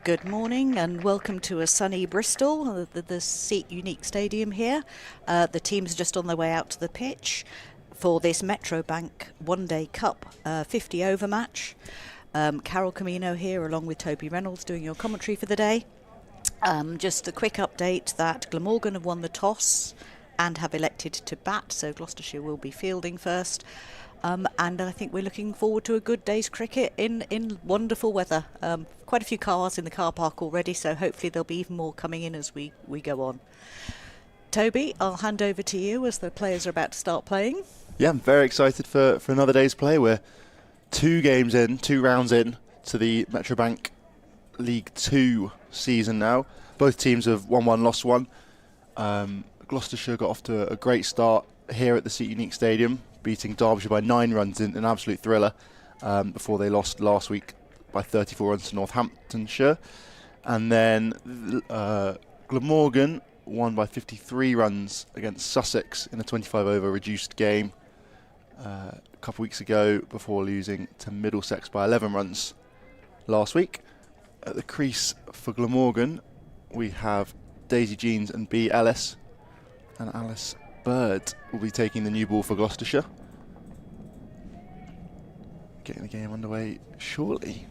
Good morning and welcome to a sunny Bristol, the Seat Unique Stadium here. The teams are just on their way out to the pitch for this Metro Bank One-Day Cup 50 over match. Carol Camino here along with Toby Reynolds doing your commentary for the day. Just a quick update that Glamorgan have won the toss and have elected to bat, so Gloucestershire will be fielding first. And I think we're looking forward to a good day's cricket in wonderful weather. Quite a few cars in the car park already, so hopefully there'll be even more coming in as we go on. Toby, I'll hand over to you as the players are about to start playing. Yeah, I'm very excited for another day's play. We're 2 rounds in to the Metro Bank League 2 season now. Both teams have won 1, lost 1. Gloucestershire got off to a great start here at the Seat Unique Stadium, beating Derbyshire by 9 runs in an absolute thriller before they lost last week by 34 runs to Northamptonshire. And then Glamorgan won by 53 runs against Sussex in a 25 over reduced game a couple weeks ago before losing to Middlesex by 11 runs last week. At the crease for Glamorgan we have Daisy Jeans and B. Ellis, and Alice Bird will be taking the new ball for Gloucestershire. Getting the game underway shortly.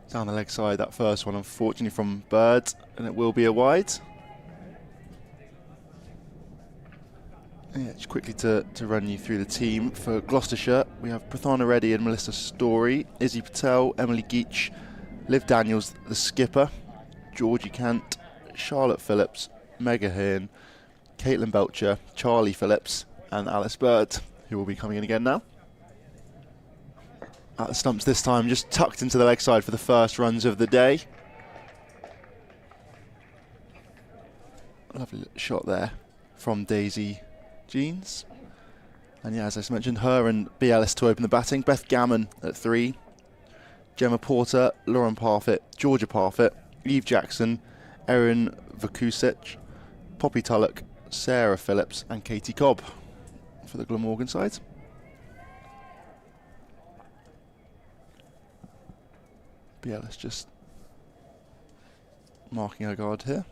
Down the leg side, that first one unfortunately from Bird, and it will be a wide. Yeah, just quickly to run you through the team. For Gloucestershire, we have Prathana Reddy and Melissa Story, Izzy Patel, Emily Geach, Liv Daniels, the skipper, Georgie Kant, Charlotte Phillips, Mega Hearn, Caitlin Belcher, Charlie Phillips, and Alice Bird, who will be coming in again now. At the stumps this time, just tucked into the leg side for the first runs of the day. Lovely shot there from Daisy Jeans. And yeah, as I mentioned, her and B. Ellis to open the batting. Beth Gammon at 3. Gemma Porter, Lauren Parfitt, Georgia Parfitt, Eve Jackson, Erin Vakusic, Poppy Tullock, Sarah Phillips, and Katie Cobb for the Glamorgan side. B. Ellis just marking her guard here.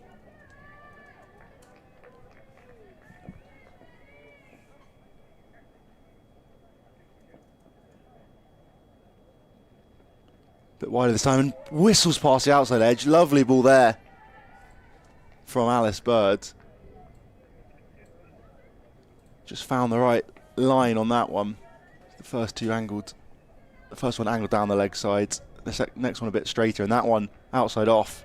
Bit wider this time and whistles past the outside edge. Lovely ball there from Alice Bird. Just found the right line on that one. The first one angled down the leg side. The next one a bit straighter, and that one outside off.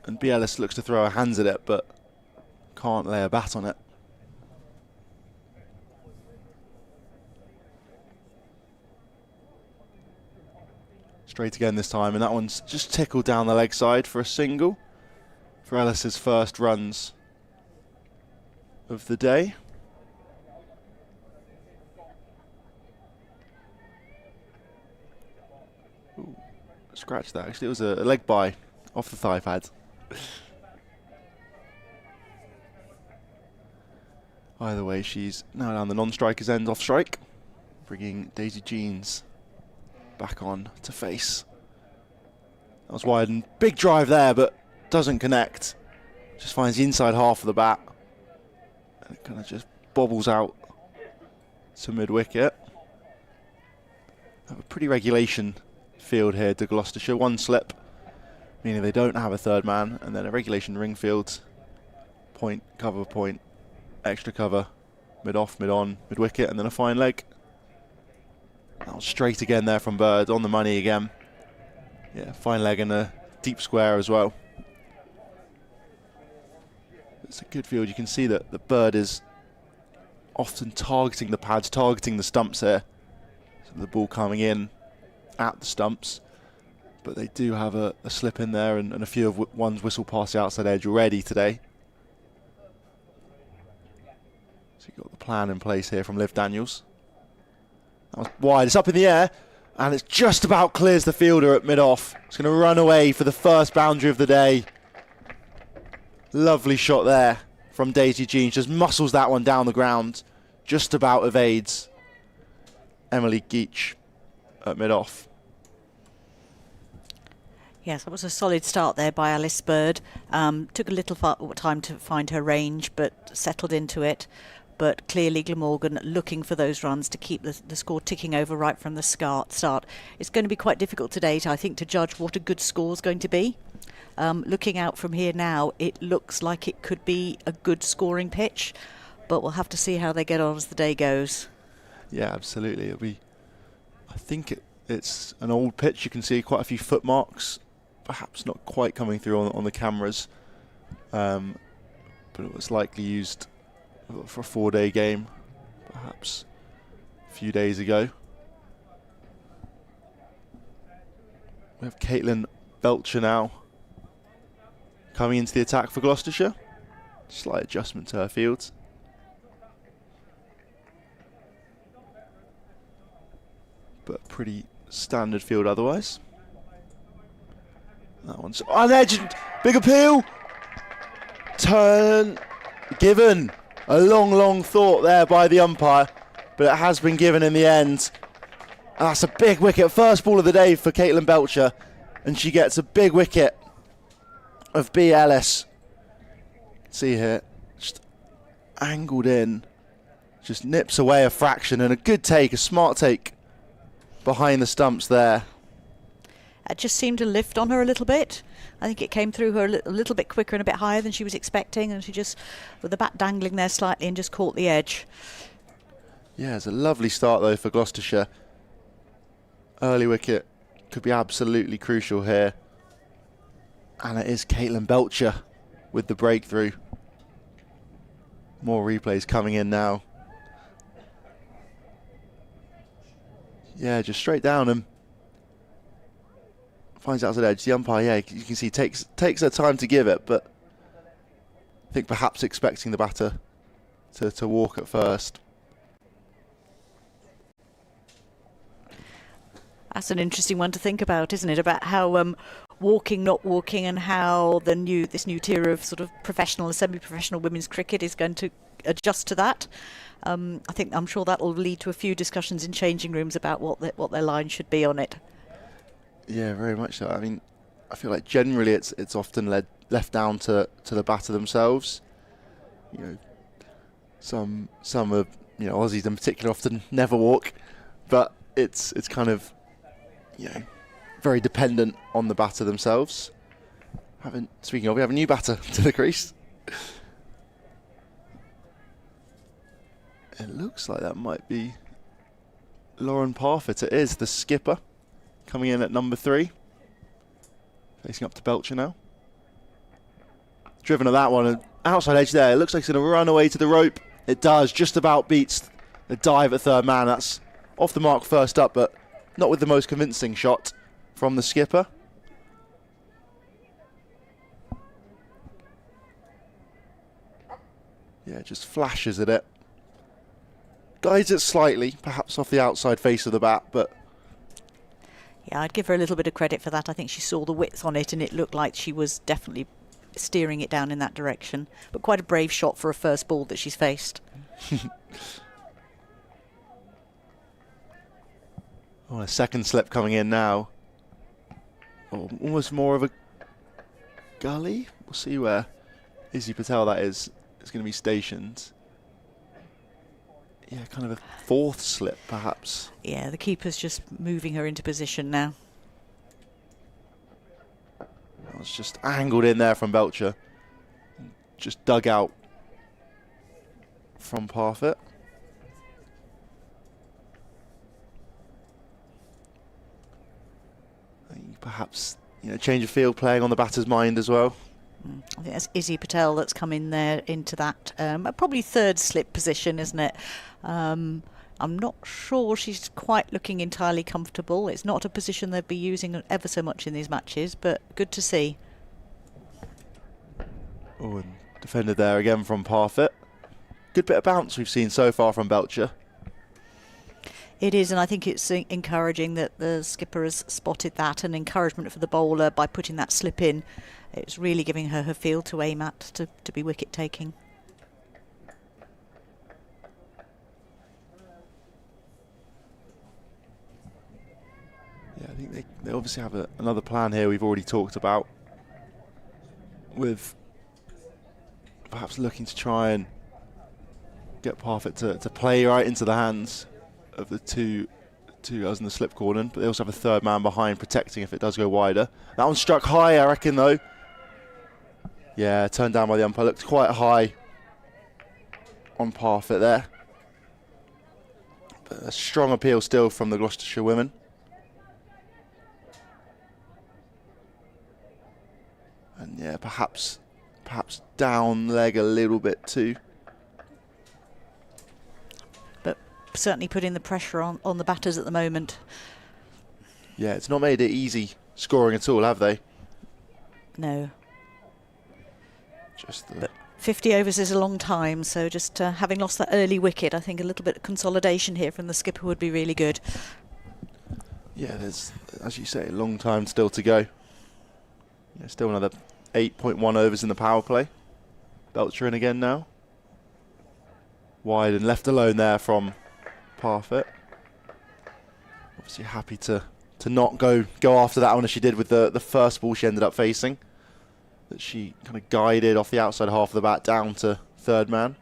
And B. Ellis looks to throw her hands at it, but can't lay a bat on it. Straight again this time, and that one's just tickled down the leg side for a single for Ellis's first runs of the day. Ooh, scratch that. Actually, it was a leg bye off the thigh pad. Either way, she's now down the non-striker's end off strike, bringing Daisy Jeans back on to face. That was wide and big drive there, but doesn't connect. Just finds the inside half of the bat, and it kind of just bobbles out to mid-wicket. A pretty regulation field here to Gloucestershire. 1 slip, meaning they don't have a third man, and then a regulation ring field. Point, cover, point, extra cover, mid-off, mid-on, mid-wicket, and then a fine leg. That was straight again there from Bird, on the money again. Yeah, fine leg and a deep square as well. It's a good field. You can see that the Bird is often targeting the pads, targeting the stumps here. So the ball coming in at the stumps. But they do have a slip in there, and a few of ones whistle past the outside edge already today. So you've got the plan in place here from Liv Daniels. That was wide, it's up in the air, and it's just about clears the fielder at mid-off. It's going to run away for the first boundary of the day. Lovely shot there from Daisy Jeans, just muscles that one down the ground, just about evades Emily Geach. at mid-off. Yes, that was a solid start there by Alice Bird. Took a little time to find her range, but settled into it. But clearly Glamorgan looking for those runs to keep the score ticking over right from the start. It's going to be quite difficult today, I think, to judge what a good score is going to be. Looking out from here now, it looks like it could be a good scoring pitch, but we'll have to see how they get on as the day goes. Yeah, absolutely. I think it's an old pitch. You can see quite a few footmarks, perhaps not quite coming through on the cameras, but it was likely used for a 4-day game, perhaps a few days ago. We have Caitlin Belcher now coming into the attack for Gloucestershire. Slight adjustment to her fields. But pretty standard field otherwise. That one's on edge. Big appeal. Turn given. A long thought there by the umpire, but it has been given in the end. And that's a big wicket. First ball of the day for Caitlin Belcher, and she gets a big wicket of B. Ellis. See here, just angled in, just nips away a fraction, and a good take, a smart take behind the stumps there. It just seemed to lift on her a little bit. I think it came through her a little bit quicker and a bit higher than she was expecting, and she just, with the bat dangling there slightly, and just caught the edge. Yeah, it's a lovely start though for Gloucestershire. Early wicket could be absolutely crucial here. And it is Caitlin Belcher with the breakthrough. More replays coming in now. Yeah, just straight down and finds outside edge. The umpire, yeah, you can see takes her time to give it, but I think perhaps expecting the batter to walk at first. That's an interesting one to think about, isn't it? About how walking, not walking, and how this new tier of sort of professional and semi-professional women's cricket is going to adjust to that. I'm sure that will lead to a few discussions in changing rooms about what their line should be on it. Yeah, very much so. I mean, I feel like generally it's often left down to the batter themselves. You know, some of Aussies in particular often never walk, but it's kind of very dependent on the batter themselves. Speaking of, we have a new batter to the crease. It looks like that might be Lauren Parfitt. It is the skipper. Coming in at number 3. Facing up to Belcher now. Driven at that one. Outside edge there. It looks like it's going to run away to the rope. It does. Just about beats the dive at third man. That's off the mark first up, but not with the most convincing shot from the skipper. Yeah, just flashes at it. Guides it slightly, perhaps off the outside face of the bat, but yeah, I'd give her a little bit of credit for that. I think she saw the width on it and it looked like she was definitely steering it down in that direction. But quite a brave shot for a first ball that she's faced. A second slip coming in now. Almost more of a gully. We'll see where Izzy Patel that is going to be stationed. Yeah, kind of a fourth slip, perhaps. Yeah, the keeper's just moving her into position now. That was just angled in there from Belcher. Just dug out from Parfitt. Perhaps, change of field playing on the batter's mind as well. I think that's Izzy Patel that's come in there into that probably third slip position, isn't it? I'm not sure she's quite looking entirely comfortable. It's not a position they'd be using ever so much in these matches, but good to see. Oh, and defended there again from Parfitt. Good bit of bounce we've seen so far from Belcher. It is, and I think it's encouraging that the skipper has spotted that, and encouragement for the bowler by putting that slip in. It's really giving her her field to aim at to be wicket taking. think they obviously have another plan here we've already talked about, with perhaps looking to try and get Parfitt to play right into the hands of the two girls in the slip corner, but they also have a third man behind protecting if it does go wider. That one struck high, I reckon, though. Yeah, turned down by the umpire. Looked quite high on Parfitt there. But a strong appeal still from the Gloucestershire women. And yeah, perhaps down leg a little bit too. But certainly putting the pressure on the batters at the moment. Yeah, it's not made it easy scoring at all, have they? No. But 50 overs is a long time, so just having lost that early wicket, I think a little bit of consolidation here from the skipper would be really good. Yeah, there's, as you say, a long time still to go. Yeah, still another 8.1 overs in the power play. Belcher in again now. Wide and left alone there from Parfitt. Obviously happy to not go after that one as she did with the first ball she ended up facing. That she kind of guided off the outside half of the bat down to third man.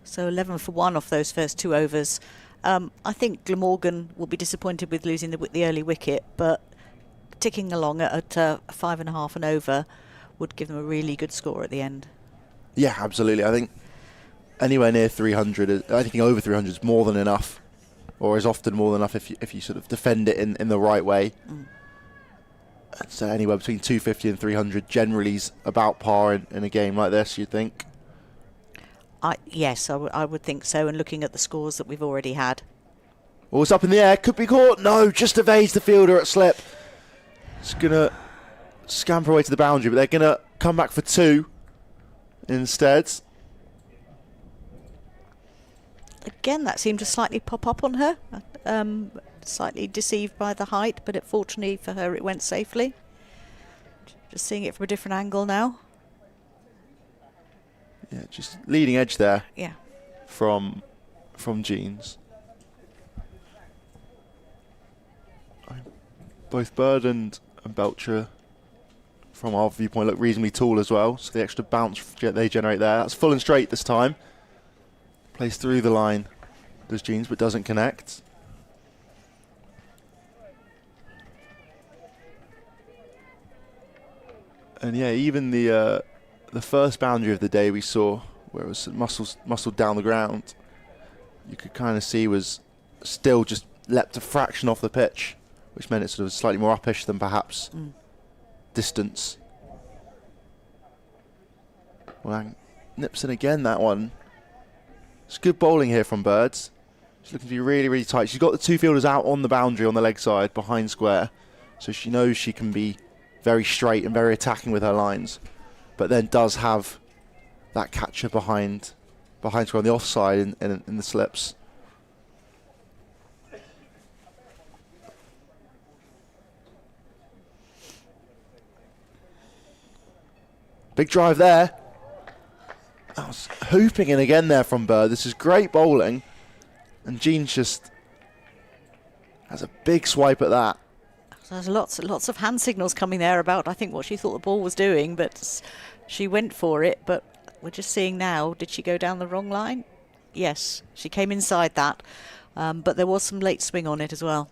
So 11 for 1 off those first 2 overs. I think Glamorgan will be disappointed with losing the early wicket, but ticking along at 5.5 and over would give them a really good score at the end. Yeah, absolutely. I think anywhere near 300, I think over 300 is more than enough, or is often more than enough if you sort of defend it in the right way. So anywhere between 250 and 300 generally is about par in a game like this, you'd think. Yes, I would think so, and looking at the scores that we've already had. Oh, it's up in the air, could be caught. No, just evades the fielder at slip. It's going to scamper away to the boundary, but they're going to come back for 2 instead. Again, that seemed to slightly pop up on her. Slightly deceived by the height, but fortunately for her it went safely. Just seeing it from a different angle now. Yeah, just leading edge there. Yeah. From Jeans. Both Bird and Belcher, from our viewpoint, look reasonably tall as well, so the extra bounce they generate there. That's full and straight this time. Plays through the line, does Jeans, but doesn't connect. And yeah, even the first boundary of the day we saw, where it was muscled down the ground, you could kind of see was still just leapt a fraction off the pitch, which meant it sort of slightly more uppish than perhaps distance. Well, nips in again, that one. It's good bowling here from Birds. She's looking to be really, really tight. She's got the 2 fielders out on the boundary on the leg side behind square, so she knows she can be very straight and very attacking with her lines, but then does have that catcher behind square on the offside in the slips. Big drive there. I was hooping in again there from Bird. This is great bowling, and Jeans just has a big swipe at that. There's lots of hand signals coming there about, I think, what she thought the ball was doing, but she went for it. But we're just seeing now, did she go down the wrong line? Yes, she came inside that, but there was some late swing on it as well.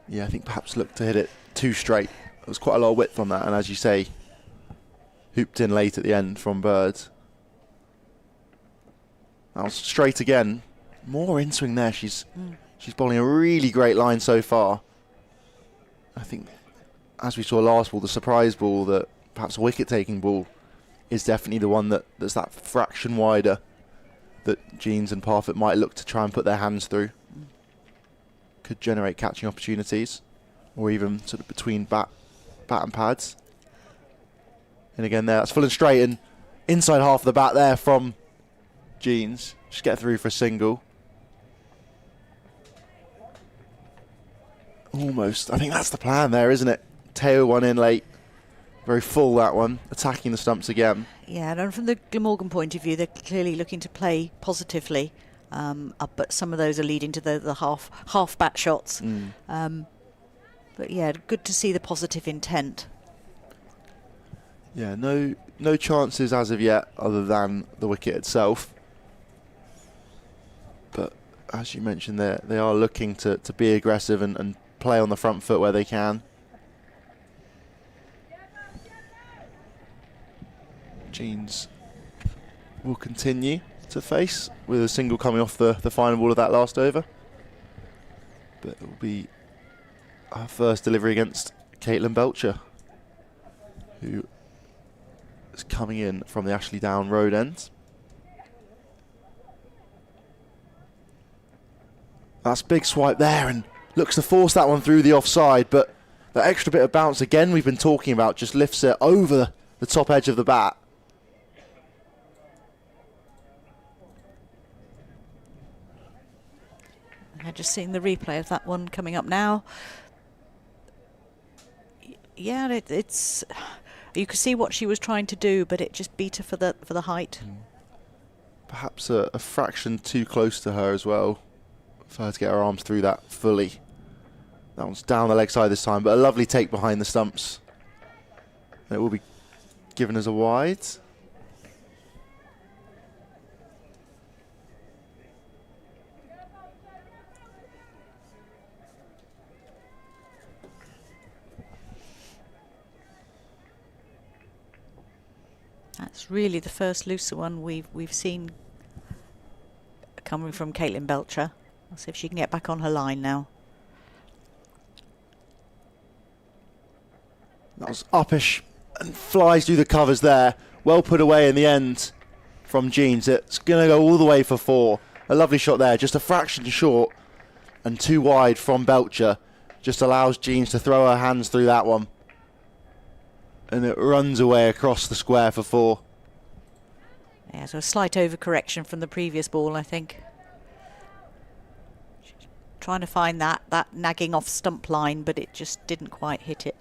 Yeah, I think perhaps looked to hit it too straight. There was quite a lot of width on that, and as you say, hooped in late at the end from Bird. That was straight again. More in swing there. She's bowling a really great line so far. I think, as we saw last ball, the surprise ball, that perhaps a wicket-taking ball, is definitely the one that's that fraction wider that Jeans and Parfitt might look to try and put their hands through. Could generate catching opportunities, or even sort of between bat and pads. And again there, that's full and straight, and inside half of the bat there from Jeans. Just get through for a single. Almost. I think that's the plan there, isn't it? Tail one in late. Very full, that one. Attacking the stumps again. Yeah, and from the Glamorgan point of view, they're clearly looking to play positively. But some of those are leading to the half bat shots. But yeah, good to see the positive intent. Yeah, no chances as of yet other than the wicket itself. But as you mentioned, they are looking to be aggressive and play on the front foot where they can. Jeans will continue to face with a single coming off the final ball of that last over. But it will be our first delivery against Caitlin Belcher, who is coming in from the Ashley Down road end. That's big swipe there and looks to force that one through the offside, but that extra bit of bounce again we've been talking about just lifts it over the top edge of the bat. Just seeing the replay of that one coming up now. Yeah, it's you could see what she was trying to do, but it just beat her for the height. Perhaps a fraction too close to her as well, for her to get her arms through that fully. That one's down the leg side this time, but a lovely take behind the stumps. And it will be given as a wide. That's really the first looser one we've seen coming from Caitlin Belcher. I'll see if she can get back on her line now. That was uppish and flies through the covers there. Well put away in the end from Jeans. It's going to go all the way for 4. A lovely shot there, just a fraction short and too wide from Belcher. Just allows Jeans to throw her hands through that one. And it runs away across the square for 4. Yeah, so a slight overcorrection from the previous ball, I think. Trying to find that nagging off stump line, but it just didn't quite hit it.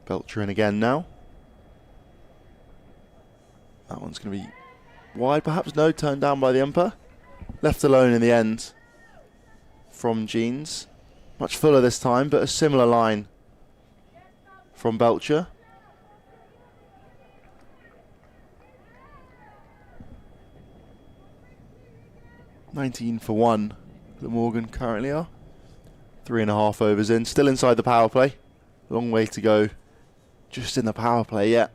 Belcher in again now. That one's going to be wide, perhaps. No, turned down by the umpire. Left alone in the end from Jeans. Much fuller this time, but a similar line from Belcher. $19 for 1. Glamorgan currently are 3.5 overs in, still inside the power play. Long way to go, just in the power play yet.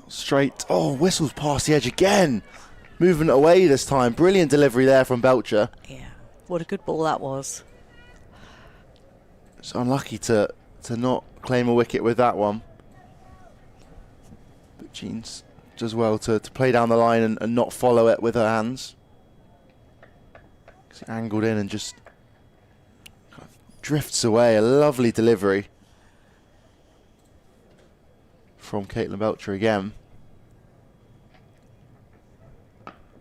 Straight, oh, whistles past the edge again. Moving it away this time. Brilliant delivery there from Belcher. Yeah, what a good ball that was. It's unlucky to not claim a wicket with that one. But Jeans does well to play down the line and not follow it with her hands. It's angled in and just kind of drifts away. A lovely delivery from Caitlin Belcher again.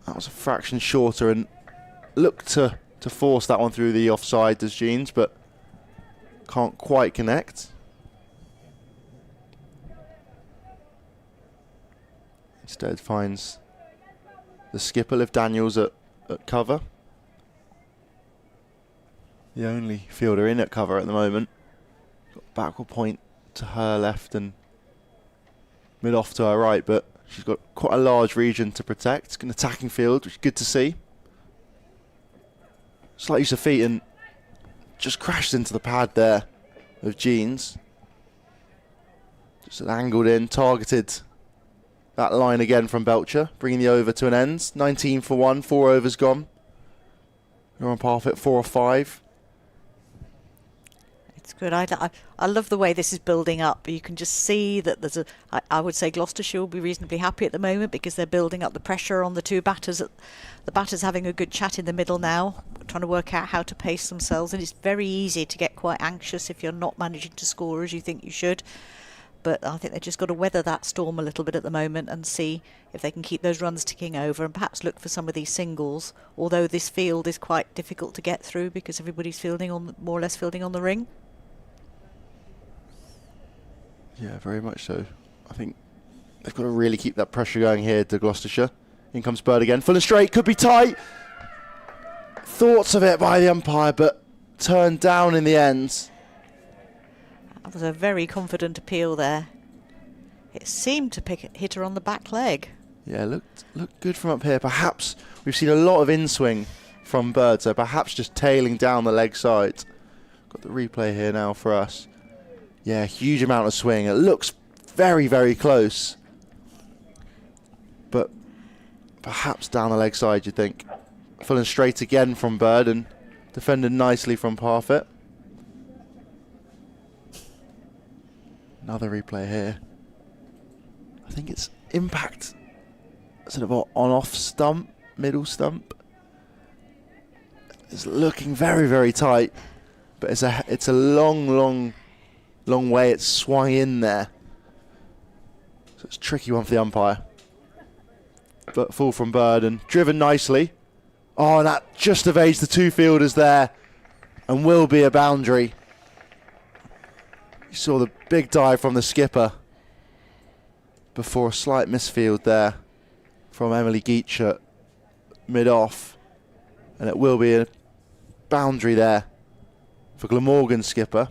That was a fraction shorter and looked to force that one through the offside, does Jeans, but can't quite connect. Instead finds the skipper, Liv Daniels, at cover. The only fielder in at cover at the moment. Got backward point to her left and mid off to her right, but she's got quite a large region to protect. It's an attacking field, which is good to see. Slight use of feet and just crashed into the pad there of Jeans. Just angled in, targeted that line again from Belcher, bringing the over to an end. 19 for 1, 4 overs gone. You're on par for 4 or 5. It's good. I love the way this is building up. You can just see that there's I would say Gloucestershire will be reasonably happy at the moment because they're building up the pressure on the two batters. The batters having a good chat in the middle now, trying to work out how to pace themselves, and it's very easy to get quite anxious if you're not managing to score as you think you should. But I think they've just got to weather that storm a little bit at the moment and see if they can keep those runs ticking over and perhaps look for some of these singles, although this field is quite difficult to get through because everybody's fielding on, more or less fielding on the ring. Yeah, very much so. I think they've got to really keep that pressure going here to Gloucestershire. In comes Bird again. Full and straight, could be tight. Thoughts of it by the umpire, but turned down in the end. That was a very confident appeal there. It seemed to hit her on the back leg. Yeah, looked good from up here. Perhaps we've seen a lot of in-swing from Bird, so perhaps just tailing down the leg side. Got the replay here now for us. Yeah, huge amount of swing. It looks very, very close. But perhaps down the leg side, you think. Full and straight again from Bird and defended nicely from Parfitt. Another replay here. I think it's impact. Sort of on-off stump, middle stump. It's looking very, very tight. But it's a long way it's swung in there. So it's a tricky one for the umpire. But full from Bird and driven nicely. Oh, and that just evades the two fielders there and will be a boundary. You saw the big dive from the skipper before a slight misfield there from Emily Geach mid-off. And it will be a boundary there for Glamorgan skipper.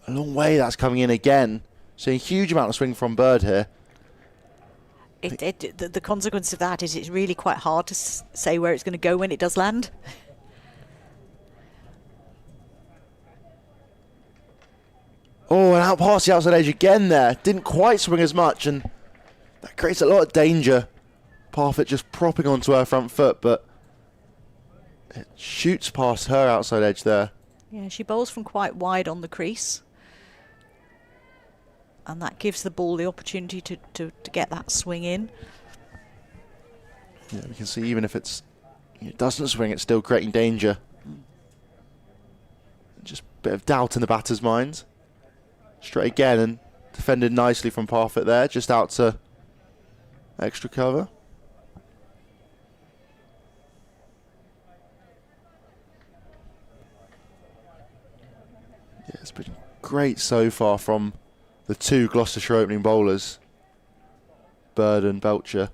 A long way that's coming in again. Seeing a huge amount of swing from Bird here. The consequence of that is it's really quite hard to say where it's going to go when it does land. Oh, and out past the outside edge again there. Didn't quite swing as much, and that creates a lot of danger. Parfitt just propping onto her front foot, but it shoots past her outside edge there. Yeah, she bowls from quite wide on the crease. And that gives the ball the opportunity to get that swing in. Yeah, we can see even if it doesn't swing, it's still creating danger. Just a bit of doubt in the batter's mind. Straight again and defended nicely from Parfitt there, just out to extra cover. Yeah, it's been great so far from the two Gloucestershire opening bowlers, Bird and Belcher.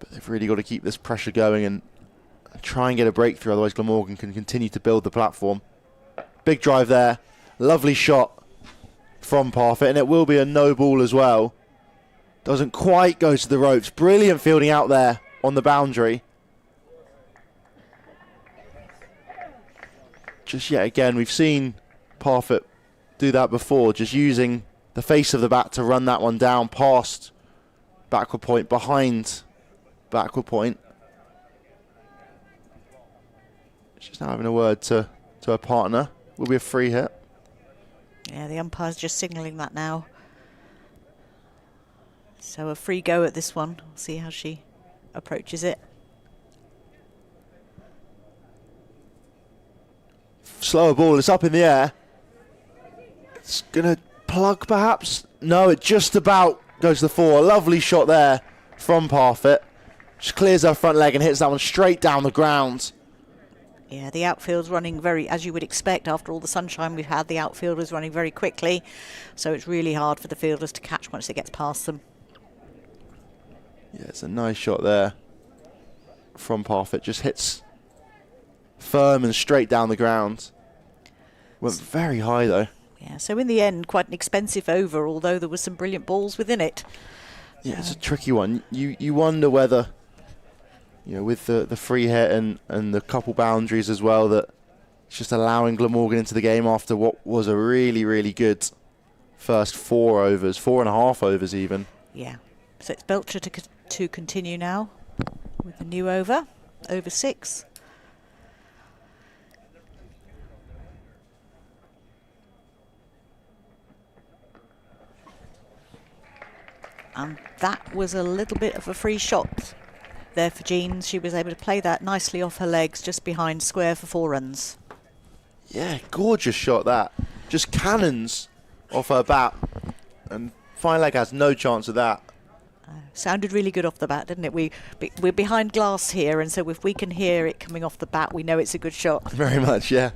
But they've really got to keep this pressure going and try and get a breakthrough, otherwise Glamorgan can continue to build the platform. Big drive there, lovely shot from Parfitt, and it will be a no ball as well. Doesn't quite go to the ropes. Brilliant fielding out there on the boundary. Just yet again, we've seen Parfitt do that before, just using the face of the bat to run that one down past backward point, behind backward point. She's now having a word to her partner. Will be a free hit. Yeah, the umpire's just signalling that now. So a free go at this one. We'll see how she approaches it. Slower ball, it's up in the air. It's going to plug perhaps. No, it just about goes to the four. A lovely shot there from Parfitt. Just clears her front leg and hits that one straight down the ground. Yeah, the outfield's running very, as you would expect, after all the sunshine we've had, the outfield is running very quickly. So it's really hard for the fielders to catch once it gets past them. Yeah, it's a nice shot there from Parfitt. Just hits firm and straight down the ground. Went very high though. Yeah, so in the end, quite an expensive over, although there was some brilliant balls within it. Yeah, it's a tricky one. You wonder whether, with the free hit and the couple boundaries as well, that it's just allowing Glamorgan into the game after what was a really, really good first 4 overs, 4.5 overs even. Yeah, so it's Belcher to continue now with the new over 6. And that was a little bit of a free shot there for Jean. She was able to play that nicely off her legs just behind square for 4 runs. Yeah, gorgeous shot that. Just cannons off her bat. And fine leg has no chance of that. Sounded really good off the bat, didn't it? We're behind glass here, and so if we can hear it coming off the bat, we know it's a good shot. Very much, yeah.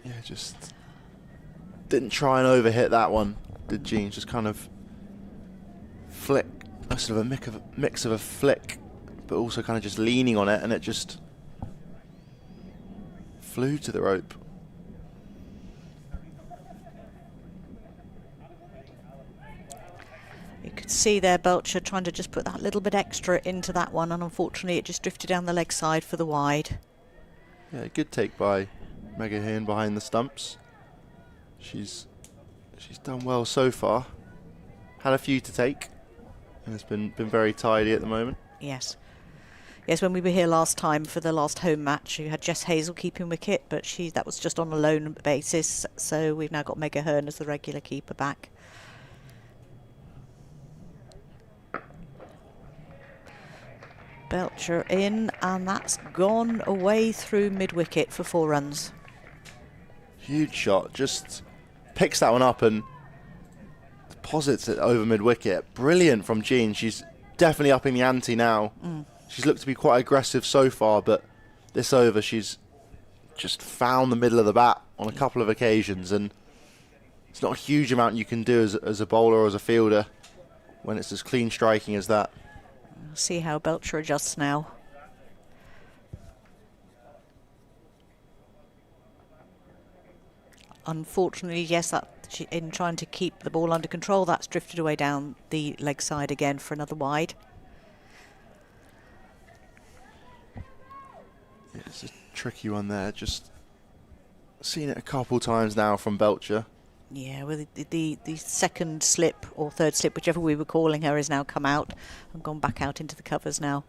Yeah, just didn't try and overhit that one, did Jean? Just kind of flick, sort of a mix of a flick, but also kind of just leaning on it, and it just flew to the rope. You could see there Belcher trying to just put that little bit extra into that one, and unfortunately it just drifted down the leg side for the wide. Yeah, good take by Mega Hearn behind the stumps. She's done well so far. Had a few to take, and it's been very tidy at the moment. Yes. Yes, when we were here last time for the last home match, you had Jess Hazel keeping wicket, but that was just on a loan basis, so we've now got Mega Hearn as the regular keeper back. Belcher in, and that's gone away through mid-wicket for 4 runs. Huge shot, just picks that one up and deposits it over mid-wicket. Brilliant from Jean. She's definitely upping the ante now. She's looked to be quite aggressive so far, but this over she's just found the middle of the bat on a couple of occasions, and it's not a huge amount you can do as a bowler or as a fielder when it's as clean striking as that. See how Belcher adjusts now. Unfortunately, yes, in trying to keep the ball under control, that's drifted away down the leg side again for another wide. Yeah, it's a tricky one there. Just seen it a couple times now from Belcher. Yeah, well, the second slip or third slip, whichever we were calling her, has now come out and gone back out into the covers now.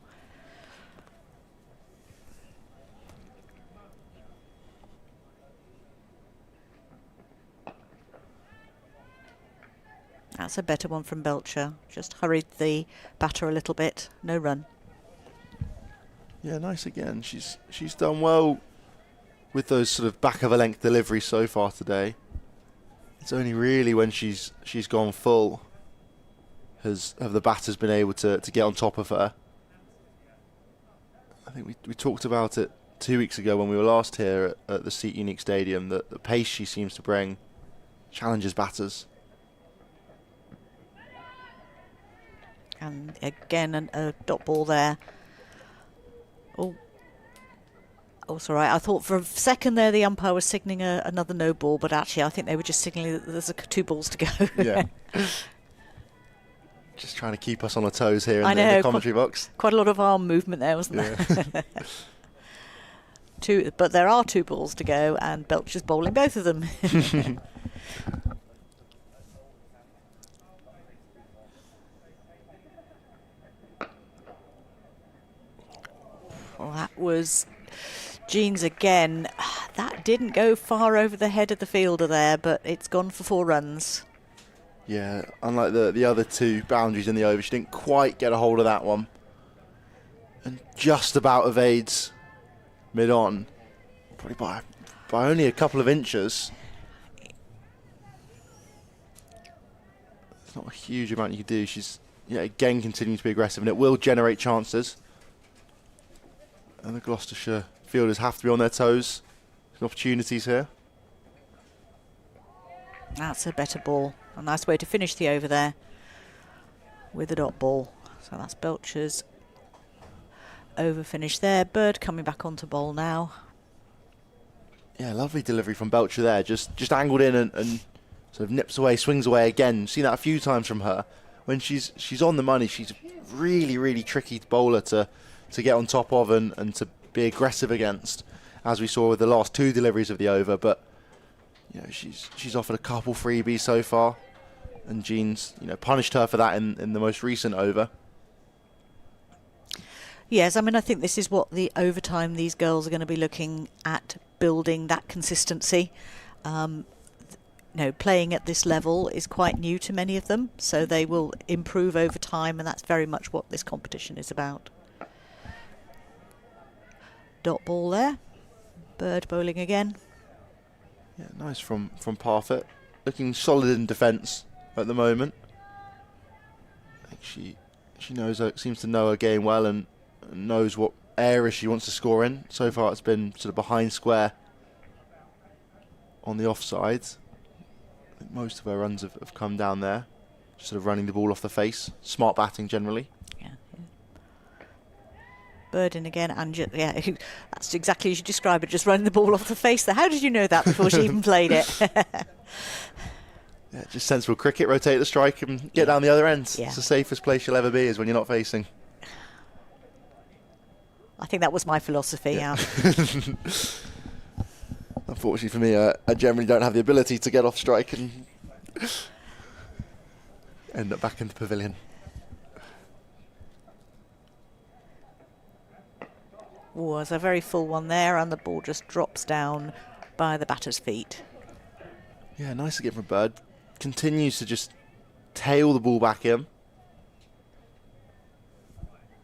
That's a better one from Belcher. Just hurried the batter a little bit. No run. Yeah, nice again. She's done well with those sort of back of a length deliveries so far today. It's only really when she's gone full have the batters been able to get on top of her. I think we talked about it 2 weeks ago when we were last here at the Seat Unique Stadium, that the pace she seems to bring challenges batters. And again, a dot ball there. Oh, it's all right. I thought for a second there the umpire was signalling another no ball, but actually I think they were just signalling that there's 2 balls to go. Yeah. Just trying to keep us on our toes here in the commentary box. Quite a lot of arm movement there, wasn't there? But there are 2 balls to go, and Belcher's bowling both of them. Well, that was Jean's again. That didn't go far over the head of the fielder there, but it's gone for 4 runs. Yeah, unlike the other 2 boundaries in the over, she didn't quite get a hold of that one. And just about evades mid-on, probably by only a couple of inches. It's not a huge amount you can do. She's, again, continuing to be aggressive, and it will generate chances. And the Gloucestershire fielders have to be on their toes. There's opportunities here. That's a better ball. A nice way to finish the over there with a dot ball. So that's Belcher's over finish there. Bird coming back onto bowl now. Yeah, lovely delivery from Belcher there. Just angled in and sort of nips away, swings away again. Seen that a few times from her. When she's on the money, she's a really, really tricky bowler to get on top of and to be aggressive against, as we saw with the last 2 deliveries of the over. But she's offered a couple freebies so far, and Jean's punished her for that in the most recent over. Yes, I mean, I think this is what the overtime these girls are going to be looking at, building that consistency. Playing at this level is quite new to many of them, so they will improve over time, and that's very much what this competition is about. Dot ball there. Bird bowling again. Yeah, nice from Parfitt. Looking solid in defence at the moment. I think she seems to know her game well and knows what area she wants to score in. So far it's been sort of behind square. on the offside. I think most of her runs have come down there, just sort of running the ball off the face. Smart batting generally. Yeah. Bird in again, and yeah, that's exactly as you describe it, just running the ball off the face there. How did you know that before she even played it? Yeah, just sensible cricket, rotate the strike and get down the other end. Yeah. It's the safest place you'll ever be is when you're not facing. I think that was my philosophy, yeah. Unfortunately for me, I generally don't have the ability to get off strike and end up back in the pavilion. Oh, there's a very full one there, and the ball just drops down by the batter's feet. Yeah, nice to get from Bird. Continues to just tail the ball back in.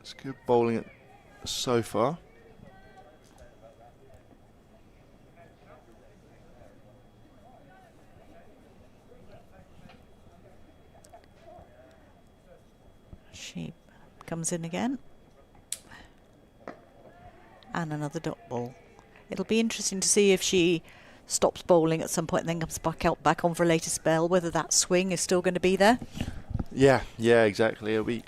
It's good bowling so far. She comes in again. And another dot ball. It'll be interesting to see if she stops bowling at some point and then comes back on for a later spell, whether that swing is still going to be there. Yeah, exactly. It'll be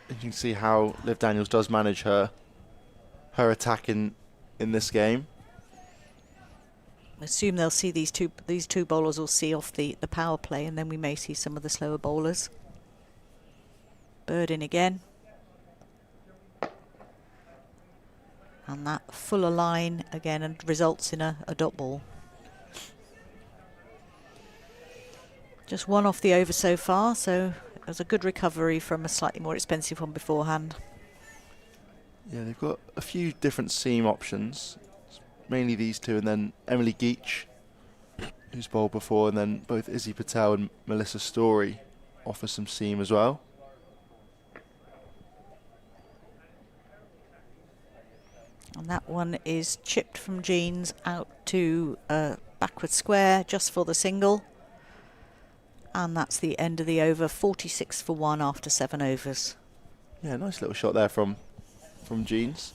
interesting to see how Liv Daniels does manage her attack in this game. I assume they'll see these two bowlers will see off the power play, and then we may see some of the slower bowlers. Bird in again. And that fuller line again and results in a dot ball. Just one off the over so far, so it was a good recovery from a slightly more expensive one beforehand. Yeah, they've got a few different seam options, mainly these two, and then Emily Geach, who's bowled before, and then both Izzy Patel and Melissa Story offer some seam as well. And that one is chipped from Jeans out to backward square just for the single. And that's the end of the over, 46 for 1 after 7 overs. Yeah, nice little shot there from Jeans.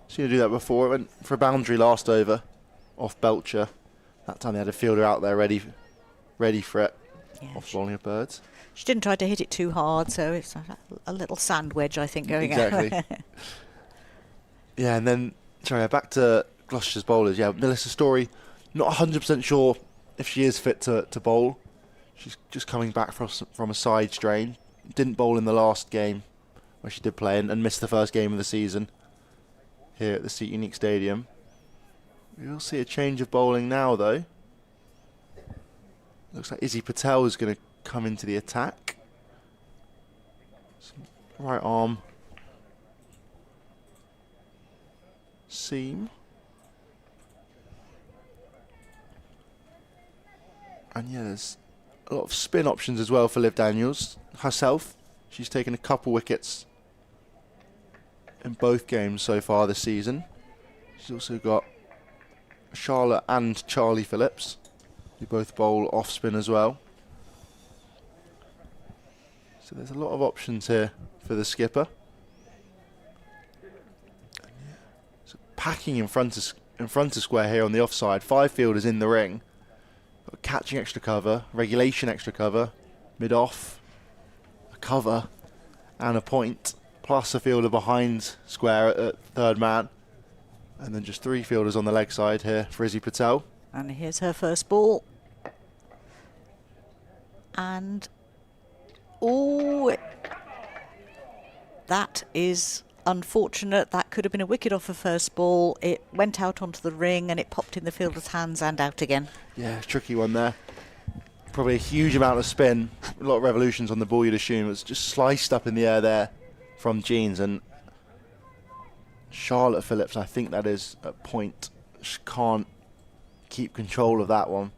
Seen her do that before. It went for a boundary last over off Belcher. That time they had a fielder out there ready for it, Yeah, off bowling of Birds. She didn't try to hit it too hard, so it's a little sand wedge, I think, going out. Exactly. Yeah, and then, back to Gloucestershire's bowlers. Yeah, Melissa Story, not 100% sure if she is fit to bowl. She's just coming back from a side strain. Didn't bowl in the last game where she did play and missed the first game of the season here at the Seat Unique Stadium. We will see a change of bowling now, though. Looks like Izzy Patel is going to come into the attack. Some right arm seam. And yeah, there's a lot of spin options as well for Liv Daniels herself. She's taken a couple wickets in both games so far this season. She's also got Charlotte and Charlie Phillips, who both bowl off spin as well. So there's a lot of options here for the skipper. So packing in front of square here on the offside. 5 fielders in the ring. Got catching extra cover, regulation extra cover, mid-off, a cover and a point, plus a fielder behind square at third man. And then just 3 fielders on the leg side here for Izzy Patel. And here's her first ball. And, oh, that is unfortunate. That could have been a wicket off her first ball. It went out onto the ring and it popped in the fielder's hands and out again. Yeah, tricky one there. Probably a huge amount of spin, a lot of revolutions on the ball, you'd assume. It was just sliced up in the air there from Jeans, and Charlotte Phillips, I think that is at point, just can't keep control of that one.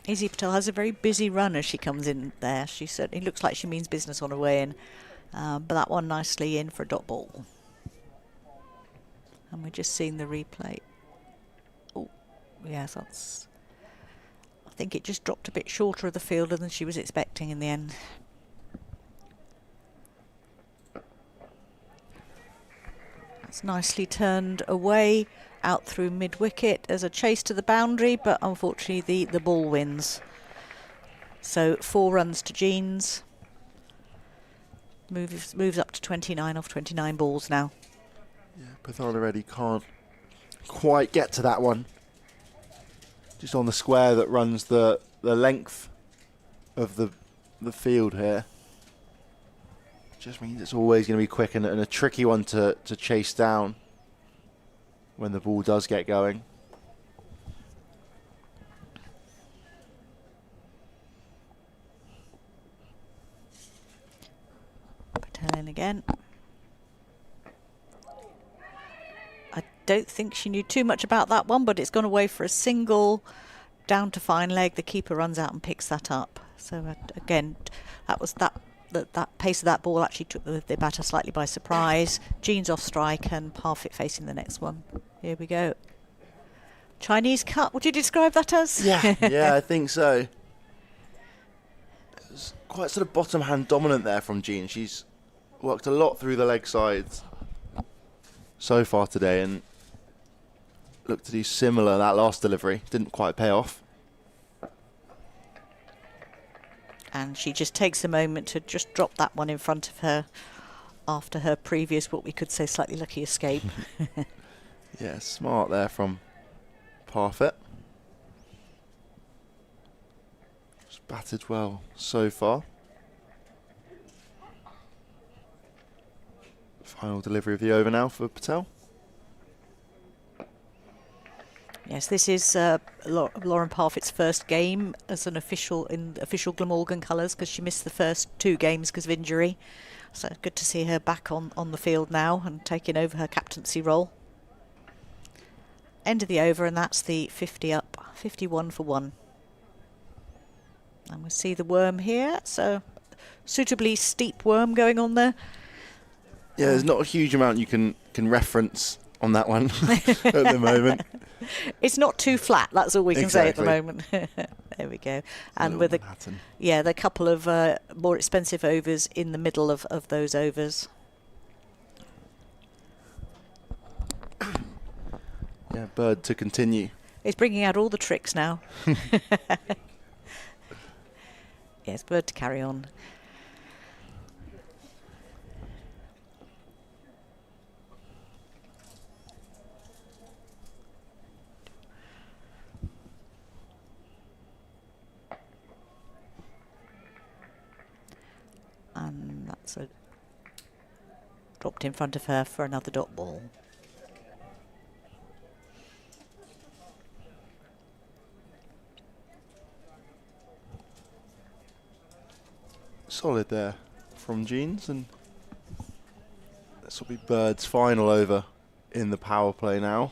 Izzy Patel has a very busy run as she comes in there. She certainly looks like she means business on her way in. But that one nicely in for a dot ball. And we're just seeing the replay. Oh, yes, that's... I think it just dropped a bit shorter of the fielder than she was expecting in the end. That's nicely turned away, out through mid-wicket as a chase to the boundary, but unfortunately the ball wins. So 4 runs to Jeans. Moves up to 29 off 29 balls now. Yeah, Pathon already can't quite get to that one. Just on the square that runs the length of the field here. Just means it's always going to be quick and a tricky one to chase down when the ball does get going. Patel in again. I don't think she knew too much about that one, but it's gone away for a single down to fine leg. The keeper runs out and picks that up. So again, that pace of that ball actually took the batter slightly by surprise. Jeans off strike and Parfit facing the next one. Here we go. Chinese cut, would you describe that as? Yeah, yeah, I think so. It was quite sort of bottom hand dominant there from Jean. She's worked a lot through the leg sides so far today and looked to do similar. That last delivery didn't quite pay off. And she just takes a moment to just drop that one in front of her after her previous, what we could say, slightly lucky escape. Yeah, smart there from Parfit. Just batted well so far. Final delivery of the over now for Patel. Yes, this is Lauren Parfit's first game as an official in official Glamorgan colours, because she missed the first 2 games because of injury. So good to see her back on the field now and taking over her captaincy role. End of the over, and that's the 50 up, 51 for 1. And we'll see the worm here. So suitably steep worm going on there. Yeah, there's not a huge amount you can reference on that one at the moment. It's not too flat, that's all we can say at the moment. There we go. And with the couple of more expensive overs in the middle of those overs. Yeah, Bird to continue. It's bringing out all the tricks now. Yes, Bird to carry on. And that's dropped in front of her for another dot ball. Solid there from Jeans, and this will be Bird's final over in the power play now.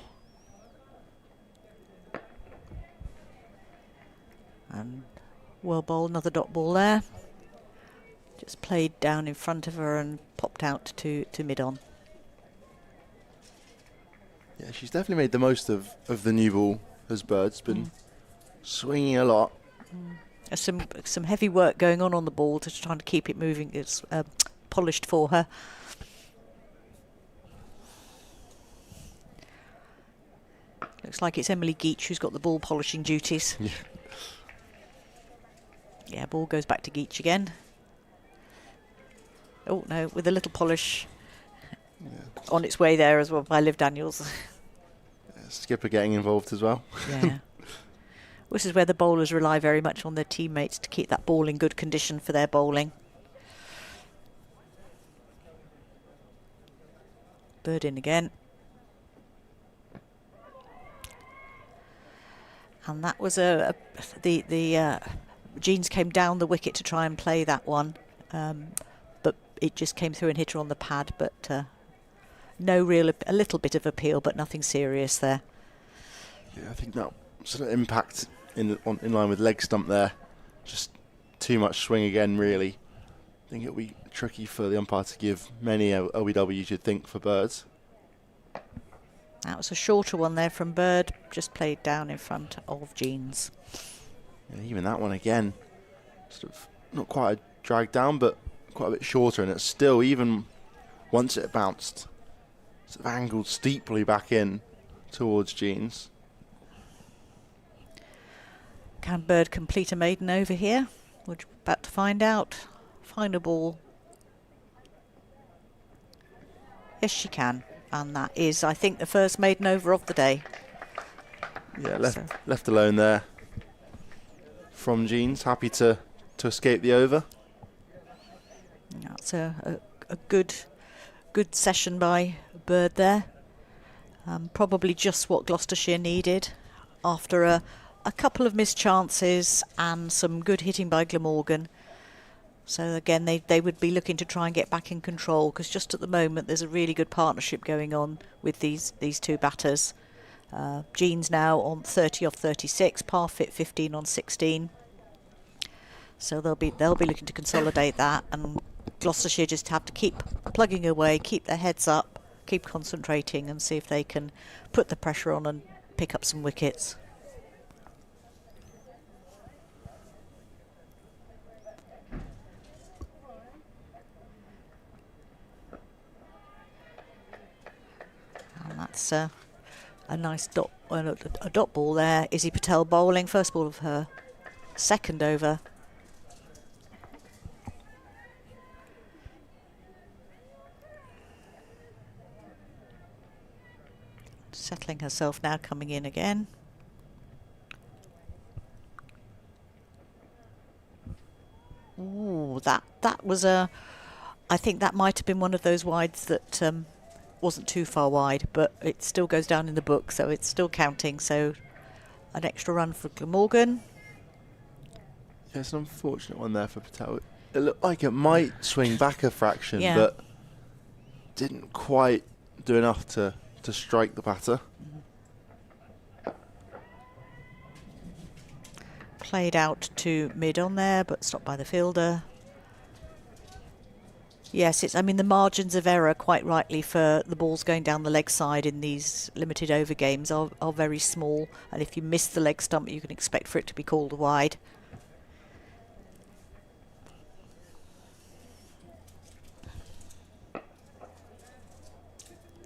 And well bowled, another dot ball there. Just played down in front of her and popped out to mid-on. Yeah, she's definitely made the most of the new ball, as Bird's been swinging a lot. There's some heavy work going on the ball to try to keep it moving. It's polished for her. Looks like it's Emily Geach who's got the ball polishing duties. Yeah, yeah, ball goes back to Geach again. Oh no, with a little polish on its way there as well by Liv Daniels. Yeah, skipper getting involved as well. Yeah. This is where the bowlers rely very much on their teammates to keep that ball in good condition for their bowling. Bird in again. And that was the Jeans came down the wicket to try and play that one. But it just came through and hit her on the pad, but no real, a little bit of appeal, but nothing serious there. Yeah, I think that sort of impact in line with leg stump there. Just too much swing again, really. I think it'll be tricky for the umpire to give many LBWs, you'd think, for Birds. That was a shorter one there from Bird, just played down in front of Jeans. And even that one again, sort of not quite a drag down, but quite a bit shorter, and it's still, even once it bounced, sort of angled steeply back in towards Jeans. Can Bird complete a maiden over here? We're about to find out. Final ball. Yes, she can. And that is, I think, the first maiden over of the day. Yeah, left alone there from Jeans. Happy to escape the over. That's a good session by Bird there. Probably just what Gloucestershire needed after a couple of missed chances and some good hitting by Glamorgan. So again, they would be looking to try and get back in control, because just at the moment there's a really good partnership going on with these two batters. Jeans now on 30 off 36, Parfit 15 on 16. So they'll be looking to consolidate that, and Gloucestershire just have to keep plugging away, keep their heads up, keep concentrating, and see if they can put the pressure on and pick up some wickets. And that's a nice dot ball there. Izzy Patel bowling, first ball of her second over. Settling herself now, coming in again. Ooh, that was I think that might have been one of those wides that wasn't too far wide, but it still goes down in the book, so it's still counting. So an extra run for Glamorgan. Yeah, it's an unfortunate one there for Patel. It looked like it might swing back a fraction, yeah, but didn't quite do enough to strike the batter. Played out to mid on there, but stopped by the fielder. Yes, I mean, the margins of error, quite rightly, for the balls going down the leg side in these limited over games are very small. And if you miss the leg stump, you can expect for it to be called wide.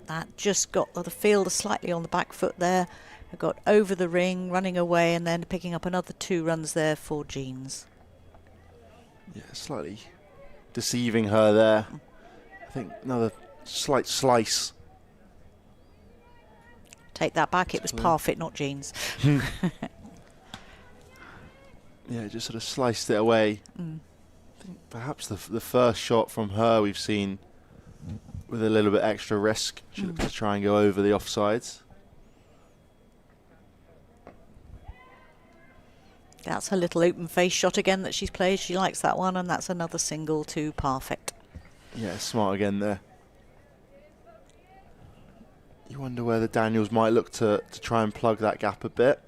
That just got the fielder slightly on the back foot there. It got over the ring, running away, and then picking up another 2 runs there for Jeans. Yeah, slightly deceiving her there. I think another slight slice. Take that back, it was Parfit, not Jeans. Yeah, just sort of sliced it away. I think perhaps the first shot from her we've seen with a little bit extra risk. She looked to try and go over the offsides. That's her little open face shot again that she's played. She likes that one, and that's another single to Parfit. Yeah, smart again there. You wonder whether Daniels might look to try and plug that gap a bit.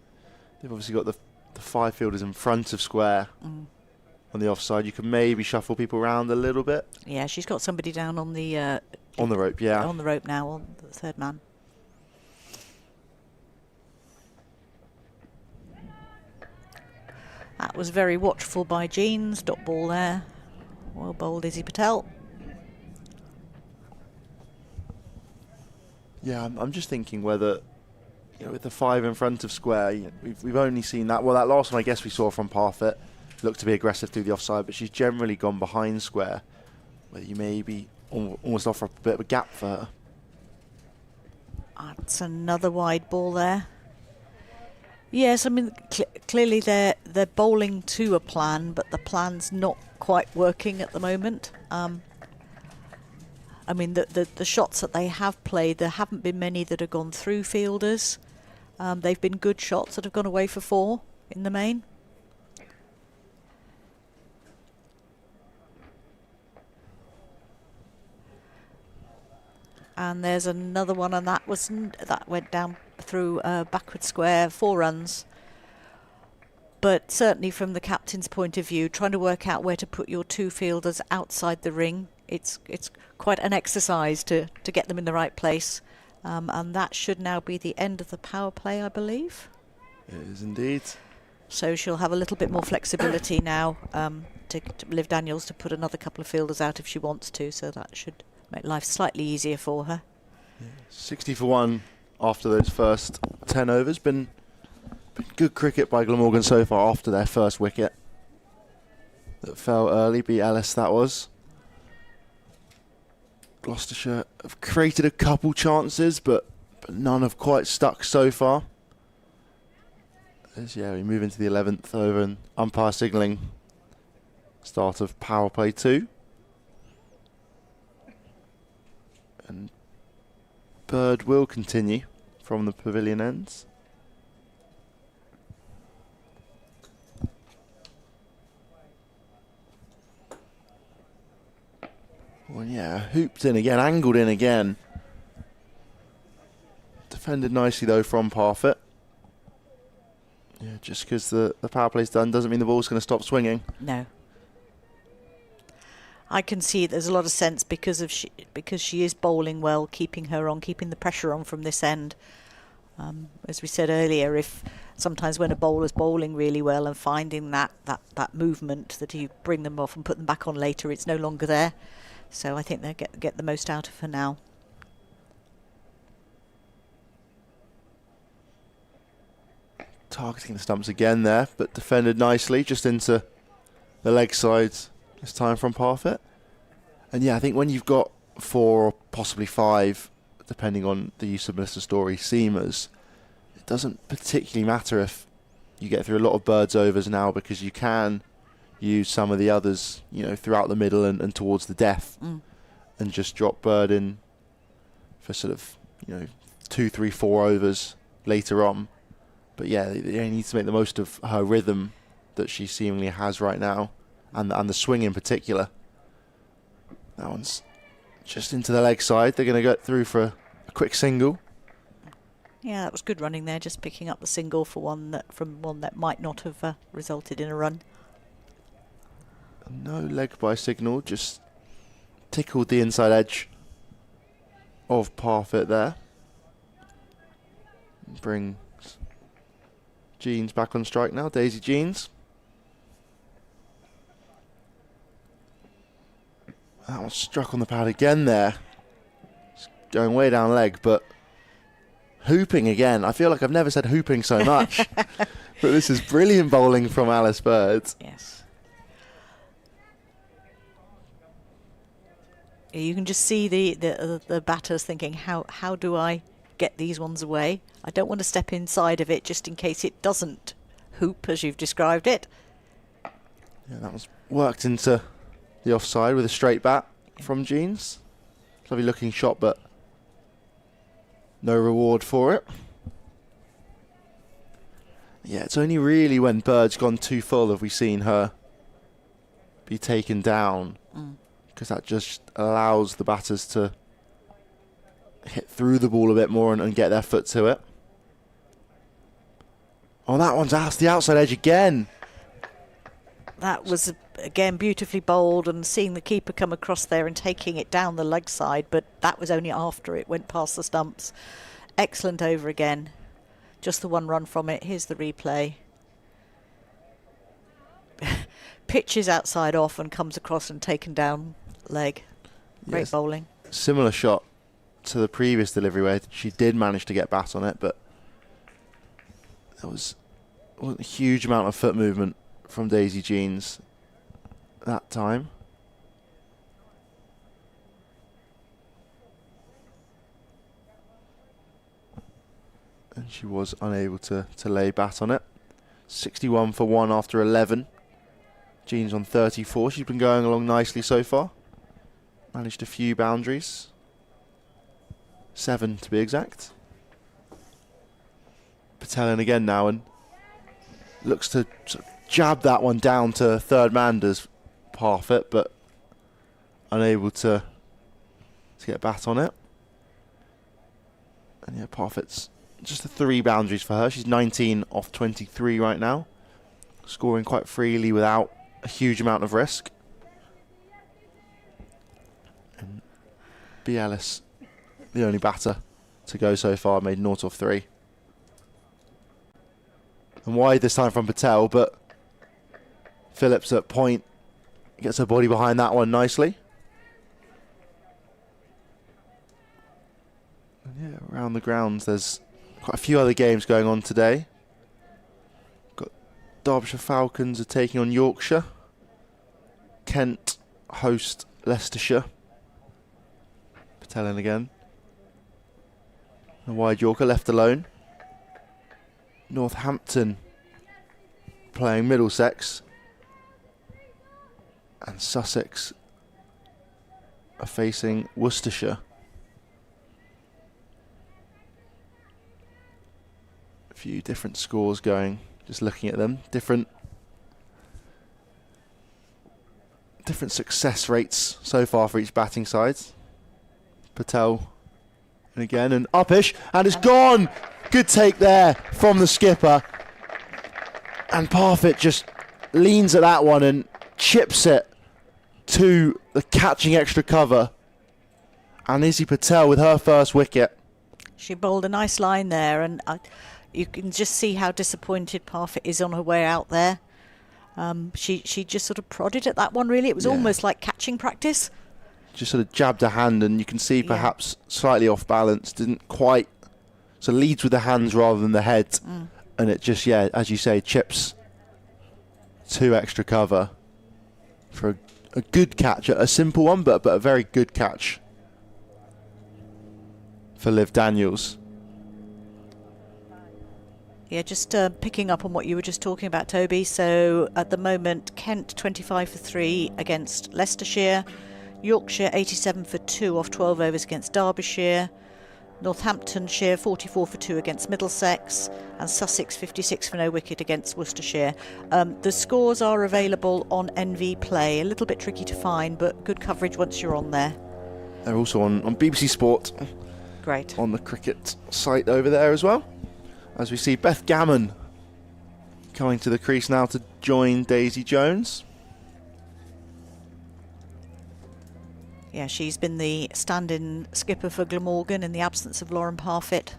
They've obviously got the 5 fielders in front of square on the offside. You can maybe shuffle people around a little bit. Yeah, she's got somebody down on the rope, yeah. On the rope now, on the third man. That was very watchful by Jeans. Dot ball there. Well bowled, Izzy Patel. Yeah, I'm just thinking whether, with the 5 in front of square, we've only seen that. Well, that last one I guess we saw from Parfit looked to be aggressive through the offside, but she's generally gone behind square, whether you maybe almost offer a bit of a gap for her. That's another wide ball there. Yes, I mean, clearly they're bowling to a plan, but the plan's not quite working at the moment. I mean, the shots that they have played, there haven't been many that have gone through fielders. They've been good shots that have gone away for 4 in the main. And there's another one, and that went down through backward square, 4 runs. But certainly from the captain's point of view, trying to work out where to put your 2 fielders outside the ring, it's quite an exercise to get them in the right place. And that should now be the end of the power play, I believe. It is indeed. So she'll have a little bit more flexibility now to Liv Daniels to put another couple of fielders out if she wants to, so that should make life slightly easier for her. 60 for 1 after those first 10 overs. Been good cricket by Glamorgan so far after their first wicket. That fell early, beat Ellis that was. Gloucestershire have created a couple chances, but none have quite stuck so far. As we move into the 11th over and umpire signalling start of power play 2. And Bird will continue from the pavilion ends. Well, hooped in again, angled in again. Defended nicely though from Parfitt. Just because the power play's done doesn't mean the ball's going to stop swinging. No. I can see there's a lot of sense because she is bowling well, keeping the pressure on from this end. As we said earlier, if sometimes when a bowler's bowling really well and finding that movement that you bring them off and put them back on later, it's no longer there. So I think they'll get the most out of her now. Targeting the stumps again there, but defended nicely just into the leg sides this time from Parfitt. And I think when you've got 4 or possibly 5, depending on the use of Mr. Story, seamers, it doesn't particularly matter if you get through a lot of Bird's overs now, because you can use some of the others, throughout the middle and towards the death, and just drop Bird in for sort of, 2, 3, 4 overs later on. But they need to make the most of her rhythm that she seemingly has right now, and the swing in particular. That one's just into the leg side. They're going to go through for a quick single. Yeah, that was good running there, just picking up the single for one that might not have resulted in a run. No leg by signal, just tickled the inside edge of Parfitt there. Bring Jeans back on strike now, Daisy Jeans. That one struck on the pad again there. It's going way down leg, but hooping again. I feel like I've never said hooping so much. But this is brilliant bowling from Alice Bird. Yes. You can just see the batters thinking, how do I get these ones away? I don't want to step inside of it just in case it doesn't hoop as you've described it. Yeah, that was worked into the offside with a straight bat from Jeans. Lovely looking shot, but no reward for it. It's only really when Bird's gone too full have we seen her be taken down, because that just allows the batters to hit through the ball a bit more and get their foot to it. Oh, that one's out the outside edge again. That was, again, beautifully bowled, and seeing the keeper come across there and taking it down the leg side, but that was only after it went past the stumps. Excellent over again. Just the one run from it. Here's the replay. Pitches outside off and comes across and taken down leg. Great bowling. Similar shot to the previous delivery where she did manage to get bat on it, but there wasn't a huge amount of foot movement from Daisy Jeans that time. And she was unable to lay bat on it. 61 for 1 after 11. Jeans on 34. She's been going along nicely so far. Managed a few boundaries. 7 to be exact. Patel in again now and looks to sort of jab that one down to third man does Parfitt, but unable to get bat on it. And Parfitt's just the 3 boundaries for her. She's 19 off 23 right now, scoring quite freely without a huge amount of risk. And B. Ellis, the only batter to go so far, made 0 off 3. And wide this time from Patel, but Phillips at point gets her body behind that one nicely. Yeah, around the grounds there's quite a few other games going on today. Got Derbyshire Falcons are taking on Yorkshire. Kent host Leicestershire. Patelin again. A wide Yorker left alone. Northampton playing Middlesex. And Sussex are facing Worcestershire. A few different scores going, just looking at them. Different success rates so far for each batting side. Patel and again, and Uppish, and it's gone! Good take there from the skipper. And Parfitt just leans at that one and chips it to the catching extra cover. And Izzy Patel with her first wicket. She bowled a nice line there, and you can just see how disappointed Parfitt is on her way out there. She just sort of prodded at that one, really. It was almost like catching practice. Just sort of jabbed her hand, and you can see perhaps slightly off balance. Didn't quite. So leads with the hands rather than the head. And it just, as you say, chips to extra cover for a good catch. A simple one, but a very good catch for Liv Daniels. Yeah, just picking up on what you were just talking about, Toby. So at the moment, Kent 25 for 3 against Leicestershire. Yorkshire 87 for 2 off 12 overs against Derbyshire. Northamptonshire 44 for 2 against Middlesex. And Sussex 56 for no wicket against Worcestershire. The scores are available on NV Play. A little bit tricky to find, but good coverage once you're on there. They're also on BBC Sport. Great. On the cricket site over there as well. As we see Beth Gammon coming to the crease now to join Daisy Jones. Yeah, she's been the stand-in skipper for Glamorgan in the absence of Lauren Parfitt,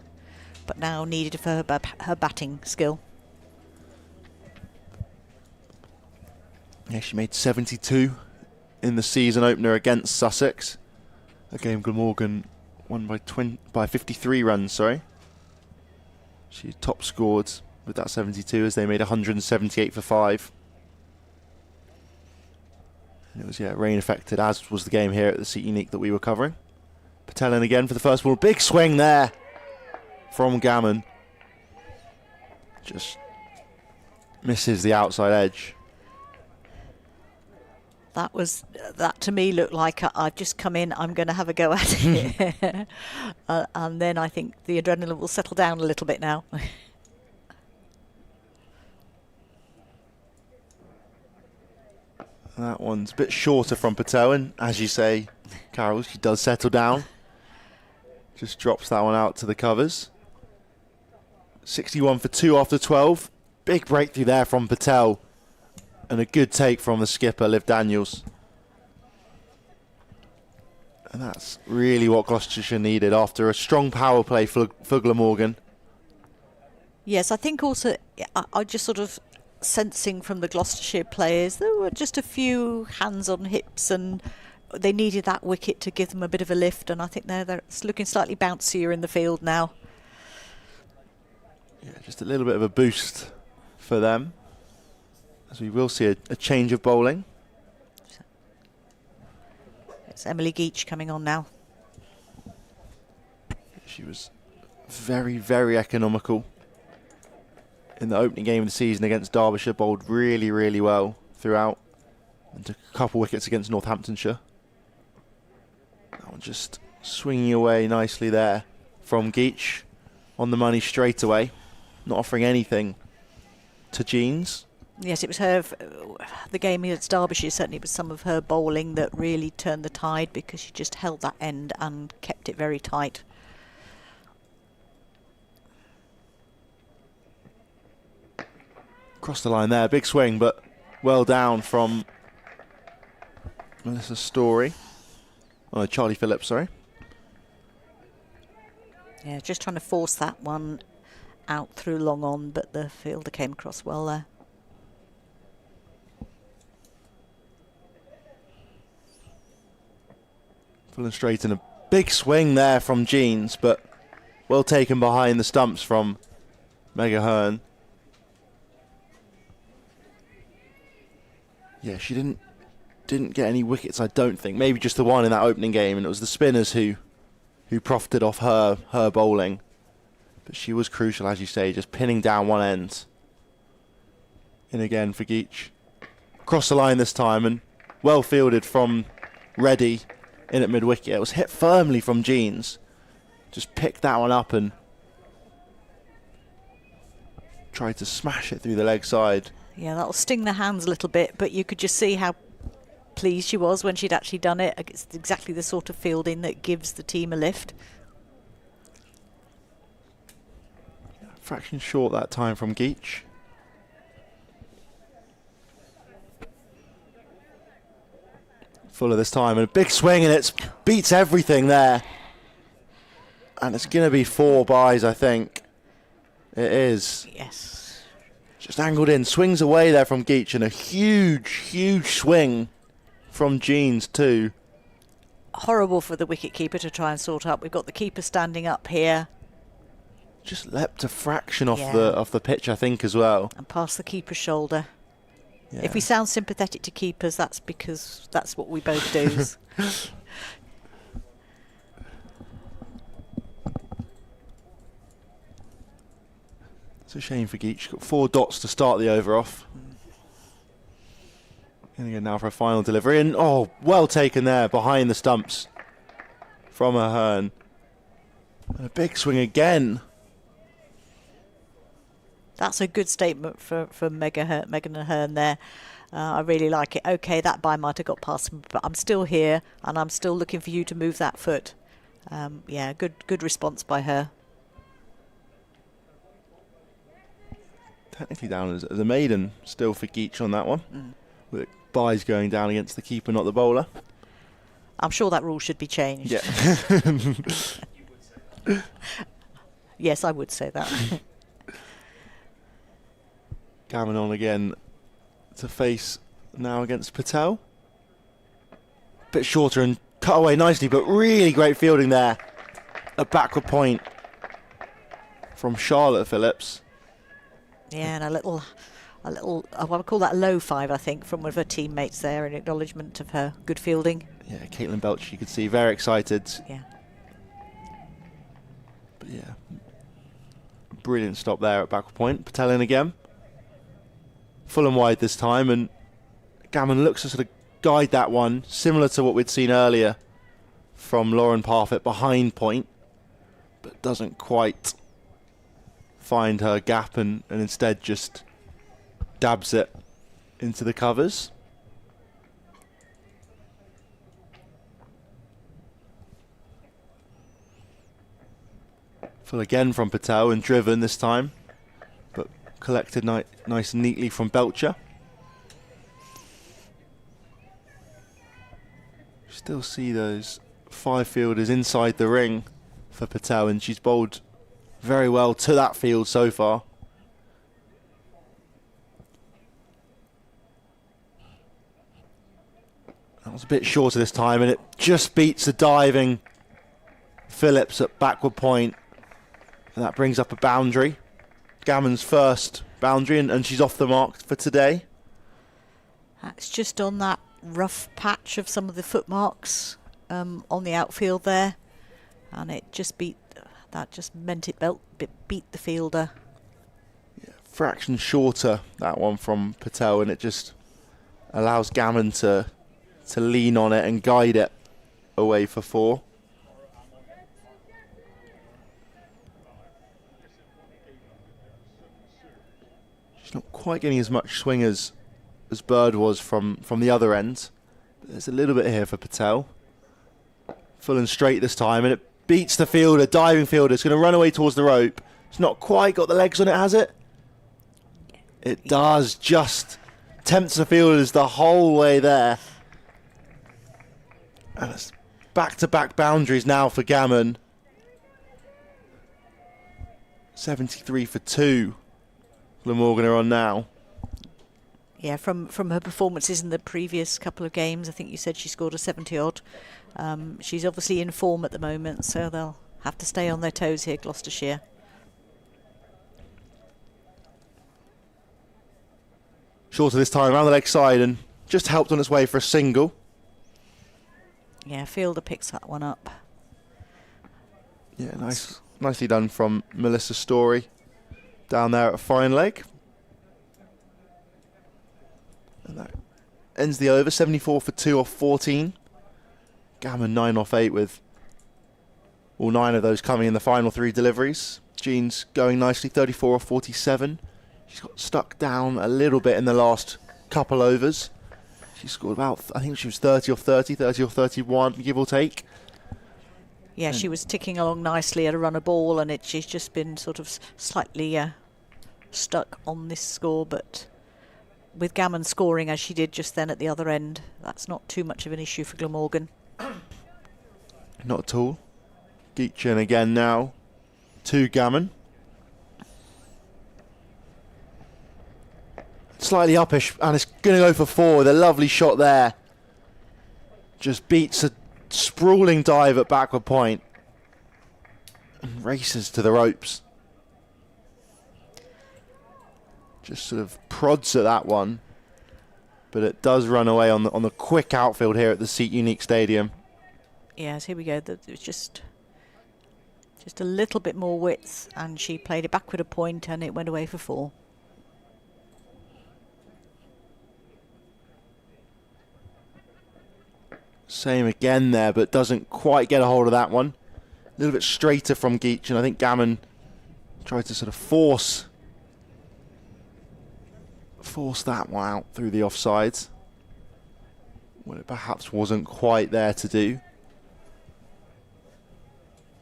but now needed for her batting skill. Yeah, she made 72 in the season opener against Sussex. A game Glamorgan won by 53 runs, sorry. She top scored with that 72 as they made 178 for 5. And it was, rain affected, as was the game here at the Seat Unique that we were covering. Patelin again for the first ball. Big swing there from Gammon. Just misses the outside edge. That to me looked like I've just come in, I'm going to have a go at it. And then I think the adrenaline will settle down a little bit now. That one's a bit shorter from Patel, and as you say, Carol, she does settle down. Just drops that one out to the covers. 61 for 2 after 12. Big breakthrough there from Patel. And a good take from the skipper, Liv Daniels. And that's really what Gloucestershire needed after a strong power play for Glamorgan. Yes, I think also I just sort of sensing from the Gloucestershire players there were just a few hands on hips, and they needed that wicket to give them a bit of a lift, and I think they're looking slightly bouncier in the field now. Yeah, just a little bit of a boost for them, as we will see a change of bowling. It's Emily Geach coming on now. She was very, very economical in the opening game of the season against Derbyshire. Bowled really, really well throughout, and took a couple wickets against Northamptonshire. That one just swinging away nicely there from Geach, on the money straight away, not offering anything to Jeans. Yes, it was her, the game against Derbyshire, certainly it was some of her bowling that really turned the tide, because she just held that end and kept it very tight. Across the line there, big swing, but well down from Melissa Story. Oh, Charlie Phillips, sorry. Yeah, just trying to force that one out through long on, but the fielder came across well there. Full and straight, and a big swing there from Jeans, but well taken behind the stumps from Mega Hearn. Yeah, she didn't get any wickets, I don't think. Maybe just the one in that opening game, and it was the spinners who profited off her bowling. But she was crucial, as you say, just pinning down one end. In again for Geach. Across the line this time, and well fielded from Reddy in at mid-wicket. It was hit firmly from Jeans. Just picked that one up and tried to smash it through the leg side. Yeah, that'll sting the hands a little bit, but you could just see how pleased she was when she'd actually done it. It's exactly the sort of fielding that gives the team a lift. Fraction short that time from Geach. Fuller this time, and a big swing, and it beats everything there. And it's going to be 4 byes, I think. It is. Yes. Just angled in, swings away there from Geach, and a huge swing from Jeans too. Horrible for the wicket-keeper to try and sort out. We've got the keeper standing up here. Just leapt a fraction off the pitch, I think, as well. And past the keeper's shoulder. Yeah. If we sound sympathetic to keepers, that's because that's what we both do. It's a shame for Geach. Got 4 dots to start the over off. Going to go now for a final delivery. And, oh, well taken there behind the stumps from Ahern. And a big swing again. That's a good statement for Megan Ahern there. I really like it. OK, that bye might have got past me, but I'm still here and I'm still looking for you to move that foot. Yeah, good response by her. Technically down as a maiden still for Geach on that one. With byes going down against the keeper, not the bowler. I'm sure that rule should be changed. Yeah. Yes, I would say that. Gammon on again to face now against Patel. Bit shorter and cut away nicely, but really great fielding there. A backward point from Charlotte Phillips. Yeah, and a little, I would call that a low 5, I think, from one of her teammates there in acknowledgement of her good fielding. Yeah, Caitlin Belch, you could see, very excited. Yeah. But yeah, brilliant stop there at backward point. Patel in again. Full and wide this time, and Gammon looks to sort of guide that one, similar to what we'd seen earlier from Lauren Parfitt behind point, but doesn't quite find her gap and instead just dabs it into the covers. Full again from Patel and driven this time, but collected nice and neatly from Belcher. Still see those 5 fielders inside the ring for Patel, and she's bowled very well to that field so far. That was a bit shorter this time, and it just beats the diving Phillips at backward point, and that brings up a boundary. Gammon's first boundary, and she's off the mark for today. That's just on that rough patch of some of the footmarks on the outfield there, and it just meant it beat the fielder. Yeah, fraction shorter, that one from Patel, and it just allows Gammon to lean on it and guide it away for 4. She's not quite getting as much swing as Bird was from the other end. But there's a little bit here for Patel. Full and straight this time, and it beats the fielder, diving fielder. It's going to run away towards the rope. It's not quite got the legs on it, has it? It does, just tempts the fielders the whole way there. And it's back-to-back boundaries now for Gammon. 73 for 2. Glamorgan are on now. Yeah, from her performances in the previous couple of games, I think you said she scored a 70-odd. She's obviously in form at the moment, so they'll have to stay on their toes here, Gloucestershire. Shorter this time, around the leg side, and just helped on its way for a single. Yeah, Fielder picks that one up. Yeah, nicely done from Melissa Story down there at a fine leg. And that ends the over, 74 for 2 off 14. Gammon 9 off 8 with all 9 of those coming in the final 3 deliveries. Jean's going nicely, 34 off 47. She's got stuck down a little bit in the last couple overs. She scored about, I think she was 30 off 30, 30 off 31, give or take. Yeah, she was ticking along nicely at a run of ball, and she's just been sort of slightly stuck on this score, but with Gammon scoring as she did just then at the other end, that's not too much of an issue for Glamorgan. Not at all. Geechin again now to Gammon. Slightly uppish, and it's going to go for 4 with a lovely shot there. Just beats a sprawling dive at backward point and races to the ropes. Just sort of prods at that one, but it does run away on the quick outfield here at the Seat Unique Stadium. Yes, here we go. It was just a little bit more width, and she played it backward a point, and it went away for 4. Same again there, but doesn't quite get a hold of that one. A little bit straighter from Geach, and I think Gammon tried to sort of force that one out through the offsides, when it perhaps wasn't quite there to do.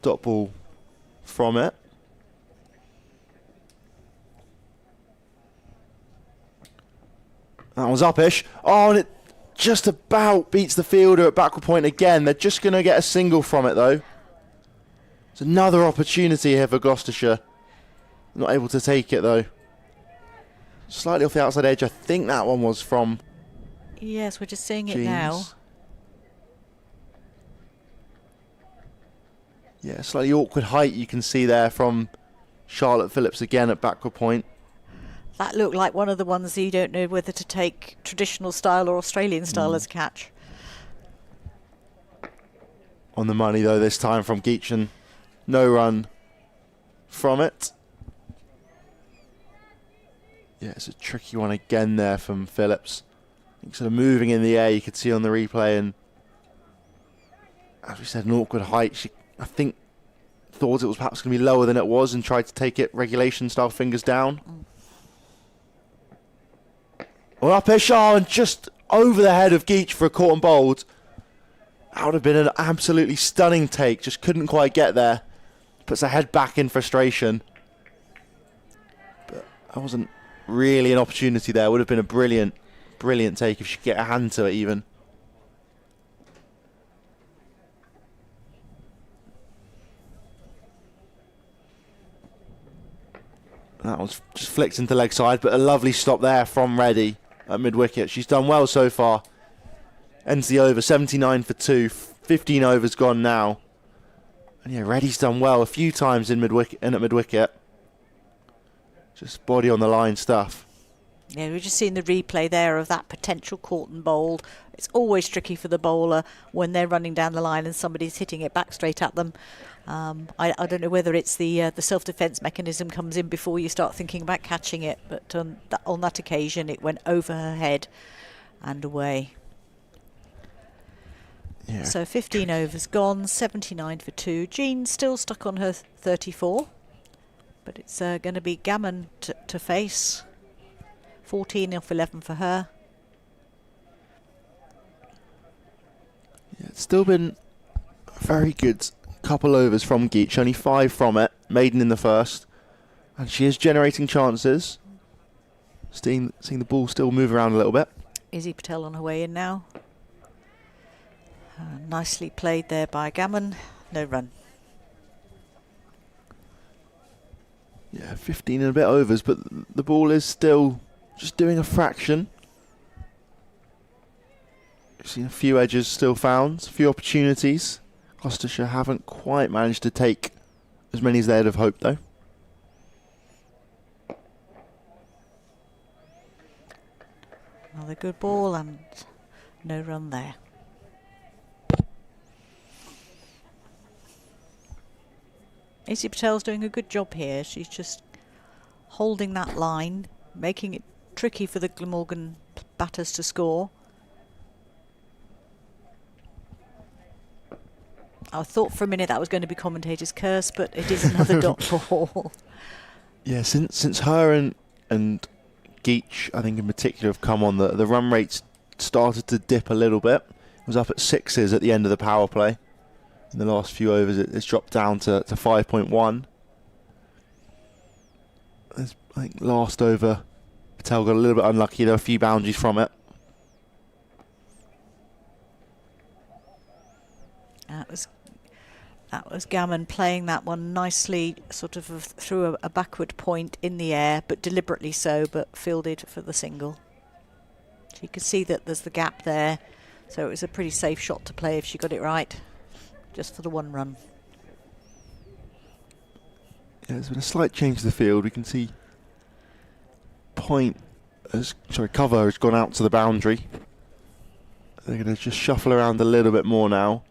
Dot ball from it. That was uppish. Oh, and it just about beats the fielder at backward point again. They're just going to get a single from it, though. It's another opportunity here for Gloucestershire. Not able to take it, though. Slightly off the outside edge. I think that one was from... Yes, we're just seeing it now. Yeah, slightly awkward height you can see there from Charlotte Phillips again at backward point. That looked like one of the ones that you don't know whether to take traditional style or Australian style as a catch. On the money, though, this time from Geechin. No run from it. Yeah, it's a tricky one again there from Phillips. I think sort of moving in the air, you could see on the replay, and as we said, an awkward height. She, I think, thought it was perhaps going to be lower than it was and tried to take it regulation style, fingers down. Well, uppish, and just over the head of Geach for a caught and bowled. That would have been an absolutely stunning take, just couldn't quite get there. Puts her head back in frustration. But that wasn't really an opportunity there. Would have been a brilliant take if she could get a hand to it even. That was just flicked into leg side, but a lovely stop there from Reddy at mid-wicket. She's done well so far. Ends the over, 79 for 2, 15 overs gone now. And yeah, Reddy's done well a few times in at mid-wicket. Just body on the line stuff. Yeah, we've just seen the replay there of that potential caught and bowled. It's always tricky for the bowler when they're running down the line and somebody's hitting it back straight at them. I don't know whether it's the self-defence mechanism comes in before you start thinking about catching it, but on that occasion it went over her head and away. Yeah. So 15 overs gone, 79 for 2. Jean still stuck on her 34, but it's going to be Gammon to face. 14 off 11 for her. Yeah, it's still been a very good couple overs from Geach, only 5 from it, maiden in the first, and she is generating chances. Seeing the ball still move around a little bit. Izzy Patel on her way in now. Nicely played there by Gammon. No run. Yeah, 15 and a bit overs, but the ball is still just doing a fraction. We've seen a few edges still found, a few opportunities. Gloucestershire haven't quite managed to take as many as they'd have hoped, though. Another good ball and no run there. Izzy Patel's doing a good job here. She's just holding that line, making it tricky for the Glamorgan batters to score. I thought for a minute that was going to be commentator's curse, but it is another dot ball. Yeah, since her and Geach, I think in particular, have come on, the run rates started to dip a little bit. It was up at 6s at the end of the power play. In the last few overs, it's dropped down to 5.1. I think last over, Patel got a little bit unlucky. There were a few boundaries from it. That was Gammon playing that one nicely, sort of through a backward point in the air, but deliberately so, but fielded for the single. So you could see that there's the gap there, so it was a pretty safe shot to play if she got it right, just for the one run. Yeah, there's been a slight change to the field. We can see cover has gone out to the boundary. They're going to just shuffle around a little bit more now.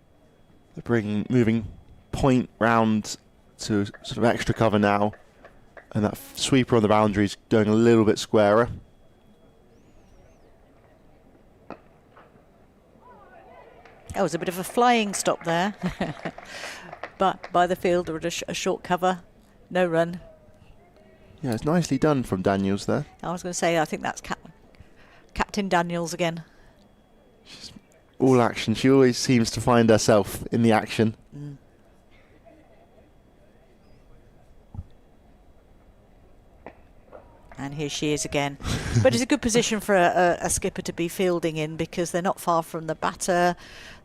They're moving point round to sort of extra cover now, and that sweeper on the boundary is going a little bit squarer. That was a bit of a flying stop there, but by the fielder at a short cover, no run. Yeah, it's nicely done from Daniels there. I was going to say, I think that's Captain Daniels again. She's all action. She always seems to find herself in the action. Mm. And here she is again. But it's a good position for a skipper to be fielding in, because they're not far from the batter.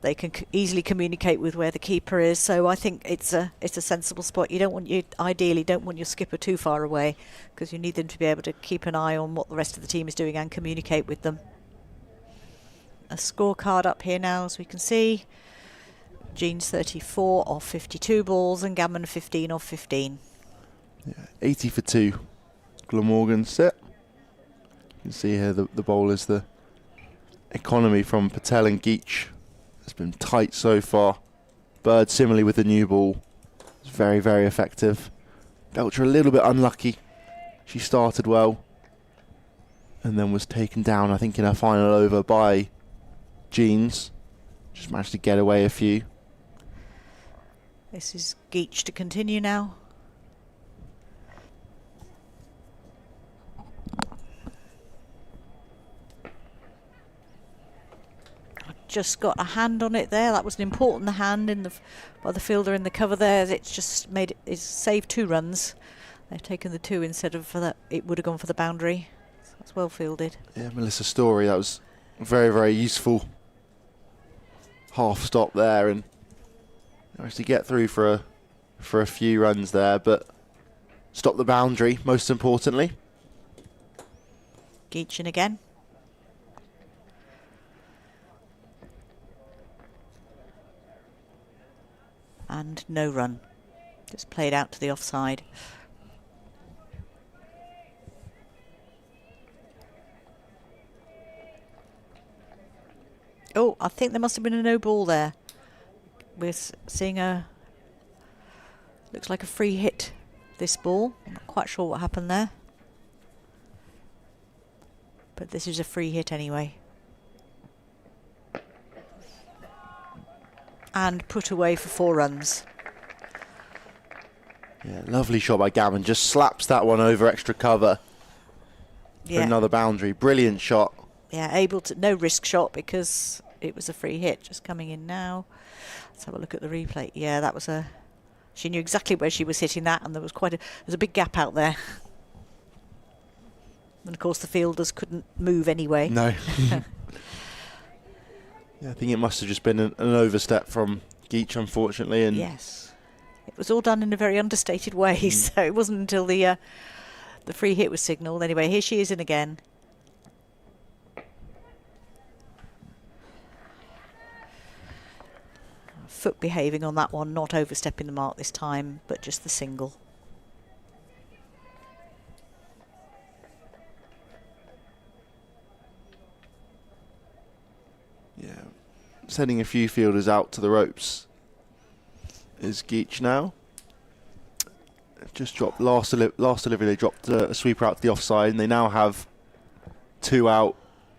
They can easily communicate with where the keeper is. So I think it's a sensible spot. Ideally don't want your skipper too far away, because you need them to be able to keep an eye on what the rest of the team is doing and communicate with them. A scorecard up here now, as we can see. Jean's 34 off 52 balls and Gammon 15 off 15. Yeah, 80 for 2. Glamorgan set. You can see here the bowlers, the economy from Patel and Geach has been tight so far. Bird similarly with the new ball. It's very, very effective. Belcher a little bit unlucky. She started well and then was taken down, I think, in her final over by Jeans. Just managed to get away a few. This is Geach to continue now. Just got a hand on it there. That was an important hand by the fielder in the cover there. It's just it's saved 2 runs. They've taken the 2 instead of that. It would have gone for the boundary. So that's well fielded. Yeah, Melissa Story. That was very, very useful. Half stop there, and managed to get through for a few runs there, but stop the boundary most importantly. Geachin again. And no run. Just played out to the offside. Oh, I think there must have been a no ball there. We're seeing looks like a free hit, this ball. I'm not quite sure what happened there. But this is a free hit anyway. And put away for 4 runs. Yeah, lovely shot by Gammon. Just slaps that one over extra cover for another boundary. Brilliant shot. Yeah, no risk shot because it was a free hit. Just coming in now. Let's have a look at the replay. Yeah, that was she knew exactly where she was hitting that, and there was there's a big gap out there. And of course the fielders couldn't move anyway. No. Yeah, I think it must have just been an overstep from Geach, unfortunately. And yes, it was all done in a very understated way, so it wasn't until the free hit was signalled. Anyway, here she is in again. foot behaving on that one, not overstepping the mark this time, but just the single. Yeah, sending a few fielders out to the ropes is Geach now. Just dropped last delivery. They dropped a sweeper out to the offside, and they now have 2 out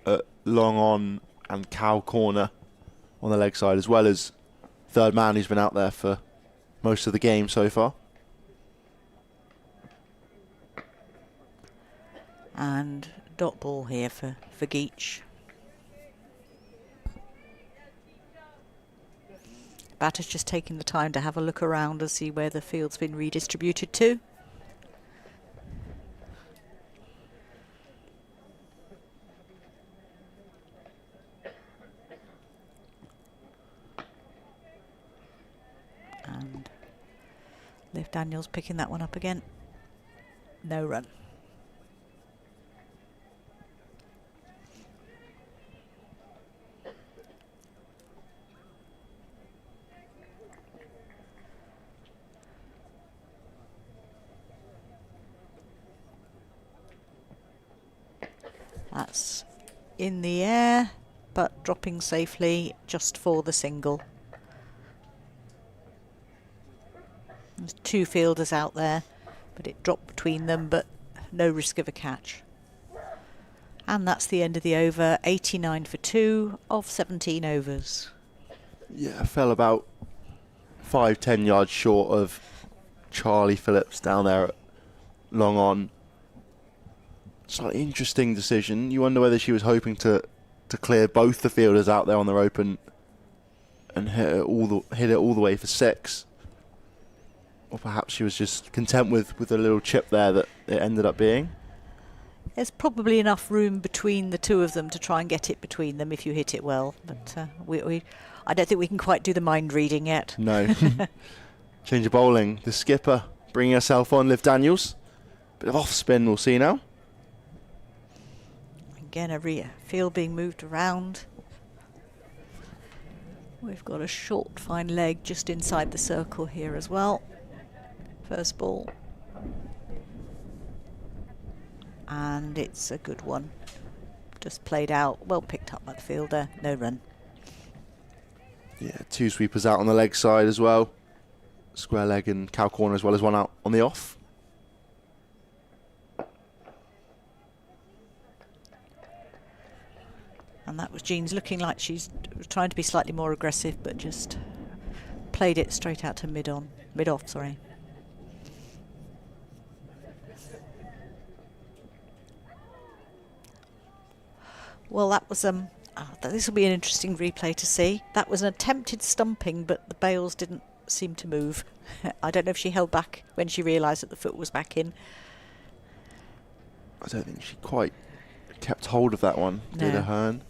at long on and cow corner on the leg side, as well as third man who's been out there for most of the game so far. And dot ball here for Geach. Batter's just taking the time to have a look around and see where the field's been redistributed to. And Liv Daniels picking that one up again. No run. That's in the air, but dropping safely just for the single. There's 2 fielders out there, but it dropped between them, but no risk of a catch. And that's the end of the over, 89 for 2 of 17 overs. Yeah, fell about 5-10 yards short of Charlie Phillips down there at long on. Slightly interesting decision. You wonder whether she was hoping to clear both the fielders out there on the rope and hit it all the way for 6, or perhaps she was just content with a little chip there that it ended up being. There's probably enough room between the 2 of them to try and get it between them if you hit it well, but I don't think we can quite do the mind reading yet. No. Change of bowling. The skipper bringing herself on, Liv Daniels. Bit of off spin we'll see now. Again, every field being moved around. We've got a short, fine leg just inside the circle here as well. First ball. And it's a good one. Just played out, well picked up by the fielder, no run. Yeah, 2 sweepers out on the leg side as well. Square leg and cow corner, as well as 1 out on the off. And that was Jean's looking like she's trying to be slightly more aggressive, but just played it straight out to mid-off, sorry. Well, that was this will be an interesting replay to see. That was an attempted stumping, but the bails didn't seem to move. I don't know if she held back when she realised that the foot was back in. I don't think she quite kept hold of that one, did Ahern?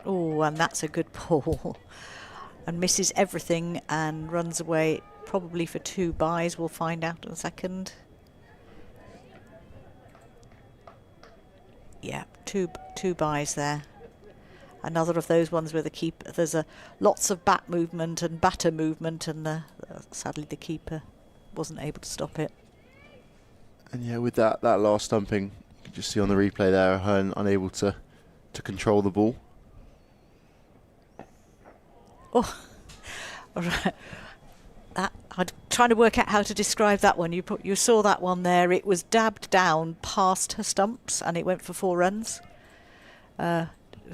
Oh, and that's a good ball. And misses everything and runs away probably for 2 byes. We'll find out in a second. Yeah, two byes there. Another of those ones where the keeper, there's lots of bat movement and batter movement, and sadly the keeper wasn't able to stop it. And yeah, with that last stumping, you can just see on the replay there, Ahern unable to control the ball. Oh, all right. I'm trying to work out how to describe that one. You saw that one there. It was dabbed down past her stumps, and it went for 4 runs.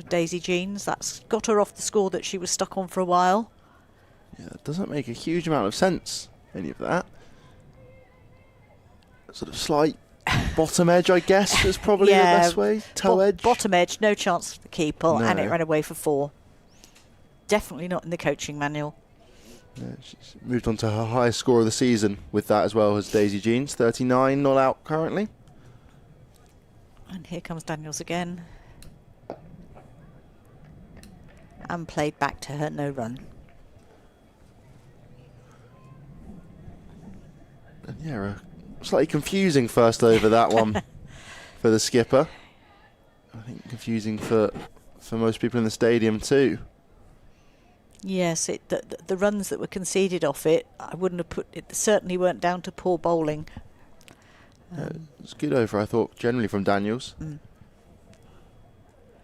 Daisy Jeans, that's got her off the score that she was stuck on for a while. Yeah, that doesn't make a huge amount of sense, any of that. Sort of slight bottom edge, I guess, is probably the best way. Toe edge. Bottom edge, no chance for the keeper, No. and it ran away for 4. Definitely not in the coaching manual. Yeah, she's moved on to her highest score of the season with that, as well as Daisy Jeans, 39, not out currently. And here comes Daniels again. And played back to her, no run. And yeah, a slightly confusing first over that one for the skipper. I think confusing for most people in the stadium too. Yes, the runs that were conceded off it, I wouldn't have put it. Certainly weren't down to poor bowling. It's good over, I thought, generally from Daniels.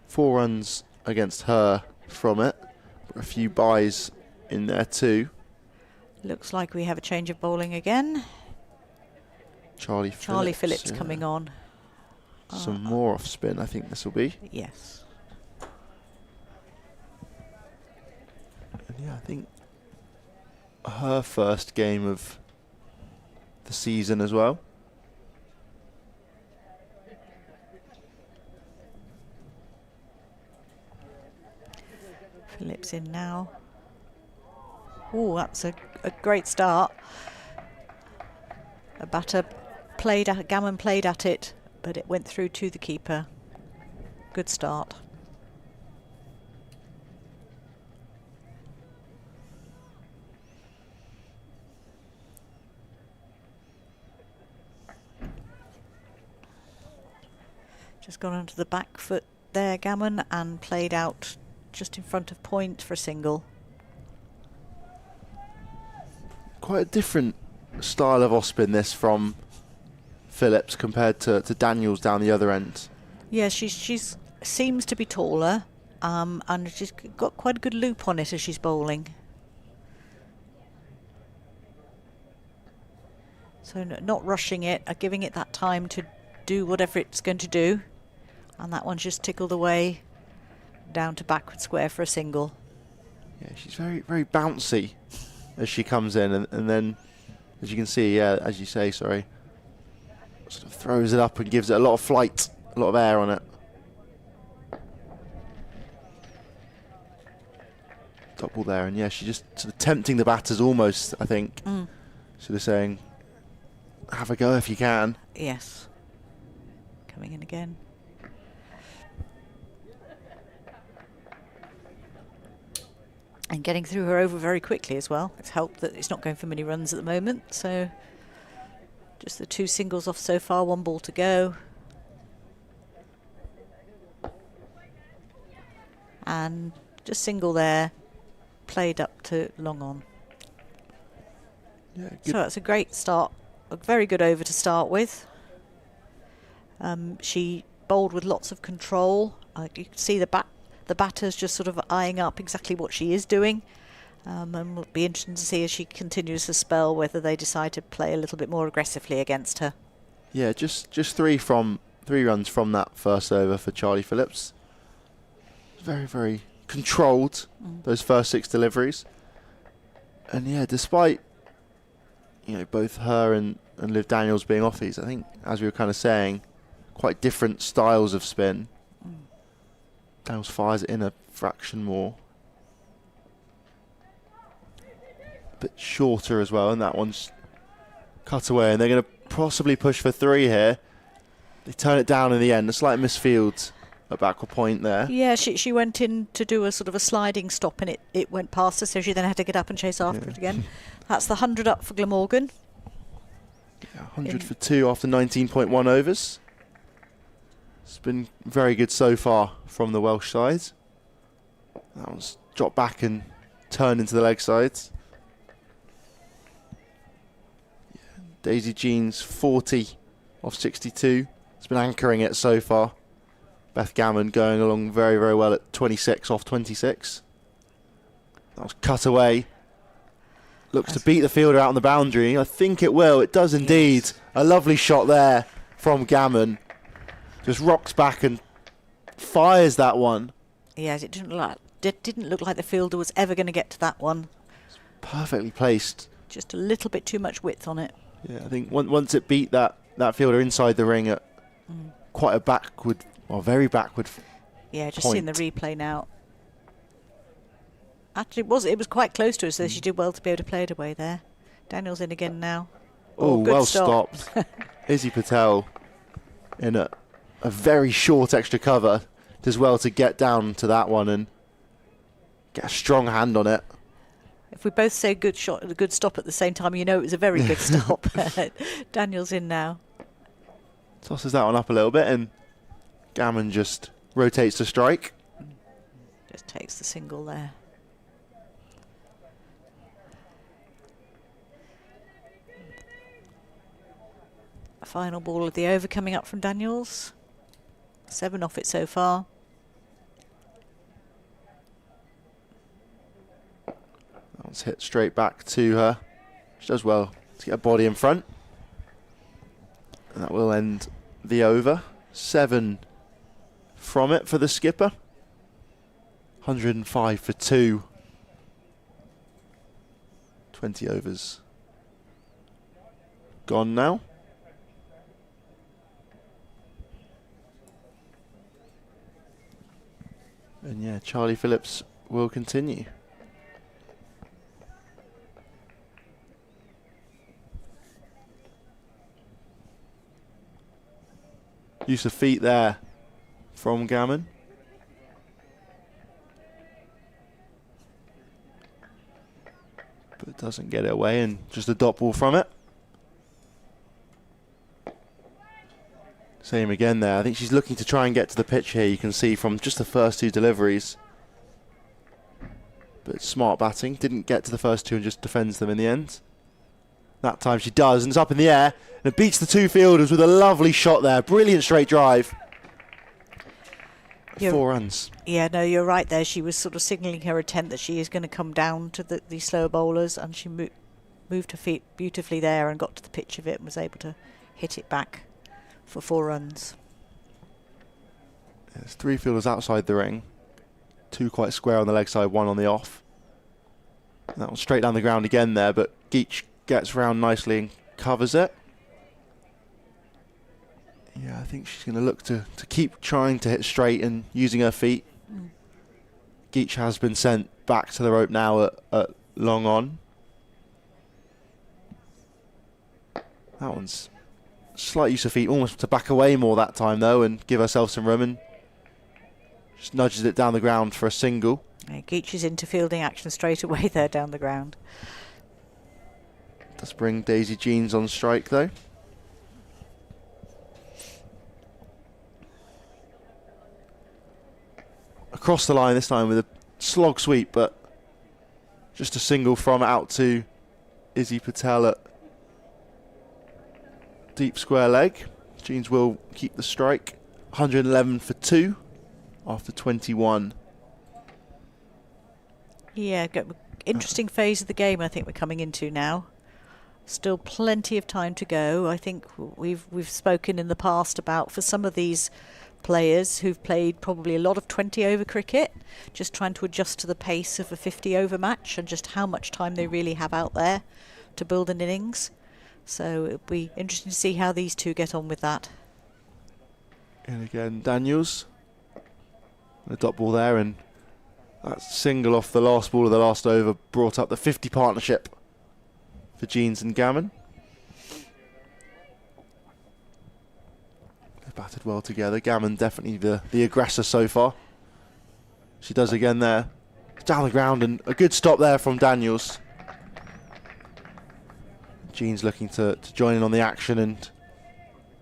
4 runs against her from it. A few byes in there too. Looks like we have a change of bowling again. Charlie Phillips yeah. coming on. Some more off spin, I think this will be. Yes. And yeah, I think her first game of the season as well. Phillips in now. Oh, that's a great start. A batter Gammon played at it, but it went through to the keeper. Good start. Just gone onto the back foot there, Gammon, and played out just in front of point for a single. Quite a different style of off-spin this from Phillips compared to Daniels down the other end. Yeah, she's seems to be taller, and she's got quite a good loop on it as she's bowling. So not rushing it, giving it that time to do whatever it's going to do. And that one's just tickled away down to backward square for a single. Yeah, she's very, very bouncy as she comes in, and then, as you can see, yeah, as you say, sorry, sort of throws it up and gives it a lot of flight, a lot of air on it. Double there, and yeah, she's just sort of tempting the batters almost, I think. Sort of saying, have a go if you can. Yes. Coming in again. And getting through her over very quickly as well. It's helped that it's not going for many runs at the moment. So just the 2 singles off so far, 1 ball to go. And just single there, played up to long on. Yeah, so that's a great start. A very good over to start with. She bowled with lots of control. You can see the batter's just sort of eyeing up exactly what she is doing. And it'll be interesting to see as she continues the spell whether they decide to play a little bit more aggressively against her. Yeah, just 3 runs from that first over for Charlie Phillips. Very, very controlled, those first 6 deliveries. And yeah, despite, you know, both her and Liv Daniels being off these, I think, as we were kind of saying, quite different styles of spin. Daniels fires it in a fraction more. A bit shorter as well, and that one's cut away, and they're going to possibly push for 3 here. They turn it down in the end. A slight misfield at backward point there. Yeah, she went in to do a sort of a sliding stop, and it went past her, so she then had to get up and chase after it again. That's the 100 up for Glamorgan. Yeah, 100 for 2 after 19.1 overs. It's been very good so far from the Welsh side. That one's dropped back and turned into the leg sides. Yeah, Daisy Jean's 40 off 62. It's been anchoring it so far. Beth Gammon going along very, very well at 26 off 26. That was cut away. Looks to beat the fielder out on the boundary. I think it will. It does indeed. Yes. A lovely shot there from Gammon. Just rocks back and fires that one. Yes, it didn't look like the fielder was ever going to get to that one. It's perfectly placed. Just a little bit too much width on it. Yeah, I think once it beat that fielder inside the ring at quite a backward, or very backward. Yeah, just point. seeing the replay now. Actually, it was quite close to her, so she did well to be able to play it away there. Daniels in again now. Oh, well stop. stopped. Izzy Patel in a very short extra cover does well to get down to that one and get a strong hand on it. If we both say good shot and a good stop at the same time, you know it was a very good stop. Daniels in now. Tosses that one up a little bit and Gammon just rotates to strike. Just takes the single there. Final ball of the over coming up from Daniels. 7 off it so far. That one's hit straight back to her. She does well to get her body in front. And that will end the over. 7 from it for the skipper. 105 for 2. 20 overs gone now. And yeah, Charlie Phillips will continue. Use of feet there from Gammon. But doesn't get it away, and just a dot ball from it. Same again there. I think she's looking to try and get to the pitch here. You can see from just the first 2 deliveries. But smart batting. Didn't get to the first 2 and just defends them in the end. That time she does, and it's up in the air. And it beats the 2 fielders with a lovely shot there. Brilliant straight drive. 4 runs. Yeah, no, you're right there. She was sort of signalling her intent that she is going to come down to the slower bowlers, and she moved her feet beautifully there and got to the pitch of it and was able to hit it back for 4 runs. There's 3 fielders outside the ring. 2 quite square on the leg side, 1 on the off. And that was straight down the ground again there, but Geach gets round nicely and covers it. Yeah, I think she's going to look to keep trying to hit straight and using her feet. Geach has been sent back to the rope now at long on. That one's slight use of feet, almost to back away more that time though and give herself some room, and just nudges it down the ground for a single. Yeah, Geach is into fielding action straight away there down the ground. Does bring Daisy Jeans on strike though. Across the line this time with a slog sweep, but just a single from out to Izzy Patel at deep square leg. Jeans will keep the strike. 111 for 2 after 21. Yeah, interesting phase of the game I think we're coming into now. Still plenty of time to go. I think we've spoken in the past about, for some of these players who've played probably a lot of 20-over cricket, just trying to adjust to the pace of a 50-over match and just how much time they really have out there to build an innings. So it'll be interesting to see how these 2 get on with that. And again, Daniels. A dot ball there, and that single off the last ball of the last over brought up the 50 partnership for Jeans and Gammon. They batted well together. Gammon definitely the aggressor so far. She does again there. Down the ground, and a good stop there from Daniels. Jeans looking to join in on the action and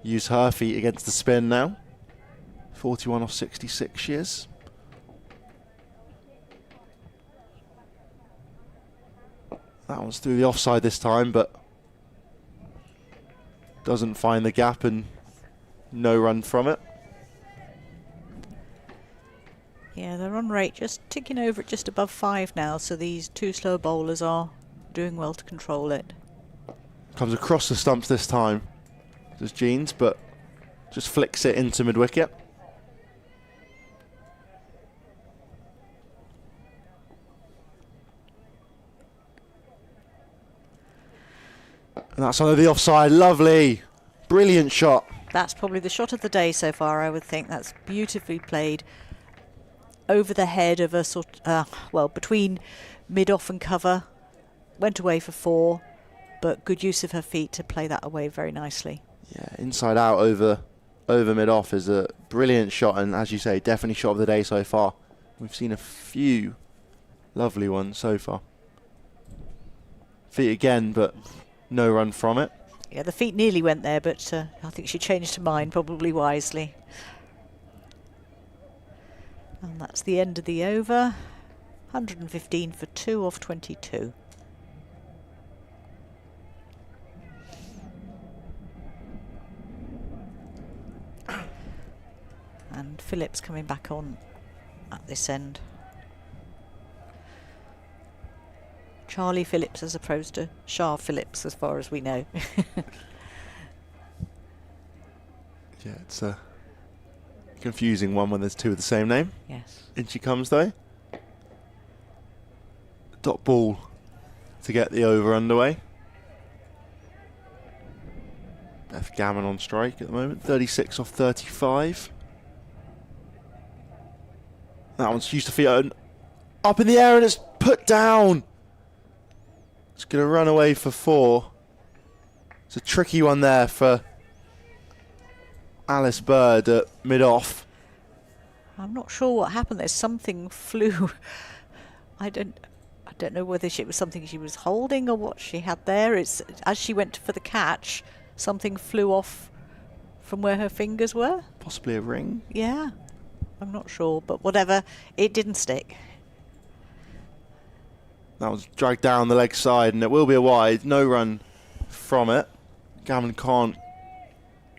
use her feet against the spin now. 41 off 66 she is. That one's through the offside this time, but doesn't find the gap, and no run from it. Yeah, the run rate just ticking over at just above 5 now, so these 2 slow bowlers are doing well to control it. Comes across the stumps this time, does Jeans, but just flicks it into mid-wicket. And that's under the offside. Lovely. Brilliant shot. That's probably the shot of the day so far, I would think. That's beautifully played over the head of a sort well, between mid-off and cover. Went away for 4, but good use of her feet to play that away very nicely. Yeah, inside out over mid-off is a brilliant shot, and as you say, definitely shot of the day so far. We've seen a few lovely ones so far. Feet again, but no run from it. Yeah, the feet nearly went there, but I think she changed her mind, probably wisely. And that's the end of the over. 115 for 2 off 22. Phillips coming back on at this end. Charlie Phillips as opposed to Shah Phillips, as far as we know. Yeah, it's a confusing one when there's two of the same name. Yes. In she comes though. Dot ball to get the over underway. Beth Gammon on strike at the moment, 36 off 35. That one's used to feet up in the air and it's put down. It's going to run away for 4. It's a tricky one there for Alice Bird at mid-off. I'm not sure what happened there. Something flew. I don't know whether it was something she was holding or what she had there. It's as she went for the catch, something flew off from where her fingers were. Possibly a ring. Yeah, I'm not sure, but whatever. It didn't stick. That was dragged down the leg side and it will be a wide. No run from it. Gammon can't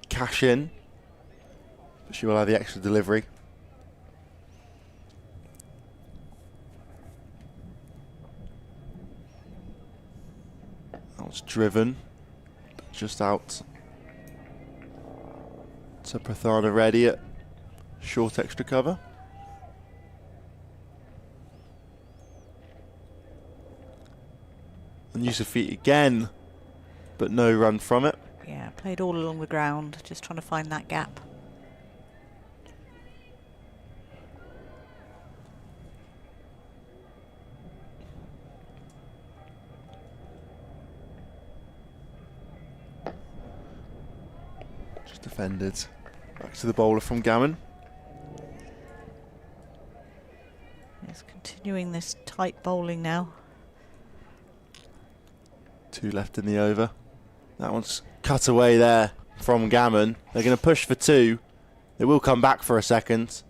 cash in, but she will have the extra delivery. That was driven, but just out to Prathana Reddy at short extra cover. And use of feet again, but no run from it. Yeah, played all along the ground, just trying to find that gap. Just defended. Back to the bowler from Gammon. It's continuing this tight bowling now. 2 left in the over. That one's cut away there from Gammon. They're going to push for 2. They will come back for a second.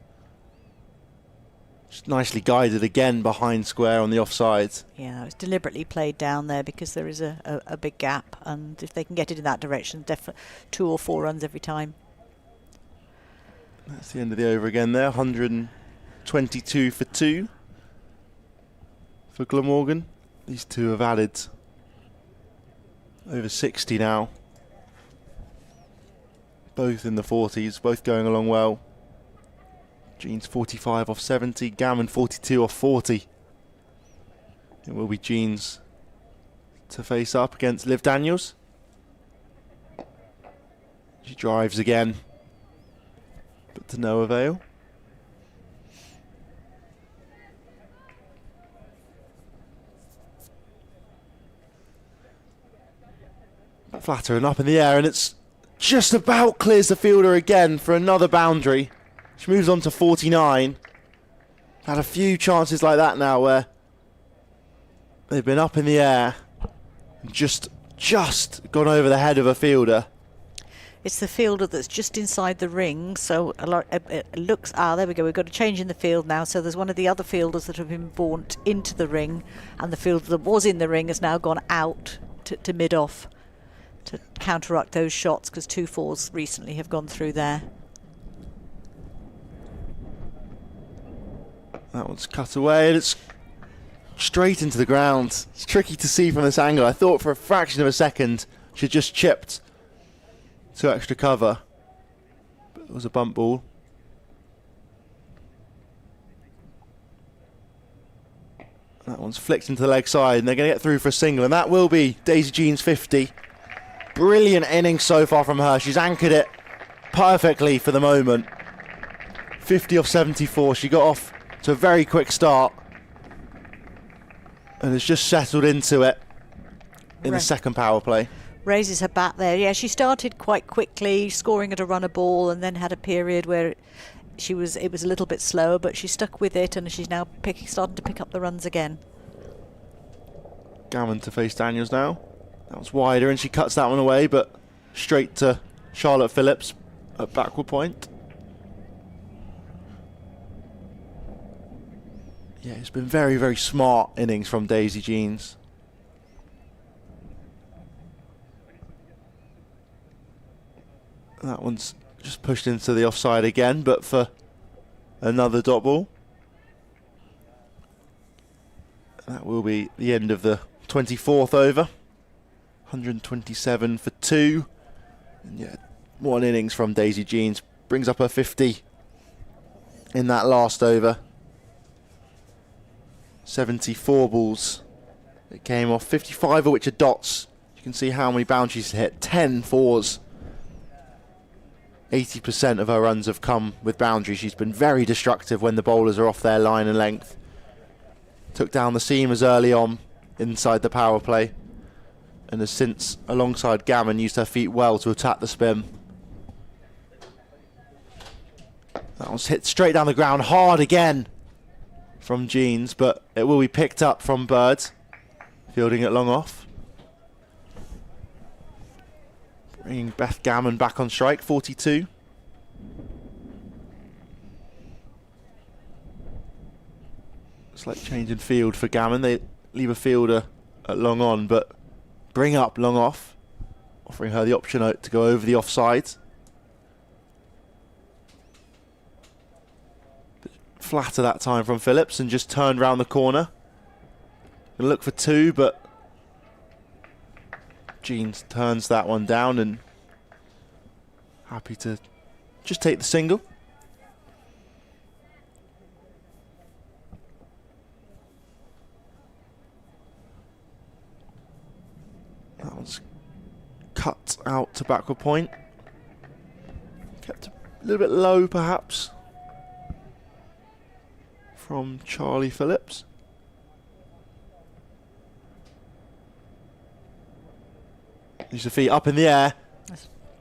Just nicely guided again behind square on the offside. Yeah, it's deliberately played down there because there is a big gap, and if they can get it in that direction, definitely 2 or 4 runs every time. That's the end of the over again there. 122 for 2 for Glamorgan. These two have added over 60 now. Both in the 40s, both going along well. Jean's 45 off 70, Gammon 42 off 40. It will be Jean's to face up against Liv Daniels. She drives again, but to no avail. Flatter and up in the air, and it's just about clears the fielder again for another boundary. She moves on to 49. Had a few chances like that now where they've been up in the air and just gone over the head of a fielder. It's the fielder that's just inside the ring, so it looks... there we go, we've got a change in the field now, so there's one of the other fielders that have been brought into the ring, and the fielder that was in the ring has now gone out to mid-off to counteract those shots, because 2 4s recently have gone through there. That one's cut away and it's straight into the ground. It's tricky to see from this angle. I thought for a fraction of a second she just chipped to extra cover, but it was a bump ball. That one's flicked into the leg side and they're going to get through for a single, and that will be Daisy Jean's 50. Brilliant innings so far from her. She's anchored it perfectly for the moment. 50 off 74. She got off to a very quick start and has just settled into it in the second power play. Raises her bat there. Yeah, she started quite quickly, scoring at a runner ball, and then had a period where it was a little bit slower, but she stuck with it, and she's now starting to pick up the runs again. Gammon to face Daniels now. That was wider and she cuts that one away, but straight to Charlotte Phillips at backward point. Yeah, it's been very, very smart innings from Daisy Jeans. That one's just pushed into the offside again, but for another dot ball. That will be the end of the 24th over. 127 for 2. And yeah, one innings from Daisy Jeans brings up her 50 in that last over. 74 balls that came off, 55 of which are dots. You can see how many boundaries hit, 10 fours. 80% of her runs have come with boundaries. She's been very destructive when the bowlers are off their line and length. Took down the seamers early on inside the power play, and has since, alongside Gammon, used her feet well to attack the spin. That was hit straight down the ground hard again from Jeans, but it will be picked up from Bird, fielding it long off. Bringing Beth Gammon back on strike, 42. Slight change in field for Gammon. They leave a fielder at long on, but bring up long off, offering her the option to go over the offside. Flatter that time from Phillips and just turned round the corner. Gonna look for 2, but Jeans turns that one down and happy to just take the single. That one's cut out to backward point. Kept a little bit low perhaps from Charlie Phillips. Leaves the feet up in the air.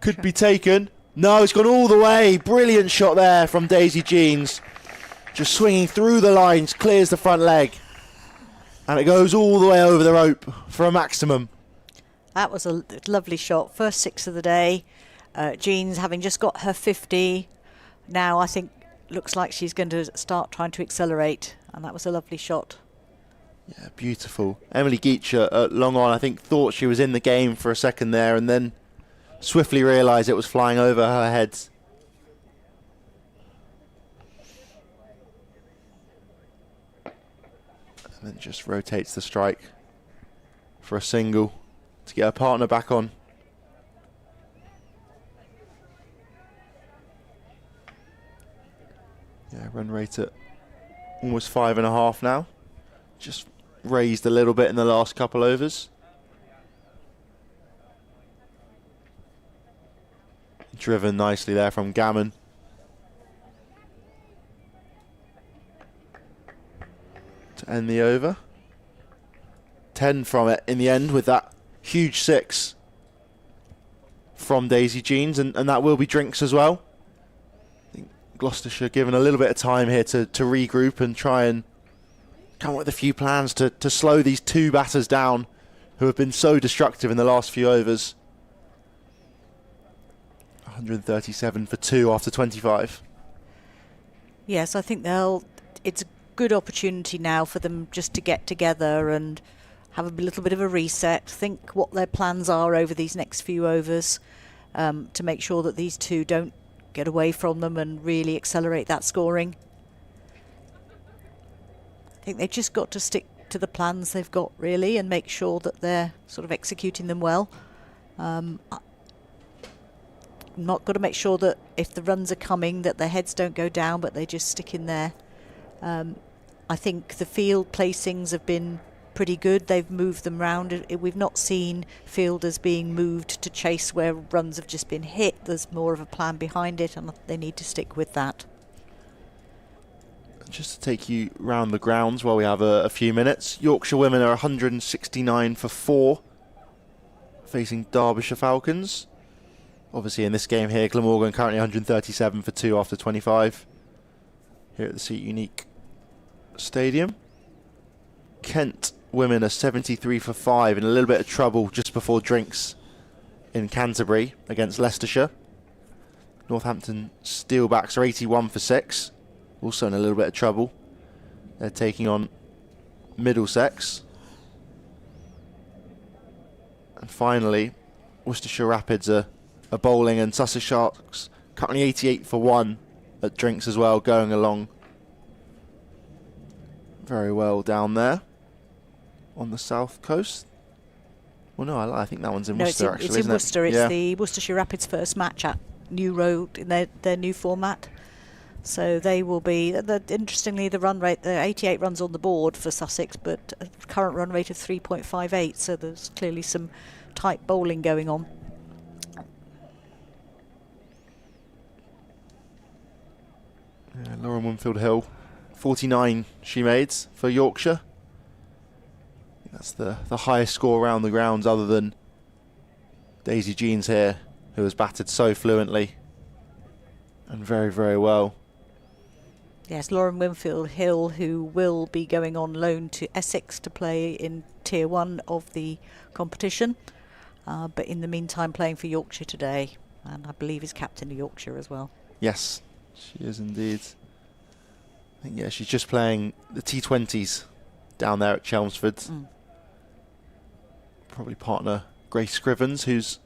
Could be taken. No, it's gone all the way. Brilliant shot there from Daisy Jeans. Just swinging through the lines, clears the front leg. And it goes all the way over the rope for a maximum. That was a lovely shot. First 6 of the day. Jeans having just got her 50. Now I think looks like she's going to start trying to accelerate. And that was a lovely shot. Yeah, beautiful. Emily Geach at long on, I think, thought she was in the game for a second there and then swiftly realised it was flying over her head. And then just rotates the strike for a single to get her partner back on. Yeah, run rate at almost 5.5 now. Just raised a little bit in the last couple overs. Driven nicely there from Gammon. To end the over. 10 from it in the end with that huge 6 from Daisy Jeans, and that will be drinks as well. I think Gloucestershire given a little bit of time here to regroup and try and come up with a few plans to slow these 2 batters down who have been so destructive in the last few overs. 137 for 2 after 25. Yes, I think it's a good opportunity now for them just to get together and have a little bit of a reset, think what their plans are over these next few overs, to make sure that these 2 don't get away from them and really accelerate that scoring. I think they've just got to stick to the plans they've got, really, and make sure that they're sort of executing them well. Not got to make sure that if the runs are coming that their heads don't go down, but they just stick in there. I think the field placings have been pretty good. They've moved them round. We've not seen fielders being moved to chase where runs have just been hit. There's more of a plan behind it, and they need to stick with that. Just to take you round the grounds while we have a few minutes. Yorkshire women are 169 for 4, facing Derbyshire Falcons. Obviously in this game here, Glamorgan currently 137 for 2 after 25 here at the Seat Unique Stadium. Kent women are 73 for 5 in a little bit of trouble just before drinks in Canterbury against Leicestershire. Northampton Steelbacks are 81 for 6. Also in a little bit of trouble. They're taking on Middlesex. And finally, Worcestershire Rapids are bowling, and Sussex Sharks currently 88 for 1 at drinks as well, going along very well down there on the south coast. Well, no, I think that one's in Worcester, actually, it's in Worcester. it? It's the Worcestershire Rapids first match at New Road in their new format. So they will be, interestingly, the run rate, the 88 runs on the board for Sussex, but a current run rate of 3.58, so there's clearly some tight bowling going on. Yeah, Lauren Winfield-Hill, 49 she made for Yorkshire. That's the highest score around the grounds other than Daisy Jeans here, who has batted so fluently and very, very well. Yes, Lauren Winfield-Hill, who will be going on loan to Essex to play in Tier 1 of the competition, but in the meantime playing for Yorkshire today, and I believe is captain of Yorkshire as well. Yes, she is indeed. I think, yeah, she's just playing the T20s down there at Chelmsford. Probably partner Grace Scrivens, who's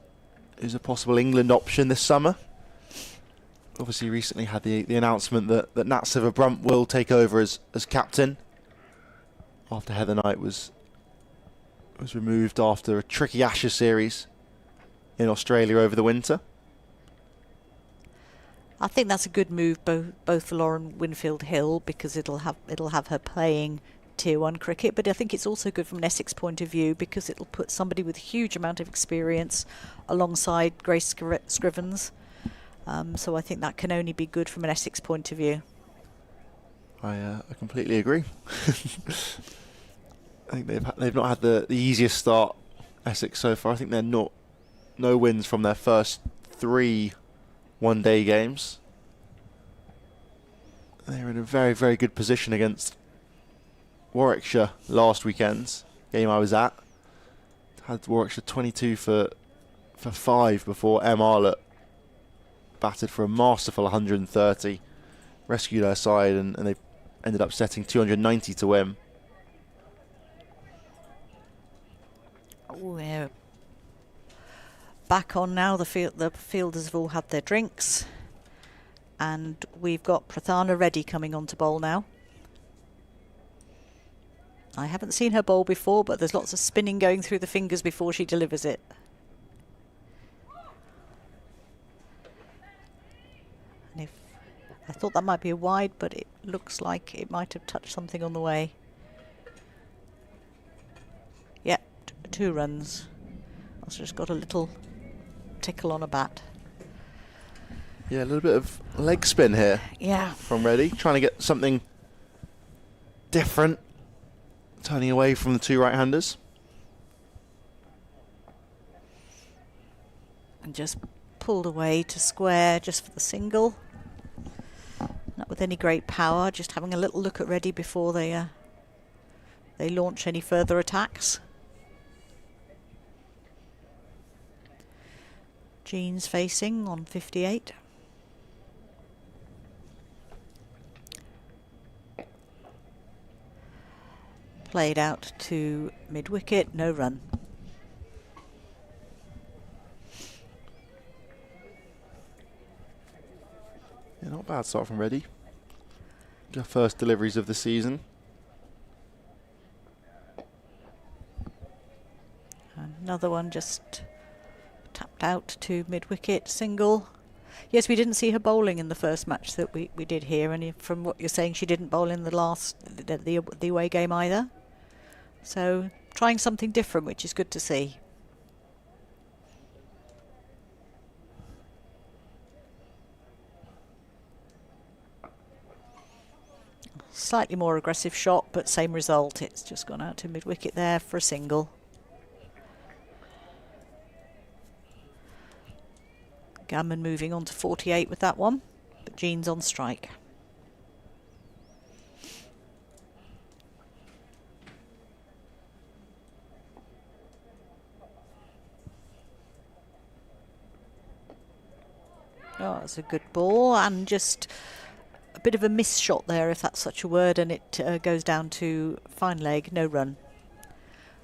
a possible England option this summer. Obviously recently had the announcement that Nat Siver-Brunt will take over as captain after Heather Knight was removed after a tricky Ashes series in Australia over the winter. I think that's a good move, both for Lauren Winfield-Hill, because it'll have her playing Tier 1 cricket, but I think it's also good from an Essex point of view because it'll put somebody with a huge amount of experience alongside Grace Scrivens. So I think that can only be good from an Essex point of view. I completely agree. I think they've not had the easiest start, Essex, so far. I think they're no wins from their first 3 one-day games. They were in a very, very good position against Warwickshire last weekend's game I was at. Had Warwickshire 22 for 5 before Em Arlett batted for a masterful 130, rescued her side, and they ended up setting 290 to win. We're back on now. The fielders have all had their drinks, and we've got Prathana Reddy coming on to bowl now. I haven't seen her bowl before, but there's lots of spinning going through the fingers before she delivers it. And I thought that might be a wide, but it looks like it might have touched something on the way. Yeah, 2 runs. I've just got a little tickle on a bat. Yeah, a little bit of leg spin here. Yeah. From Reddy, trying to get something different, turning away from the 2 right-handers. And just pulled away to square just for the single. Not with any great power, just having a little look at Reddy before they launch any further attacks. Jeans facing on 58. Played out to mid-wicket, no run. Yeah, not a bad start from Reddy. Her first deliveries of the season. Another one just tapped out to mid-wicket, single. Yes, we didn't see her bowling in the first match that we did here, and from what you're saying, she didn't bowl in the away game either. So trying something different, which is good to see. Slightly more aggressive shot, but same result. It's just gone out to mid-wicket there for a single. Gammon moving on to 48 with that one, but Jean's on strike. Oh, that's a good ball, and just a bit of a miss shot there, if that's such a word, and it goes down to fine leg, no run.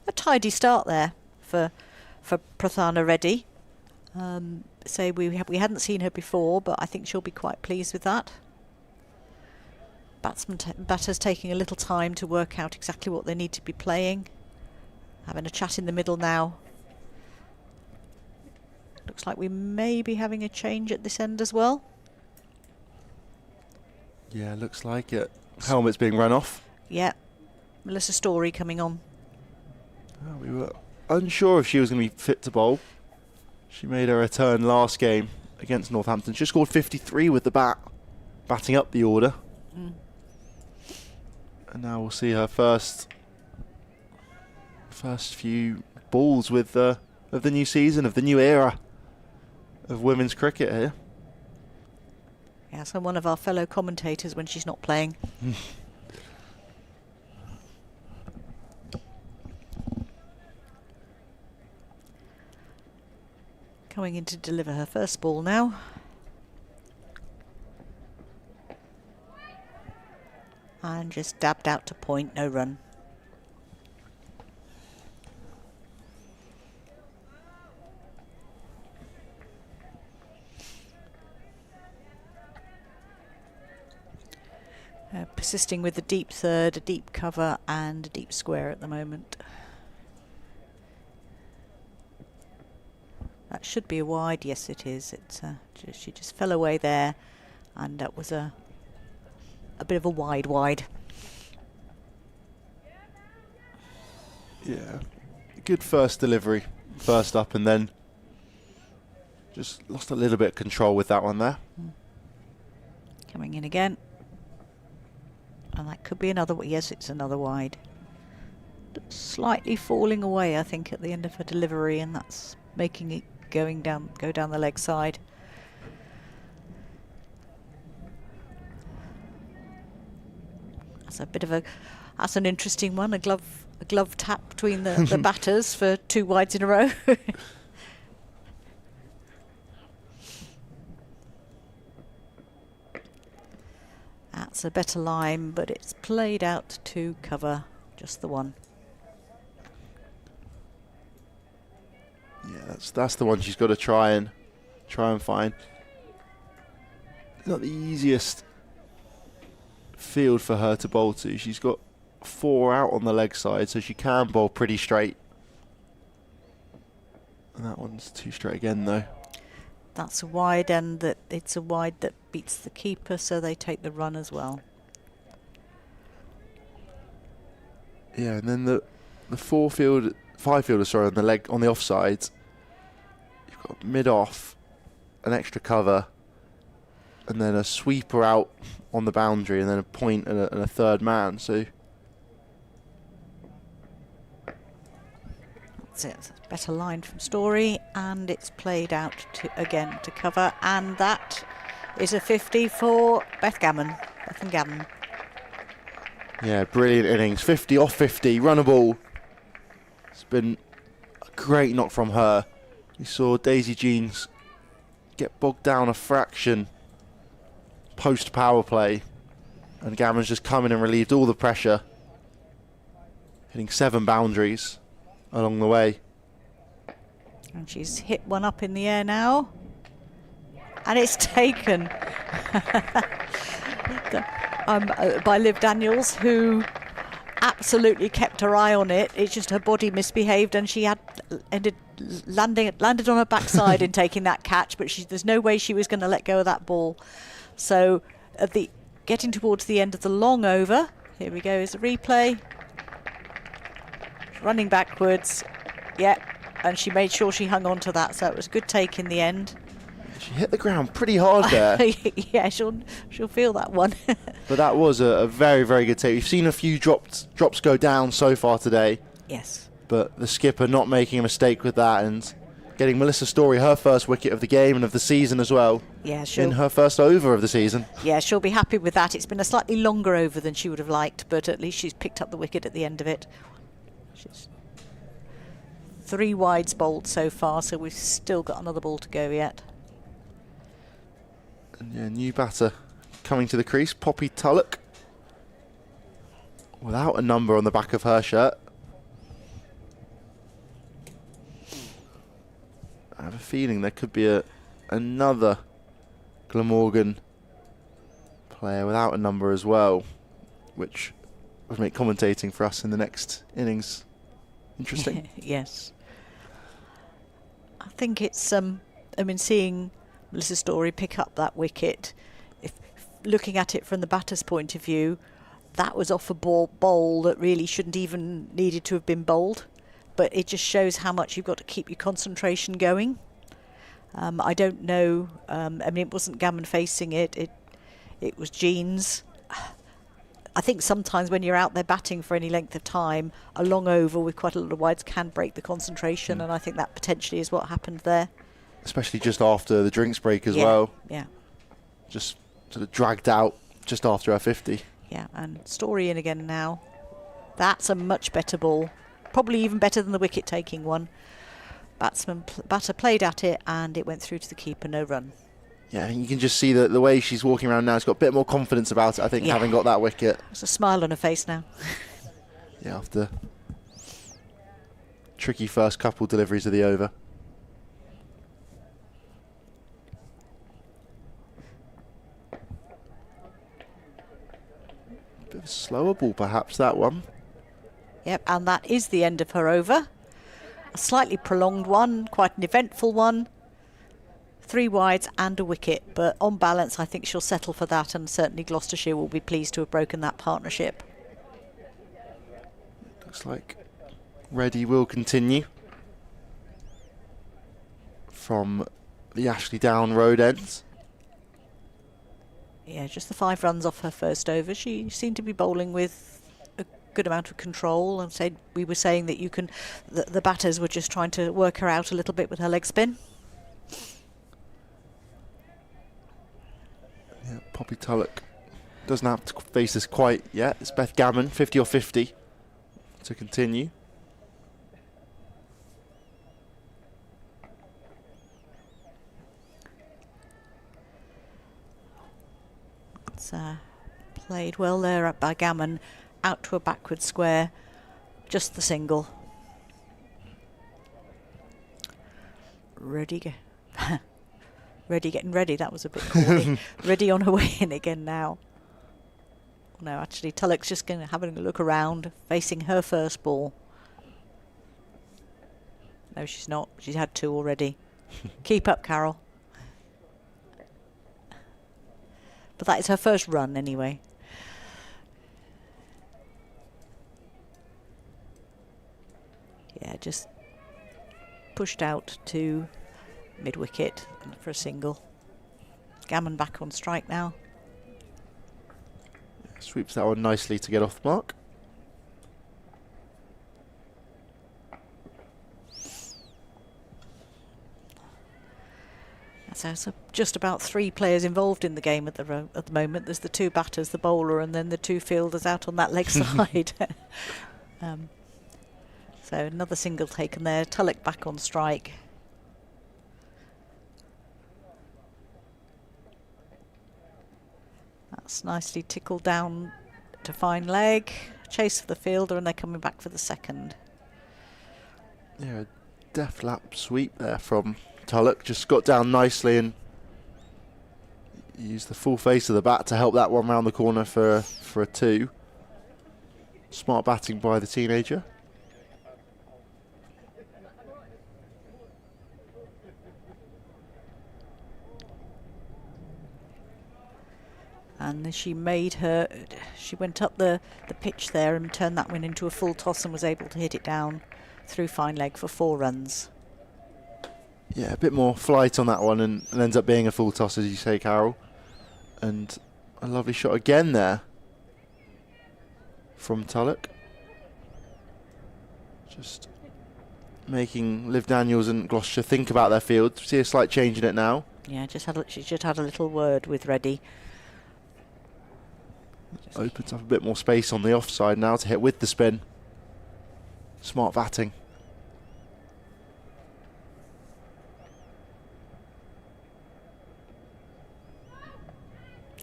A tidy start there for Prathana Reddy. So we hadn't seen her before, but I think she'll be quite pleased with that. Batters taking a little time to work out exactly what they need to be playing. Having a chat in the middle now. Looks like we may be having a change at this end as well. Yeah, looks like it. Helmet's being run off. Yeah. Melissa Story coming on. Oh, we were unsure if she was going to be fit to bowl. She made her return last game against Northampton. She scored 53 with the bat, batting up the order. And now we'll see her first few balls with of the new season, of the new era of women's cricket here. Yeah, so one of our fellow commentators when she's not playing. Coming in to deliver her first ball now. And just dabbed out to point, no run. Persisting with the deep third, a deep cover and a deep square at the moment. That should be a wide. Yes, it is. It's she just fell away there, and that was a bit of a wide. Yeah, good first delivery, first up, and then just lost a little bit of control with that one there. Coming in again, and that could be another. Yes, it's another wide. Slightly falling away, I think, at the end of her delivery, and that's making it go down the leg side. That's an interesting one. A glove tap between the batters for 2 wides in a row. That's a better line, but it's played out to cover just the one. Yeah, that's the one she's got to try and find. It's not the easiest field for her to bowl to. She's got 4 out on the leg side, so she can bowl pretty straight. And that one's too straight again, though. That's a wide, and it's a wide that beats the keeper, so they take the run as well. Yeah, and then the 5-fielder, sorry, on the leg on the offside. You've got mid-off, an extra cover, and then a sweeper out on the boundary, and then a point and a third man. So that's it. That's a better line from Story, and it's played out again to cover, and that is a 50 for Beth and Gammon. yeah, brilliant innings. 50 off 50, run a ball. It's been a great knock from her. We saw Daisy Jeans get bogged down a fraction post power play, and Gammon's just come in and relieved all the pressure, hitting 7 boundaries along the way. And she's hit one up in the air now, and it's taken by Liv Daniels, who absolutely kept her eye on it. It's just her body misbehaved, and she landed on her backside in taking that catch, but there's no way she was going to let go of that ball. So getting towards the end of the long over, here we go, is a replay. Running backwards, yeah, and she made sure she hung on to that, so it was a good take in the end. She hit the ground pretty hard there. Yeah, she'll feel that one. But that was a very, very good take. We've seen a few drops go down so far today. Yes. But the skipper not making a mistake with that, and getting Melissa Story her first wicket of the game and of the season as well. Yeah, sure. In her first over of the season. Yeah, she'll be happy with that. It's been a slightly longer over than she would have liked, but at least she's picked up the wicket at the end of it. She's 3 wides bowled so far, so we've still got another ball to go yet. And yeah, new batter coming to the crease, Poppy Tulloch, without a number on the back of her shirt. I have a feeling there could be another Glamorgan player without a number as well, which would make commentating for us in the next innings interesting. Yes. I think it's, I mean, seeing Melissa Story pick up that wicket, if looking at it from the batter's point of view, that was off a bowl that really shouldn't even needed to have been bowled. But it just shows how much you've got to keep your concentration going. I don't know. I mean, it wasn't Gammon facing it. It was Jean's. I think sometimes when you're out there batting for any length of time, a long over with quite a lot of wides can break the concentration, and I think that potentially is what happened there. Especially just after the drinks break as Yeah, well. yeah. Just sort of dragged out just after her 50. Yeah, and Story in again now. That's a much better ball. Probably even better than the wicket-taking one. Batter played at it, and it went through to the keeper, no run. Yeah, and you can just see that the way she's walking around now, she's got a bit more confidence about it, I think, Yeah. having got that wicket. There's a smile on her face now. Yeah, after tricky first couple deliveries of the over. Bit of a slower ball, perhaps, that one. Yep, and that is the end of her over. A slightly prolonged one, quite an eventful one. 3 wides and a wicket, but on balance I think she'll settle for that, and certainly Gloucestershire will be pleased to have broken that partnership. Looks like Reddy will continue from the Ashley Down road ends. Yeah, just the 5 runs off her first over. She seemed to be bowling with a good amount of control, and we were saying that you can, the batters were just trying to work her out a little bit with her leg spin. Yeah, Poppy Tulloch doesn't have to face this quite yet. It's Beth Gammon, 50 or 50 to continue. It's played well there by Gammon, out to a backward square, just the single. Ready getting ready, that was a bit corny. Ready on her way in again now. No, actually Tulloch's just going to having a look around, facing her first ball. No, she's not. She's had 2 already. Keep up, Carol. But that is her first run anyway. Yeah, just pushed out to mid-wicket for a single. Gammon back on strike now. Sweeps that one nicely to get off the mark. So just about 3 players involved in the game at the moment. There's the 2 batters, the bowler, and then the 2 fielders out on that leg side. So another single taken there. Tulloch back on strike. That's nicely tickled down to fine leg. Chase for the fielder, and they're coming back for the second. Yeah, a deft lap sweep there from Tulloch. Just got down nicely and used the full face of the bat to help that one round the corner for a 2. Smart batting by the teenager. And she went up the pitch there and turned that one into a full toss and was able to hit it down through fine leg for 4 runs. Yeah, a bit more flight on that one and ends up being a full toss, as you say, Carol. And a lovely shot again there from Tulloch. Just making Liv Daniels and Gloucestershire think about their field. See a slight change in it now. Yeah, she just had a little word with Reddy. Opens up a bit more space on the offside now to hit with the spin. Smart batting.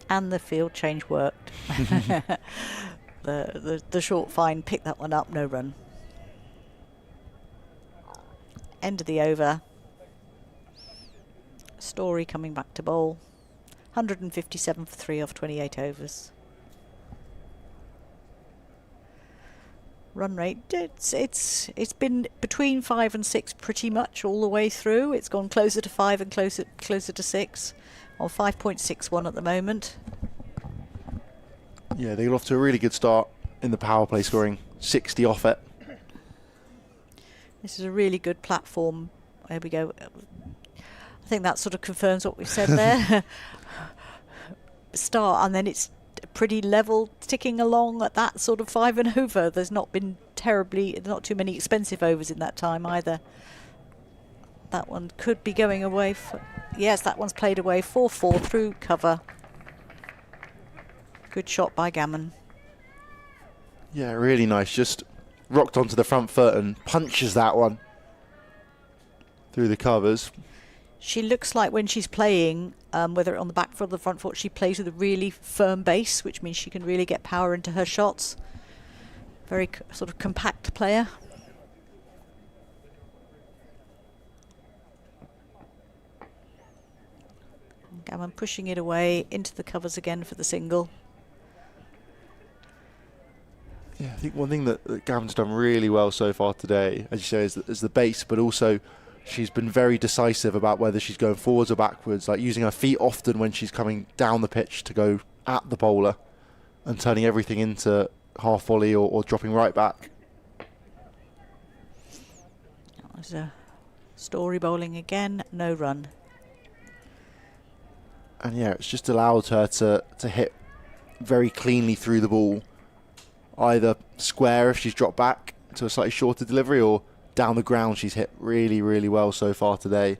And the field change worked. the short fine picked that one up, no run. End of the over. Story coming back to bowl. 157 for 3 off 28 overs. Run rate, it's been between 5 and 6 pretty much all the way through. It's gone closer to 5 and closer to 6, on 5.61 at the moment. Yeah, they got off to a really good start in the power play, scoring 60 off it. This is a really good platform. There we go. I think that sort of confirms what we said there. Start, and then it's pretty level, ticking along at that sort of 5 and over. There's not been not too many expensive overs in that time either. That one could be going away. Yes, that one's played away 4-4 through cover. Good shot by Gammon. Yeah, really nice. Just rocked onto the front foot and punches that one through the covers. She looks like when she's playing, whether on the back foot or the front foot, she plays with a really firm base, which means she can really get power into her shots. Very sort of compact player. Gammon pushing it away into the covers again for the single. Yeah, I think one thing that Gammon's done really well so far today, as you say, is the base, but also she's been very decisive about whether she's going forwards or backwards, like using her feet often when she's coming down the pitch to go at the bowler and turning everything into half volley or dropping right back. That was a Story bowling again, no run. And yeah, it's just allowed her to hit very cleanly through the ball, either square if she's dropped back to a slightly shorter delivery, or down the ground. She's hit really, really well so far today.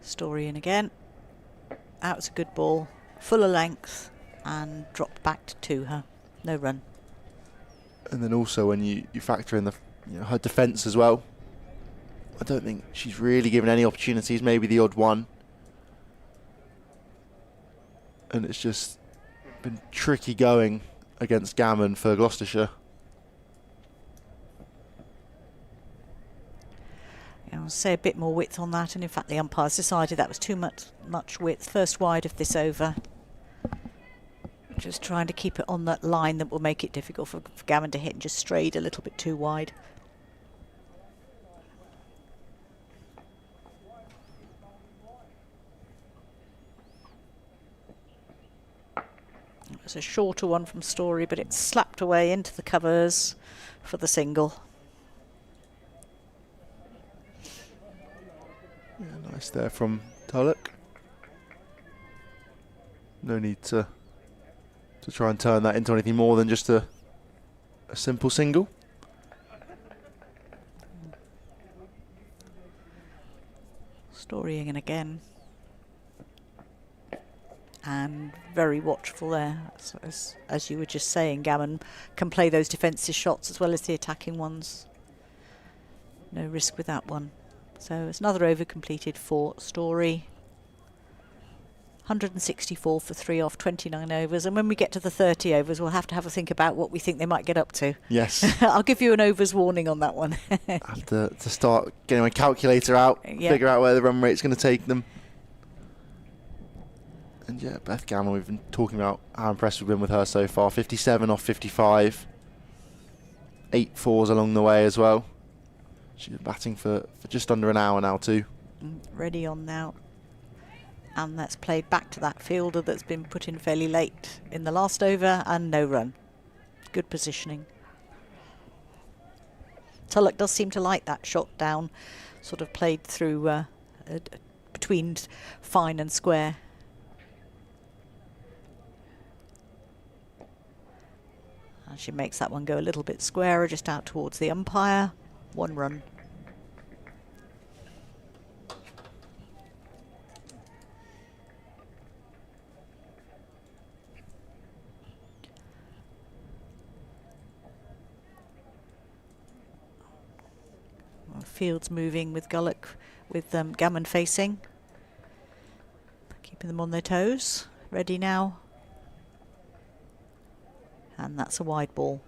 Story in again. That was a good ball, full of length, and dropped back to her. No run. And then also when you factor in her defence as well, I don't think she's really given any opportunities, maybe the odd one. And it's just been tricky going against Gammon for Gloucestershire. I'll say a bit more width on that, and in fact the umpires decided that was too much width. First wide of this over. Just trying to keep it on that line that will make it difficult for Gammon to hit, and just strayed a little bit too wide. It was a shorter one from Story, but it slapped away into the covers for the single. Yeah, nice there from Tulloch. No need to try and turn that into anything more than just a simple single. Storying in again. And very watchful there. As you were just saying, Gammon can play those defensive shots as well as the attacking ones. No risk with that one. So it's another over completed for Story. 164 for 3 off 29 overs. And when we get to the 30 overs, we'll have to have a think about what we think they might get up to. Yes. I'll give you an overs warning on that one. I have to start getting my calculator out, figure out where the run rate's going to take them. And yeah, Beth Gammon, we've been talking about how impressed we've been with her so far. 57 off 55. 8 fours along the way as well. She's been batting for just under an hour now too. Ready on now. And that's played back to that fielder that's been put in fairly late in the last over, and no run. Good positioning. Tulloch does seem to like that shot down, sort of played through between fine and square. And she makes that one go a little bit squarer, just out towards the umpire. 1 run. Fields moving with Gullock, with Gammon facing. Keeping them on their toes. Ready now. And that's a wide ball.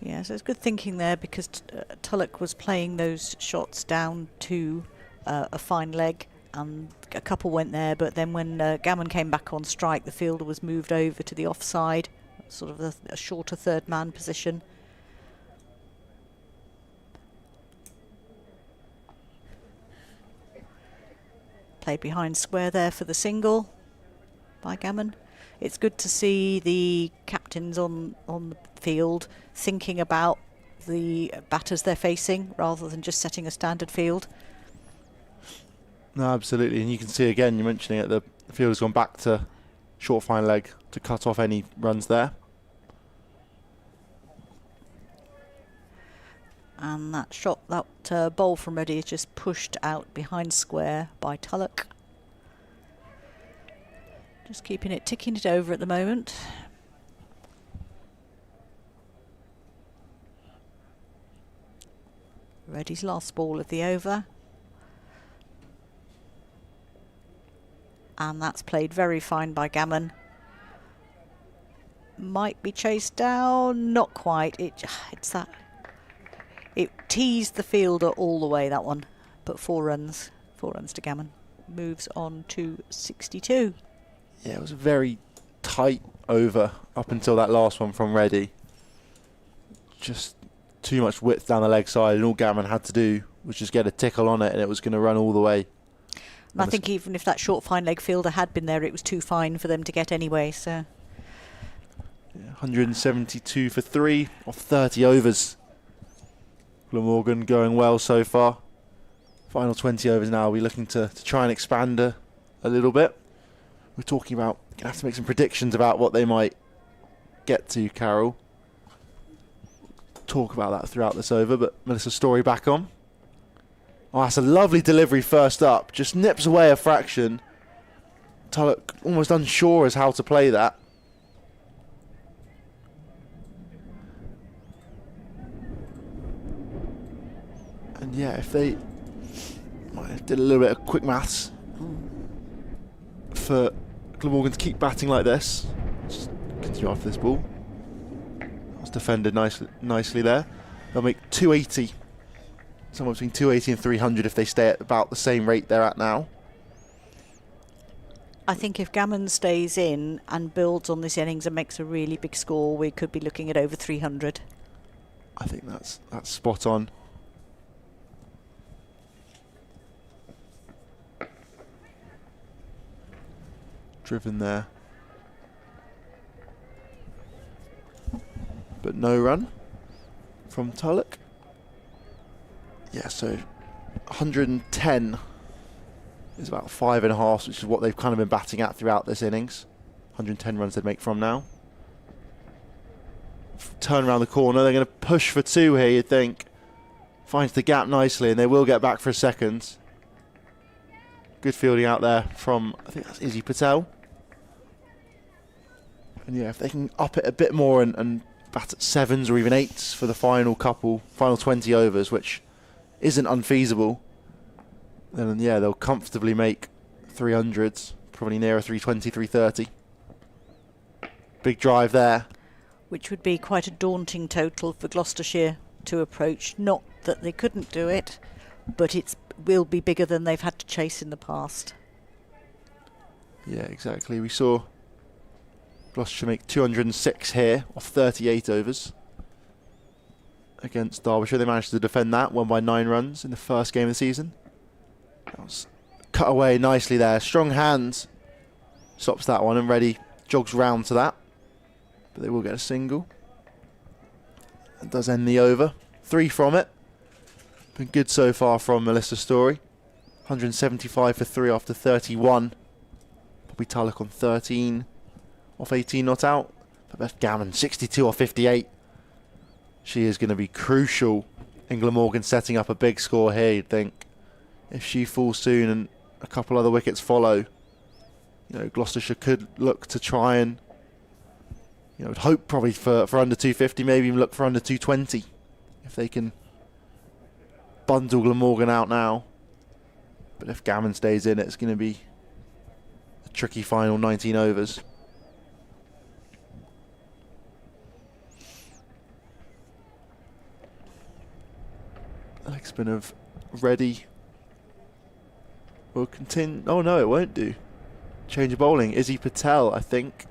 Yeah, so it's good thinking there, because Tulloch was playing those shots down to a fine leg, and a couple went there, but then when Gammon came back on strike, the fielder was moved over to the offside, sort of a shorter third man position. Played behind square there for the single by Gammon. It's good to see the captains on the field thinking about the batters they're facing rather than just setting a standard field. No, absolutely. And you can see again, you're mentioning it, the fielder's gone back to short fine leg to cut off any runs there. And that shot, that bowl from Reddy is just pushed out behind square by Tulloch. Just ticking it over at the moment. Reddy's last ball of the over. And that's played very fine by Gammon. Might be chased down, not quite. It's that. It teased the fielder all the way, that one. But 4 runs to Gammon. Moves on to 62. Yeah, it was a very tight over up until that last one from Reddy. Just too much width down the leg side, and all Gammon had to do was just get a tickle on it, and it was going to run all the way. And I think even if that short fine leg fielder had been there, it was too fine for them to get anyway. So, yeah, 172 for 3 off 30 overs. Glamorgan going well so far. Final 20 overs now. We're looking to try and expand a little bit. We're talking about, going to have to make some predictions about what they might get to, Carol. Talk about that throughout this over, but Melissa Story back on. Oh, that's a lovely delivery first up. Just nips away a fraction. Tulloch almost unsure as how to play that. And yeah, if they did a little bit of quick maths for Glamorgan to keep batting like this. Just continue after this ball. That was defended nicely there. They'll make 280. Somewhere between 280 and 300 if they stay at about the same rate they're at now. I think if Gammon stays in and builds on this innings and makes a really big score, we could be looking at over 300. I think that's spot on. Driven there. But no run from Tulloch. Yeah, so 110 is about 5.5, which is what they've kind of been batting at throughout this innings. 110 runs they'd make from now. Turn around the corner, they're going to push for 2 here, you'd think. Finds the gap nicely, and they will get back for a second. Good fielding out there from, I think that's Izzy Patel. And yeah, if they can up it a bit more and bat at 7s or even 8s for the final 20 overs, which isn't unfeasible, then yeah, they'll comfortably make 300s, probably nearer 320, 330. Big drive there. Which would be quite a daunting total for Gloucestershire to approach. Not that they couldn't do it, but it will be bigger than they've had to chase in the past. Yeah, exactly. We saw Gloucestershire make 206 here off 38 overs against Derbyshire. They managed to defend that, won by 9 runs in the first game of the season. That was cut away nicely there. Strong hands stops that one, and Reddy jogs round to that. But they will get a single. It does end the over. 3 from it. Been good so far from Melissa Story. 175 for 3 after 31. Bobby Tulloch on 13 off 18 not out. But Beth Gammon 62 off 58. She is going to be crucial in Glamorgan setting up a big score here, you'd think. If she falls soon and a couple other wickets follow, Gloucestershire could look to try and, would hope probably for under 250, maybe even look for under 220 if they can bundle Glamorgan out now. But if Gammon stays in, it's going to be a tricky final 19 overs. Leg spin of Reddy will continue. Oh no, it won't do. Change of bowling. Izzy Patel, I think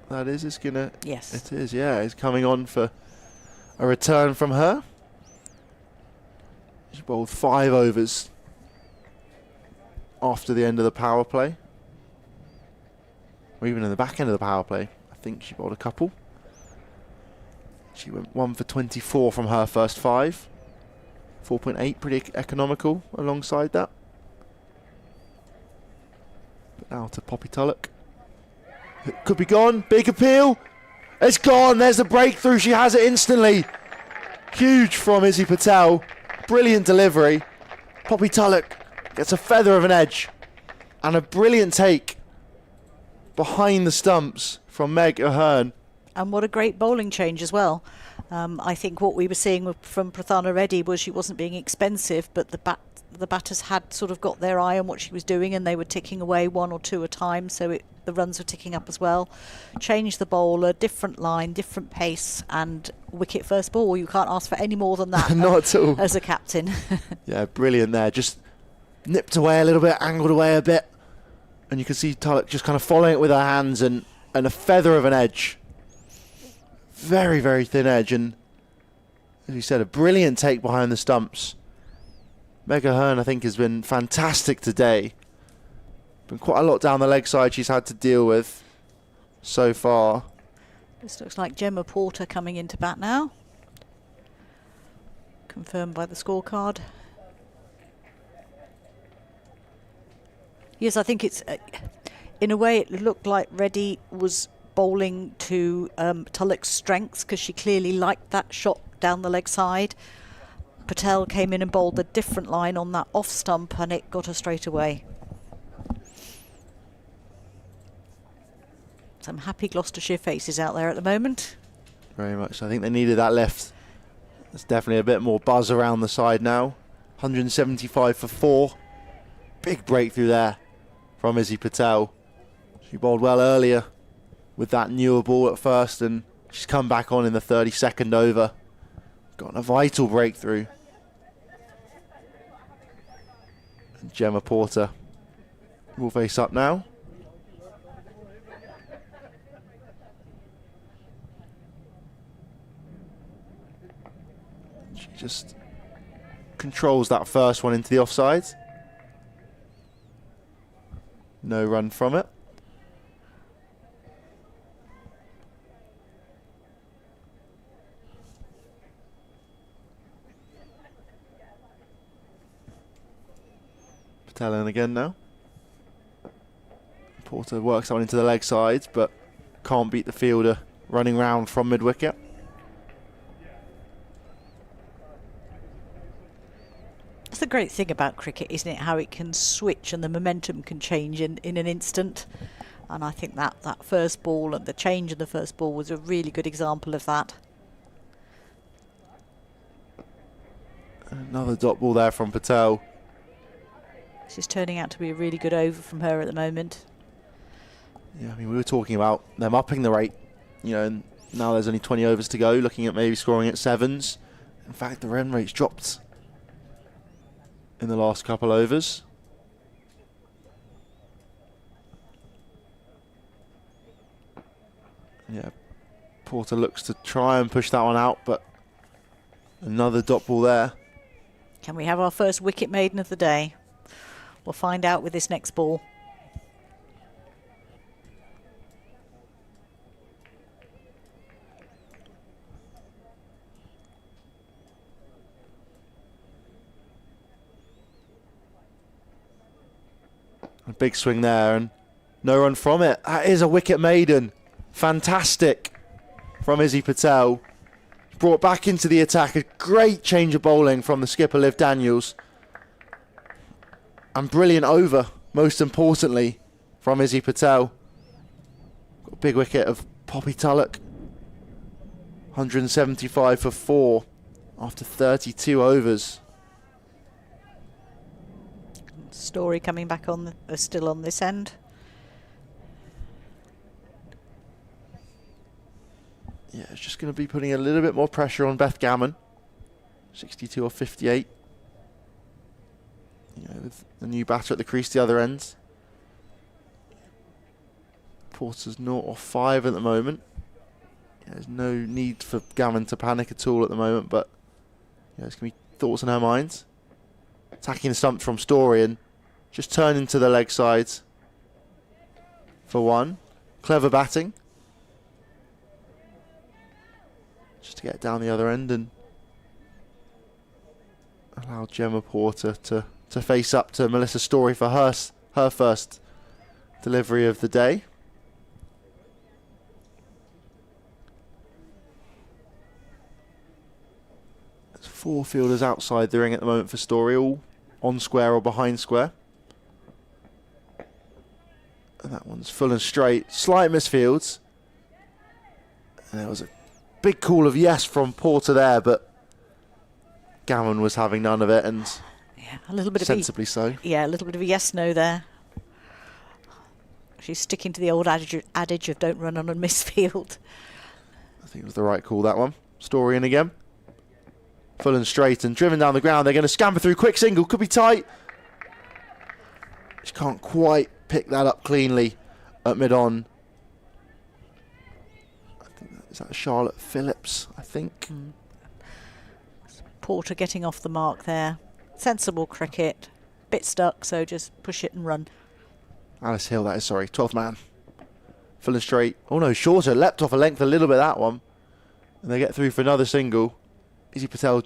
that is gonna. Yes. It is, yeah. It's coming on for a return from her. She bowled 5 overs after the end of the power play. Or even in the back end of the power play. I think she bowled a couple. She went 1 for 24 from her first 5. 4.8, pretty economical alongside that. But now to Poppy Tulloch. It could be gone. Big appeal. It's gone. There's the breakthrough. She has it instantly. Huge from Izzy Patel. Brilliant delivery. Poppy Tulloch gets a feather of an edge. And a brilliant take behind the stumps from Meg Ahern. And what a great bowling change as well. I think what we were seeing from Prathana Reddy was she wasn't being expensive, but the batters had sort of got their eye on what she was doing, and they were ticking away 1 or 2 a time, so the runs were ticking up as well. Change the bowler, different line, different pace, and wicket first ball. You can't ask for any more than that. Not at all. As a captain. Yeah, brilliant there. Just nipped away a little bit, angled away a bit, and you can see Tulloch just kind of following it with her hands, and a feather of an edge. Very, very thin edge, and as you said, a brilliant take behind the stumps. Meg Ahern, I think, has been fantastic today. Been quite a lot down the leg side she's had to deal with so far. This looks like Gemma Porter coming into bat now. Confirmed by the scorecard. Yes, I think it's... in a way, it looked like Reddy was bowling to Tulloch's strengths, because she clearly liked that shot down the leg side. Patel came in and bowled a different line on that off stump, and it got her straight away. Some happy Gloucestershire faces out there at the moment. Very much. I think they needed that lift. There's definitely a bit more buzz around the side now. 175 for 4. Big breakthrough there from Izzy Patel. She bowled well earlier with that newer ball at first, and she's come back on in the 32nd over. Got a vital breakthrough. And Gemma Porter will face up now. She just controls that first one into the offside. No run from it. Patel in again now. Porter works that one into the leg sides, but can't beat the fielder running round from mid-wicket. That's the great thing about cricket, isn't it? How it can switch and the momentum can change in an instant. And I think that first ball and the change in the first ball was a really good example of that. Another dot ball there from Patel. This is turning out to be a really good over from her at the moment. Yeah, I mean, we were talking about them upping the rate, you know, and now there's only 20 overs to go, looking at maybe scoring at 7s. In fact, the run rate's dropped in the last couple overs. Yeah, Porter looks to try and push that one out, but another dot ball there. Can we have our first wicket maiden of the day? We'll find out with this next ball. A big swing there and no run from it. That is a wicket maiden. Fantastic from Izzy Patel. Brought back into the attack. A great change of bowling from the skipper, Liv Daniels. And brilliant over, most importantly, from Izzy Patel. Got a big wicket of Poppy Tulloch. 175 for 4 after 32 overs. Story coming back on, still on this end. Yeah, it's just going to be putting a little bit more pressure on Beth Gammon. 62 or 58 with the new batter at the crease, the other end. Porter's 0 off 5 at the moment. There's no need for Gammon to panic at all at the moment, but there's going to be thoughts in her mind. Attacking the stump from Story and just turning to the leg side for 1. Clever batting. Just to get down the other end and allow Gemma Porter to face up to Melissa Story for her first delivery of the day. There's 4 fielders outside the ring at the moment for Story, all on square or behind square. And that one's full and straight. Slight misfields. And there was a big call of yes from Porter there, but Gammon was having none of it, and a little bit sensibly so. Yeah, a little bit of a yes-no there. She's sticking to the old adage of don't run on a misfield. I think it was the right call, that one. Story in again. Full and straight and driven down the ground. They're going to scamper through. Quick single. Could be tight. She can't quite pick that up cleanly at mid-on. I think is that Charlotte Phillips, I think. Porter getting off the mark there. Sensible cricket. Bit stuck, so just push it and run. Alice Hill, that is, sorry. 12th man. Full and straight. Oh no, shorter. Leapt off a length a little bit, that one. And they get through for another single. Izzy Patel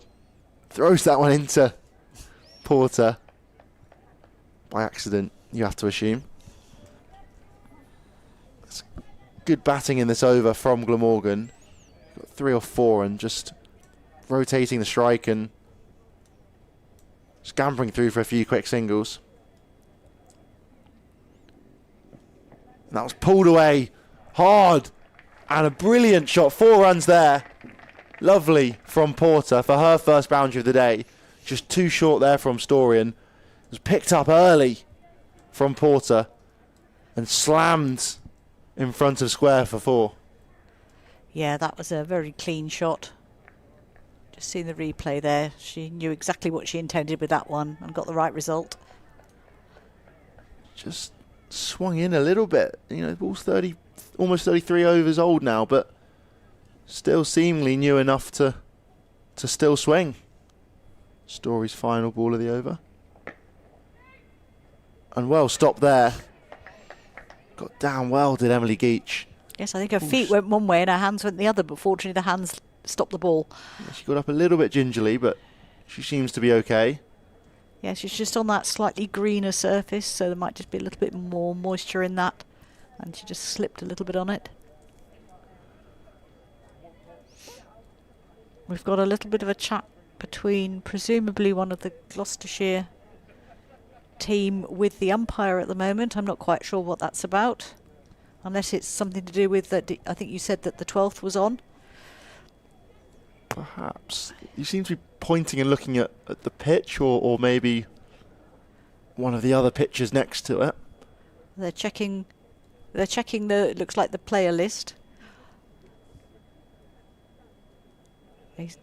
throws that one into Porter. By accident, you have to assume. That's good batting in this over from Glamorgan. Got 3 or 4 and just rotating the strike and scampering through for a few quick singles. And that was pulled away hard. And a brilliant shot. 4 runs there. Lovely from Porter for her first boundary of the day. Just too short there from Story, and was picked up early from Porter and slammed in front of square for 4. Yeah, that was a very clean shot. Just seeing the replay there. She knew exactly what she intended with that one and got the right result. Just swung in a little bit. The ball's 30, almost 33 overs old now, but still seemingly new enough to still swing. Story's final ball of the over. And well stopped there. Got down well, did Emily Geach. Yes, I think her feet went one way and her hands went the other, but fortunately the hands stopped the ball. Yeah, she got up a little bit gingerly, but she seems to be okay. Yeah, she's just on that slightly greener surface, so there might just be a little bit more moisture in that. And she just slipped a little bit on it. We've got a little bit of a chat between presumably one of the Gloucestershire team with the umpire at the moment. I'm not quite sure what that's about, unless it's something to do with that. I think you said that the 12th was on. Perhaps. You seem to be pointing and looking at the pitch, or maybe one of the other pitches next to it. They're checking the, it looks like the player list.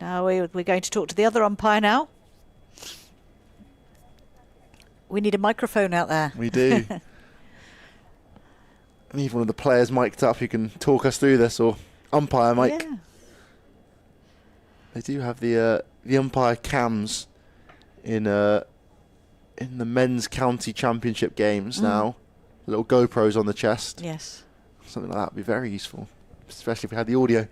Now we're going to talk to the other umpire now. We need a microphone out there. We do. I need one of the players mic'd up who can talk us through this, or umpire mic. Yeah. They do have the umpire cams in the men's county championship games now. Little GoPros on the chest. Yes. Something like that would be very useful, especially if we had the audio.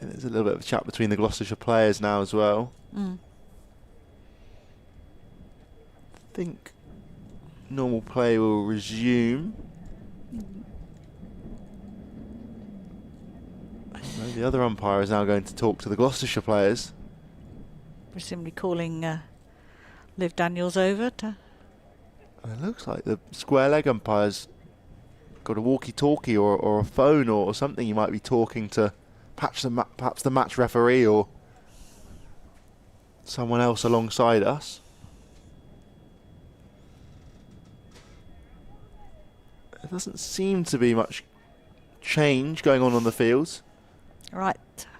And there's a little bit of a chat between the Gloucestershire players now as well. I think normal play will resume. The other umpire is now going to talk to the Gloucestershire players. Presumably calling Liv Daniels over to. And it looks like the square leg umpire's got a walkie-talkie or a phone or something. You might be talking to perhaps the match referee or someone else alongside us. There doesn't seem to be much change going on the field. Right,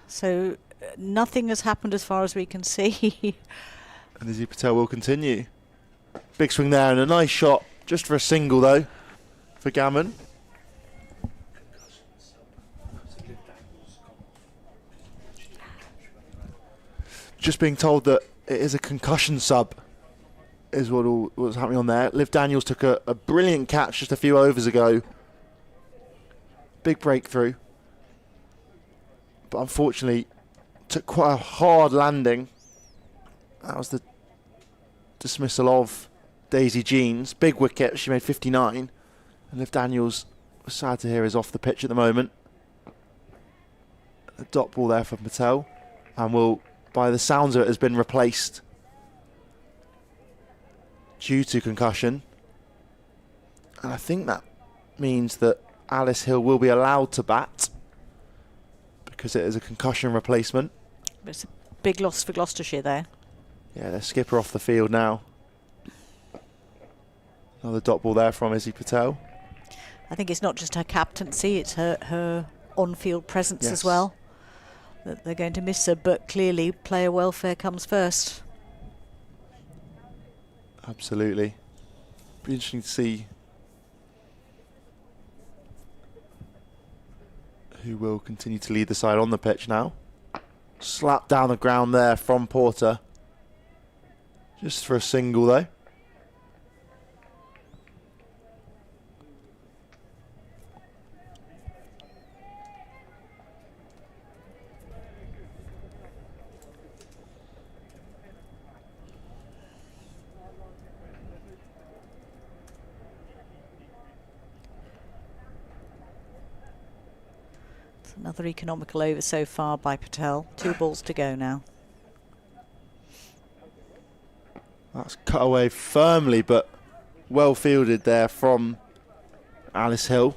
so Nothing has happened as far as we can see. And Izzy Patel will continue. Big swing there and a nice shot, just for a single though, for Gammon. Just being told that it is a concussion sub, is what was happening on there. Liv Daniels took a brilliant catch just a few overs ago. Big breakthrough. But unfortunately, took quite a hard landing. That was the dismissal of Daisy Jeans. Big wicket, she made 59. And Liv Daniels, sad to hear, is off the pitch at the moment. A dot ball there for Patel. And will, by the sounds of it, has been replaced due to concussion. And I think that means that Alice Hill will be allowed to bat because it is a concussion replacement. It's a big loss for Gloucestershire there. Yeah, their skipper off the field now. Another dot ball there from Izzy Patel. I think it's not just her captaincy, it's her on-field presence as well. That they're going to miss her, but clearly player welfare comes first. Absolutely. Be interesting to see who will continue to lead the side on the pitch now. Slap down the ground there from Porter. Just for a single though. Another economical over so far by Patel. 2 balls to go now. That's cut away firmly, but well fielded there from Alice Hill.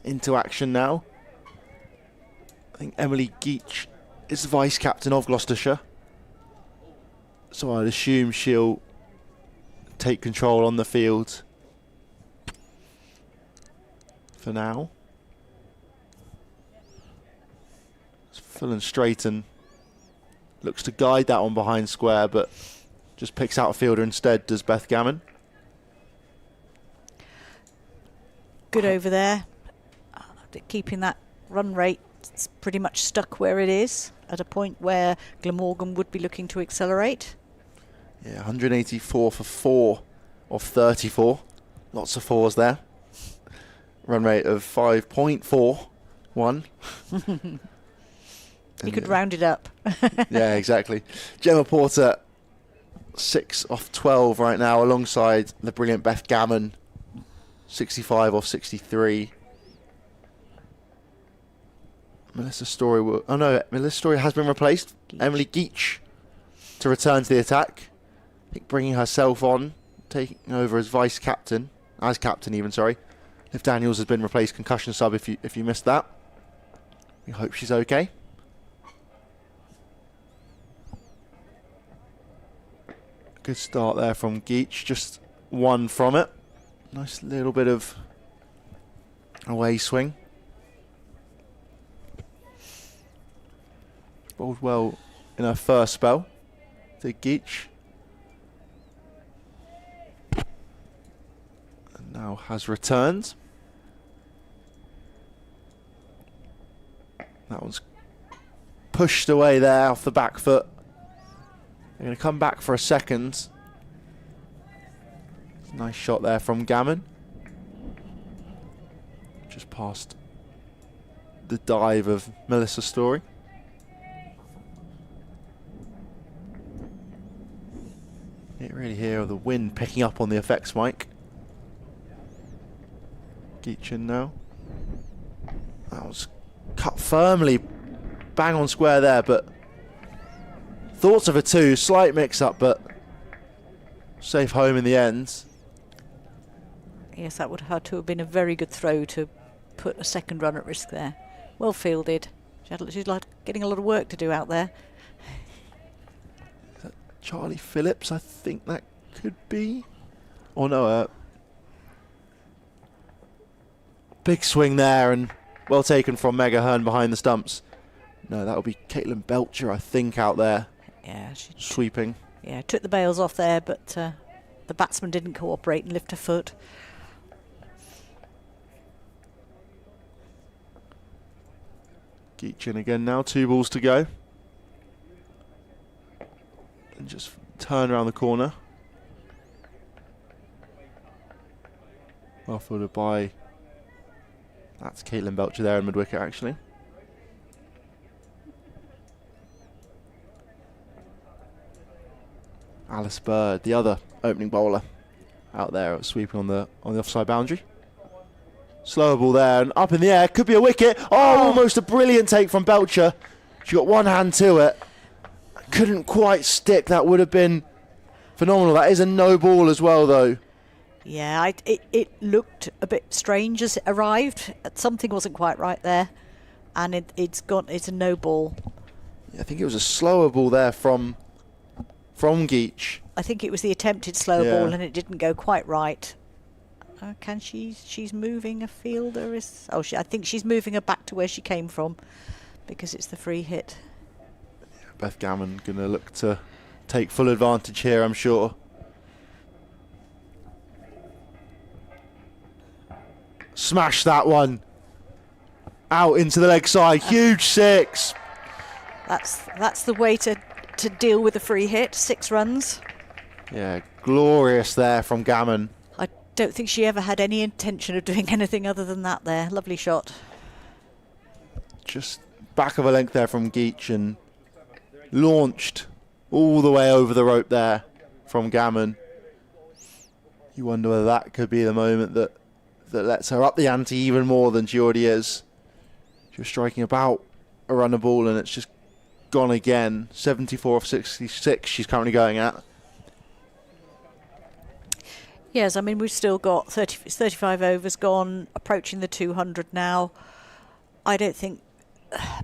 Into action now. I think Emily Geach is the vice-captain of Gloucestershire. So I'd assume she'll take control on the field for now. Full and straight and looks to guide that one behind square, but just picks out a fielder instead, does Beth Gammon. Good over there. Keeping that run rate, it's pretty much stuck where it is, at a point where Glamorgan would be looking to accelerate. Yeah, 184 for 4 of 34. Lots of fours there. Run rate of 5.41. You could round it up. Yeah, exactly. Gemma Porter, 6 off 12 right now, alongside the brilliant Beth Gammon, 65 off 63. Melissa Story will... Oh no, Melissa Story has been replaced. Geach. Emily Geach to return to the attack. I think bringing herself on, taking over as vice-captain. As captain even, sorry. Liv Daniels has been replaced, concussion sub if you missed that. We hope she's okay. Good start there from Geach, just 1 from it. Nice little bit of away swing. Bowled well in her first spell to Geach. And now has returned. That one's pushed away there off the back foot. They're going to come back for a second. Nice shot there from Gammon. Just past the dive of Melissa Story. You can really hear the wind picking up on the effects mic. Geachin now. That was cut firmly. Bang on square there, but thoughts of a 2, slight mix-up, but safe home in the end. Yes, that would have to have been a very good throw to put a second run at risk there. Well fielded. She's like getting a lot of work to do out there. Is that Charlie Phillips? I think that could be. Oh no, big swing there and well taken from Mega Hearn behind the stumps. No, that'll be Caitlin Belcher, I think, out there. Yeah, sweeping. Yeah, took the bails off there, but the batsman didn't cooperate and lift her foot. Geach in again now, 2 balls to go. And just turn around the corner. Well fielded by... That's Caitlin Belcher there in mid-wicket, actually. Alice Bird, the other opening bowler, out there sweeping on the offside boundary. Slower ball there and up in the air, could be a wicket. Oh, almost a brilliant take from Belcher. She got one hand to it. Couldn't quite stick. That would have been phenomenal. That is a no ball as well, though. Yeah, it looked a bit strange as it arrived. Something wasn't quite right there, and it's a no ball. Yeah, I think it was a slower ball there from Geach. I think it was the attempted slow ball, and it didn't go quite right. She's moving a fielder. I think she's moving her back to where she came from, because it's the free hit. Beth Gammon going to look to take full advantage here, I'm sure. Smash that one. Out into the leg side. Huge 6. That's the way to deal with a free hit. 6 runs. Yeah, glorious there from Gammon. I don't think she ever had any intention of doing anything other than that there. Lovely shot. Just back of a length there from Geach and launched all the way over the rope there from Gammon. You wonder whether that could be the moment that lets her up the ante even more than she already is. She was striking about a runner ball and it's just gone again. 74 off 66 she's currently going at. Yes, I mean, we've still got 35 overs gone, approaching the 200 now. I don't think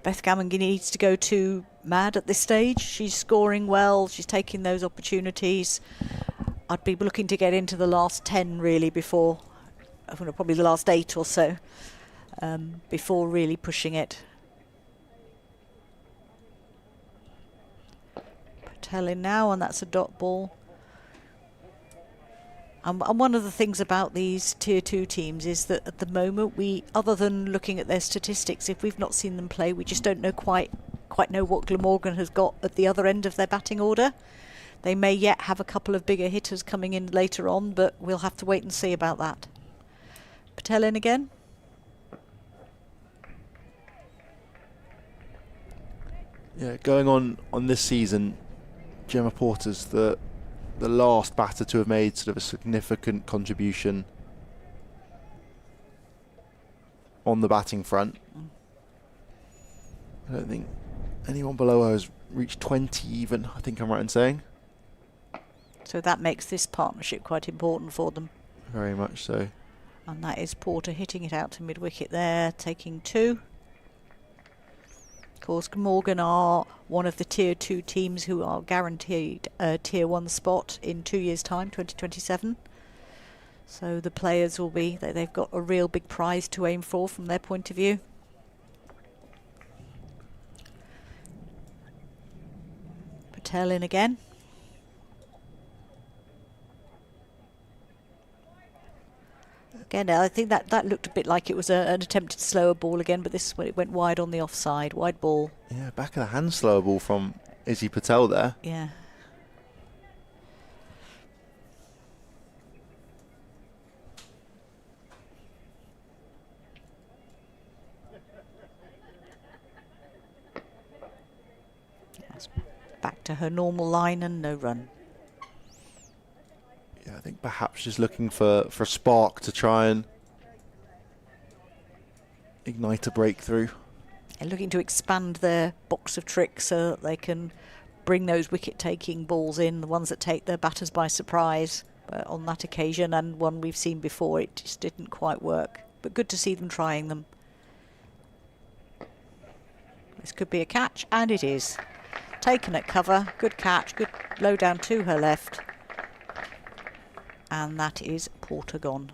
Beth Gammon needs to go too mad at this stage. She's scoring well, she's taking those opportunities. I'd be looking to get into the last 10 really before, probably the last 8 or so, before really pushing it. Patel in now, and that's a dot ball. And one of the things about these Tier 2 teams is that at the moment, other than looking at their statistics, if we've not seen them play, we just don't know quite know what Glamorgan has got at the other end of their batting order. They may yet have a couple of bigger hitters coming in later on, but we'll have to wait and see about that. Patel in again. Yeah, going on this season, Gemma Porter's the last batter to have made sort of a significant contribution on the batting front. I don't think anyone below her has reached 20 even, I think I'm right in saying. So that makes this partnership quite important for them. Very much so. And that is Porter hitting it out to mid-wicket there, taking 2. Of course, Glamorgan are one of the Tier 2 teams who are guaranteed a Tier 1 spot in 2 years' time, 2027. So the players will be, they've got a real big prize to aim for from their point of view. Patel in again. Again, I think that looked a bit like it was an attempted slower ball again, but this it went wide on the offside, wide ball. Yeah, back of the hand slower ball from Izzy Patel there. Yeah. Yes, back to her normal line and no run. Yeah, I think perhaps just looking for a spark to try and ignite a breakthrough. And looking to expand their box of tricks so that they can bring those wicket-taking balls in, the ones that take their batters by surprise. But on that occasion, and one we've seen before, it just didn't quite work. But good to see them trying them. This could be a catch, and it is. Taken at cover, good catch, good low down to her left. And that is Porter gone.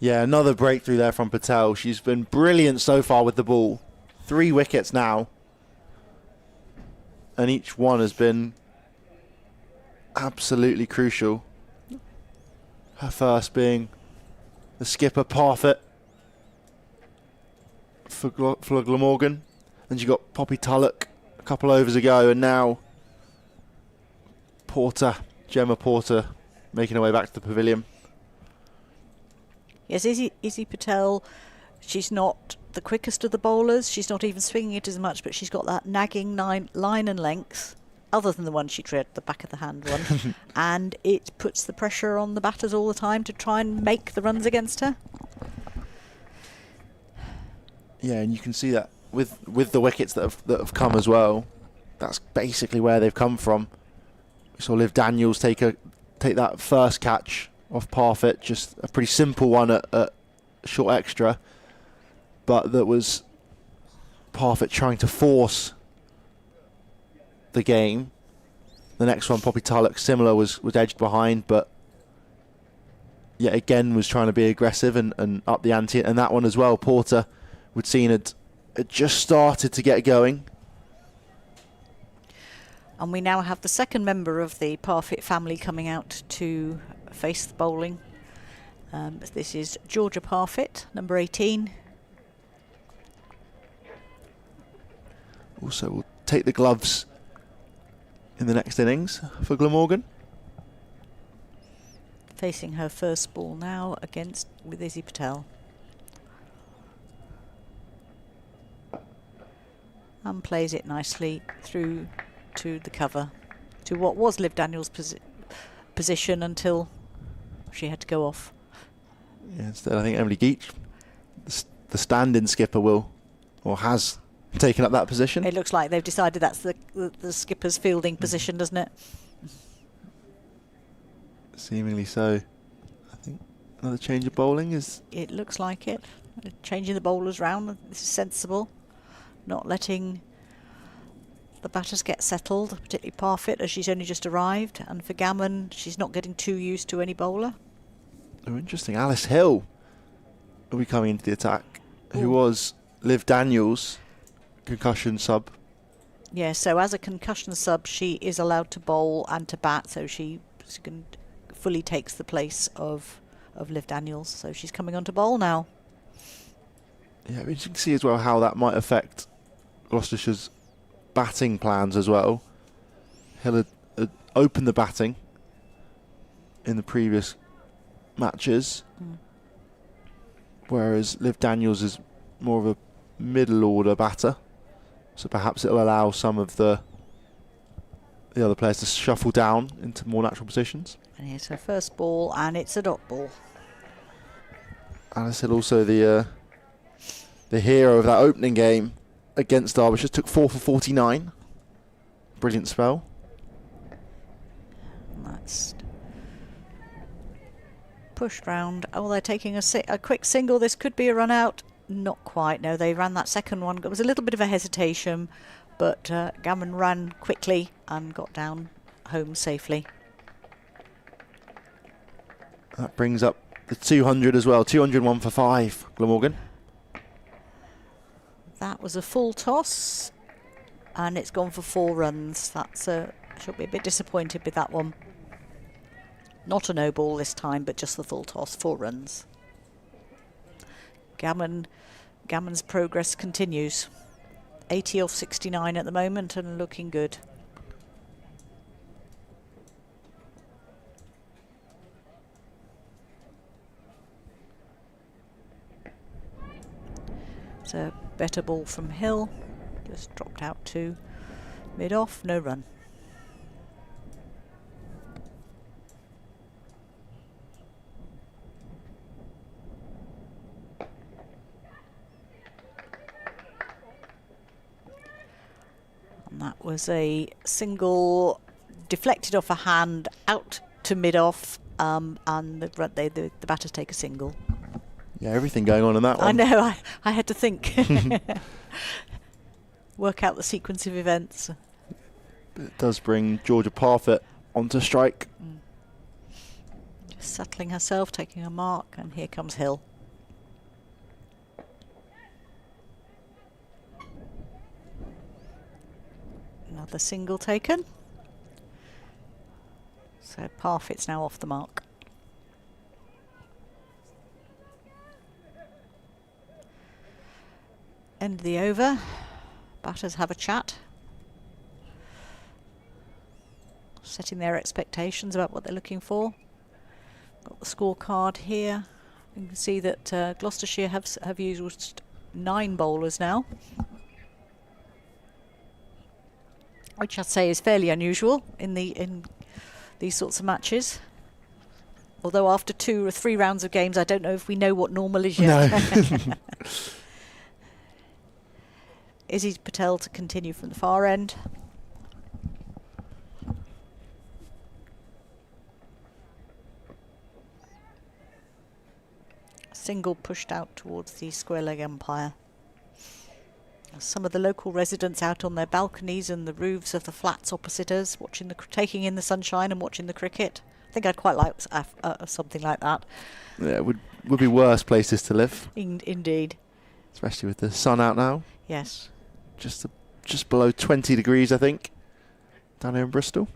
Yeah, another breakthrough there from Patel. She's been brilliant so far with the ball. 3 wickets now. and each one has been absolutely crucial. Her first being the skipper Parfitt for Glamorgan. Then she got Poppy Tulloch a couple overs ago, and now Gemma Porter, making her way back to the pavilion. Yes, Izzy Patel, she's not the quickest of the bowlers. She's not even swinging it as much, but she's got that nagging line and length, other than the one she tried, the back of the hand one. And it puts the pressure on the batters all the time to try and make the runs against her. Yeah, and you can see that with the wickets that have come as well. That's basically where they've come from. We saw Liv Daniels take that first catch off Parfitt, just a pretty simple one at short extra, but that was Parfitt trying to force the game. The next one, Poppy Tulloch, similar, was edged behind, but yet again was trying to be aggressive and up the ante. And that one as well, Porter, we'd seen it just started to get going. And we now have the second member of the Parfitt family coming out to face the bowling. This is Georgia Parfitt, number 18. Also will take the gloves in the next innings for Glamorgan. Facing her first ball now with Izzy Patel. And plays it nicely through to the cover, to what was Liv Daniels' position until she had to go off. Yeah, instead I think Emily Geach, the stand-in skipper, has taken up that position. It looks like they've decided that's the skipper's fielding position, doesn't it? Seemingly so. I think another change of bowling is... It looks like it. Changing the bowlers round. This is sensible. Not letting the batters get settled, particularly Parfitt, as she's only just arrived. And for Gammon, she's not getting too used to any bowler. Oh, interesting. Alice Hill will be coming into the attack, Ooh. Who was Liv Daniels' concussion sub. Yeah, so as a concussion sub, she is allowed to bowl and to bat, so she fully takes the place of Liv Daniels. So she's coming on to bowl now. Yeah, you can see as well how that might affect Gloucestershire's batting plans as well. Hill had opened the batting in the previous matches, whereas Liv Daniels is more of a middle order batter, so perhaps it'll allow some of the other players to shuffle down into more natural positions. And here's her first ball, and it's a dot ball. Alice Hill also the hero of that opening game against Derbyshire, took 4 for 49. Brilliant spell. That's pushed round. Oh, they're taking a quick single. This could be a run out. Not quite. No, they ran that second one. It was a little bit of a hesitation, but Gammon ran quickly and got down home safely. That brings up the 200 as well. 201 for 5, Glamorgan. That was a full toss, and it's gone for 4 runs. That's should be a bit disappointed with that one. Not a no ball this time, but just the full toss, 4 runs. Gammon's progress continues. 80 off 69 at the moment, and looking good. It's a better ball from Hill, just dropped out to mid-off, no run. And that was a single deflected off a hand out to mid-off, and the batters take a single. Yeah, everything going on in that one. I know, I had to think. Work out the sequence of events. It does bring Georgia Parfitt onto strike. Just settling herself, taking a mark, and here comes Hill. Another single taken. So Parfit's now off the mark. End of the over. Batters have a chat, setting their expectations about what they're looking for. Got the scorecard here. You can see that Gloucestershire have used 9 bowlers now, which I'd say is fairly unusual in these sorts of matches. Although after 2 or 3 rounds of games, I don't know if we know what normal is yet. No. Izzy Patel to continue from the far end. Single pushed out towards the square leg umpire. Some of the local residents out on their balconies and the roofs of the flats opposite us, taking in the sunshine and watching the cricket. I think I'd quite like something like that. Yeah, it would be worse places to live. Indeed. Especially with the sun out now. Yes. Just below 20 degrees, I think, down here in Bristol.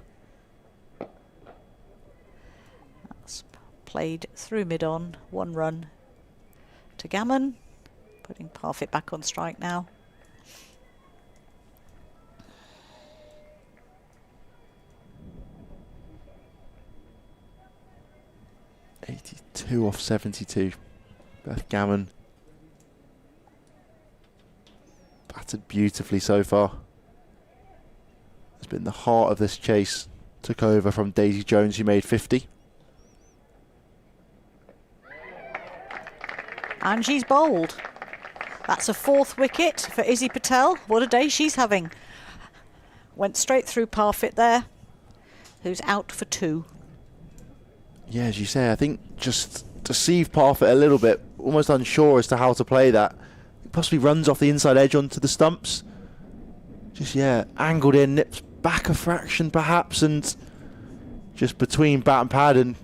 That's played through mid-on, 1 run to Gammon, putting Parfit back on strike now. (82 off 72). Beth Gammon batted beautifully so far. Has been the heart of this chase. Took over from Daisy Jones, who made 50. And she's bowled. That's a 4th wicket for Izzy Patel. What a day she's having. Went straight through Parfit there, who's out for 2. Yeah, as you say, I think just deceived Parfit a little bit, almost unsure as to how to play that. He possibly runs off the inside edge onto the stumps. Just, yeah, angled in, nips back a fraction perhaps, and just between bat and pad and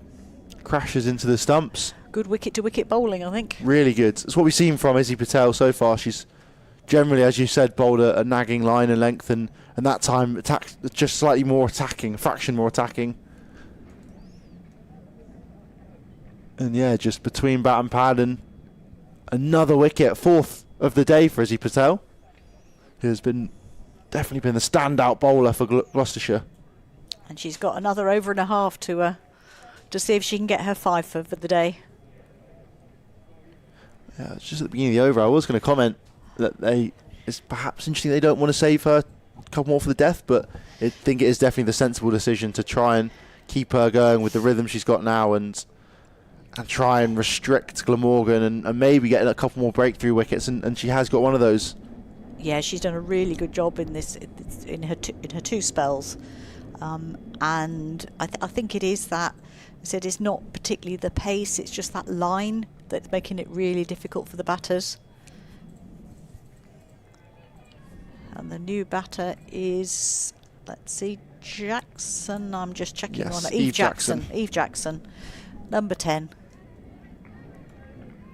crashes into the stumps. Good wicket-to-wicket bowling, I think. Really good. It's what we've seen from Izzy Patel so far. She's generally, as you said, bowled a nagging line and length, and that time attacked just slightly more attacking, a fraction more attacking. And yeah, just between bat and pad, and another wicket, 4th of the day for Izzy Patel, who has definitely been the standout bowler for Gloucestershire. And she's got another over and a half to see if she can get her 5 for the day. Yeah, it's just at the beginning of the over, I was going to comment that it's perhaps interesting they don't want to save her a couple more for the death, but I think it is definitely the sensible decision to try and keep her going with the rhythm she's got now, and try and restrict Glamorgan and maybe get a couple more breakthrough wickets, and she has got one of those. Yeah, she's done a really good job in this in her 2 spells, and I think it is that I said it's not particularly the pace, it's just that line that's making it really difficult for the batters. And the new batter is, let's see, Jackson. I'm just checking on it. Eve Jackson. Eve Jackson, number 10.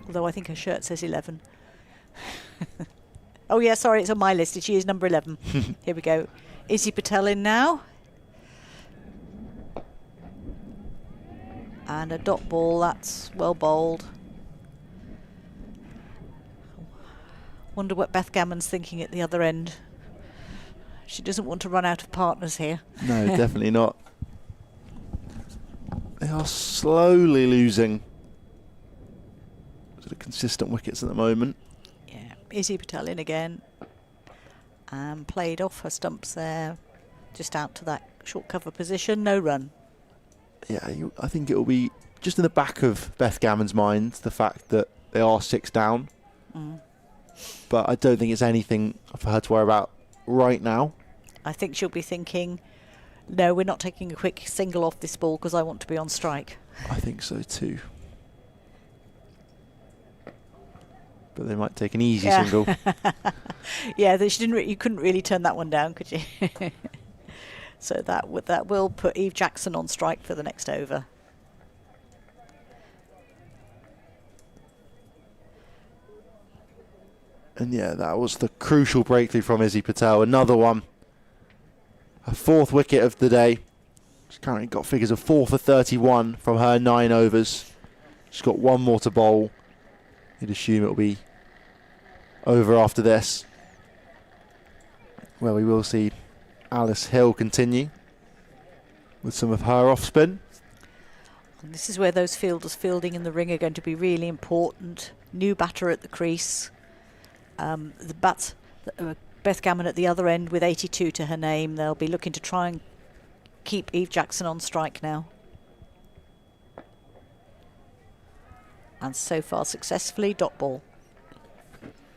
Although I think her shirt says 11. Oh yeah, sorry, it's on my list. She is number 11. Here we go. Izzy Patel in now. And a dot ball, that's well bowled. Wonder what Beth Gammon's thinking at the other end. She doesn't want to run out of partners here. No, definitely not. They are slowly losing sort of consistent wickets at the moment. Yeah, Izzy Patel in again. And played off her stumps there, just out to that short cover position, no run. Yeah, I think it will be just in the back of Beth Gammon's mind, the fact that they are 6 down. But I don't think it's anything for her to worry about right now. I think she'll be thinking, no, we're not taking a quick single off this ball because I want to be on strike. I think so too. But they might take an easy single. Yeah, you couldn't really turn that one down, could you? So that will put Eve Jackson on strike for the next over. And yeah, that was the crucial breakthrough from Izzy Patel. Another one. her 4th wicket of the day. She's currently got figures of 4 for 31 from her 9 overs. She's got 1 more to bowl. You'd assume it'll be over after this. Well, we will see Alice Hill continue with some of her off spin. And this is where those fielders fielding in the ring are going to be really important. New batter at the crease. Beth Gammon at the other end with 82 to her name. They'll be looking to try and keep Eve Jackson on strike now. And so far successfully, dot ball.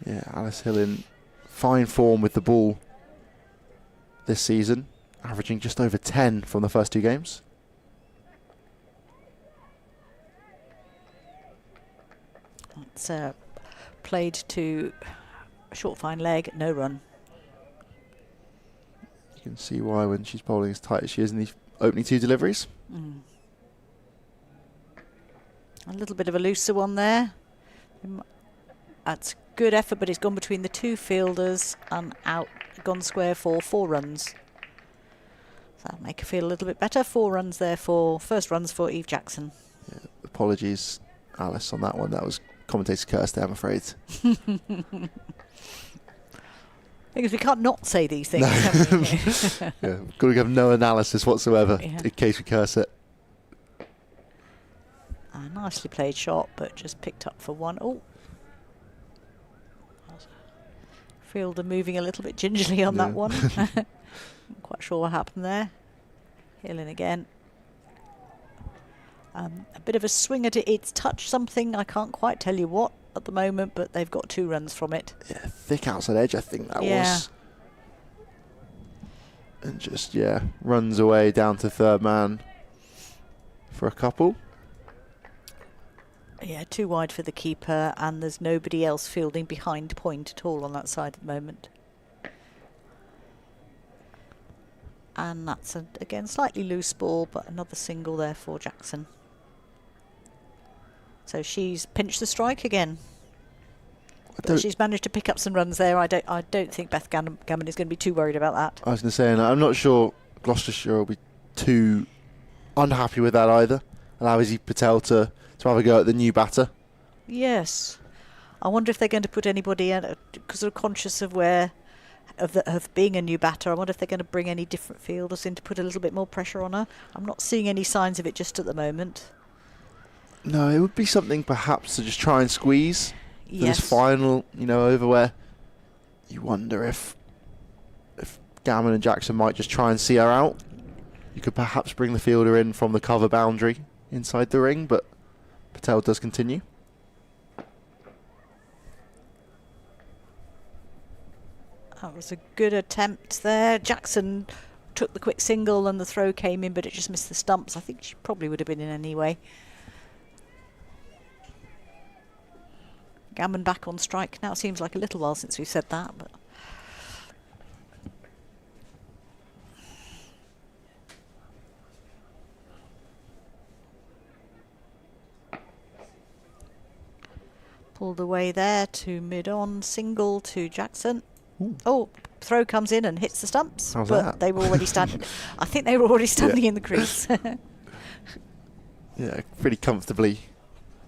Yeah, Alice Hill in fine form with the ball this season, averaging just over 10 from the first 2 games. It's played to a short fine leg, no run. You can see why when she's bowling as tight as she is in the opening 2 deliveries. A little bit of a looser one there. That's good effort, but it's gone between the 2 fielders and out, gone square for 4 runs. So that'll make her feel a little bit better. 4 runs there for first runs for Eve Jackson. Yeah, apologies, Alice, on that one. That was commentator Kirsty, I'm afraid. Because we can't not say these things. No. Yeah, we've got to have no analysis whatsoever in case we curse it. A nicely played shot, but just picked up for 1. Oh. Fielder moving a little bit gingerly on that one. Not quite sure what happened there. Hill in again. A bit of a swing at it. It's touched something. I can't quite tell you what at the moment, but they've got 2 runs from it. Yeah, thick outside edge, I think that was. And just, runs away down to 3rd man for a couple. Yeah, 2 wide for the keeper, and there's nobody else fielding behind point at all on that side at the moment. And that's, again, slightly loose ball, but another single there for Jackson. So she's pinched the strike again. But she's managed to pick up some runs there. I don't think Beth Gammon is going to be too worried about that. I was going to say, and I'm not sure Gloucestershire will be too unhappy with that either. Allow Izzy Patel to have a go at the new batter. Yes. I wonder if they're going to put anybody in, because they're conscious of of being a new batter. I wonder if they're going to bring any different fielders in to put a little bit more pressure on her. I'm not seeing any signs of it just at the moment. No, it would be something perhaps to just try and squeeze for Yes. this final, over where you wonder if Gammon and Jackson might just try and see her out. You could perhaps bring the fielder in from the cover boundary inside the ring, but Patel does continue. That was a good attempt there. Jackson took the quick single and the throw came in, but it just missed the stumps. I think she probably would have been in anyway. Gammon back on strike now. It seems like a little while since we said that, but pulled away there to mid-on, single to Jackson. Ooh. Oh, throw comes in and hits the stumps. How's but that? They were already standing. I think they were already standing in the crease. Yeah, pretty comfortably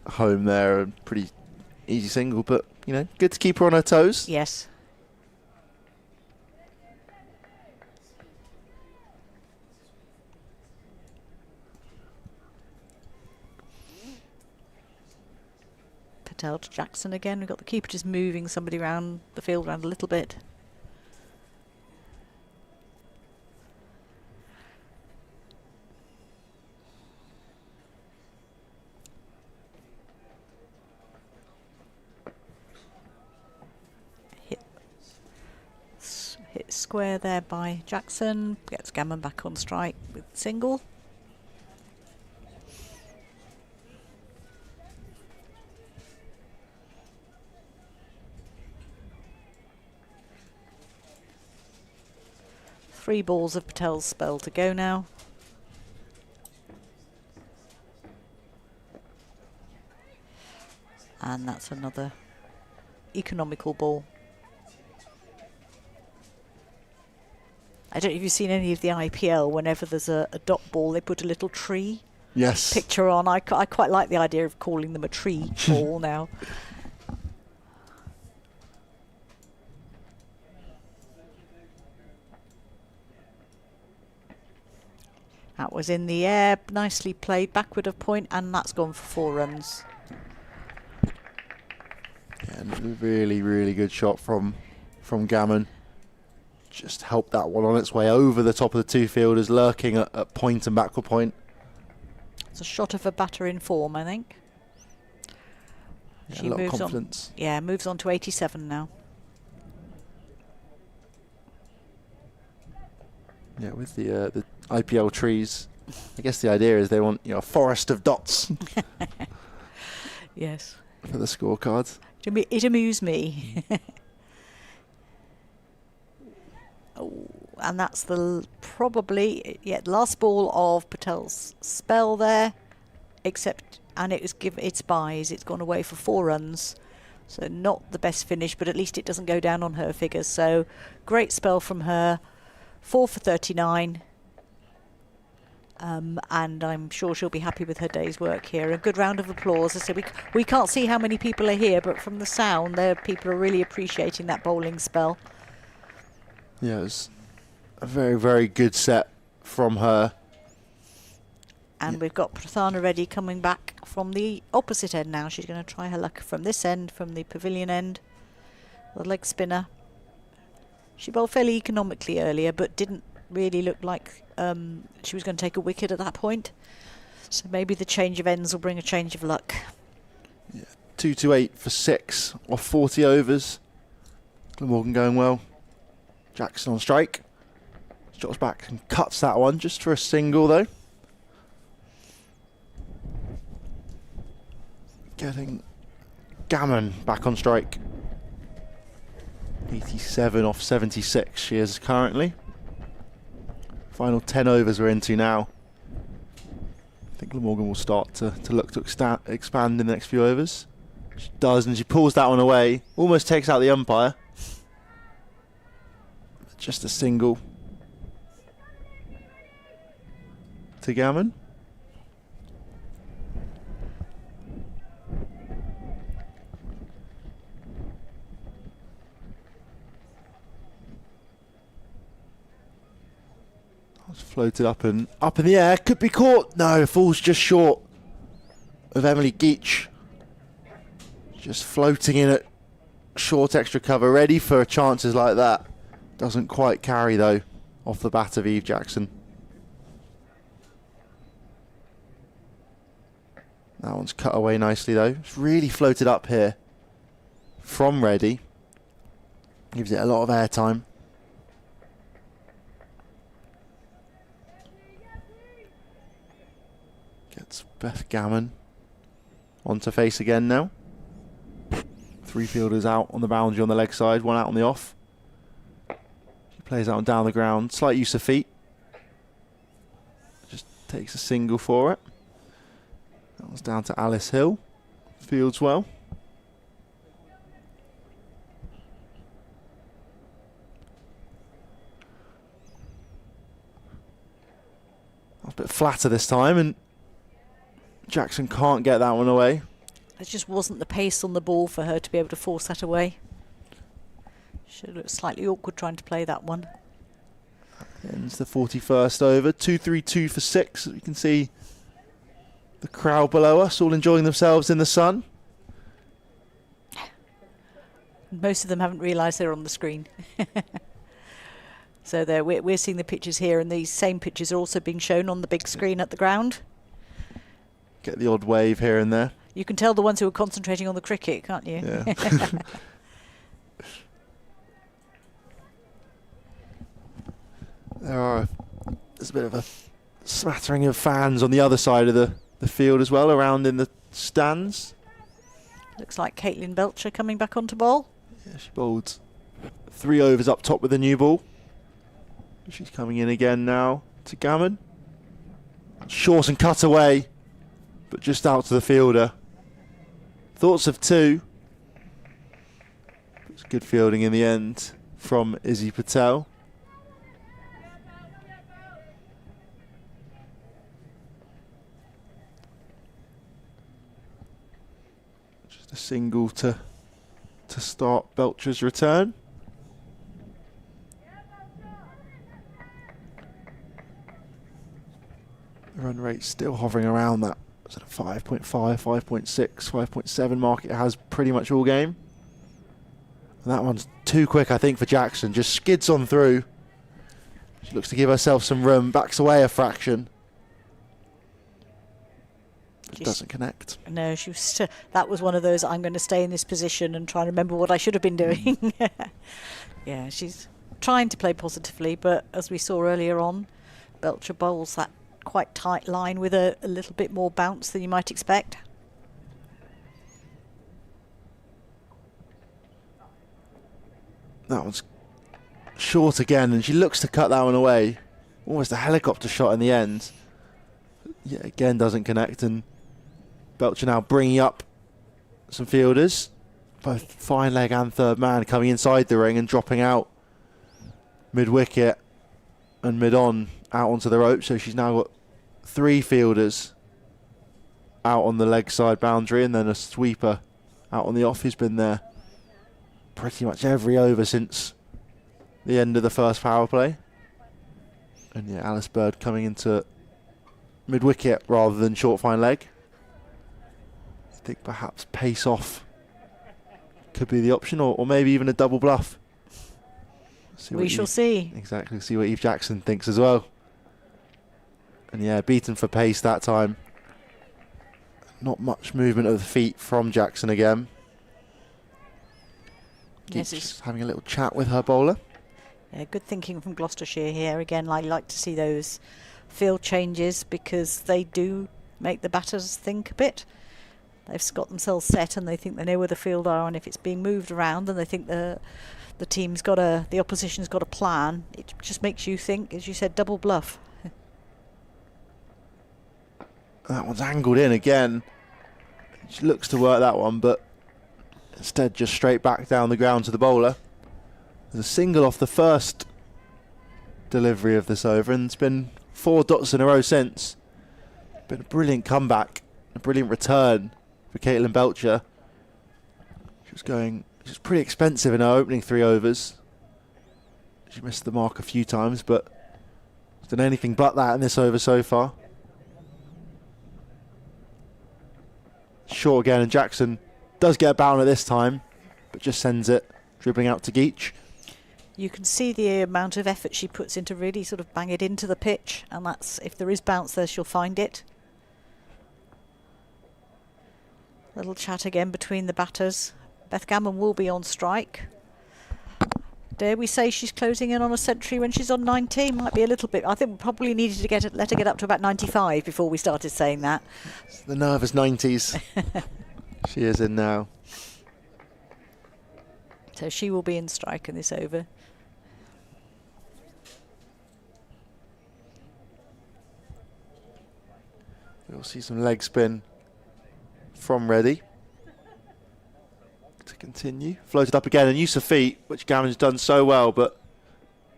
home there, and pretty easy single, but good to keep her on her toes. Yes. Patel to Jackson again. We've got the keeper just moving somebody around the field around a little bit. Hit square there by Jackson. Gets Gammon back on strike with single. Three balls of Patel's spell to go now. And that's another economical ball. I don't know if you've seen any of the IPL. Whenever there's a dot ball, they put a little tree picture on. I quite like the idea of calling them a tree ball now. That was in the air, nicely played, backward of point, and that's gone for 4 runs. Yeah, really, really good shot from Gammon. Just helped that one on its way over the top of the 2 fielders, lurking at point and backward point. It's a shot of a batter in form, I think. Yeah, She a lot of moves confidence. on. Yeah, moves on to 87 now. Yeah, with the IPL trees, I guess the idea is they want a forest of dots. Yes. For the scorecards. It amused me. Oh, and that's the last ball of Patel's spell there, and it's buys. It's gone away for 4 runs, so not the best finish, but at least it doesn't go down on her figures. So great spell from her, 4 for 39. And I'm sure she'll be happy with her day's work here. A good round of applause. I said we can't see how many people are here, but from the sound, people are really appreciating that bowling spell. Yeah, it was a very, very good set from her. And we've got Prathana Reddy coming back from the opposite end now. She's going to try her luck from this end, from the pavilion end. The leg spinner. She bowled fairly economically earlier, but didn't really look like she was going to take a wicket at that point. So maybe the change of ends will bring a change of luck. Yeah, 2 to 8 for 6 off 40 overs. Glamorgan going well. Jackson on strike. Drops back and cuts that one just for a single though. Getting Gammon back on strike. 87 off 76 she is currently. Final 10 overs we're into now. I think Glamorgan will start to look to expand in the next few overs. She does, and she pulls that one away. Almost takes out the umpire. Just a single to Gammon. Floated up in the air, could be caught. No, falls just short of Emily Geach. Just floating in at short extra cover, ready for chances like that. Doesn't quite carry though, off the bat of Eve Jackson. That one's cut away nicely though. It's really floated up here from Reddy. Gives it a lot of airtime. Gets Beth Gammon onto face again now. 3 fielders out on the boundary on the leg side, 1 out on the off. She plays out and down the ground. Slight use of feet. Just takes a single for it. That was down to Alice Hill. Fields well. A bit flatter this time, and Jackson can't get that one away. There just wasn't the pace on the ball for her to be able to force that away. She looked slightly awkward trying to play that one. Ends the 41st over. 2-3-2 for 6. You can see the crowd below us all enjoying themselves in the sun. Most of them haven't realised they're on the screen. So we're seeing the pictures here, and these same pictures are also being shown on the big screen at the ground. Get the odd wave here and there. You can tell the ones who are concentrating on the cricket, can't you? Yeah. There's a bit of a smattering of fans on the other side of the field as well, around in the stands. Looks like Caitlin Belcher coming back onto bowl. Yeah, she bowled 3 overs up top with the new ball. She's coming in again now to Gammon. Short and cut away, but just out to the fielder. Thoughts of 2. It's good fielding in the end from Izzy Patel. Just a single to start Belcher's return. The run rate still hovering around that sort of 5.5, 5.6, 5.7 mark it has pretty much all game. And that one's too quick, I think, for Jackson. Just skids on through. She looks to give herself some room, backs away a fraction. But doesn't connect. No, she was. That was one of those, I'm going to stay in this position and try and remember what I should have been doing. Yeah, she's trying to play positively, but as we saw earlier on, Belcher bowls that quite tight line with a little bit more bounce than you might expect. That one's short again, and she looks to cut that one away. Almost a helicopter shot in the end. Yeah, again doesn't connect, and Belcher now bringing up some fielders. Both fine leg and third man coming inside the ring and dropping out mid-wicket and mid-on out onto the rope. So she's now got 3 fielders out on the leg side boundary, and then a sweeper out on the off who's been there pretty much every over since the end of the first power play. And yeah, Alice Bird coming into mid-wicket rather than short fine leg. I think perhaps pace off could be the option, or maybe even a double bluff. We shall see. Exactly, see what Eve Jackson thinks as well. And yeah, beaten for pace that time. Not much movement of the feet from Jackson again. Yes, just having a little chat with her bowler. Yeah, good thinking from Gloucestershire here. Again, I like to see those field changes because they do make the batters think a bit. They've got themselves set and they think they know where the field are, and if it's being moved around and they think the opposition's got a plan, it just makes you think, as you said, double bluff. That one's angled in again. She looks to work that one, but instead just straight back down the ground to the bowler. There's a single off the first delivery of this over, and it's been 4 dots in a row since. Been a brilliant comeback, a brilliant return for Caitlin Belcher. She was pretty expensive in her opening 3 overs. She missed the mark a few times, but she's done anything but that in this over so far. Short again, and Jackson does get a bound at this time, but just sends it dribbling out to Geach. You can see the amount of effort she puts into really sort of bang it into the pitch, and that's, if there is bounce there, she'll find it. Little chat again between the batters. Beth Gammon will be on strike. Dare we say she's closing in on a century when she's on 90? Might be a little bit. I think we probably needed to let her get up to about 95 before we started saying that. It's the nervous 90s. She is in now. So she will be in strike in this over. We'll see some leg spin from Reddy to continue. Floated up again, and use of feet, which Gammon's done so well, but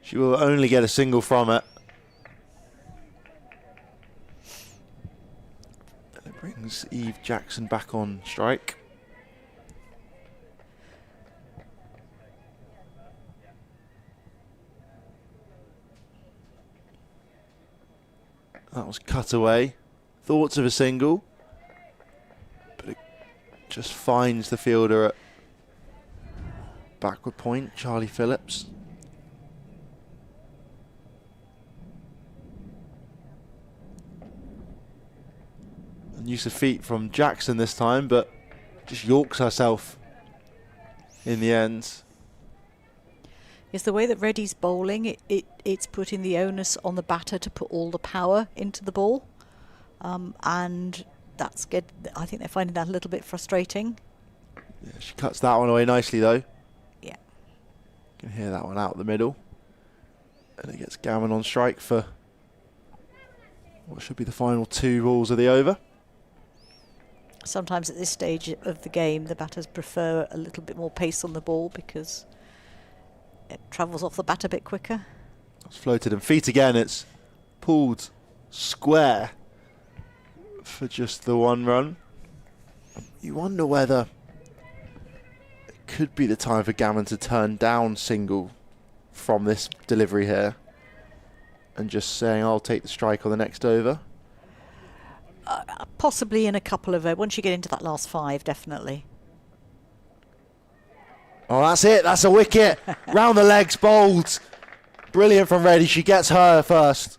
she will only get a single from it. And it brings Eve Jackson back on strike. That was cut away. Thoughts of a single, but it just finds the fielder at backward point, Charlie Phillips. And use of feet from Jackson this time, but just yorks herself in the end. Is the way that Reddy's bowling, it's putting the onus on the batter to put all the power into the ball. And that's good. I think they're finding that a little bit frustrating. Yeah, she cuts that one away nicely though. Yeah. You can hear that one out the middle. And it gets Gammon on strike for what should be the final 2 balls of the over. Sometimes at this stage of the game, the batters prefer a little bit more pace on the ball because it travels off the bat a bit quicker. It's floated and feet again. It's pulled square for just the 1 run. You wonder whether could be the time for Gammon to turn down single from this delivery here and just saying, I'll take the strike on the next over. Possibly in a couple of once you get into that last 5, definitely. Oh, that's it. That's a wicket. Round the legs, bowled. Brilliant from Reddy. She gets her first.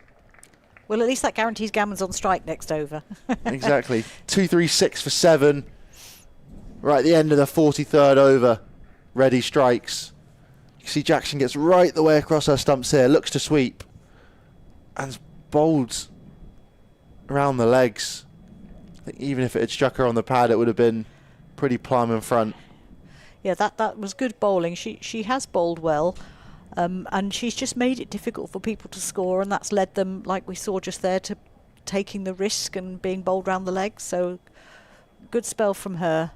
Well, at least that guarantees Gammon's on strike next over. Exactly. 2-3-6 for 7. Right at the end of the 43rd over, Reddy strikes. You see Jackson gets right the way across her stumps here. Looks to sweep. And bowled around the legs. I think even if it had struck her on the pad, it would have been pretty plumb in front. Yeah, that was good bowling. She has bowled well, and she's just made it difficult for people to score, and that's led them, like we saw just there, to taking the risk and being bowled round the legs. So good spell from her.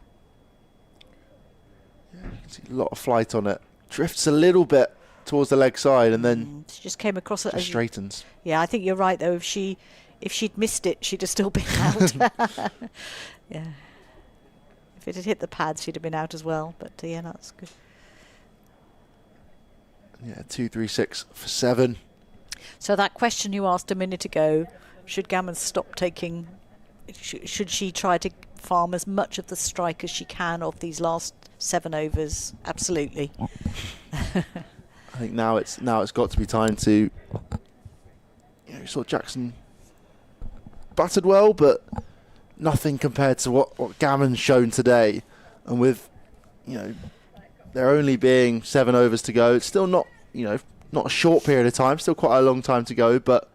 Yeah, you can see a lot of flight on it. Drifts a little bit towards the leg side, and then she just came across it. Straightens. Yeah, I think you're right though. If she'd missed it, she'd have still been out. Yeah. If it had hit the pads, she'd have been out as well. But yeah, that's good. Yeah, 2-3-6 for 7. So that question you asked a minute ago, should Gammon stop taking? Should she try to farm as much of the strike as she can of these last 7 overs? Absolutely. I think now it's got to be time to. You saw Jackson batted well, but nothing compared to what Gammon's shown today. And with, there only being 7 overs to go, it's still not a short period of time, still quite a long time to go, but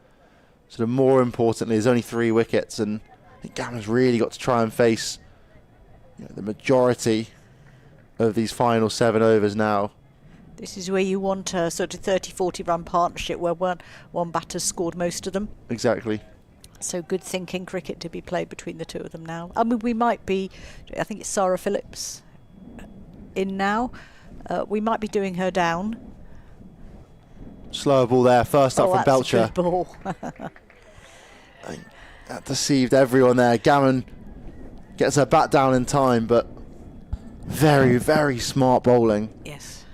sort of more importantly, there's only 3 wickets, and I think Gammon's really got to try and face the majority of these final 7 overs now. This is where you want a sort of 30-40 run partnership where one batter's scored most of them. Exactly. So good thinking cricket to be played between the 2 of them now. I mean, we might be, I think it's Sarah Phillips in now. We might be doing her down. Slower ball there, first up from Belcher. A good ball. That deceived everyone there. Gammon gets her bat down in time, but very, very smart bowling. Yes.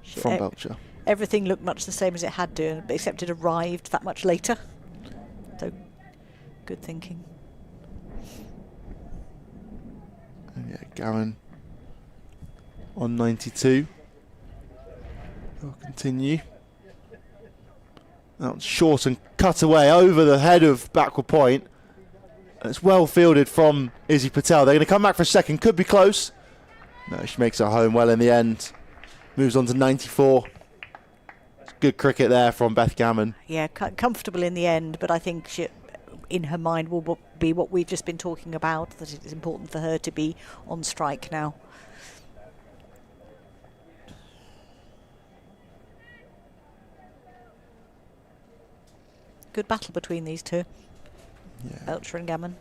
From Belcher. Everything looked much the same as it had to, except it arrived that much later. So, good thinking. And yeah, Gammon on 92. We'll continue. That one's short and cut away over the head of backward point. And it's well fielded from Izzy Patel. They're going to come back for a second. Could be close. No, she makes her home well in the end. Moves on to 94. It's good cricket there from Beth Gammon. Yeah, comfortable in the end, but I think she, in her mind, will be what we've just been talking about, that it's important for her to be on strike now. Good battle between these 2. Yeah. Belcher and Gammon.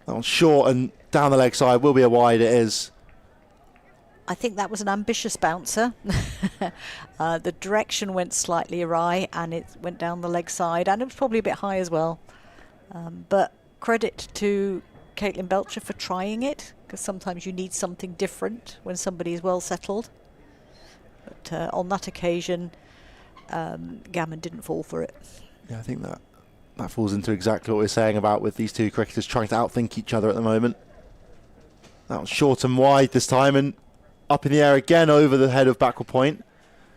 That one's short and down the leg side. Will be a wide, it is. I think that was an ambitious bouncer. The direction went slightly awry and it went down the leg side, and it was probably a bit high as well. But credit to Caitlin Belcher for trying it, because sometimes you need something different when somebody is well settled. But on that occasion, Gammon didn't fall for it. Yeah, I think that falls into exactly what we're saying about with these 2 cricketers trying to outthink each other at the moment. That was short and wide this time, and up in the air again over the head of backward point.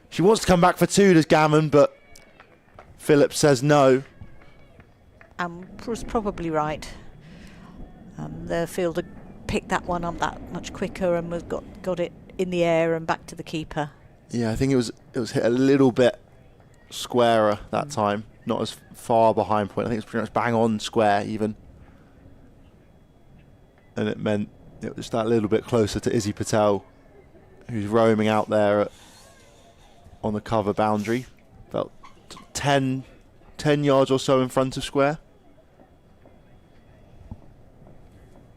She wants to come back for 2, does Gammon, but Phillips says no. And was probably right. The fielder picked that one up that much quicker and got it in the air and back to the keeper. Yeah, I think it was hit a little bit squarer that time, not as far behind point. I think it's pretty much bang on square even. And it meant it was that little bit closer to Izzy Patel, who's roaming out there on the cover boundary. About 10 yards or so in front of square.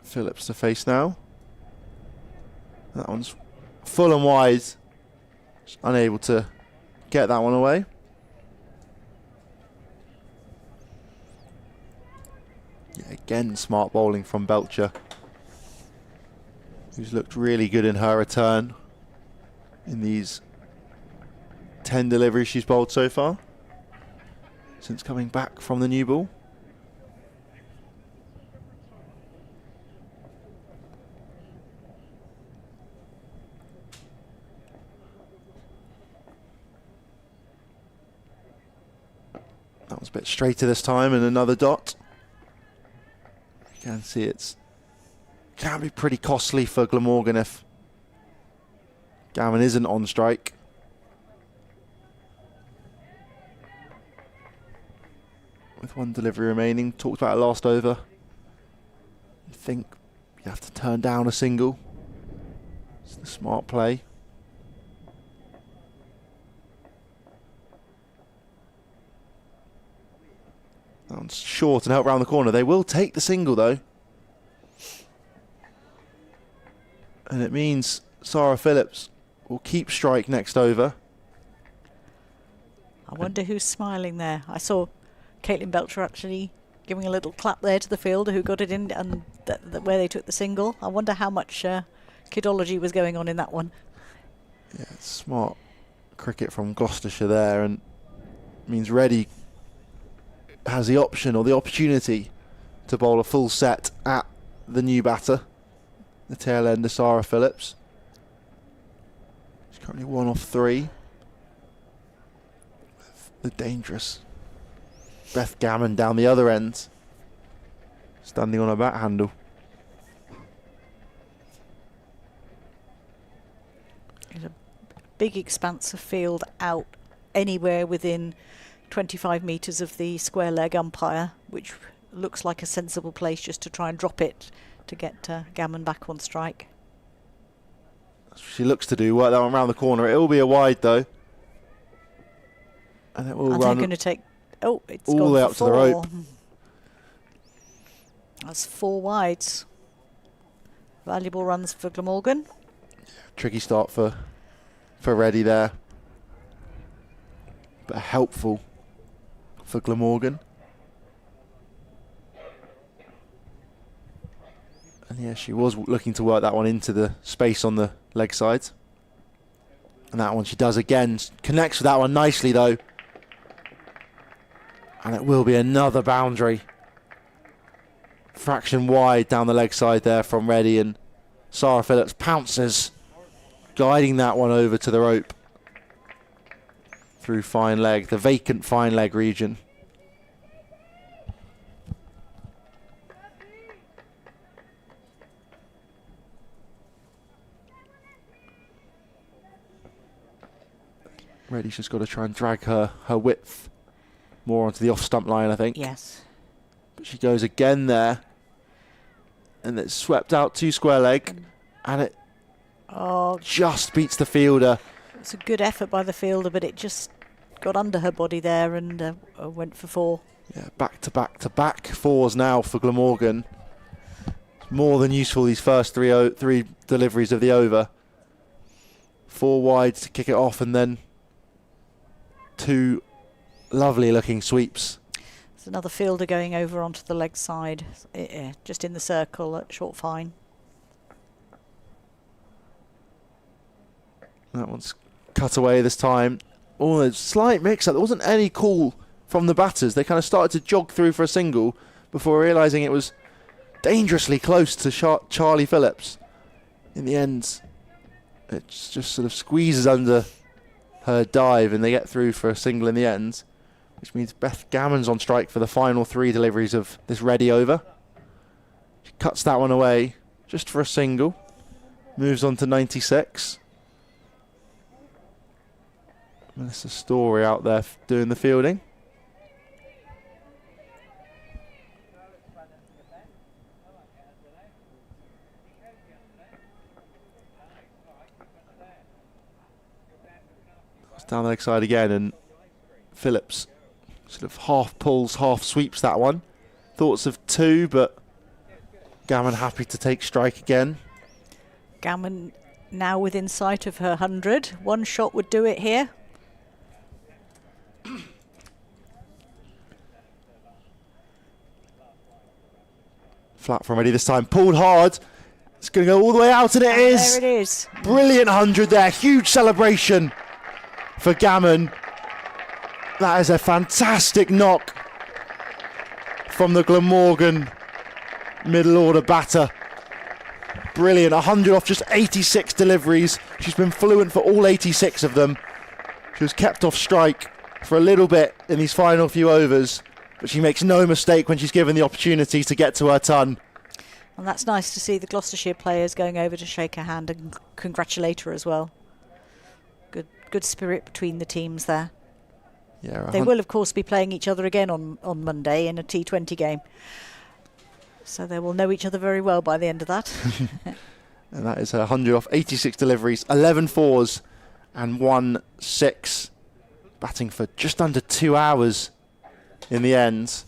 Phillips to face now. That one's full and wide. Just unable to get that one away. Yeah, Again, smart bowling from Belcher, who's looked really good in her return in these 10 deliveries she's bowled so far since coming back from the new ball. That was a bit straighter this time, and another dot. You can see it can be pretty costly for Glamorgan if Gammon isn't on strike. With one delivery remaining, talked about it last over. You think you have to turn down a single. It's the smart play. That one's short and out round the corner. They will take the single though. And it means Sarah Phillips will keep strike next over. I wonder who's smiling there. I saw Caitlin Belcher actually giving a little clap there to the fielder who got it in, and where they took the single. I wonder how much kidology was going on in that one. Yeah, smart cricket from Gloucestershire there, and means Reddy has the option or the opportunity to bowl a full set at the new batter, the tail ender Sarah Phillips. She's currently 1 off 3. The dangerous Beth Gammon down the other end, standing on her bat handle. There's a big expanse of field out anywhere within 25 metres of the square leg umpire, which looks like a sensible place just to try and drop it to get Gammon back on strike. She looks to do, work that one around the corner. It will be a wide though. And it will run. They're going to take, oh, it's all gone the way for up to the rope. That's 4 wides. Valuable runs for Glamorgan. Tricky start for Reddy there, but helpful for Glamorgan. And yeah, she was looking to work that one into the space on the leg side. And that one she does again. Connects with that one nicely though. And it will be another boundary. Fraction wide down the leg side there from Reddy, and Sarah Phillips pounces, guiding that one over to the rope through fine leg, the vacant fine leg region. Reddy's just got to try and drag her width more onto the off stump line, I think. Yes. But she goes again there, and it's swept out to square leg, and it just beats the fielder. It's a good effort by the fielder, but it just got under her body there and went for 4. Yeah, back to back to back 4s now for Glamorgan. It's more than useful, these first three deliveries of the over. 4 wides to kick it off, and then 2 lovely looking sweeps. There's another fielder going over onto the leg side, just in the circle at short fine. That one's cut away this time. Oh, there's a slight mix-up. There wasn't any call from the batters. They kind of started to jog through for a single before realising it was dangerously close to Charlie Phillips. In the end, it just sort of squeezes under her dive and they get through for a single in the end, which means Beth Gammon's on strike for the final 3 deliveries of this Reddy over. She cuts that one away just for a single. Moves on to 96. Melissa Story out there doing the fielding. It's down the leg side again, and Phillips sort of half pulls, half sweeps that one. Thoughts of 2, but Gammon happy to take strike again. Gammon now within sight of her 100. One shot would do it here. Flat from Eddie this time. Pulled hard. It's going to go all the way out, and it is. There it is. Brilliant 100 there. Huge celebration for Gammon. That is a fantastic knock from the Glamorgan middle order batter. Brilliant. 100 off just 86 deliveries. She's been fluent for all 86 of them. She was kept off strike for a little bit in these final few overs, but she makes no mistake when she's given the opportunity to get to her ton. And that's nice to see the Gloucestershire players going over to shake her hand and congratulate her as well. Good spirit between the teams there. Yeah, they will, of course, be playing each other again on Monday in a T20 game. So they will know each other very well by the end of that. And that is 100 off 86 deliveries, 11 fours and 1 6. Batting for just under 2 hours in the end.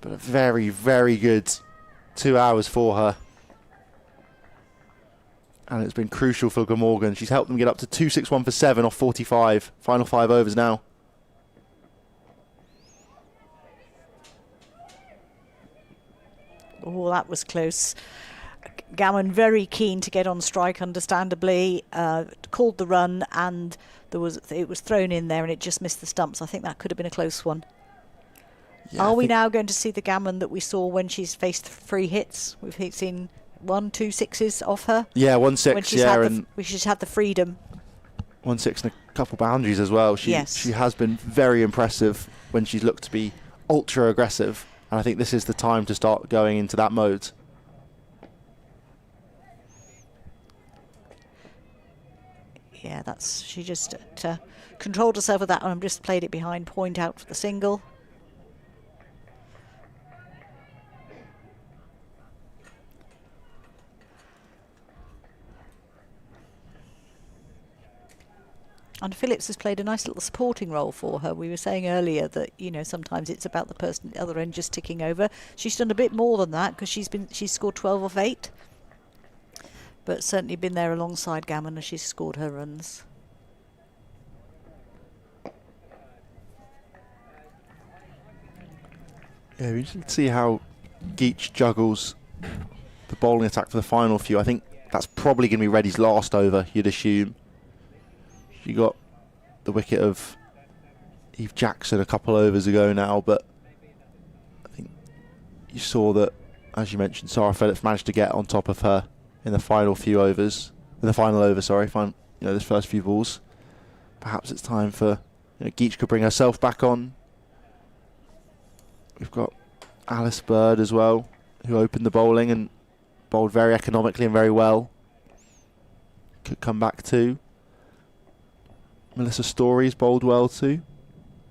But a very, very good 2 hours for her. And it's been crucial for Glamorgan. She's helped them get up to 261 for 7 off 45. Final 5 overs now. Oh, that was close. Gammon very keen to get on strike, understandably. Called the run, and it was thrown in there, and it just missed the stumps. I think that could have been a close one. Yeah, Are we now going to see the Gammon that we saw when she's faced 3 hits? We've seen 1, 2 sixes off her. Yeah, 1 6. When she's had the freedom. 1 6 and a couple boundaries as well. She has been very impressive when she's looked to be ultra aggressive, and I think this is the time to start going into that mode. Yeah, she just controlled herself with that one and just played it behind point out for the single. And Phillips has played a nice little supporting role for her. We were saying earlier that, you know, sometimes it's about the person at the other end just ticking over. She's done a bit more than that because she's scored 12 off 8. But certainly been there alongside Gammon as she's scored her runs. Yeah, we should see how Geach juggles the bowling attack for the final few. I think that's probably going to be Reddy's last over, you'd assume. She got the wicket of Eve Jackson a couple overs ago now, but I think you saw that, as you mentioned, Sarah Phillips managed to get on top of her in the final few overs. In the final over, sorry, this first few balls. Perhaps it's time for Geach could bring herself back on. We've got Alice Bird as well, who opened the bowling and bowled very economically and very well. Could come back too. Melissa Story's bowled well too,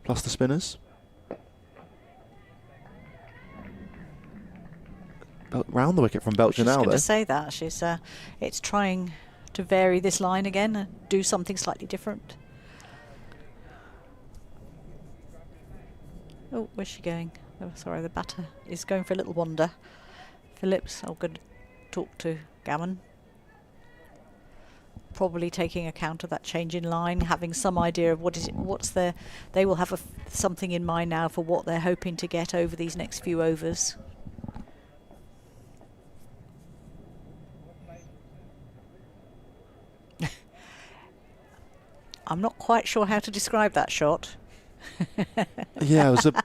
plus the spinners. Round the wicket from Belcher now, though. I was going to say that. She's it's trying to vary this line again and do something slightly different. Oh, where's she going? Oh, sorry, the batter is going for a little wander. Phillips, I'm going to talk to Gammon. Probably taking account of that change in line, having some idea of they will have something in mind now for what they're hoping to get over these next few overs. I'm not quite sure how to describe that shot. Yeah, it was a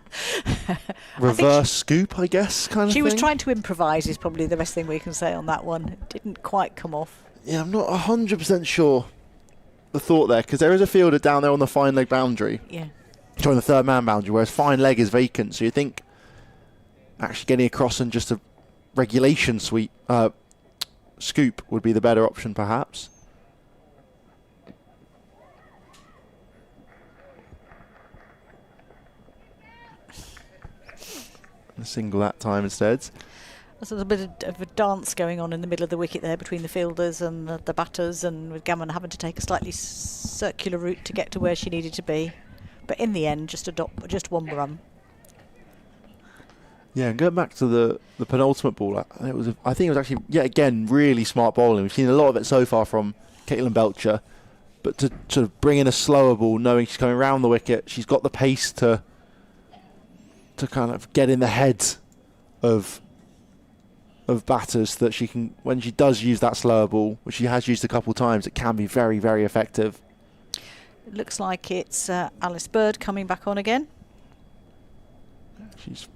reverse scoop, I guess, kind of thing. She was trying to improvise is probably the best thing we can say on that one. It didn't quite come off. Yeah, I'm not 100% sure the thought there, because there is a fielder down there on the fine leg boundary. Yeah. Join the third man boundary, whereas fine leg is vacant. So you think actually getting across and just a regulation scoop would be the better option, perhaps. A single that time instead. There's a bit of a dance going on in the middle of the wicket there between the fielders and the batters, and with Gammon having to take a slightly circular route to get to where she needed to be. But in the end, just one run. Yeah, and going back to the penultimate ball, I think it was actually, yet again, really smart bowling. We've seen a lot of it so far from Caitlin Belcher, but to sort of bring in a slower ball, knowing she's coming round the wicket, she's got the pace to kind of get in the head of of batters that she can, when she does use that slower ball, which she has used a couple of times, it can be very, very effective. It looks like it's Alice Bird coming back on again. She's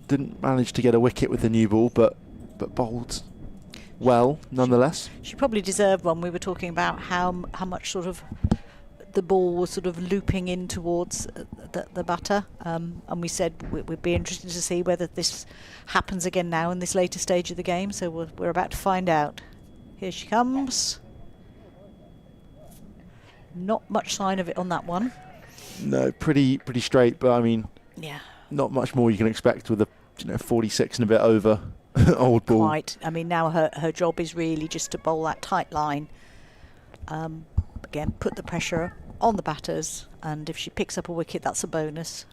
didn't manage to get a wicket with the new ball, but bowled well nonetheless. She probably deserved one. We were talking about how much sort of the ball was sort of looping in towards the batter, and we said we'd be interested to see whether this happens again now in this later stage of the game. So we're about to find out. Here she comes. Not much sign of it on that one. No, pretty straight, but I mean, yeah, not much more you can expect with a 46 and a bit over old ball. Quite. I mean, now her job is really just to bowl that tight line. Again, put the pressure on the batters, and if she picks up a wicket, that's a bonus.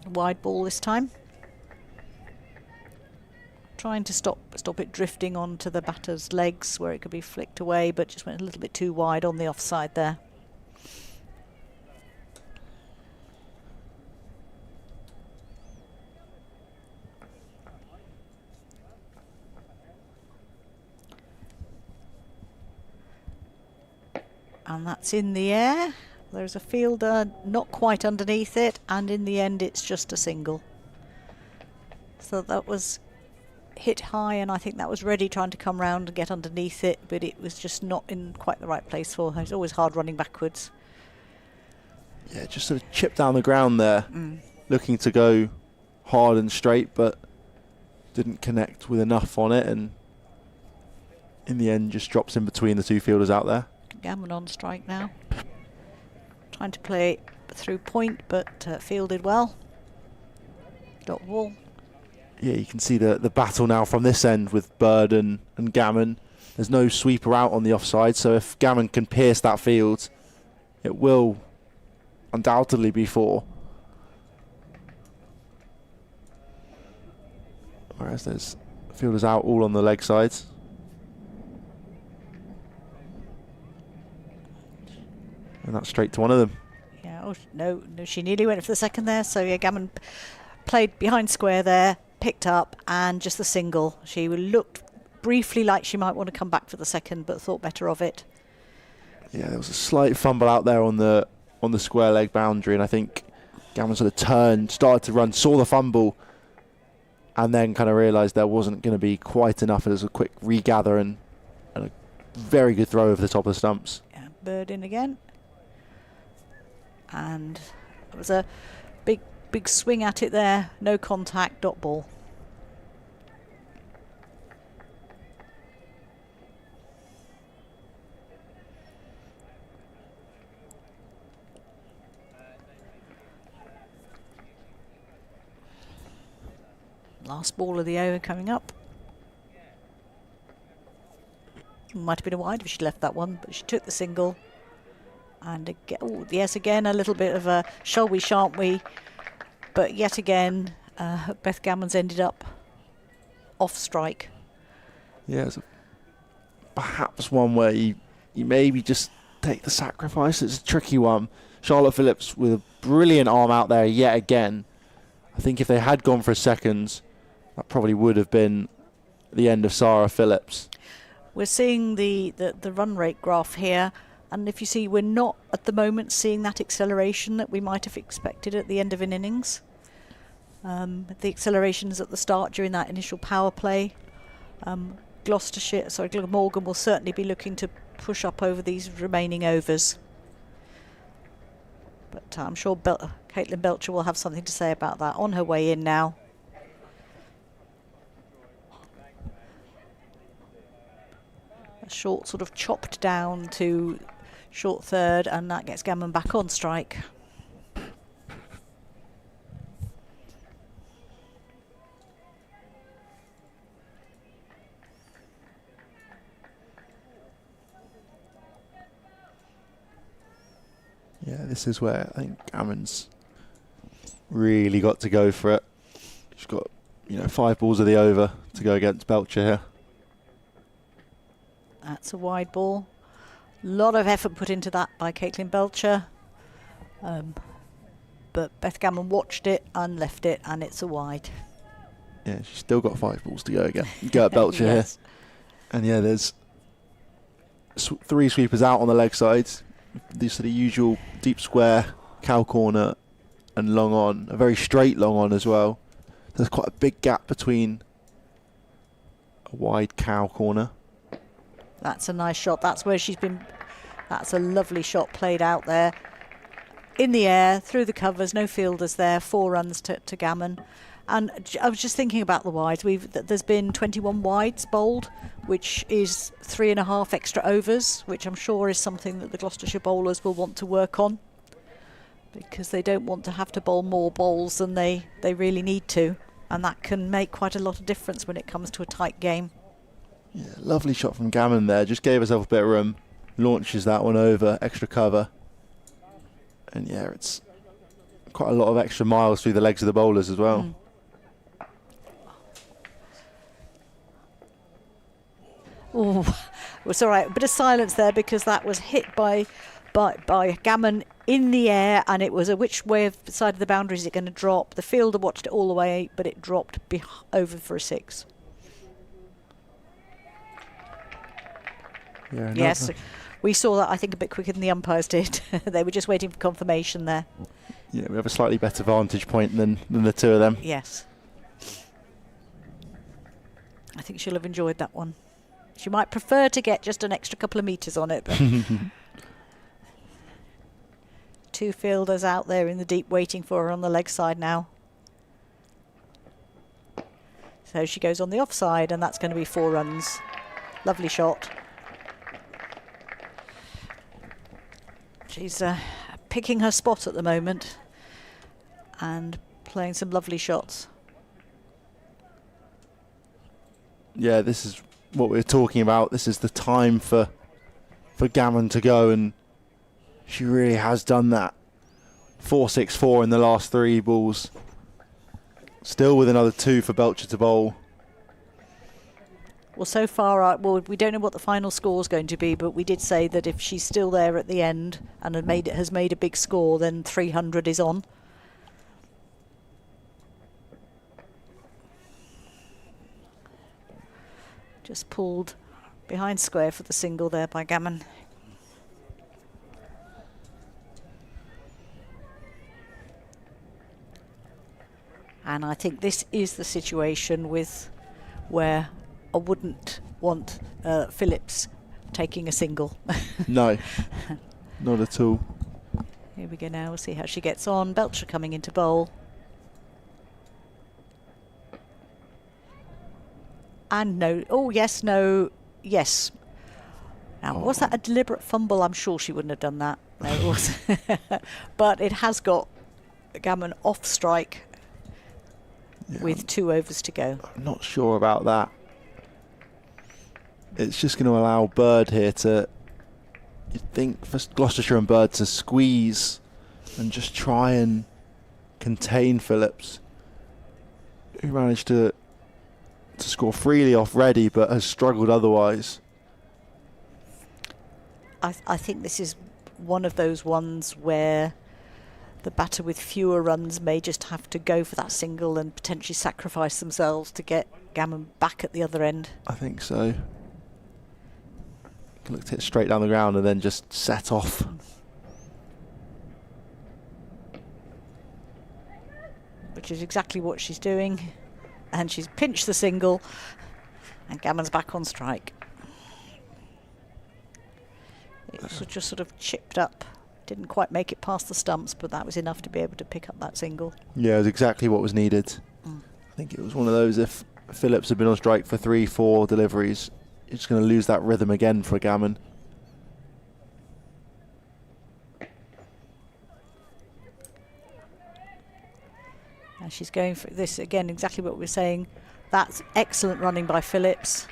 Wide ball this time. Trying to stop it drifting onto the batter's legs where it could be flicked away, but just went a little bit too wide on the offside there. And that's in the air. There's a fielder not quite underneath it, and in the end it's just a single. So that was hit high, and I think that was Reddy trying to come round and get underneath it, but it was just not in quite the right place for her. It's always hard running backwards. Yeah, just sort of chipped down the ground there, looking to go hard and straight, but didn't connect with enough on it, and in the end just drops in between the two fielders out there. Gammon on strike now. Trying to play through point, but fielded well. Dot ball. Yeah, you can see the battle now from this end with Bird and Gammon. There's no sweeper out on the offside, so if Gammon can pierce that field, it will undoubtedly be 4. Whereas there's fielders out all on the leg sides. And that's straight to one of them. Yeah, oh, no, she nearly went for the second there. So yeah, Gammon played behind square there, picked up, and just the single. She looked briefly like she might want to come back for the second, but thought better of it. Yeah, there was a slight fumble out there on the square leg boundary, and I think Gammon sort of turned, started to run, saw the fumble, and then kind of realised there wasn't going to be quite enough. It was a quick regather and a very good throw over the top of the stumps. Yeah, Bird in again. And it was a big swing at it there. No contact, dot ball. Last ball of the over coming up. Might have been a wide if she left that one, but she took the single. And again, oh, yes, again, a little bit of a shall we, shan't we? But yet again, Beth Gammon's ended up off strike. Yeah, it's perhaps one where you maybe just take the sacrifice. It's a tricky one. Charlotte Phillips with a brilliant arm out there yet again. I think if they had gone for a second, that probably would have been the end of Sarah Phillips. We're seeing the run rate graph here. And if you see, we're not at the moment seeing that acceleration that we might have expected at the end of an innings. The accelerations at the start during that initial power play. Glamorgan will certainly be looking to push up over these remaining overs. But I'm sure Caitlin Belcher will have something to say about that on her way in now. A short sort of chopped down to short third, and that gets Gammon back on strike. Yeah, this is where I think Gammon's really got to go for it. She's got 5 balls of the over to go against Belcher here. That's a wide ball. A lot of effort put into that by Caitlin Belcher. But Beth Gammon watched it and left it, and it's a wide. Yeah, she's still got 5 balls to go again. Go at Belcher Yes. here. And yeah, there's 3 sweepers out on the leg sides. These are the usual deep square, cow corner, and long on. A very straight long on as well. There's quite a big gap between a wide cow corner. That's a nice shot. That's where she's been. That's a lovely shot played out there. In the air, through the covers, no fielders there, 4 runs to Gammon. And I was just thinking about the wides. There's been 21 wides bowled, which is 3.5 extra overs, which I'm sure is something that the Gloucestershire bowlers will want to work on, because they don't want to have to bowl more bowls than they really need to. And that can make quite a lot of difference when it comes to a tight game. Yeah, lovely shot from Gammon there. Just gave herself a bit of room. Launches that one over, extra cover. And yeah, it's quite a lot of extra miles through the legs of the bowlers as well. Oh, it was all right. A bit of silence there because that was hit by Gammon in the air, and it was a which way of side of the boundary is it going to drop. The fielder watched it all the way, but it dropped over for a 6. Yeah, yes, we saw that I think a bit quicker than the umpires did. They were just waiting for confirmation there. Yeah, we have a slightly better vantage point than the 2 of them. Yes. I think she'll have enjoyed that one. She might prefer to get just an extra couple of metres on it. But 2 fielders out there in the deep waiting for her on the leg side now. So she goes on the offside, and that's going to be 4 runs. Lovely shot. She's picking her spot at the moment and playing some lovely shots. Yeah, this is what we're talking about. This is the time for Gammon to go, and she really has done that. 4-6-4 in the last 3 balls. Still with another 2 for Belcher to bowl. Well, so far, we don't know what the final score is going to be, but we did say that if she's still there at the end and has made a big score, then 300 is on. Just pulled behind square for the single there by Gammon. And I think this is the situation where I wouldn't want Phillips taking a single. No, not at all. Here we go now. We'll see how she gets on. Belcher coming into bowl. And no. Oh, yes, no, yes. Now, was that a deliberate fumble? I'm sure she wouldn't have done that. No, it wasn't. But it has got Gammon off strike with 2 overs to go. I'm not sure about that. It's just going to allow Bird here to, you'd think, for Gloucestershire and Bird to squeeze and just try and contain Phillips, who managed to score freely off ready but has struggled otherwise. I think this is one of those ones where the batter with fewer runs may just have to go for that single and potentially sacrifice themselves to get Gammon back at the other end. I think so. Looked it straight down the ground and then just set off. Which is exactly what she's doing. And she's pinched the single, and Gammon's back on strike. It was just sort of chipped up. Didn't quite make it past the stumps, but that was enough to be able to pick up that single. Yeah, it was exactly what was needed. I think it was one of those, if Phillips had been on strike for 3-4 deliveries, you're just going to lose that rhythm again for Gammon. And she's going for this again, exactly what we're saying. That's excellent running by Phillips.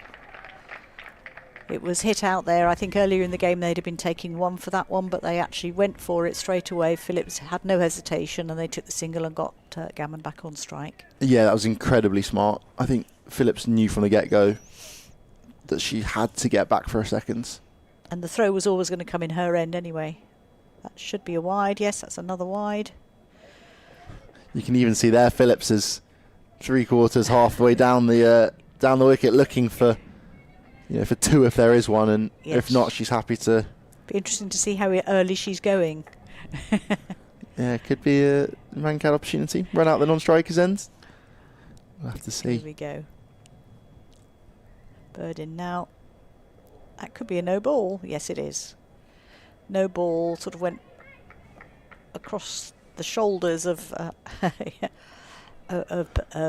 It was hit out there. I think earlier in the game they'd have been taking 1 for that one, but they actually went for it straight away. Phillips had no hesitation, and they took the single and got Gammon back on strike. Yeah, that was incredibly smart. I think Phillips knew from the get-go that she had to get back for a second. And the throw was always going to come in her end anyway. That should be a wide. Yes, that's another wide. You can even see there Phillips is 3/4 halfway down the wicket, looking for for two if there is one, and yes. If not, she's happy to. Be interesting to see how early she's going. Yeah, it could be a man-cat opportunity. Run out the non-strikers end. We'll have to see. Here we go. Bird in now. That could be a no ball. Yes, it is. No ball sort of went across the shoulders of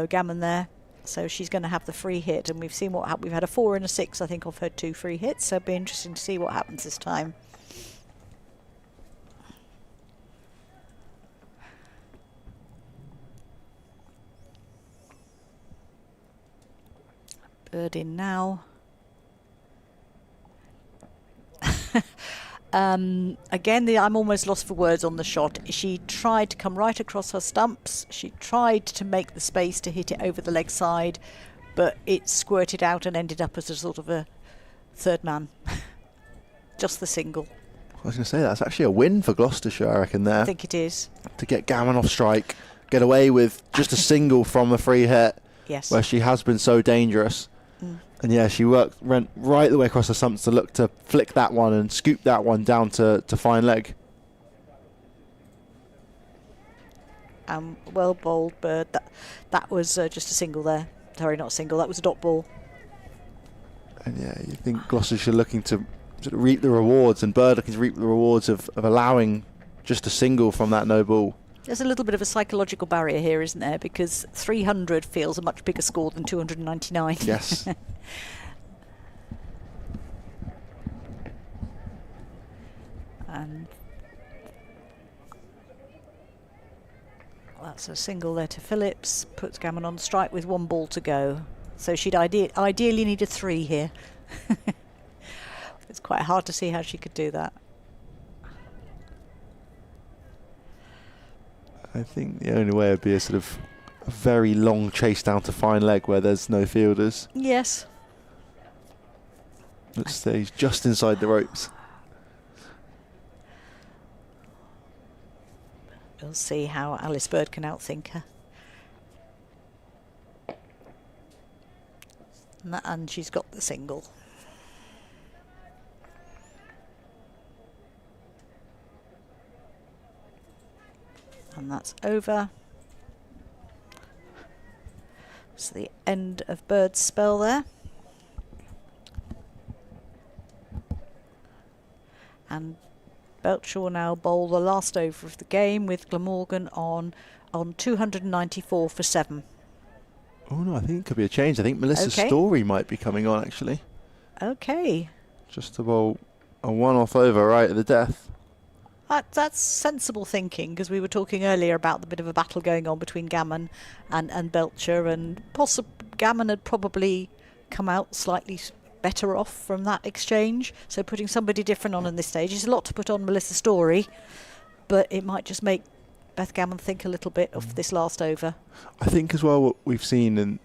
Gammon there. So she's going to have the free hit, and we've seen what we've had a 4 and a 6, I think, off her 2 free hits. So it'll be interesting to see what happens this time. Bird in now. Again, I'm almost lost for words on the shot. She tried to come right across her stumps. She tried to make the space to hit it over the leg side, but it squirted out and ended up as a sort of a third man. Just the single. I was going to say, that's actually a win for Gloucestershire, I reckon, there. I think it is. To get Gammon off strike, get away with just a single from a free hit. Yes. Where she has been so dangerous. And yeah, she went right the way across the stumps to look to flick that one and scoop that one down to fine leg. Well bowled, Bird. That was just a single there. Sorry, not a single. That was a dot ball. And yeah, you think Gloucestershire looking to sort of reap the rewards, and Bird looking to reap the rewards of allowing just a single from that no ball. There's a little bit of a psychological barrier here, isn't there? Because 300 feels a much bigger score than 299. Yes. And that's a single there to Phillips. Puts Gammon on strike with 1 ball to go. So she'd ideally need a 3 here. It's quite hard to see how she could do that. I think the only way would be a sort of a very long chase down to fine leg where there's no fielders. Yes. It stays just inside the ropes. We'll see how Alice Bird can outthink her. And she's got the single. And that's over. It's the end of Bird's spell there. And Belcher will now bowl the last over of the game with Glamorgan on 294 for 7. Oh no, I think it could be a change. I think Melissa Story might be coming on actually. Okay. Just to bowl a 1-off over right at the death. That's sensible thinking, because we were talking earlier about the bit of a battle going on between Gammon and Belcher, and Gammon had probably come out slightly better off from that exchange. So putting somebody different on in this stage is a lot to put on Melissa Story, but it might just make Beth Gammon think a little bit of this last over. I think as well what we've seen in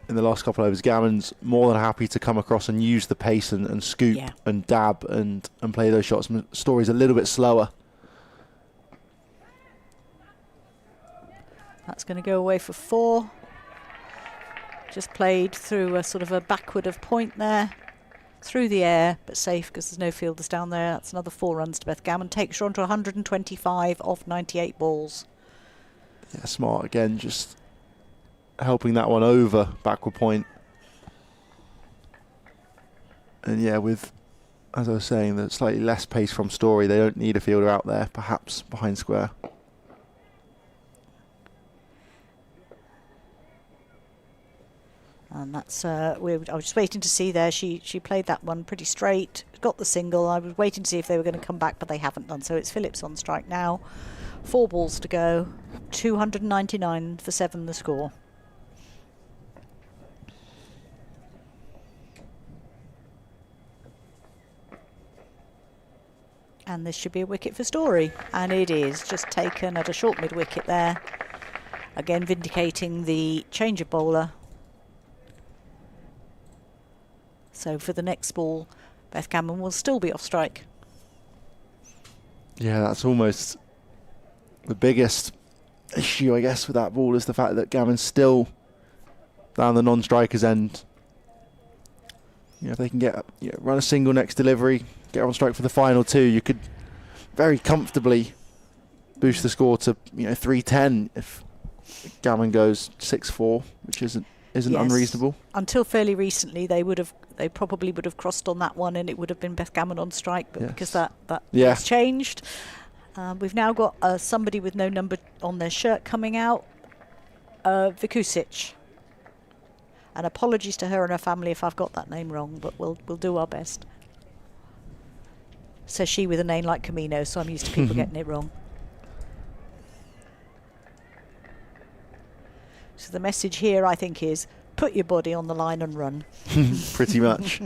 the last couple of overs, Gammon's more than happy to come across and use the pace and scoop and dab and play those shots. Story's a little bit slower. That's going to go away for 4. Just played through a sort of a backward of point there. Through the air, but safe because there's no fielders down there. That's another 4 runs to Beth Gammon. Takes her on to 125 off 98 balls. Yeah, smart again, just helping that one over backward point. And yeah, with, as I was saying, the slightly less pace from Story, they don't need a fielder out there, perhaps behind square. And that's I was just waiting to see there. She played that one pretty straight, got the single. I was waiting to see if they were going to come back, but they haven't done. So it's Phillips on strike now. 4 balls to go. 299 for 7 the score. And this should be a wicket for Story. And it is just taken at a short mid-wicket there. Again vindicating the change of bowler. So for the next ball, Beth Gammon will still be off strike. Yeah, that's almost the biggest issue, I guess, with that ball is the fact that Gammon's still down the non-striker's end. You know, if they can get run a single next delivery, get on strike for the final two, you could very comfortably boost the score to 3-10 if Gammon goes 6-4, which isn't yes. unreasonable. Until fairly recently, they probably would have crossed on that one, and it would have been Beth Gammon on strike. But yes. because that has changed, we've now got somebody with no number on their shirt coming out, Vikusic. And apologies to her and her family if I've got that name wrong, but we'll do our best. Says she with a name like Camino, so I'm used to people getting it wrong. So the message here, I think, is put your body on the line and run. Pretty much.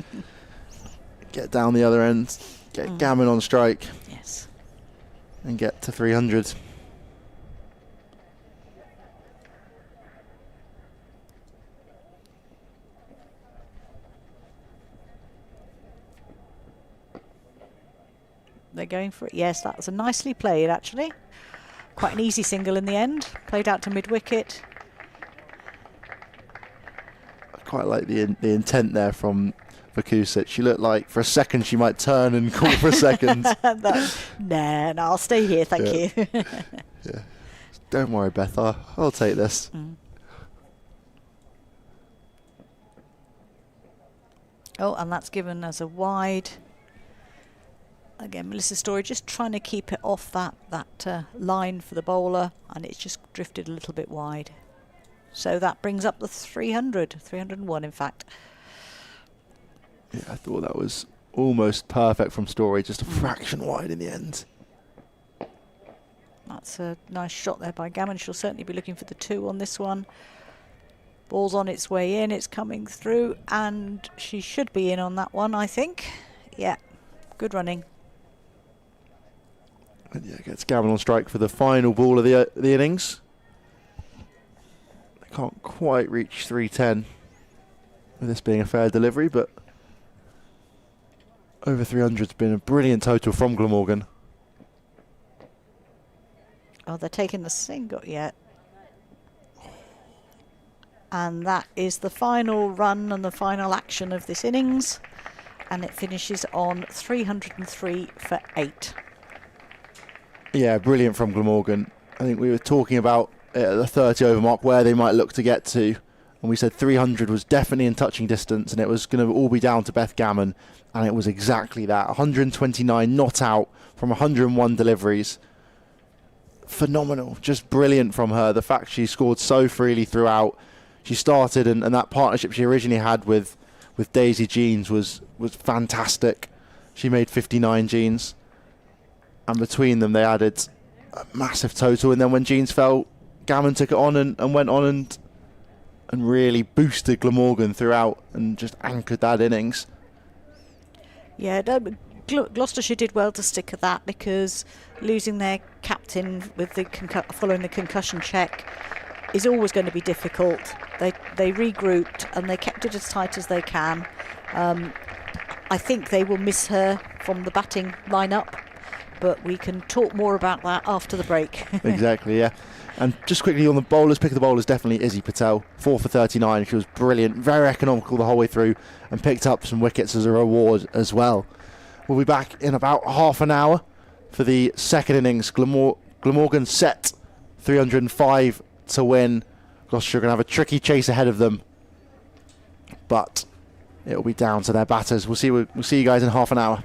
Get down the other end, get Gammon on strike. Yes. And get to 300. They're going for it. Yes, that was a nicely played, actually. Quite an easy single in the end. Played out to mid-wicket. I quite like the intent there from Vikusic. She looked like for a second she might turn and call for a second. No, I'll stay here, thank you. Yeah. Don't worry, Beth. I'll take this. Oh, and that's given as a wide. Again, Melissa Story just trying to keep it off that line for the bowler, and it's just drifted a little bit wide. So that brings up the 301 in fact. Yeah, I thought that was almost perfect from Story, just a fraction wide in the end. That's a nice shot there by Gammon. She'll certainly be looking for the 2 on this one. Ball's on its way in, it's coming through, and she should be in on that one, I think. Yeah, good running. And yeah, gets Gammon on strike for the final ball of the innings. They can't quite reach 310 with this being a fair delivery, but over 300's been a brilliant total from Glamorgan. Oh, they're taking the single yet. And that is the final run and the final action of this innings, and it finishes on 303 for 8. Yeah, brilliant from Glamorgan. I think we were talking about the 30 over mark where they might look to get to, and we said 300 was definitely in touching distance, and it was going to all be down to Beth Gammon, and it was exactly that. 129 not out from 101 deliveries. Phenomenal, just brilliant from her. The fact she scored so freely throughout. She started, and that partnership she originally had with Daisy Jeans was fantastic. She made 59 Jeans. And between them, they added a massive total. And then when Jeans fell, Gammon took it on and went on and really boosted Glamorgan throughout and just anchored that innings. Yeah, Gloucestershire did well to stick at that, because losing their captain with the following the concussion check is always going to be difficult. They regrouped and they kept it as tight as they can. I think they will miss her from the batting lineup, but we can talk more about that after the break. Exactly, yeah. And just quickly on the bowlers, pick of the bowlers, definitely Izzy Patel, 4 for 39. She was brilliant, very economical the whole way through, and picked up some wickets as a reward as well. We'll be back in about half an hour for the second innings. Glamorgan set 305 to win. Gloucestershire are going to have a tricky chase ahead of them, but it'll be down to their batters. We'll see you guys in half an hour.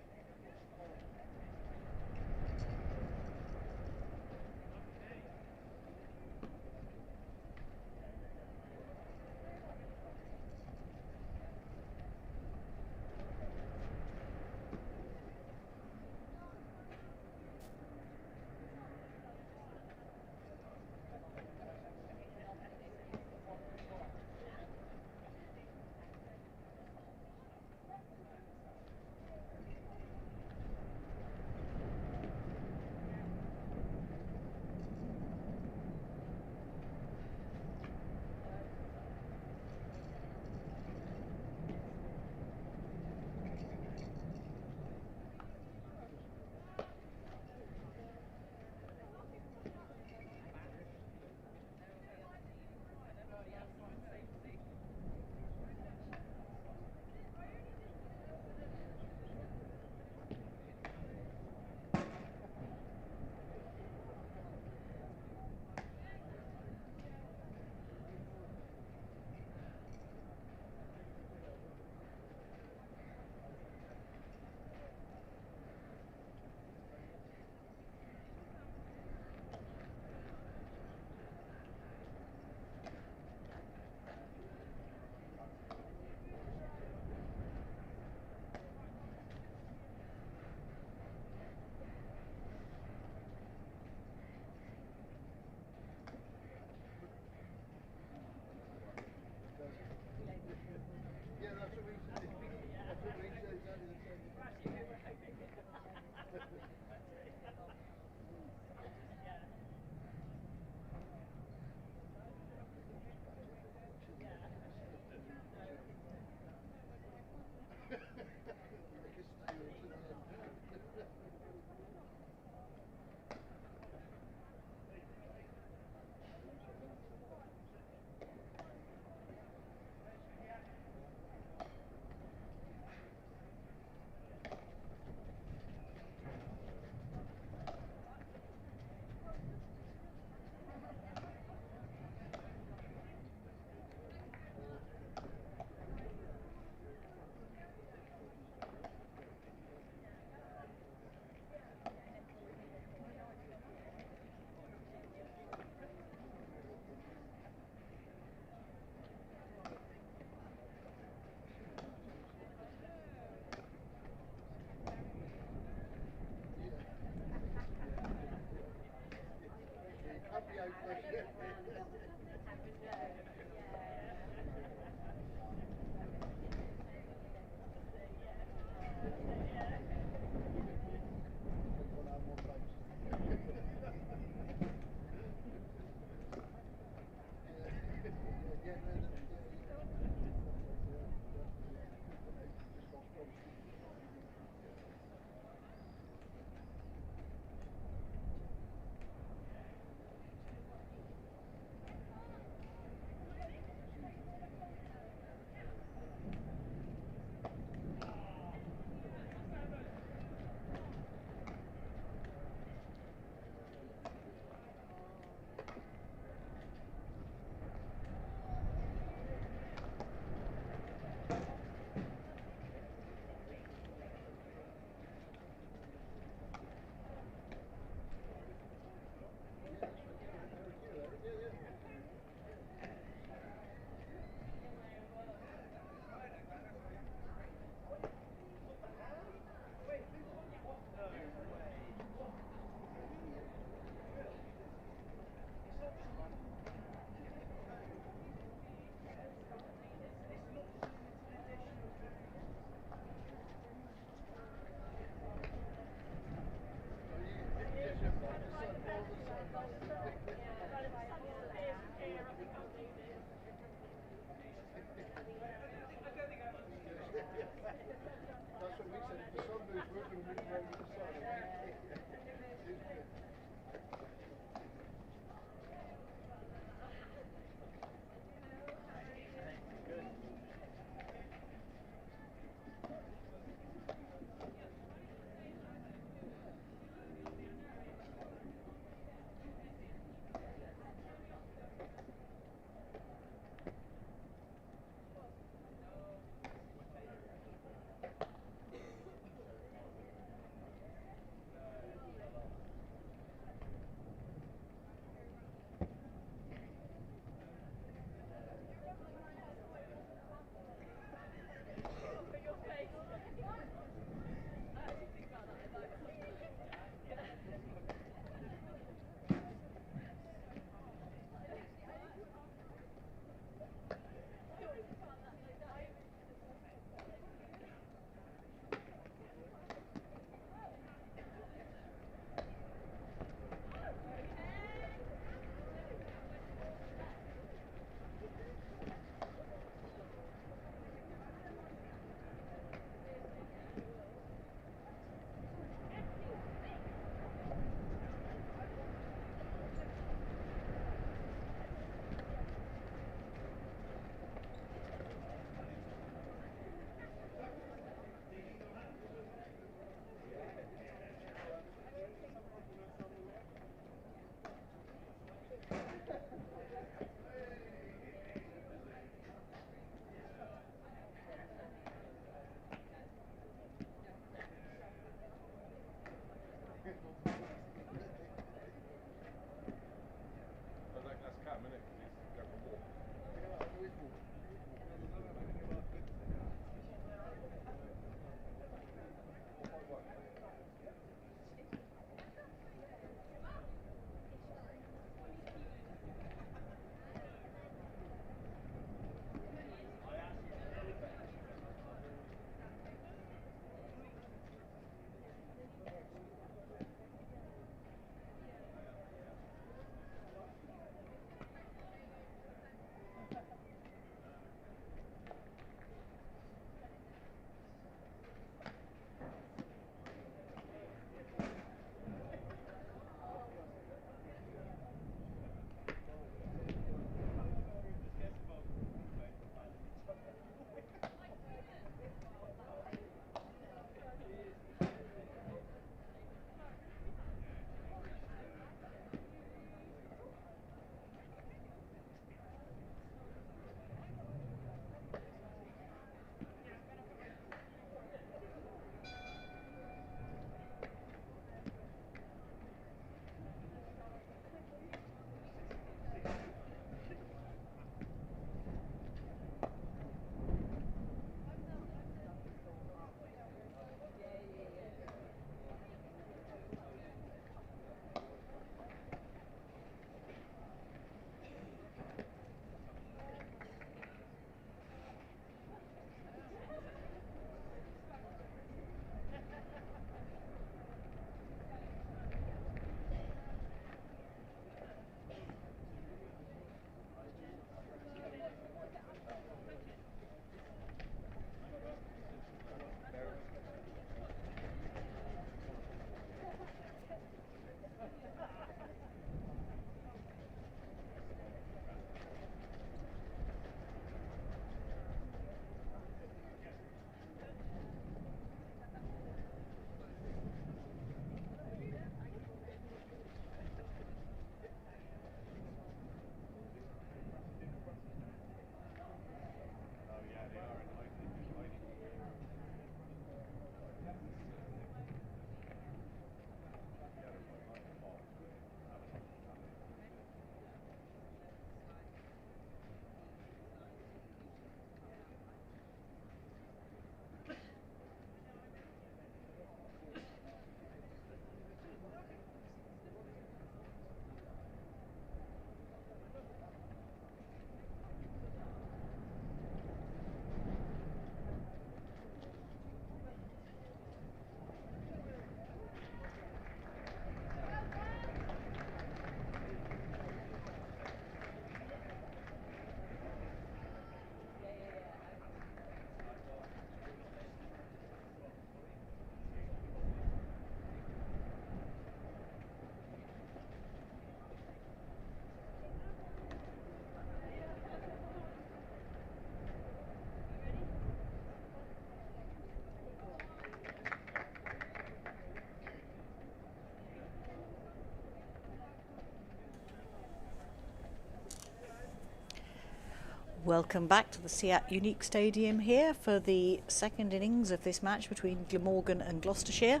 Welcome back to the Seat Unique Stadium here for the second innings of this match between Glamorgan and Gloucestershire.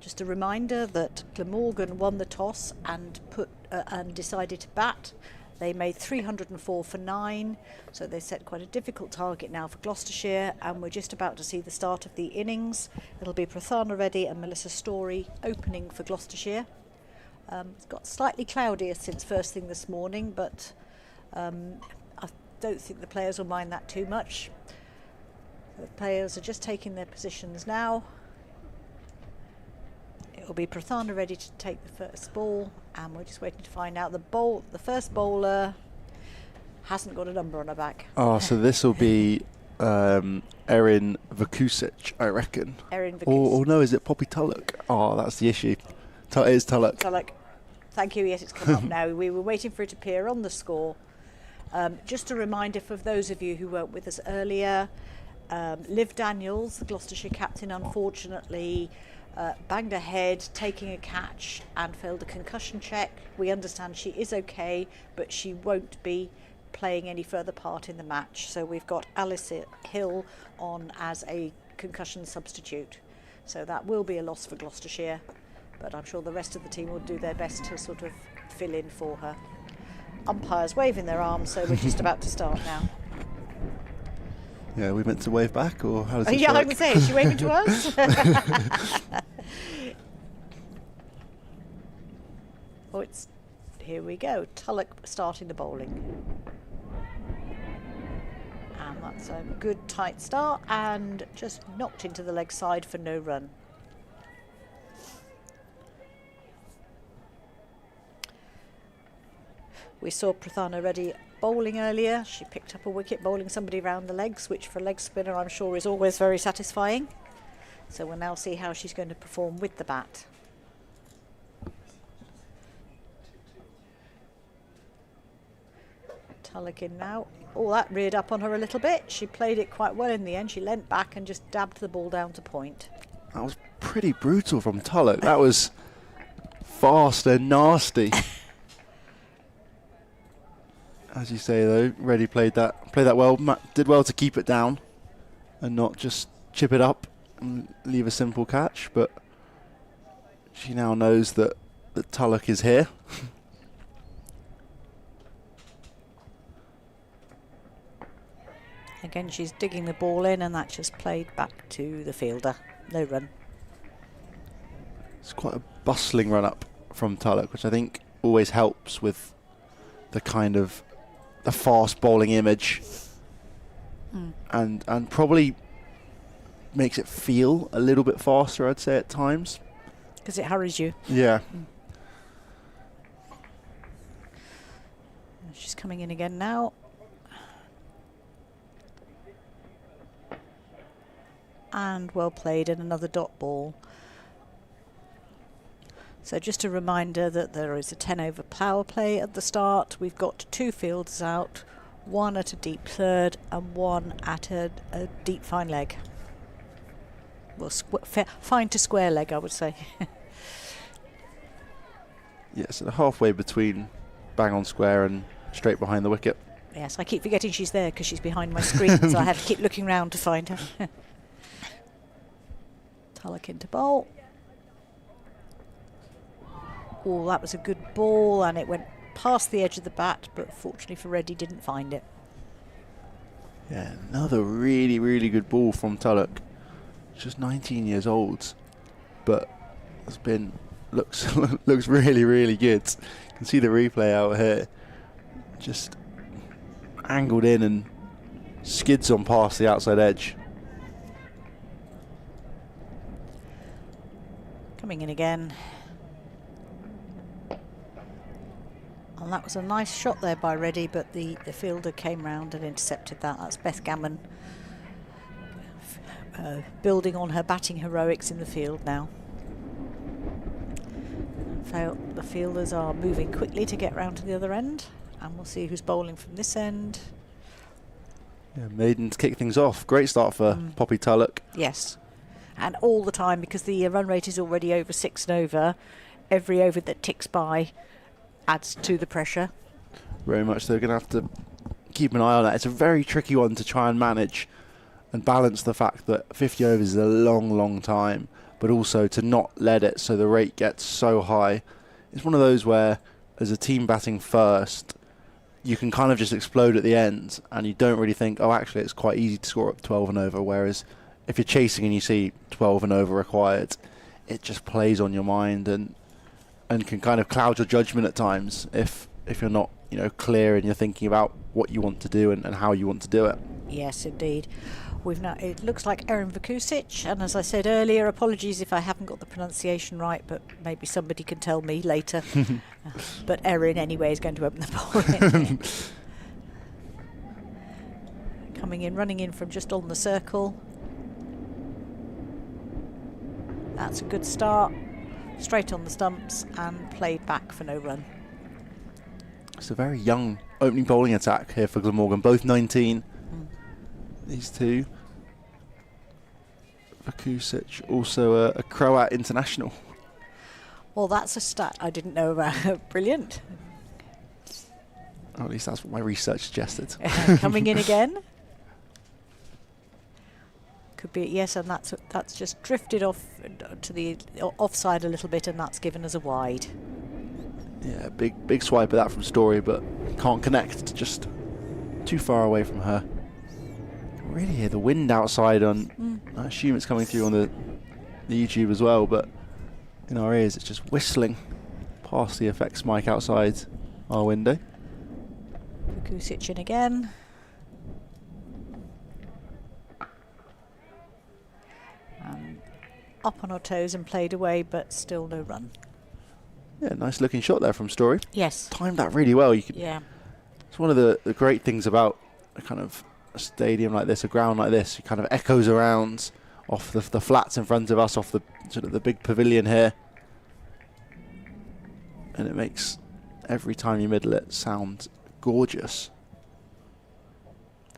Just a reminder that Glamorgan won the toss and decided to bat. They made 304 for 9, so they set quite a difficult target now for Gloucestershire, and we're just about to see the start of the innings. It'll be Prathana Reddy and Melissa Story opening for Gloucestershire. It's got slightly cloudier since first thing this morning, but I don't think the players will mind that too much. The players are just taking their positions now. It will be Prathana Reddy to take the first ball, and we're just waiting to find out the first bowler hasn't got a number on her back. Oh, so this will be Erin Vakusic, I reckon. Erin Vakusic. Or no, is it Poppy Tulloch? Oh, that's the issue. It is Tulloch. Tulloch. Thank you. Yes, it's come up now. We were waiting for it to appear on the score. Just a reminder for those of you who weren't with us earlier, Liv Daniels, the Gloucestershire captain, unfortunately banged her head taking a catch and failed a concussion check. We understand she is okay, but she won't be playing any further part in the match. So we've got Alice Hill on as a concussion substitute. So that will be a loss for Gloucestershire, but I'm sure the rest of the team will do their best to sort of fill in for her. Umpires waving their arms, so we're just about to start now. Yeah, are we meant to wave back, or how does it Yeah, work? I can say, is she waving to us? Oh, here we go. Tulloch starting the bowling. And that's a good tight start, and just knocked into the leg side for no run. We saw Prathana Reddy bowling earlier. She picked up a wicket bowling somebody round the legs, which for a leg spinner I'm sure is always very satisfying. So we'll now see how she's going to perform with the bat. Tulloch in now. Oh, that reared up on her a little bit. She played it quite well in the end. She leant back and just dabbed the ball down to point. That was pretty brutal from Tulloch. That was fast and nasty. As you say, though, Reddy played that well. Matt did well to keep it down and not just chip it up and leave a simple catch. But she now knows that Tulloch is here. Again, she's digging the ball in, and that just played back to the fielder. No run. It's quite a bustling run up from Tulloch, which I think always helps with the kind of the fast bowling image, and probably makes it feel a little bit faster, I'd say, at times. Because it hurries you. Yeah. She's coming in again now. And well played, and another dot ball. So just a reminder that there is a 10 over power play at the start. We've got 2 fielders out, 1 at a deep third and 1 at a deep fine leg. Well, fine to square leg, I would say. Yeah, so halfway between bang on square and straight behind the wicket. Yes, I keep forgetting she's there because she's behind my screen, so I have to keep looking round to find her. Tulloch into bowl. Oh, that was a good ball, and it went past the edge of the bat, but fortunately for Reddy, didn't find it. Yeah, another really, really good ball from Tulloch. Just 19 years old, but has been looks really, really good. You can see the replay out here. Just angled in and skids on past the outside edge. Coming in again. And that was a nice shot there by Reddy, but the fielder came round and intercepted that. That's Beth Gammon building on her batting heroics in the field now. The fielders are moving quickly to get round to the other end, and we'll see who's bowling from this end. Yeah, maiden to kick things off. Great start for Poppy Tulloch. Yes, and all the time, because the run rate is already over 6 and over, every over that ticks by adds to the pressure. Very much. They're going to have to keep an eye on that. It's a very tricky one to try and manage and balance the fact that 50 overs is a long time, but also to not let it so the rate gets so high. It's one of those where, as a team batting first, you can kind of just explode at the end and you don't really think, oh, actually it's quite easy to score up 12 and over, whereas if you're chasing and you see 12 and over required, it just plays on your mind and can kind of cloud your judgment at times if you're not, clear and you're thinking about what you want to do and how you want to do it. Yes, indeed. It looks like Erin Vukusic, and as I said earlier, apologies if I haven't got the pronunciation right, but maybe somebody can tell me later. But Erin, anyway, is going to open the ball. Coming in, running in from just on the circle. That's a good start. Straight on the stumps and played back for no run. It's a very young opening bowling attack here for Glamorgan, both 19. These two. Vukusic, also a Croat international. Well, that's a stat I didn't know about. Brilliant. Or at least that's what my research suggested. Coming in again. Could be, yes, and that's just drifted off to the offside a little bit, and that's given us a wide. Yeah, big swipe of that from Story, but can't connect. Just too far away from her. Really hear the wind outside on. I assume it's coming through on the YouTube as well, but in our ears it's just whistling past the effects mic outside our window. Vukusic in again. Up on our toes and played away, but still no run. Yeah, nice looking shot there from Story. Yes. Timed that really well. Yeah. It's one of the great things about a kind of a stadium like this, a ground like this. It kind of echoes around off the flats in front of us, off the sort of the big pavilion here. And it makes every time you middle it sound gorgeous.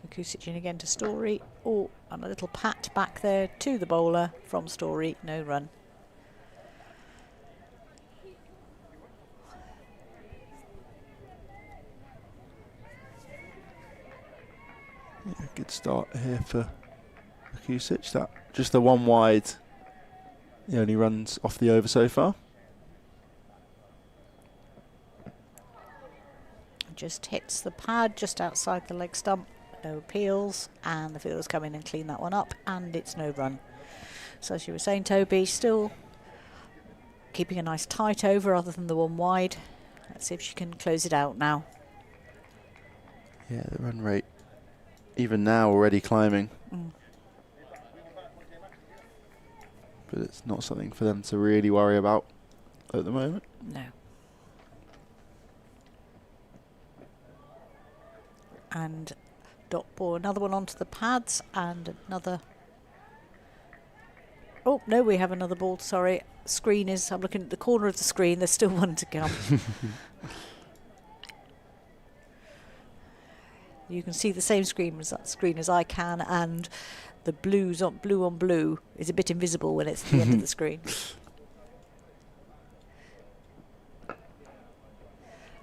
Vukusic in again to Story. Oh, and a little pat back there to the bowler from Story. No run. Yeah, good start here for Vukusic. That just the one wide. He only runs off the over so far. Just hits the pad just outside the leg stump. No appeals, and the fielders come in and clean that one up, and it's no run. So as you were saying, Toby, still keeping a nice tight over other than the one wide. Let's see if she can close it out now. Yeah, the run rate even now already climbing. But it's not something for them to really worry about at the moment. No. And dot ball, another one onto the pads, and another. Oh no, we have another ball. Sorry, screen is. I'm looking at the corner of the screen. There's still one to come. You can see the same screen as I can, and the blue on blue is a bit invisible when it's at the end of the screen.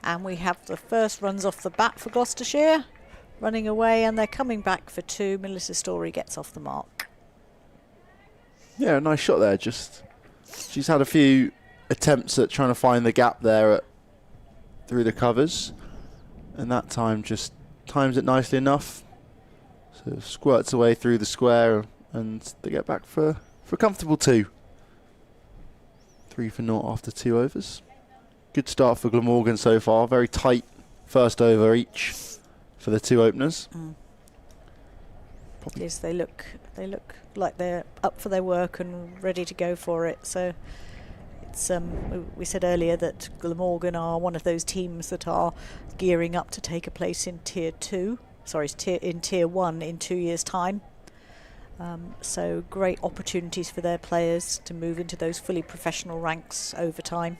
And we have the first runs off the bat for Gloucestershire. Running away, and they're coming back for two. Melissa Story gets off the mark. Yeah, a nice shot there. She's had a few attempts at trying to find the gap there through the covers, and that time just times it nicely enough. So squirts away through the square, and they get back for a comfortable 2. 3 for naught after 2 overs. Good start for Glamorgan so far. Very tight first over each for the 2 openers. Yes, they look like they're up for their work and ready to go for it. So it's we said earlier that Glamorgan are one of those teams that are gearing up to take a place in Tier 1 in 2 years' time. So great opportunities for their players to move into those fully professional ranks over time.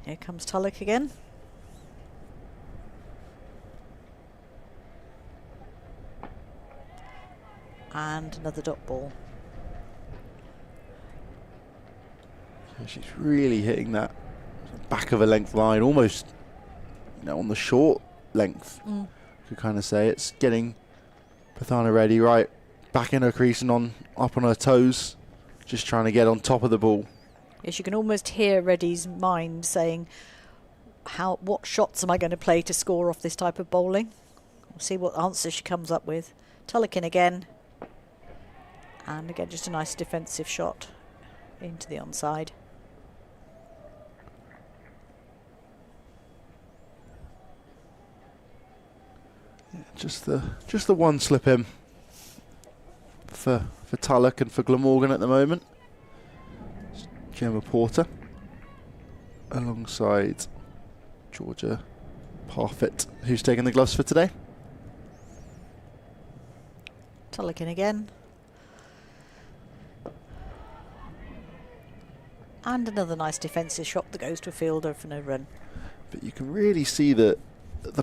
Here comes Tulloch again. And another dot ball. So she's really hitting that back of a length line, almost on the short length. You could kind of say it's getting Pathana Reddy right back in her crease and up on her toes, just trying to get on top of the ball. Yes, you can almost hear Reddy's mind saying, what shots am I going to play to score off this type of bowling? We'll see what answer she comes up with. Tullokin again. And again, just a nice defensive shot into the onside. Yeah, just the one slip in for Tulloch and for Glamorgan at the moment. Gemma Porter alongside Georgia Parfitt, who's taking the gloves for today. Tullokin again. And another nice defensive shot that goes to a fielder for no run. But you can really see the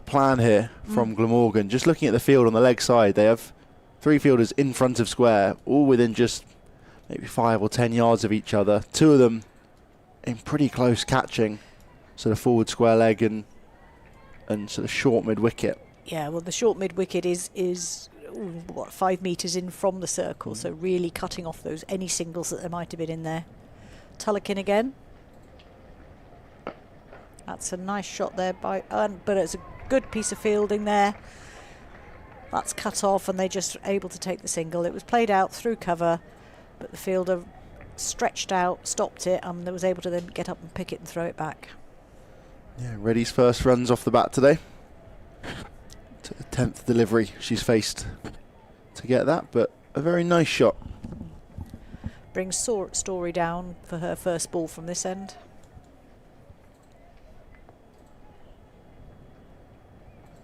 plan here from Glamorgan. Just looking at the field on the leg side, they have 3 fielders in front of square, all within just maybe 5 or 10 yards of each other. 2 of them in pretty close catching, sort of forward square leg and sort of short mid wicket. Yeah, well, the short mid wicket is what, 5 metres in from the circle, so really cutting off those any singles that there might have been in there. Tullokin again. That's a nice shot there but it's a good piece of fielding there. That's cut off and they just able to take the single. It was played out through cover, but the fielder stretched out, stopped it, and was able to then get up and pick it and throw it back. Yeah, Reddy's first runs off the bat today. To the 10th delivery she's faced to get that, but a very nice shot. Brings Story down for her first ball from this end.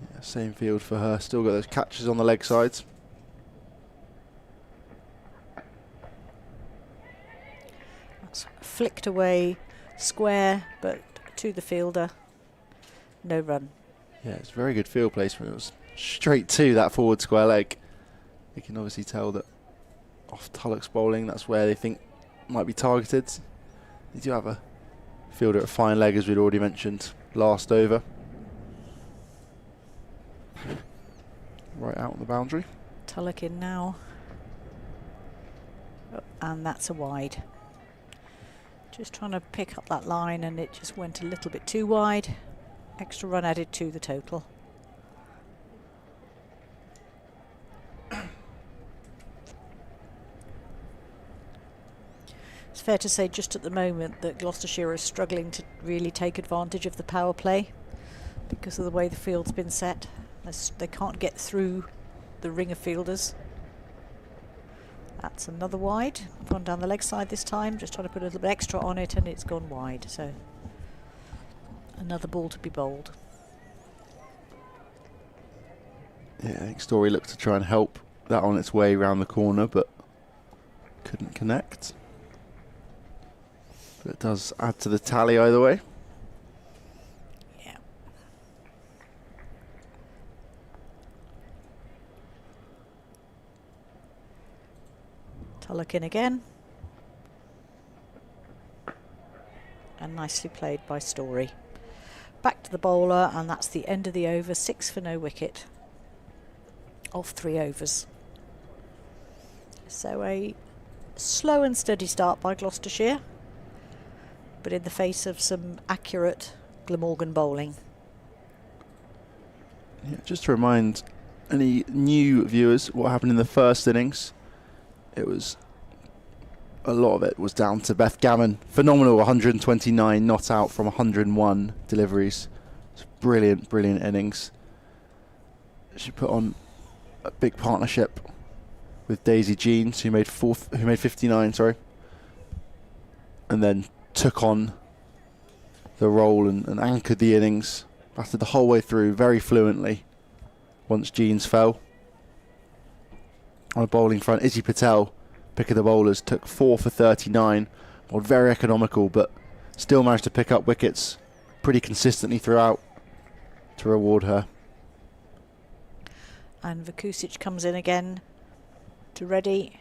Yeah, same field for her. Still got those catches on the leg sides. That's flicked away square, but to the fielder. No run. Yeah, it's very good field placement. It was straight to that forward square leg. You can obviously tell that off Tulloch's bowling, that's where they think might be targeted. They do have a fielder at fine leg, as we'd already mentioned last over. Right out on the boundary. Tulloch in now. Oh, and that's a wide. Just trying to pick up that line and it just went a little bit too wide. Extra run added to the total. It's fair to say just at the moment that Gloucestershire is struggling to really take advantage of the power play because of the way the field's been set. They can't get through the ring of fielders. That's another wide. Gone down the leg side this time, just trying to put a little bit extra on it and it's gone wide. So another ball to be bowled. Yeah, I think Story looked to try and help that on its way round the corner, but couldn't connect. But it does add to the tally either way. Yeah. Tulloch in again. And nicely played by Story. Back to the bowler, and that's the end of the over. 6 for no wicket. Off 3 overs. So a slow and steady start by Gloucestershire, but in the face of some accurate Glamorgan bowling. Yeah, just to remind any new viewers what happened in the first innings, it was a lot of it was down to Beth Gammon. Phenomenal 129 not out from 101 deliveries. It's brilliant, brilliant innings. She put on a big partnership with Daisy Jeans, who made 59, sorry, and then took on the role and anchored the innings, batted the whole way through very fluently once Jeans fell. On a bowling front, Izzy Patel, pick of the bowlers, took 4 for 39, bowled very economical, but still managed to pick up wickets pretty consistently throughout to reward her. And Vukusic comes in again to Reddy.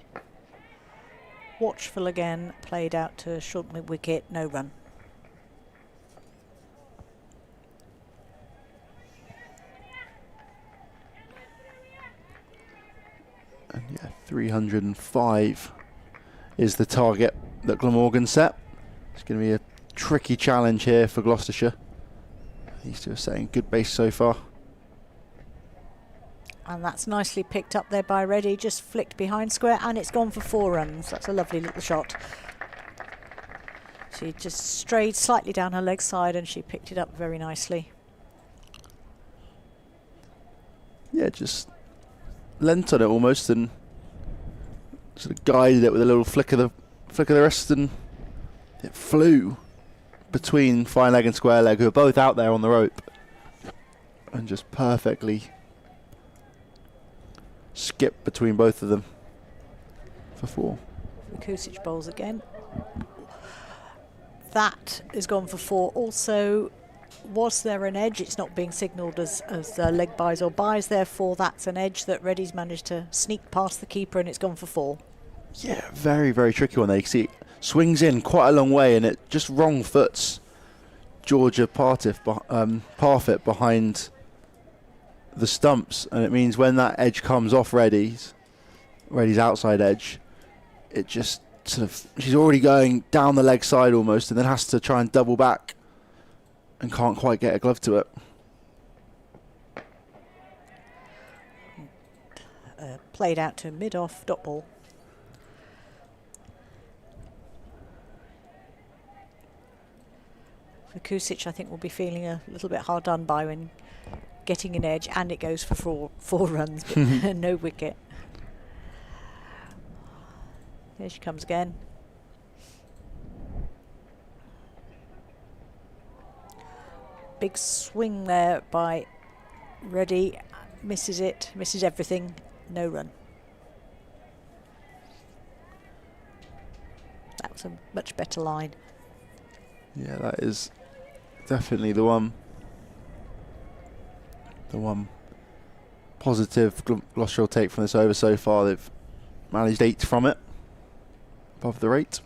Watchful again, played out to short mid wicket, no run. And yeah, 305 is the target that Glamorgan set. It's going to be a tricky challenge here for Gloucestershire. These two are setting good base so far. And that's nicely picked up there by Reddy, just flicked behind square, and it's gone for 4 runs. That's a lovely little shot. She just strayed slightly down her leg side and she picked it up very nicely. Yeah, just leant on it almost and sort of guided it with a little flick of the wrist, and it flew between fine leg and square leg, who are both out there on the rope, and just perfectly skipped between both of them for 4. Kusic bowls again. That is gone for 4. Also, was there an edge? It's not being signalled as leg buys or buys, therefore that's an edge that Reddy's managed to sneak past the keeper, and it's gone for 4. Yeah, very, very tricky one there. You can see it swings in quite a long way and it just wrong foots Georgia Parfit behind the stumps, and it means when that edge comes off Reddy's outside edge, it just sort of, she's already going down the leg side almost, and then has to try and double back and can't quite get a glove to it. Played out to mid-off dot ball. Kusic, I think, will be feeling a little bit hard done by when getting an edge, and it goes for 4 runs, but no wicket. Here she comes again. Big swing there by Reddy. Misses it, misses everything. No run. That was a much better line. Yeah, that is definitely the one positive Gloucestershire will take from this over so far. They've managed 8 from it, above the rate.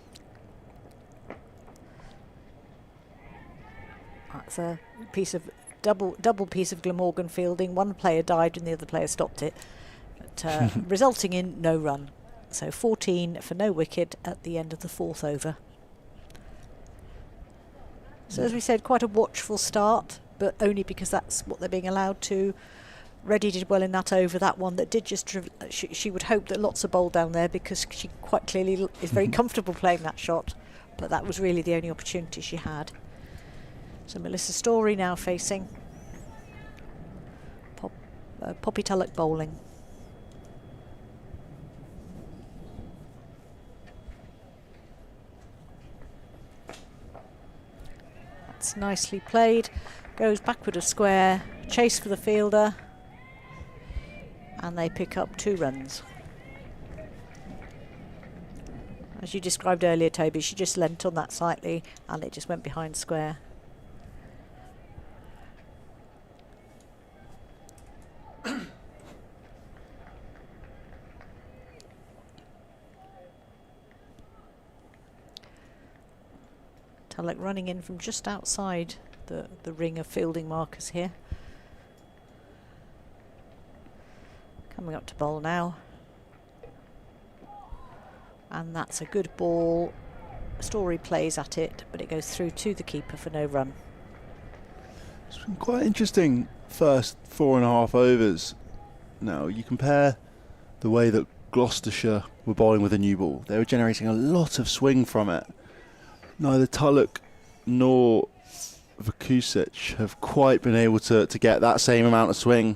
That's a piece of double piece of Glamorgan fielding. One player dived and the other player stopped it, but resulting in no run. So 14 for no wicket at the end of the 4th over. So as we said, quite a watchful start, but only because that's what they're being allowed to. Reddy did well in that over. That one that did just, she would hope that lots of bowl down there, because she quite clearly is very comfortable playing that shot, but that was really the only opportunity she had. So Melissa Story now facing Poppy Tulloch bowling. That's nicely played. Goes backward of square, chase for the fielder, and they pick up 2 runs. As you described earlier, Toby, she just leant on that slightly and it just went behind square. Tulloch running in from just outside the ring of fielding markers here. Coming up to bowl now. And that's a good ball. Story plays at it, but it goes through to the keeper for no run. It's been quite interesting first 4.5 overs. Now, you compare the way that Gloucestershire were bowling with a new ball. They were generating a lot of swing from it. Neither Tulloch nor Kusic have quite been able to get that same amount of swing.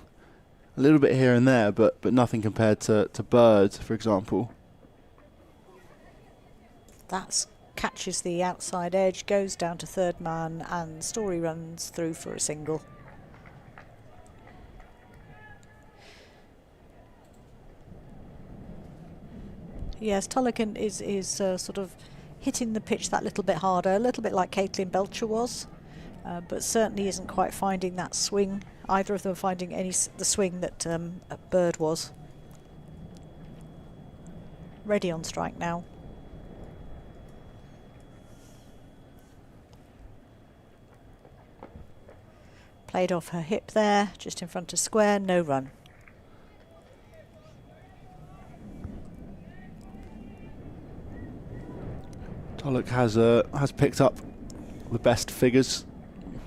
A little bit here and there, but nothing compared to Bird, for example. That catches the outside edge, goes down to 3rd man, and Story runs through for a single. Yes, Tulloch is sort of hitting the pitch that little bit harder, a little bit like Caitlin Belcher was, but certainly isn't quite finding that swing. Either of them finding the swing that Bird was. Ready on strike now. Played off her hip there, just in front of square, no run. Tulloch has picked up the best figures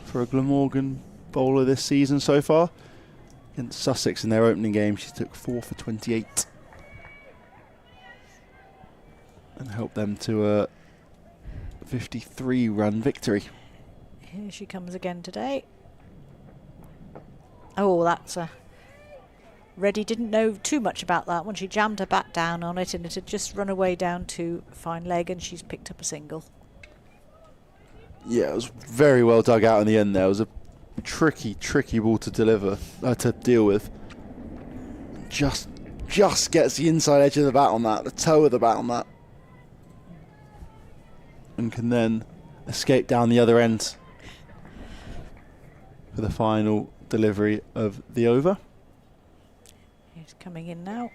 for a Glamorgan bowler this season so far. Against Sussex in their opening game, she took 4 for 28 and helped them to a 53-run victory. Here she comes again today. Oh, that's a... Reddy didn't know too much about that one. She jammed her bat down on it and it had just run away down to fine leg and she's picked up a single. Yeah, it was very well dug out in the end there. It was a tricky ball to deal with. Just gets the inside edge of the bat on that, the toe of the bat on that. And can then escape down the other end for the final delivery of the over. He's coming in now.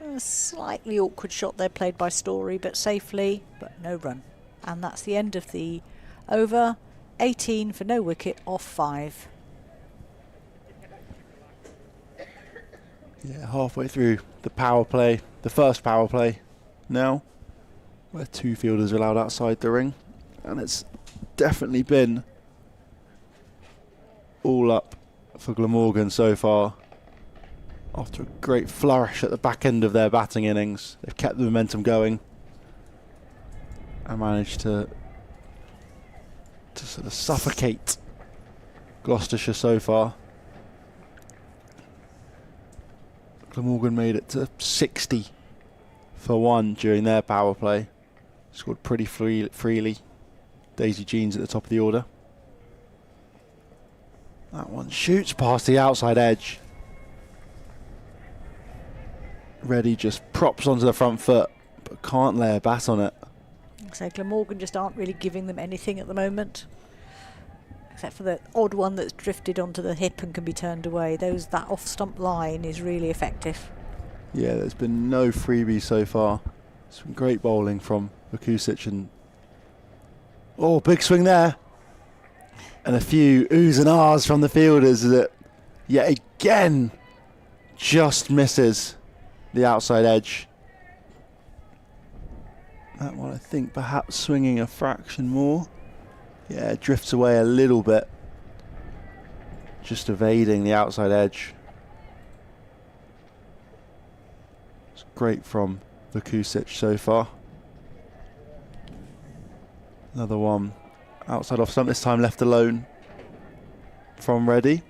A slightly awkward shot there played by Story, but safely, but no run. And that's the end of the over. 18 for no wicket, off 5. Yeah, halfway through the power play, the first power play now, where 2 fielders are allowed outside the ring. And it's definitely been all up for Glamorgan so far. After a great flourish at the back end of their batting innings, they've kept the momentum going and managed to sort of suffocate Gloucestershire so far. Glamorgan made it to 60 for 1 during their power play. Scored pretty freely. Daisy Jeans at the top of the order. That one shoots past the outside edge. Reddy just props onto the front foot, but can't lay a bat on it. So Glamorgan just aren't really giving them anything at the moment, except for the odd one that's drifted onto the hip and can be turned away. That off-stump line is really effective. Yeah, there's been no freebies so far. Some great bowling from Vukusic and... Oh, big swing there. And a few oohs and ahs from the fielders that yet again just misses the outside edge. That one, I think, perhaps swinging a fraction more. Yeah, it drifts away a little bit. Just evading the outside edge. It's great from Vukusic so far. Another one outside off stump, this time left alone from Reddy.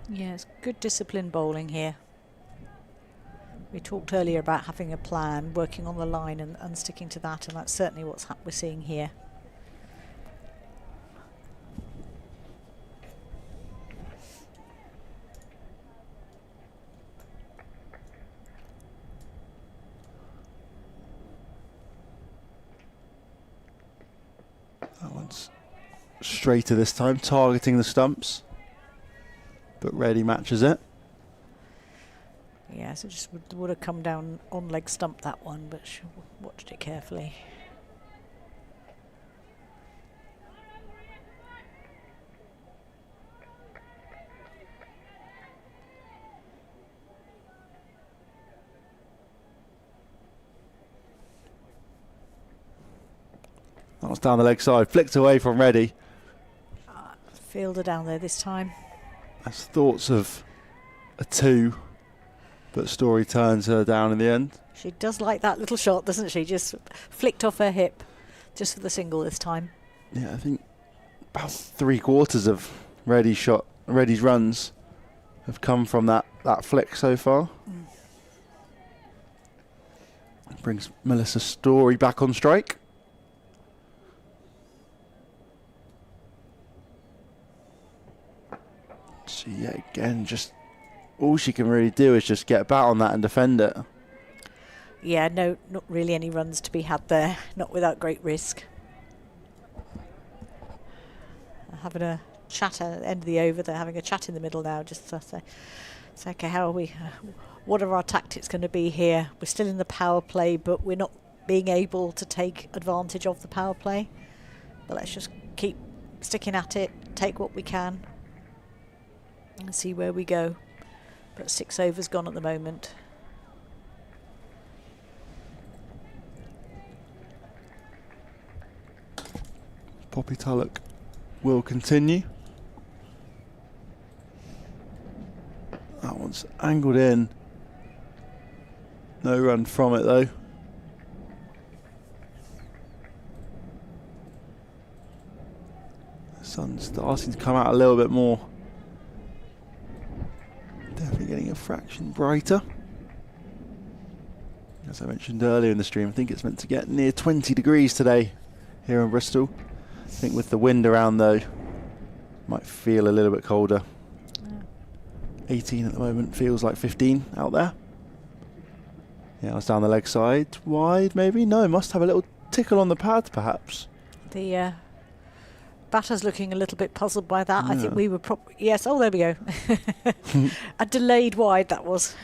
Yes, good disciplined bowling here. We talked earlier about having a plan, working on the line and sticking to that, and that's certainly what we're seeing here. That one's straighter this time, targeting the stumps, but Reddy matches it. Yes, it just would have come down on leg stump, that one, but she watched it carefully. That was down the leg side, flicked away from Reddy. Fielder down there this time. That's thoughts of a 2, but Story turns her down in the end. She does like that little shot, doesn't she? Just flicked off her hip, just for the single this time. Yeah, I think about 3/4 of Reddy's runs have come from that flick so far. Brings Melissa Story back on strike. So yeah, again, just all she can really do is just get about on that and defend it. Yeah, no, not really any runs to be had there, not without great risk. Having a chat at the end of the over, they're having a chat in the middle now, just to say, okay, how are we, what are our tactics going to be here? We're still in the power play, but we're not being able to take advantage of the power play. But let's just keep sticking at it, take what we can, and see where we go. but 6 overs gone at the moment. Poppy Tulloch will continue. That one's angled in. No run from it though. The sun's starting to come out a little bit more. Definitely getting a fraction brighter. As I mentioned earlier in the stream, I think it's meant to get near 20 degrees today here in Bristol. I think with the wind around though, might feel a little bit colder. 18 at the moment, feels like 15 out there. Yeah, I was down the leg side, wide maybe? No, must have a little tickle on the pad perhaps. The batter's looking a little bit puzzled by that. Yeah. I think we were yes, oh there we go. A delayed wide that was.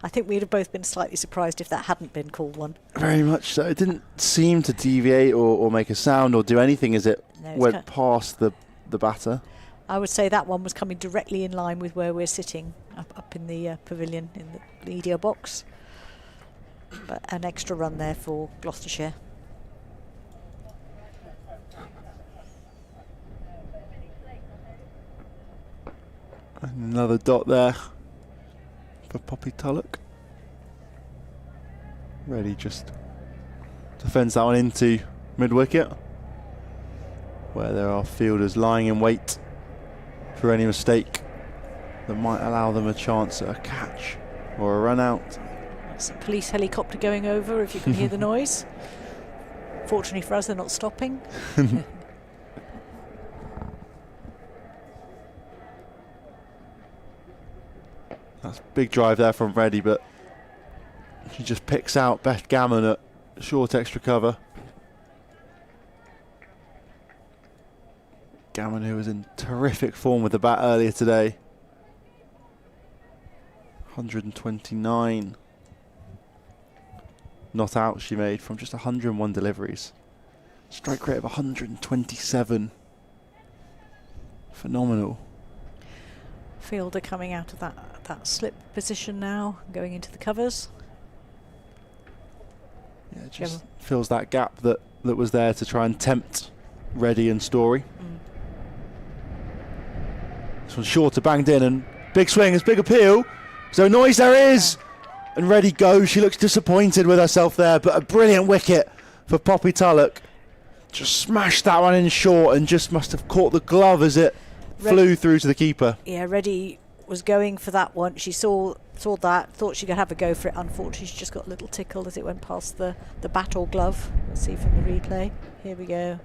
I think we'd have both been slightly surprised if that hadn't been called one. Very much so. It didn't seem to deviate or make a sound or do anything as it went past the batter. I would say that one was coming directly in line with where we're sitting, up in the pavilion in the media box. But an extra run there for Gloucestershire. And another dot there for Poppy Tulloch. Ready just defends that one into mid-wicket, where there are fielders lying in wait for any mistake that might allow them a chance at a catch or a run out. That's a police helicopter going over, if you can hear the noise. Fortunately for us, they're not stopping. That's a big drive there from Reddy, but she just picks out Beth Gammon at short extra cover. Gammon, who was in terrific form with the bat earlier today. 129 not out she made from just 101 deliveries. Strike rate of 127. Phenomenal. Fielder coming out of that slip position now, going into the covers. Yeah, it just fills that gap that was there to try and tempt Reddy and Story. This one's shorter, banged in, and big swing, it's big appeal. Is there a noise? There is! And Reddy goes. She looks disappointed with herself there, but a brilliant wicket for Poppy Tulloch. Just smashed that one in short and just must have caught the glove as it flew through to the keeper. Yeah, Reddy was going for that one. She saw that, thought she could have a go for it. Unfortunately, she just got a little tickle as it went past the bat or glove. Let's see from the replay. Here we go.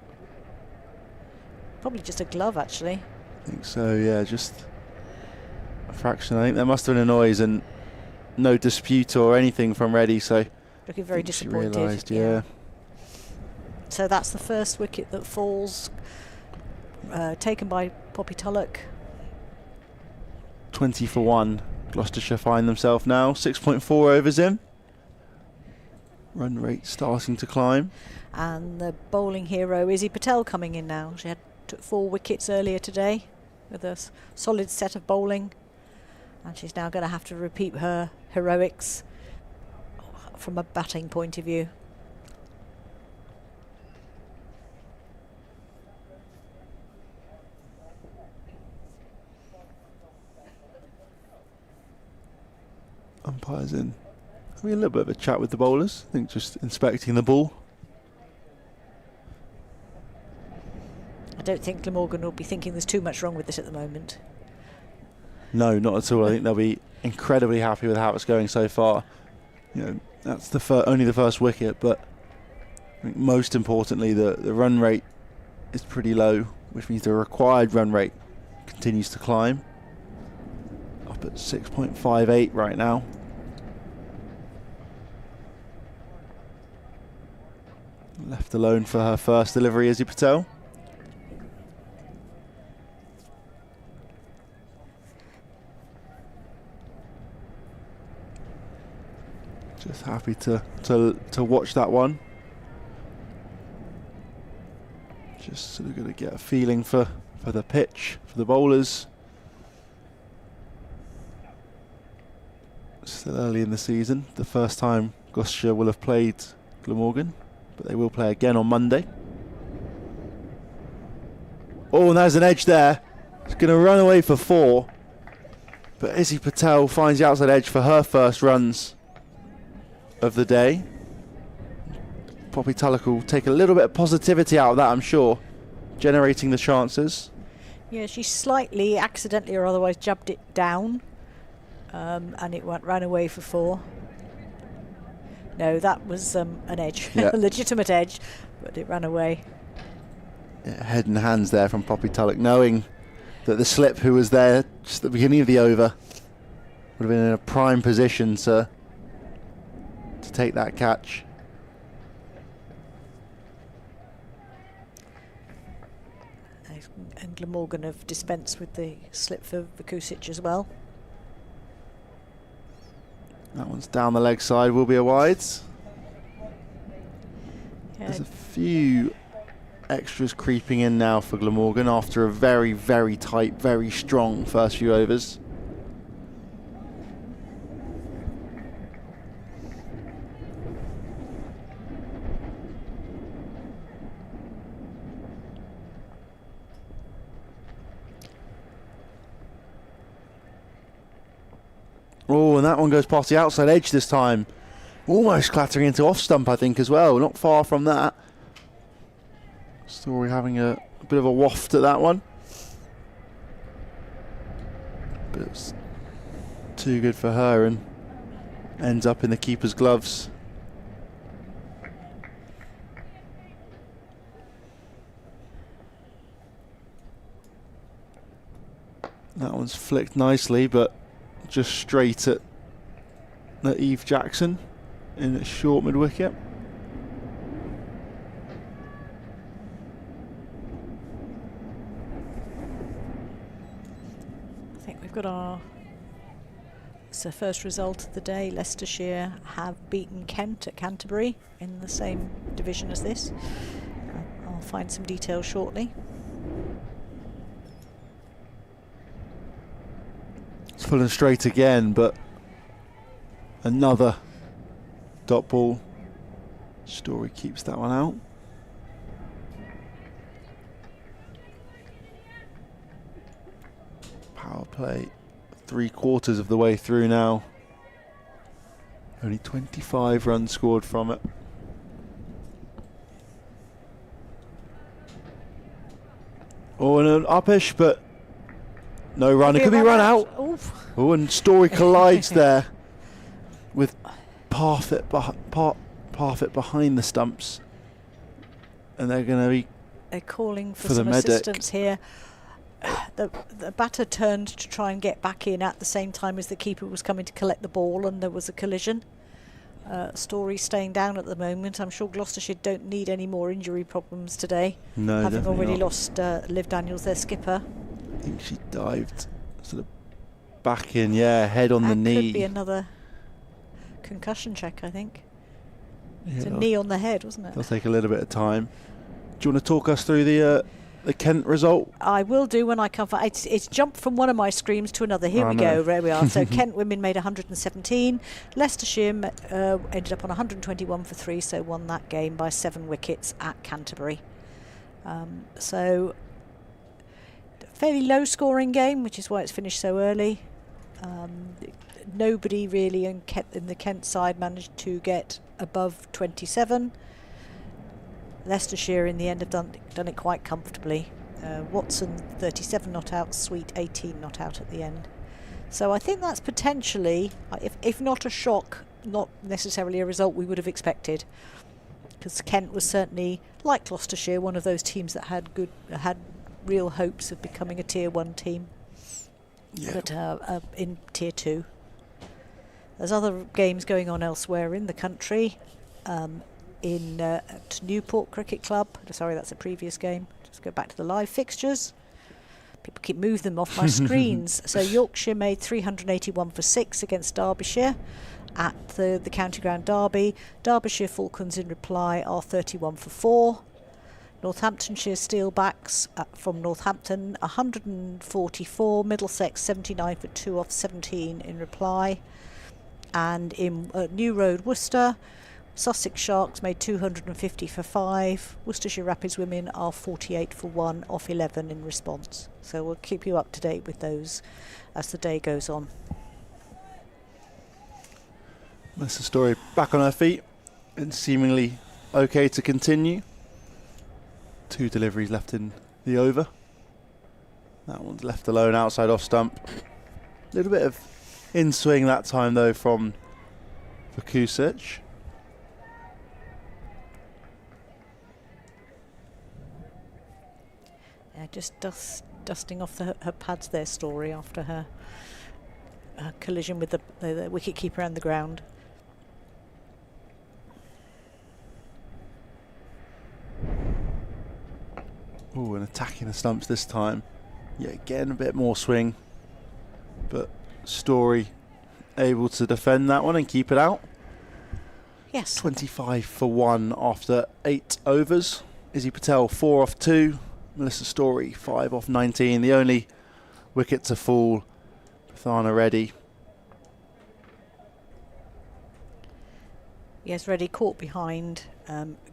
Probably just a glove, actually. I think so, yeah, just a fraction. I think there must have been a noise and no dispute or anything from Reddy, so looking very disappointed. She realised, yeah. So that's the first wicket that falls, taken by Poppy Tulloch. 20 for 1. Gloucestershire find themselves now 6.4 overs in. Run rate starting to climb. And the bowling hero Izzy Patel coming in now. She took 4 wickets earlier today with a solid set of bowling, and she's now going to have to repeat her heroics from a batting point of view. Umpires in. Having a little bit of a chat with the bowlers. I think just inspecting the ball. I don't think Glamorgan will be thinking there's too much wrong with this at the moment. No, not at all. I think they'll be incredibly happy with how it's going so far. You know, that's only the first wicket, but I think most importantly, the run rate is pretty low, which means the required run rate continues to climb. Up at 6.58 right now. Left alone for her first delivery, Izzy Patel. Just happy to watch that one. Just sort of going to get a feeling for the pitch, for the bowlers. Still early in the season. The first time Gloucestershire will have played Glamorgan, but they will play again on Monday. Oh, and there's an edge there. It's going to run away for 4. But Izzy Patel finds the outside edge for her first runs of the day. Poppy Tulloch will take a little bit of positivity out of that, I'm sure, generating the chances. Yeah, she slightly, accidentally or otherwise, jabbed it down, and it ran away for 4. No, that was an edge, yeah. a legitimate edge, but it ran away. Yeah, head and hands there from Poppy Tulloch, knowing that the slip who was there just at the beginning of the over would have been in a prime position to take that catch. And Glamorgan have dispensed with the slip for Vukusic as well. That one's down the leg side, will be a wide. Yeah. There's a few extras creeping in now for Glamorgan after a very, very tight, very strong first few overs. Oh, and that one goes past the outside edge this time. Almost clattering into off stump, I think, as well. Not far from that. Story having a bit of a waft at that one. But it's too good for her and ends up in the keeper's gloves. That one's flicked nicely, but just straight at Eve Jackson in a short mid-wicket. I think we've got our first result of the day. Leicestershire have beaten Kent at Canterbury in the same division as this. I'll find some details shortly. It's full and straight again, but another dot ball. Story keeps that one out. Power play 3/4 of the way through now. Only 25 runs scored from it. Oh, and an uppish, but no run. It could be run out. Oh, and Story collides there with Parfit behind the stumps, and they're going to be. They're calling for the some medic. assistance here. The batter turned to try and get back in at the same time as the keeper was coming to collect the ball, and there was a collision. Story staying down at the moment. I'm sure Gloucestershire don't need any more injury problems today. No, having definitely already not. lost Liv Daniels, their skipper. I think she dived sort of back in, yeah, head on the knee. Could be another concussion check, I think. Yeah, It's a knee on the head, wasn't it? It'll take a little bit of time. Do you want to talk us through the Kent result? I will do when I come. It's jumped from one of my screens to another. Here we go. There we are. So Kent women made 117. Leicestershire ended up on 121 for 3, so won that game by 7 wickets at Canterbury. So fairly low scoring game, which is why it's finished so early. Nobody really in the Kent side managed to get above 27. Leicestershire in the end have done it quite comfortably. Watson 37 not out, Sweet 18 not out at the end. So I think that's potentially, if not a shock, not necessarily a result we would have expected. Because Kent was certainly, like Gloucestershire, one of those teams that had real hopes of becoming a Tier 1 team. Yeah. But in Tier 2. There's other games going on elsewhere in the country. At Newport Cricket Club. Sorry, that's a previous game. Just go back to the live fixtures. People keep moving them off my screens. So Yorkshire made 381 for 6 against Derbyshire at the County Ground Derby. Derbyshire Falcons in reply are 31 for 4. Northamptonshire Steelbacks from Northampton 144. Middlesex 79 for 2 off 17 in reply. And in New Road, Worcester, Sussex Sharks made 250 for 5. Worcestershire Rapids women are 48 for 1 off 11 in response. So we'll keep you up to date with those as the day goes on. Melissa Story back on her feet and seemingly okay to continue. 2 deliveries left in the over. That one's left alone outside off stump. A little bit of in swing that time though from Vukusic. Yeah, just dusting off her pads there, Story, after her collision with the wicket keeper and the ground. Oh, and attacking the stumps this time. Yeah, again a bit more swing, but Story able to defend that one and keep it out. Yes. 25 for 1 after 8 overs. Izzy Patel 4 off 2. Melissa Story 5 off 19. The only wicket to fall. Thana Reddy. Yes, Reddy caught behind,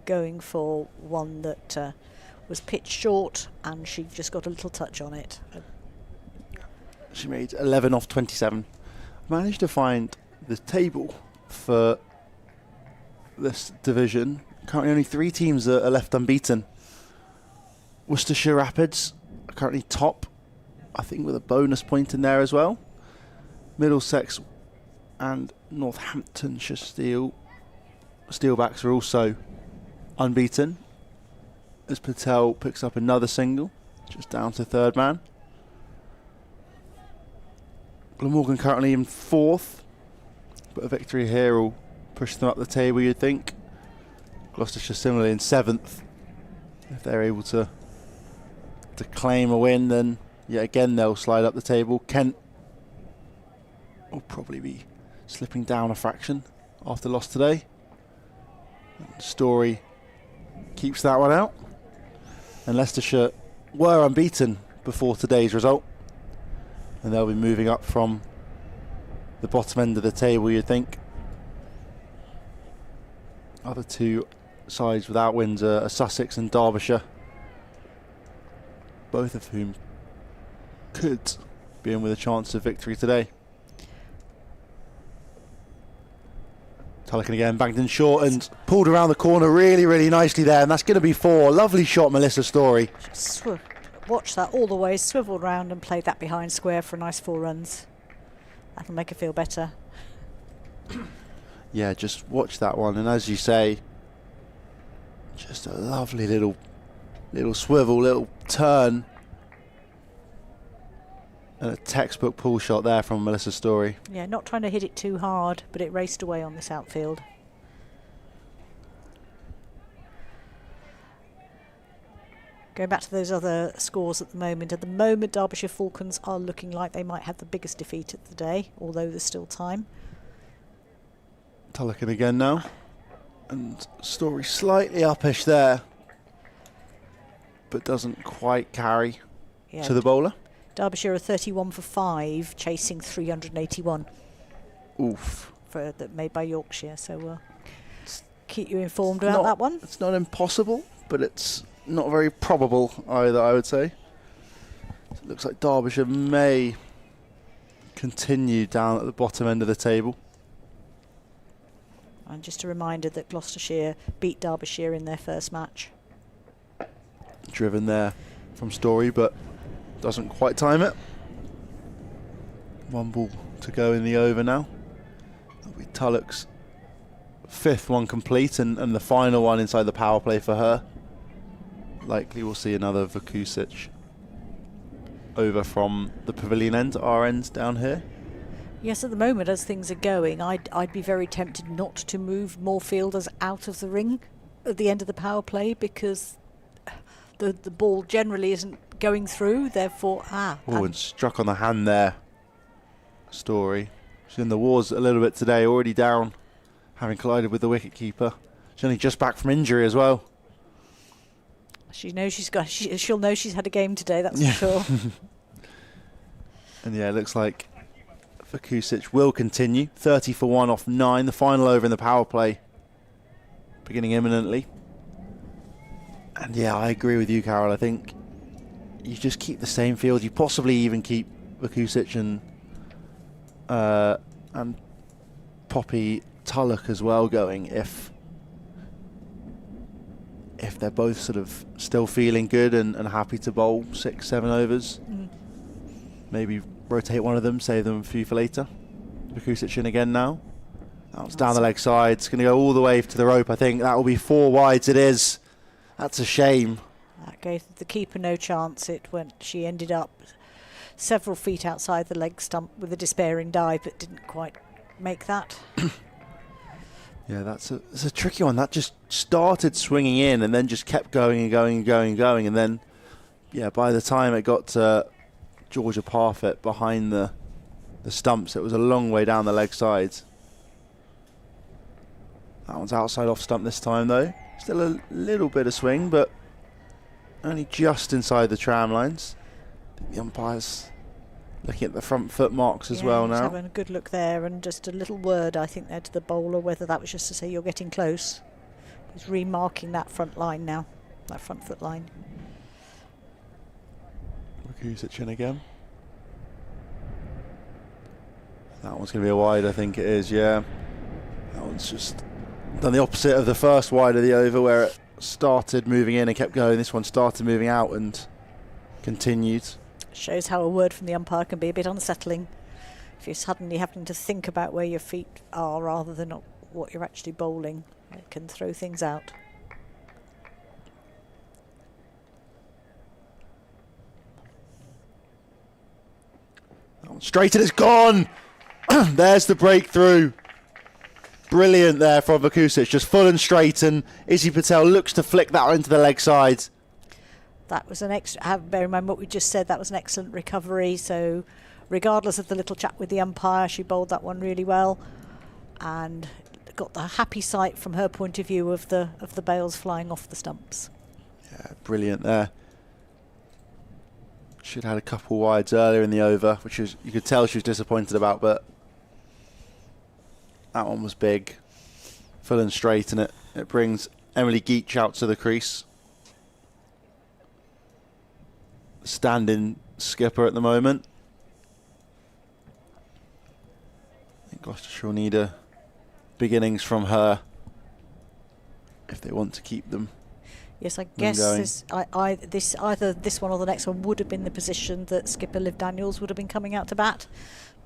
going for one that was pitched short, and she just got a little touch on it. She made 11 off 27. Managed to find the table for this division. Currently only 3 teams are left unbeaten. Worcestershire Rapids are currently top, I think with a bonus point in there as well. Middlesex and Northamptonshire Steelbacks are also unbeaten, as Patel picks up another single, just down to 3rd man. Glamorgan currently in 4th, but a victory here will push them up the table, you'd think. Gloucestershire similarly in 7th. If they're able to claim a win, then yet again they'll slide up the table. Kent will probably be slipping down a fraction after loss today. And Story keeps that one out. And Leicestershire were unbeaten before today's result, and they'll be moving up from the bottom end of the table, you'd think. Other 2 sides without wins are Sussex and Derbyshire, both of whom could be in with a chance of victory today. Tullochen again, banged in short and pulled around the corner really, really nicely there, and that's going to be 4. Lovely shot, Melissa Story. Watch that all the way, swiveled round and played that behind square for a nice 4 runs. That'll make her feel better. Yeah, just watch that one, and as you say, just a lovely little swivel, little turn, and a textbook pull shot there from Melissa Story. Yeah, not trying to hit it too hard, but it raced away on this outfield. Going back to those other scores at the moment, Derbyshire Falcons are looking like they might have the biggest defeat of the day, although there's still time. Tullochen again now, and Story slightly uppish there, but doesn't quite carry to the bowler. Derbyshire are 31 for 5, chasing 381. Oof. That made by Yorkshire, so we'll keep you informed about that one. It's not impossible, but it's not very probable either, I would say. So it looks like Derbyshire may continue down at the bottom end of the table. And just a reminder that Gloucestershire beat Derbyshire in their first match. Driven there from Story, but doesn't quite time it. 1 ball to go in the over now. That'll be Tulloch's 5th one complete, and the final one inside the power play for her. Likely we'll see another Vukusic over from the pavilion end, our end down here. Yes, at the moment, as things are going, I'd be very tempted not to move more fielders out of the ring at the end of the power play, because the ball generally isn't going through, therefore... and struck on the hand there. Story. She's in the wars a little bit today, already down, having collided with the wicketkeeper. She's only just back from injury as well. She knows she'll know she's had a game today, that's for sure. And yeah, it looks like Vukusic will continue. 30 for 1 off 9. The final over in the power play beginning imminently. And yeah, I agree with you, Carol. I think you just keep the same field. You possibly even keep Vukusic and Poppy Tulloch as well going if they're both sort of still feeling good and happy to bowl 6-7 overs. Maybe rotate one of them, save them a few for later. Vukusic in again now. That's down the leg side. It's going to go all the way to the rope. I think that will be 4 wides. It is. That's a shame. That gave the keeper no chance. She ended up several feet outside the leg stump with a despairing dive, but didn't quite make that. Yeah, that's a tricky one. That just started swinging in and then just kept going and going and going and going. And then, yeah, by the time it got to Georgia Parfitt behind the stumps, it was a long way down the leg sides. That one's outside off stump this time, though. Still a little bit of swing, but only just inside the tram lines. I think the umpire's looking at the front foot marks as well now. Having a good look there, and just a little word, I think, there to the bowler, whether that was just to say you're getting close. He's remarking that front line now, that front foot line. Vukusic in again. That one's going to be a wide, I think it is, yeah. That one's just done the opposite of the first wide of the over, where it started moving in and kept going. This one started moving out and continued. Shows how a word from the umpire can be a bit unsettling if you're suddenly having to think about where your feet are rather than what you're actually bowling. It can throw things out. Straight and it's gone. There's the breakthrough. Brilliant there from Vukusic, just full and straight, and Izzy Patel looks to flick that into the leg side. That was an bear in mind what we just said, that was an excellent recovery. So regardless of the little chat with the umpire, she bowled that one really well and got the happy sight from her point of view of the bails flying off the stumps. Yeah, brilliant there. She'd had a couple wides earlier in the over, which you could tell she was disappointed about, but that one was big, full and straight, and it brings Emily Geach out to the crease. Stand-in skipper at the moment. I think Gloucestershire will need a big innings from her if they want to keep them. Yes, I guess either this one or the next one would have been the position that skipper Liv Daniels would have been coming out to bat,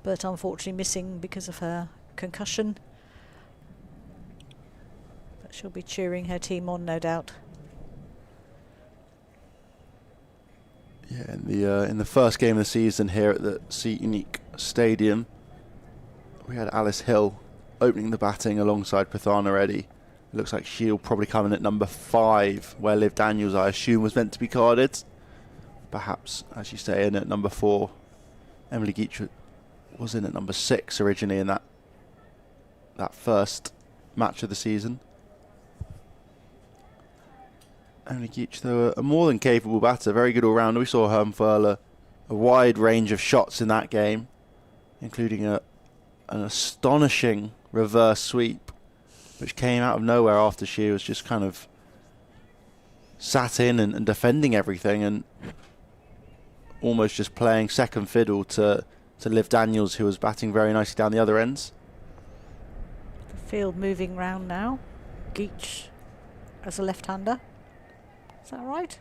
but unfortunately missing because of her concussion. But she'll be cheering her team on, no doubt. Yeah, in the first game of the season here at the Seat Unique Stadium, we had Alice Hill opening the batting alongside Prathana Reddy. It looks like she'll probably come in at number 5, where Liv Daniels, I assume, was meant to be carded. Perhaps, as you say, in at number 4. Emily Geach was in at number 6 originally in that first match of the season. Emily Geach, though, a more than capable batter, very good all-rounder. We saw her unfurl a wide range of shots in that game, including an astonishing reverse sweep, which came out of nowhere after she was just kind of sat in and defending everything and almost just playing second fiddle to Liv Daniels, who was batting very nicely down the other ends. The field moving round now. Geach as a left-hander. Is that right?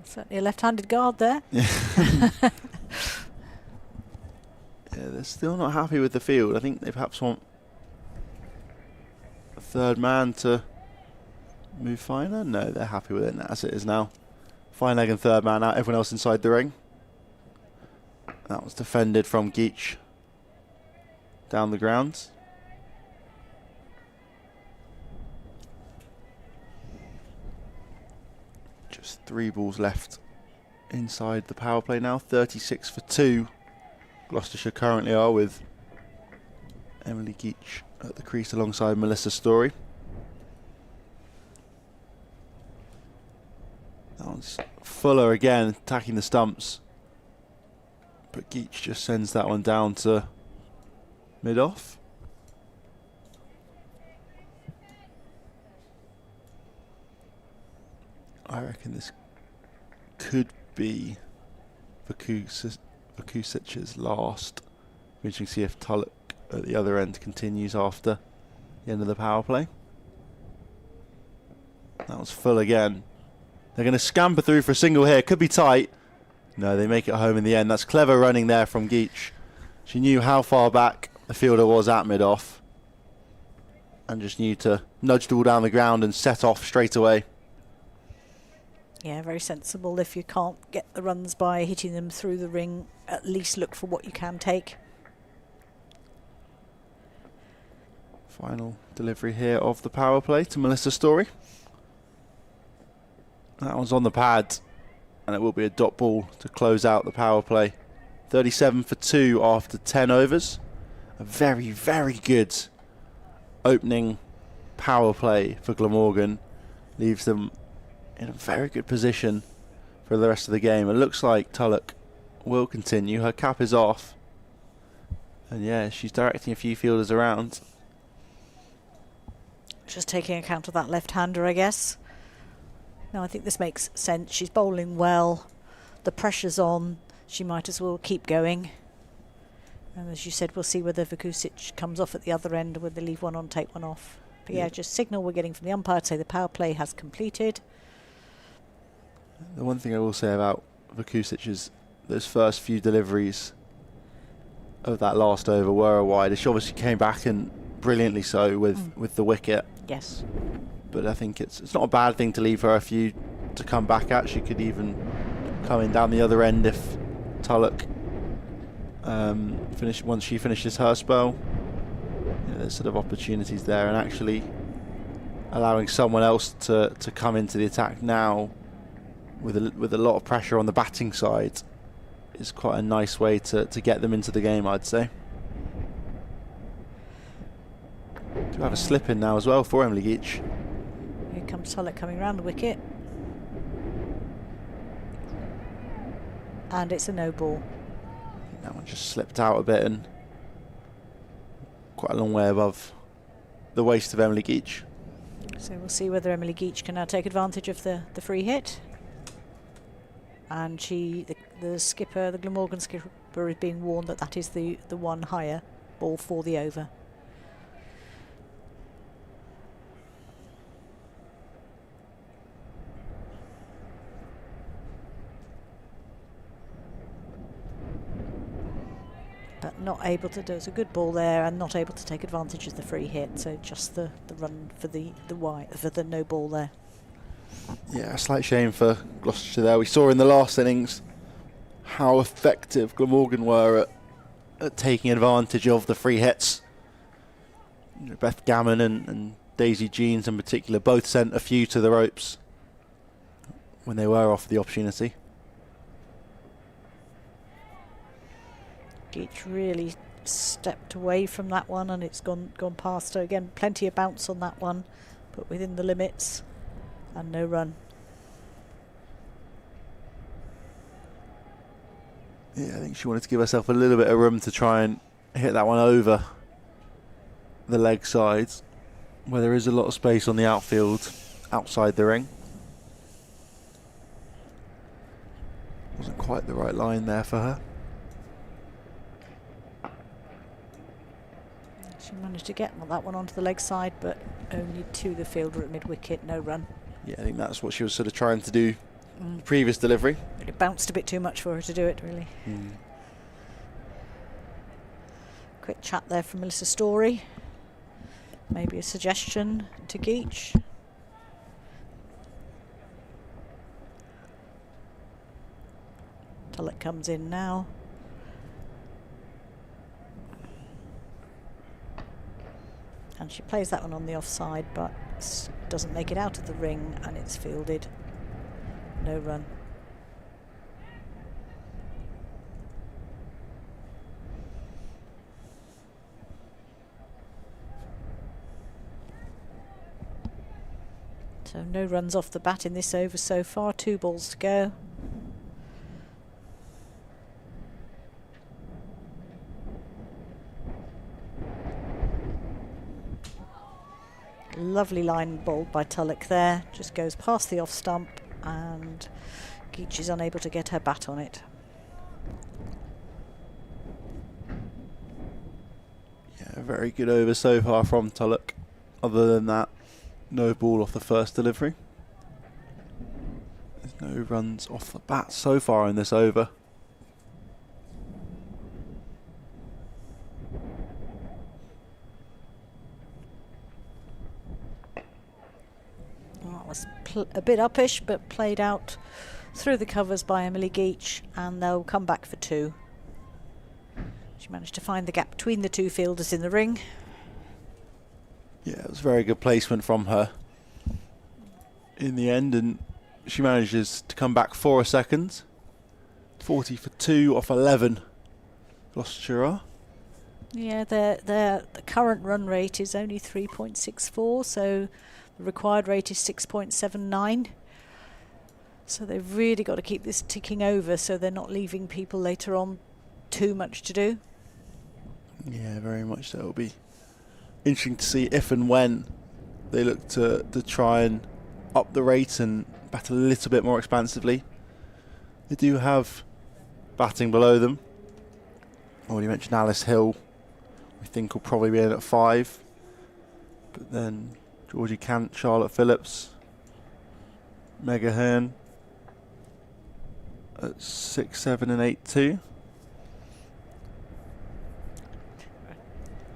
Certainly a left-handed guard there. Yeah, they're still not happy with the field. I think they perhaps want a third man to move finer. No, they're happy with it as it is now. Fine leg and third man out, everyone else inside the ring. That was defended from Geach down the grounds. Just 3 balls left inside the power play now. 36 for 2. Gloucestershire currently are, with Emily Geach at the crease alongside Melissa Story. That one's Fuller again attacking the stumps, but Geach just sends that one down to mid-off. I reckon this could be Vukusic's last. We can see if Tulloch at the other end continues after the end of the power play. That was full again. They're going to scamper through for a single here. Could be tight. No, they make it home in the end. That's clever running there from Geach. She knew how far back the fielder was at mid-off and just knew to nudge the ball down the ground and set off straight away. Yeah, very sensible. If you can't get the runs by hitting them through the ring, at least look for what you can take. Final delivery here of the power play to Melissa Story. That one's on the pad, and it will be a dot ball to close out the power play. 37 for 2 after 10 overs. A very, very good opening power play for Glamorgan. Leaves them in a very good position for the rest of the game. It looks like Tulloch will continue. Her cap is off. And yeah, she's directing a few fielders around. Just taking account of that left-hander, I guess. No, I think this makes sense. She's bowling well. The pressure's on. She might as well keep going. And as you said, we'll see whether Vukusic comes off at the other end or whether they leave one on, take one off. But yeah, just signal we're getting from the umpire to say the power play has completed. The one thing I will say about Vukusic is those first few deliveries of that last over were a wide. She obviously came back and brilliantly so with the wicket. Yes. But I think it's not a bad thing to leave her a few to come back at. She could even come in down the other end if Tulloch once she finishes her spell. There's sort of opportunities there, and actually allowing someone else to come into the attack now with a lot of pressure on the batting side is quite a nice way to get them into the game, I'd say. Do have a slip in now as well for Emily Geach. Here comes Tulloch coming round the wicket. And it's a no ball. I think that one just slipped out a bit and quite a long way above the waist of Emily Geach. So we'll see whether Emily Geach can now take advantage of the free hit. And the skipper, the Glamorgan skipper, is being warned that that is the one higher ball for the over. But not able to do, it's a good ball there and not able to take advantage of the free hit, so just the run for the no ball there. Yeah, a slight shame for Gloucestershire there. We saw in the last innings how effective Glamorgan were at taking advantage of the free hits. Beth Gammon and Daisy Jeans in particular both sent a few to the ropes when they were offered the opportunity. Geach really stepped away from that one and it's gone past her. Again, plenty of bounce on that one, but within the limits and no run. Yeah, I think she wanted to give herself a little bit of room to try and hit that one over the leg sides, where there is a lot of space on the outfield outside the ring. Wasn't quite the right line there for her. She managed to get that one onto the leg side, but only to the fielder at mid-wicket, no run. Yeah, I think that's what she was sort of trying to do the previous delivery. But it bounced a bit too much for her to do it, really. Quick chat there from Melissa Story. Maybe a suggestion to Geach. Tulloch comes in now. And she plays that one on the offside, but doesn't make it out of the ring, and it's fielded. No run. So no runs off the bat in this over so far. 2 balls to go. Lovely line bowled by Tulloch there. Just goes past the off stump and Geach is unable to get her bat on it. Yeah, very good over so far from Tulloch. Other than that, no ball off the first delivery. There's no runs off the bat so far in this over. Well, it was a bit uppish, but played out through the covers by Emily Geach, and they'll come back for 2. She managed to find the gap between the 2 fielders in the ring. Yeah, it was very good placement from her in the end, and she manages to come back for a second. 40 for 2 off 11. Gloucestershire. Yeah, the current run rate is only 3.64, so the required rate is 6.79. So they've really got to keep this ticking over so they're not leaving people later on too much to do. Yeah, very much so. It'll be interesting to see if and when they look to try and up the rate and bat a little bit more expansively. They do have batting below them. Already mentioned Alice Hill. We think will probably be in at 5. But then Georgie Cant, Charlotte Phillips, Mega Hearn at 6, 7 and 8 too.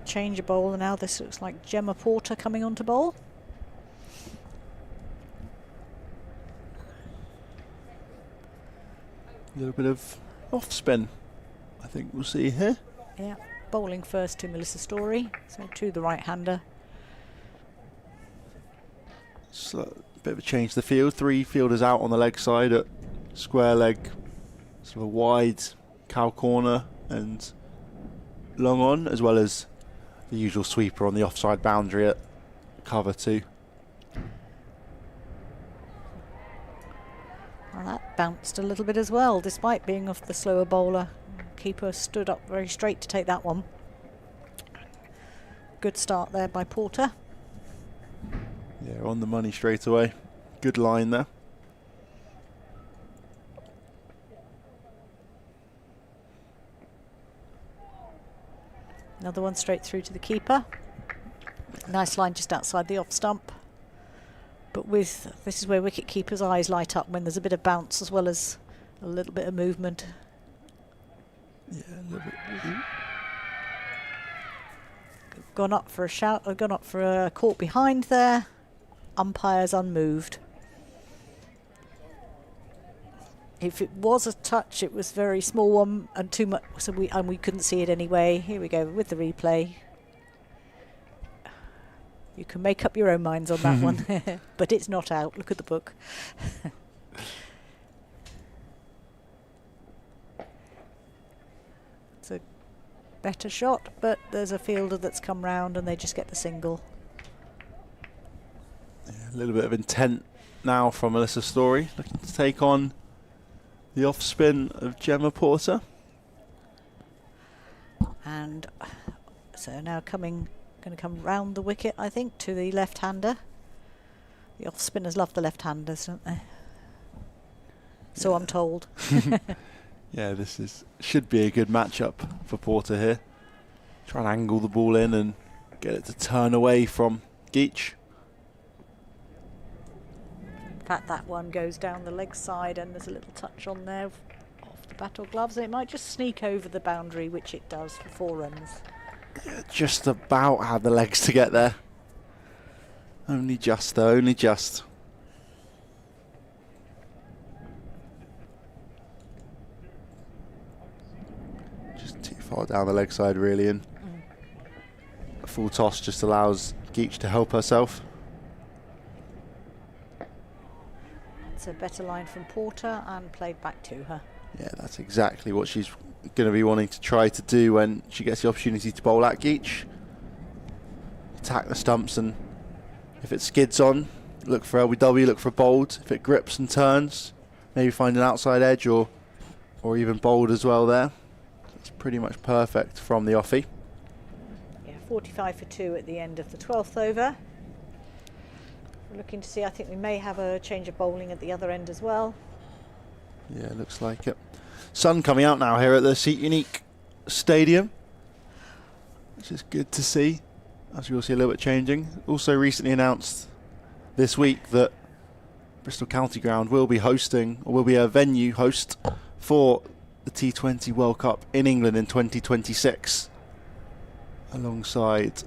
Change a bowler now. This looks like Gemma Porter coming on to bowl. A little bit of off spin, I think we'll see here. Yeah, bowling first to Melissa Story, so to the right-hander. So a bit of a change to the field. 3 fielders out on the leg side at square leg, sort of a wide cow corner and long on, as well as the usual sweeper on the offside boundary at cover 2. Well, that bounced a little bit as well, despite being off the slower bowler. Keeper stood up very straight to take that one. Good start there by Porter. Yeah, on the money straight away. Good line there. Another one straight through to the keeper. Nice line just outside the off stump. But this is where wicket keepers' eyes light up when there's a bit of bounce as well as a little bit of movement. Yeah, a little bit. Gone up for a shout, gone up for a caught behind there. Umpires unmoved. If it was a touch, it was very small one and too much, so we couldn't see it anyway. Here we go with the replay. You can make up your own minds on that one, but it's not out. Look at the book. It's a better shot, but there's a fielder that's come round and they just get the single. Yeah, a little bit of intent now from Melissa Story, looking to take on the off spin of Gemma Porter. And so now going to come round the wicket, I think, to the left-hander. The off spinners love the left-handers, don't they? So I'm told. Yeah, should be a good matchup for Porter here. Try and angle the ball in and get it to turn away from Geach. In fact, that one goes down the leg side and there's a little touch on there off the bat or gloves. It might just sneak over the boundary, which it does for 4 runs. Yeah, just about had the legs to get there. Only just though, only just. Just too far down the leg side really, and a full toss just allows Geach to help herself. It's a better line from Porter and played back to her. Yeah, that's exactly what she's going to be wanting to try to do when she gets the opportunity to bowl at Geach. Attack the stumps, and if it skids on, look for LBW, look for bold. If it grips and turns, maybe find an outside edge or even bold as well there. It's pretty much perfect from the offie. Yeah, 45 for 2 at the end of the 12th over. We're looking to see, I think we may have a change of bowling at the other end as well. Yeah, looks like it. Sun coming out now here at the Seat Unique Stadium, which is good to see. As you'll see a little bit changing. Also recently announced this week that Bristol County Ground will be hosting, or will be a venue host for the T20 World Cup in England in 2026, alongside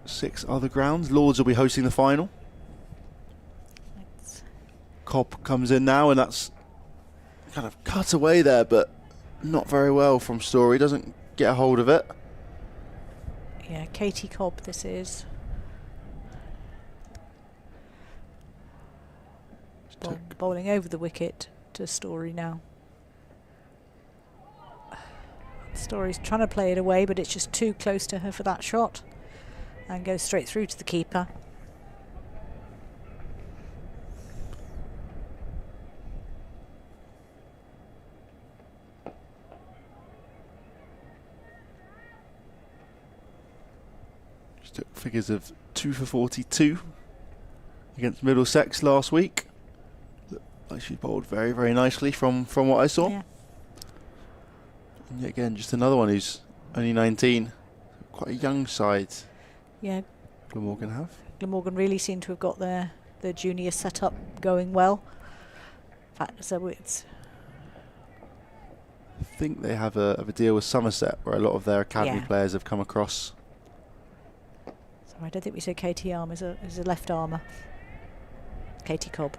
6 other grounds. Lords will be hosting the final. Cobb comes in now, and that's kind of cut away there, but not very well from Story. Doesn't get a hold of it. Yeah, Katie Cobb this is. Bowling over the wicket to Story now. Story's trying to play it away, but it's just too close to her for that shot, and goes straight through to the keeper. Took figures of 2 for 42 against Middlesex last week. Looked like she bowled very, very nicely from what I saw. Yeah. And yet again, just another one who's only 19. Quite a young side. Yeah. Glamorgan have. Glamorgan really seem to have got their junior setup going well. In fact, so it's. I think they have a deal with Somerset where a lot of their academy Yeah. players have come across. I don't think we said Katie Arm is a left armour. Katie Cobb.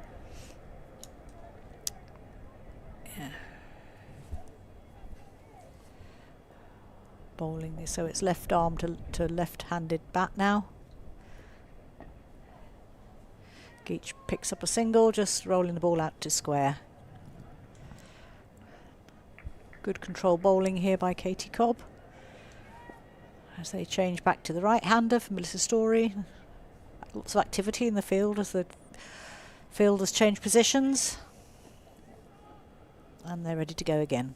Yeah. Bowling, so it's left arm to left-handed bat now. Geach picks up a single, just rolling the ball out to square. Good control bowling here by Katie Cobb. As they change back to the right-hander for Melissa Story. Lots of activity in the field as the fielders change positions. And they're ready to go again.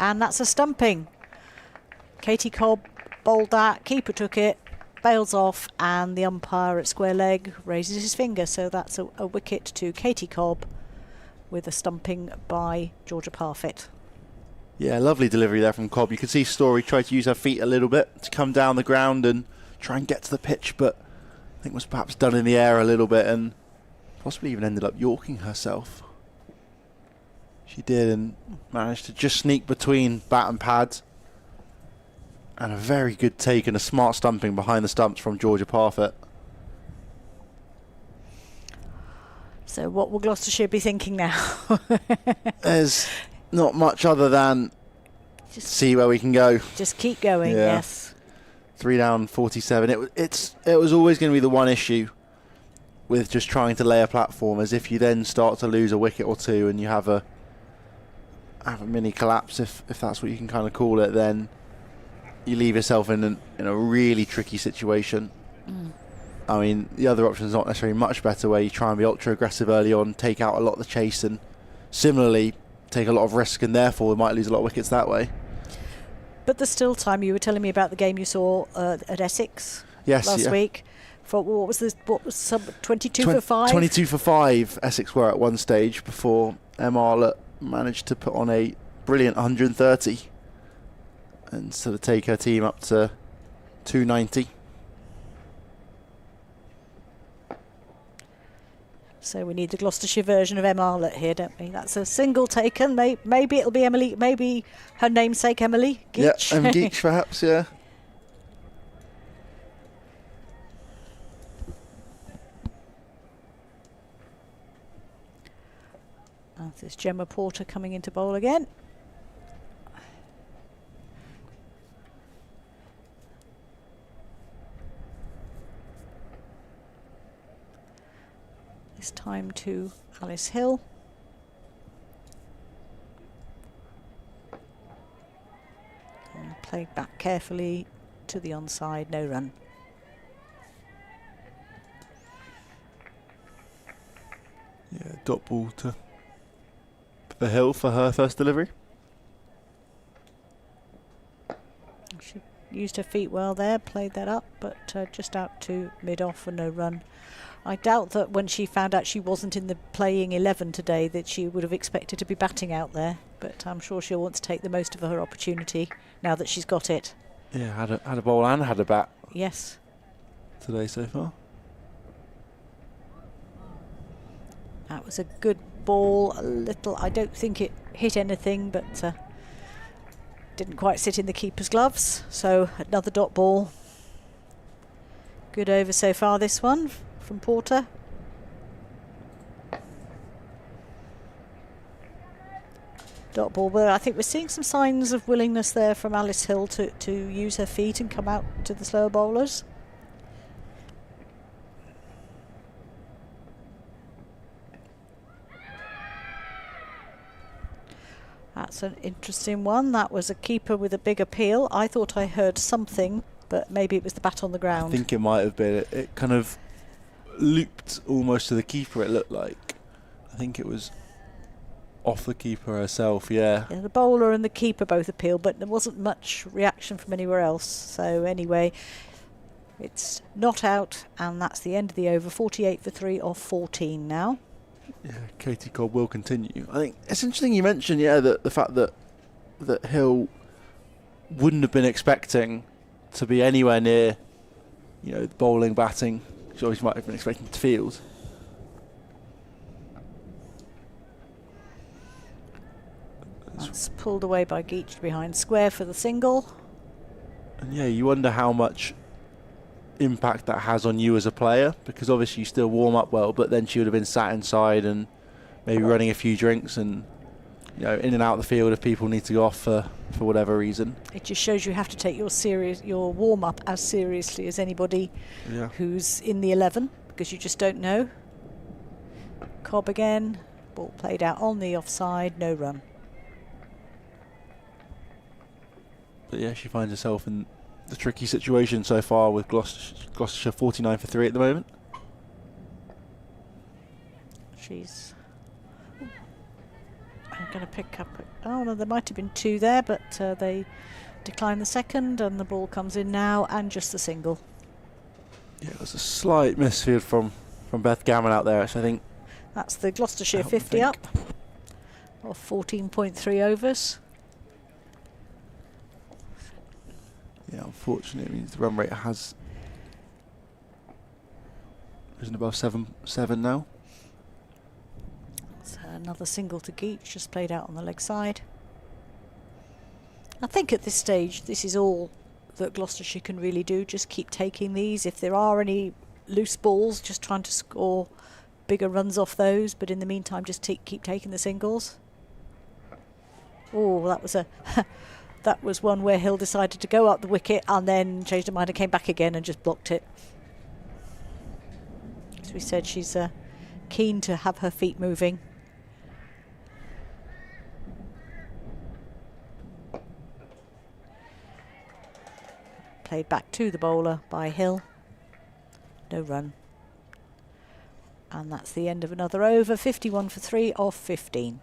And that's a stumping. Katie Cobb bowled that, keeper took it, bails off, and the umpire at square leg raises his finger. So that's a wicket to Katie Cobb, with a stumping by Georgia Parfitt. Yeah, lovely delivery there from Cobb. You could see Story try to use her feet a little bit to come down the ground and try and get to the pitch, but I think was perhaps done in the air a little bit and possibly even ended up yorking herself. She did, and managed to just sneak between bat and pad. And a very good take and a smart stumping behind the stumps from Georgia Parfitt. So what will Gloucestershire be thinking now? There's not much other than just see where we can go. Just keep going, Yeah. yes. 3 down, 47. It was always going to be the one issue with just trying to lay a platform, as if you then start to lose a wicket or two and you have a mini collapse, if that's what you can kind of call it, then you leave yourself in a really tricky situation. I mean, the other option is not necessarily much better, where you try and be ultra aggressive early on, take out a lot of the chase, and similarly take a lot of risk, and therefore we might lose a lot of wickets that way. But there's still time. You were telling me about the game you saw at Essex last week. For what was 22 for 5? 22 for 5 Essex were at one stage, before Arlott managed to put on a brilliant 130 and sort of take her team up to 290. So we need the Gloucestershire version of Arlott here, don't we? That's a single taken. Maybe it'll be Emily. Maybe her namesake Emily Geach. Yeah, Geach perhaps, yeah. This Gemma Porter coming into bowl again. This time to Alice Hill. And played back carefully to the onside, no run. Yeah, dot ball to the Hill for her first delivery. Should used her feet well there, played that up, but just out to mid-off for no run. I doubt that when she found out she wasn't in the playing 11 today that she would have expected to be batting out there, but I'm sure she'll want to take the most of her opportunity now that she's got it. Yeah, had a bowl and had a bat. Yes. Today so far. That was a good ball, a little, I don't think it hit anything, but didn't quite sit in the keeper's gloves, so another dot ball. Good over so far, this one from Porter. Dot ball, but I think we're seeing some signs of willingness there from Alice Hill to use her feet and come out to the slower bowlers. That's an interesting one. That was a keeper with a big appeal. I thought I heard something, but maybe it was the bat on the ground. I think it might have been. It kind of looped almost to the keeper, it looked like. I think it was off the keeper herself, yeah. Yeah, the bowler and the keeper both appealed, but there wasn't much reaction from anywhere else. So anyway, it's not out, and that's the end of the over. 48 for 3 off 14 now. Yeah, Katie Cobb will continue. I think it's interesting you mentioned, yeah, that the fact that Hill wouldn't have been expecting to be anywhere near, you know, bowling, batting. She always might have been expecting to field. That's pulled away by Geach behind square for the single. And yeah, you wonder how much impact that has on you as a player, because obviously you still warm up well, but then she would have been sat inside and maybe running a few drinks and, you know, in and out of the field if people need to go off for whatever reason. It just shows you have to take your warm up as seriously as anybody who's in the 11, because you just don't know. Cobb again, ball played out on the offside, no run. But yeah, she finds herself in the tricky situation so far with Gloucestershire 49 for 3 at the moment. She's going to pick up. Oh no, there might have been 2 there, but they decline the second, and the ball comes in now, and just the single. Yeah, it was a slight misfield from Beth Gammon out there. So I think that's the Gloucestershire 50 up of 14.3 overs. Yeah, unfortunately, it means the run rate has risen above 7 now. So another single to Geach, just played out on the leg side. I think at this stage, this is all that Gloucestershire can really do. Just keep taking these. If there are any loose balls, just trying to score bigger runs off those. But in the meantime, just keep taking the singles. Oh, that was a... That was one where Hill decided to go up the wicket and then changed her mind and came back again and just blocked it. As we said, she's keen to have her feet moving. Played back to the bowler by Hill. No run. And that's the end of another over. 51 for 3 off 15.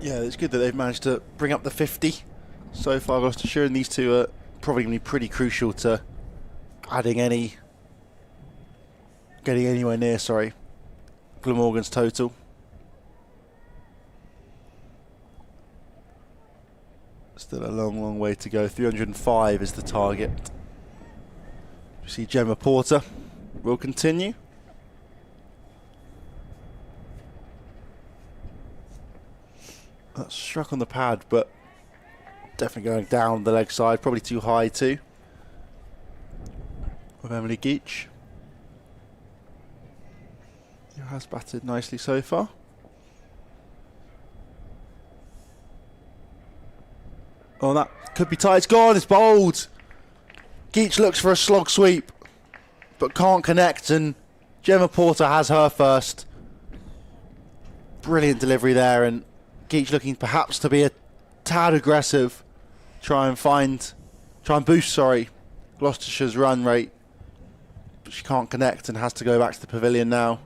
Yeah, it's good that they've managed to bring up the 50 so far, Gloucestershire, and these two are probably going to be pretty crucial to getting anywhere near, Glamorgan's total. Still a long way to go. 305 is the target. You see Gemma Porter will continue. That's struck on the pad, but definitely going down the leg side. Probably too high too. With Emily Geach, who has batted nicely so far. Oh, that could be tight. It's gone. It's bowled. Geach looks for a slog sweep, but can't connect, and Gemma Porter has her first. Brilliant delivery there, and Geach looking perhaps to be a tad aggressive, try and boost Gloucestershire's run rate, but she can't connect and has to go back to the pavilion now.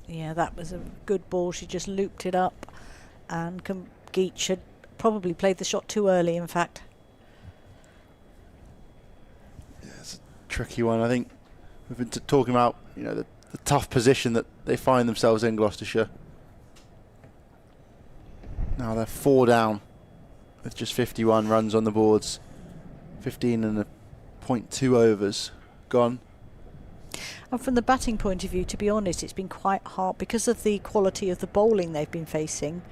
Yeah, that was a good ball. She just looped it up, and Geach had probably played the shot too early, in fact. Yeah, it's a tricky one. I think we've been talking about, you know, the tough position that they find themselves in, Gloucestershire. Now they're 4 down with just 51 runs on the boards. 15 and a 0.2 overs gone. And from the batting point of view, to be honest, it's been quite hard because of the quality of the bowling they've been facing.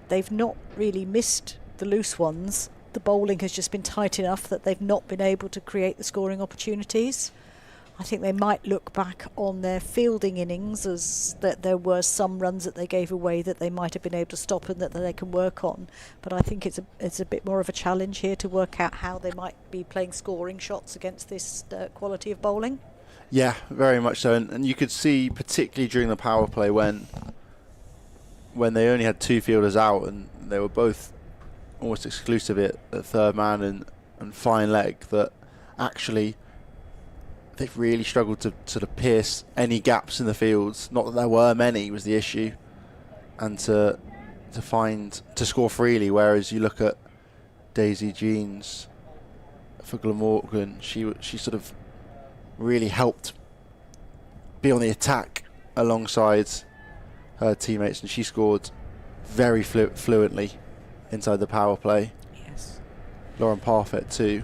They've not really missed the loose ones. The bowling has just been tight enough that they've not been able to create the scoring opportunities. I think they might look back on their fielding innings as that there were some runs that they gave away that they might have been able to stop and that they can work on. But I think it's a bit more of a challenge here to work out how they might be playing scoring shots against this quality of bowling. Yeah, very much so. And you could see, particularly during the power play, when they only had 2 fielders out and they were both almost exclusively at third man and fine leg, that actually they've really struggled to sort of pierce any gaps in the fields. Not that there were many was the issue, and to score freely. Whereas you look at Daisy Jeans for Glamorgan, she sort of really helped be on the attack alongside her teammates, and she scored very fluently inside the power play. Yes. Lauren Parfett too.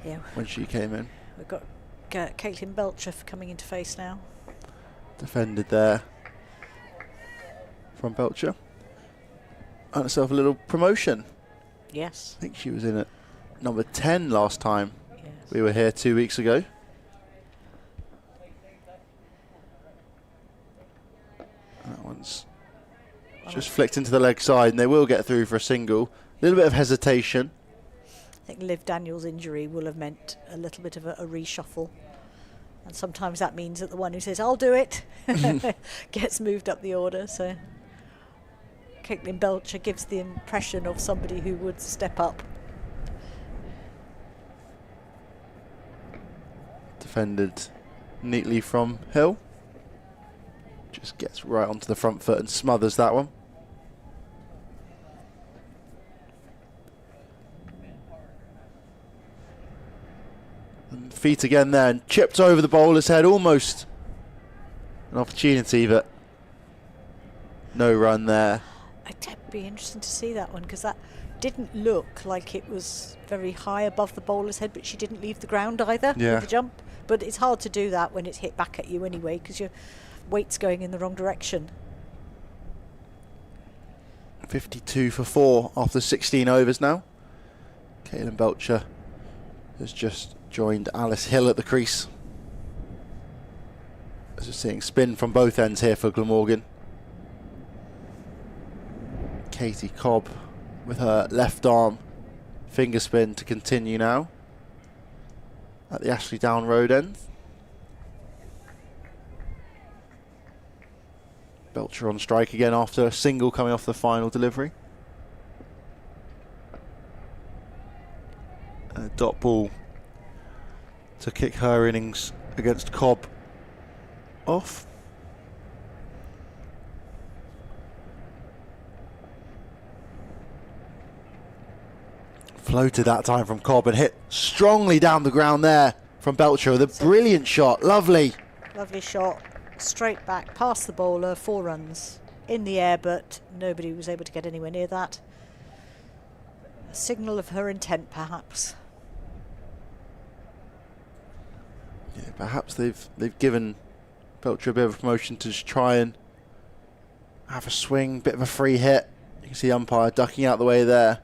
Yeah. When she came in. We've got Caitlin Belcher coming into face now. Defended there from Belcher. Earned herself a little promotion. Yes. I think she was in at number 10 last time Yes. we were here 2 weeks ago. That one's just flicked into the leg side, and they will get through for a single. A little bit of hesitation. I think Liv Daniels' injury will have meant a little bit of a reshuffle. And sometimes that means that the one who says, I'll do it, gets moved up the order. So Caitlin Belcher gives the impression of somebody who would step up. Defended neatly from Hill. Just gets right onto the front foot and smothers that one. And feet again there, and chipped over the bowler's head. Almost an opportunity, but no run there. It'd be interesting to see that one, because that didn't look like it was very high above the bowler's head, but she didn't leave the ground either with the jump. But it's hard to do that when it's hit back at you anyway, because your weight's going in the wrong direction. 52 for 4 after 16 overs now. Caitlin Belcher has just joined Alice Hill at the crease. As we're seeing spin from both ends here for Glamorgan. Katie Cobb with her left arm finger spin to continue now at the Ashley Down Road end. Belcher on strike again after a single coming off the final delivery. And a dot ball to kick her innings against Cobb off. Floated that time from Cobb and hit strongly down the ground there from Belcher with a brilliant shot. Lovely. Lovely shot. Straight back, past the bowler, 4 runs. In the air, but nobody was able to get anywhere near that. A signal of her intent, perhaps. Yeah, perhaps they've given Belcher a bit of a promotion to just try and have a swing, bit of a free hit. You can see the umpire ducking out the way there.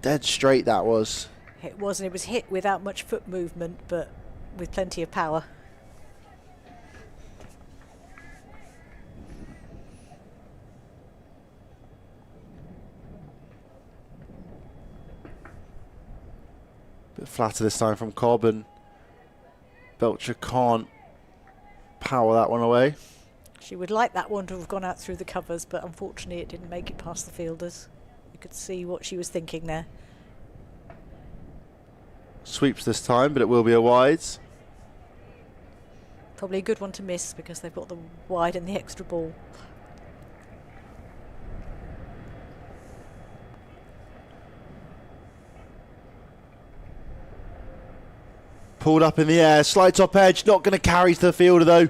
Dead straight that was. It was, and it was hit without much foot movement, but with plenty of power. Bit flatter this time from Cobb, and Belcher can't power that one away. She would like that one to have gone out through the covers, but unfortunately it didn't make it past the fielders. You could see what she was thinking there. Sweeps this time, but it will be a wide. Probably a good one to miss because they've got the wide and the extra ball. Pulled up in the air, slight top edge, not going to carry to the fielder though.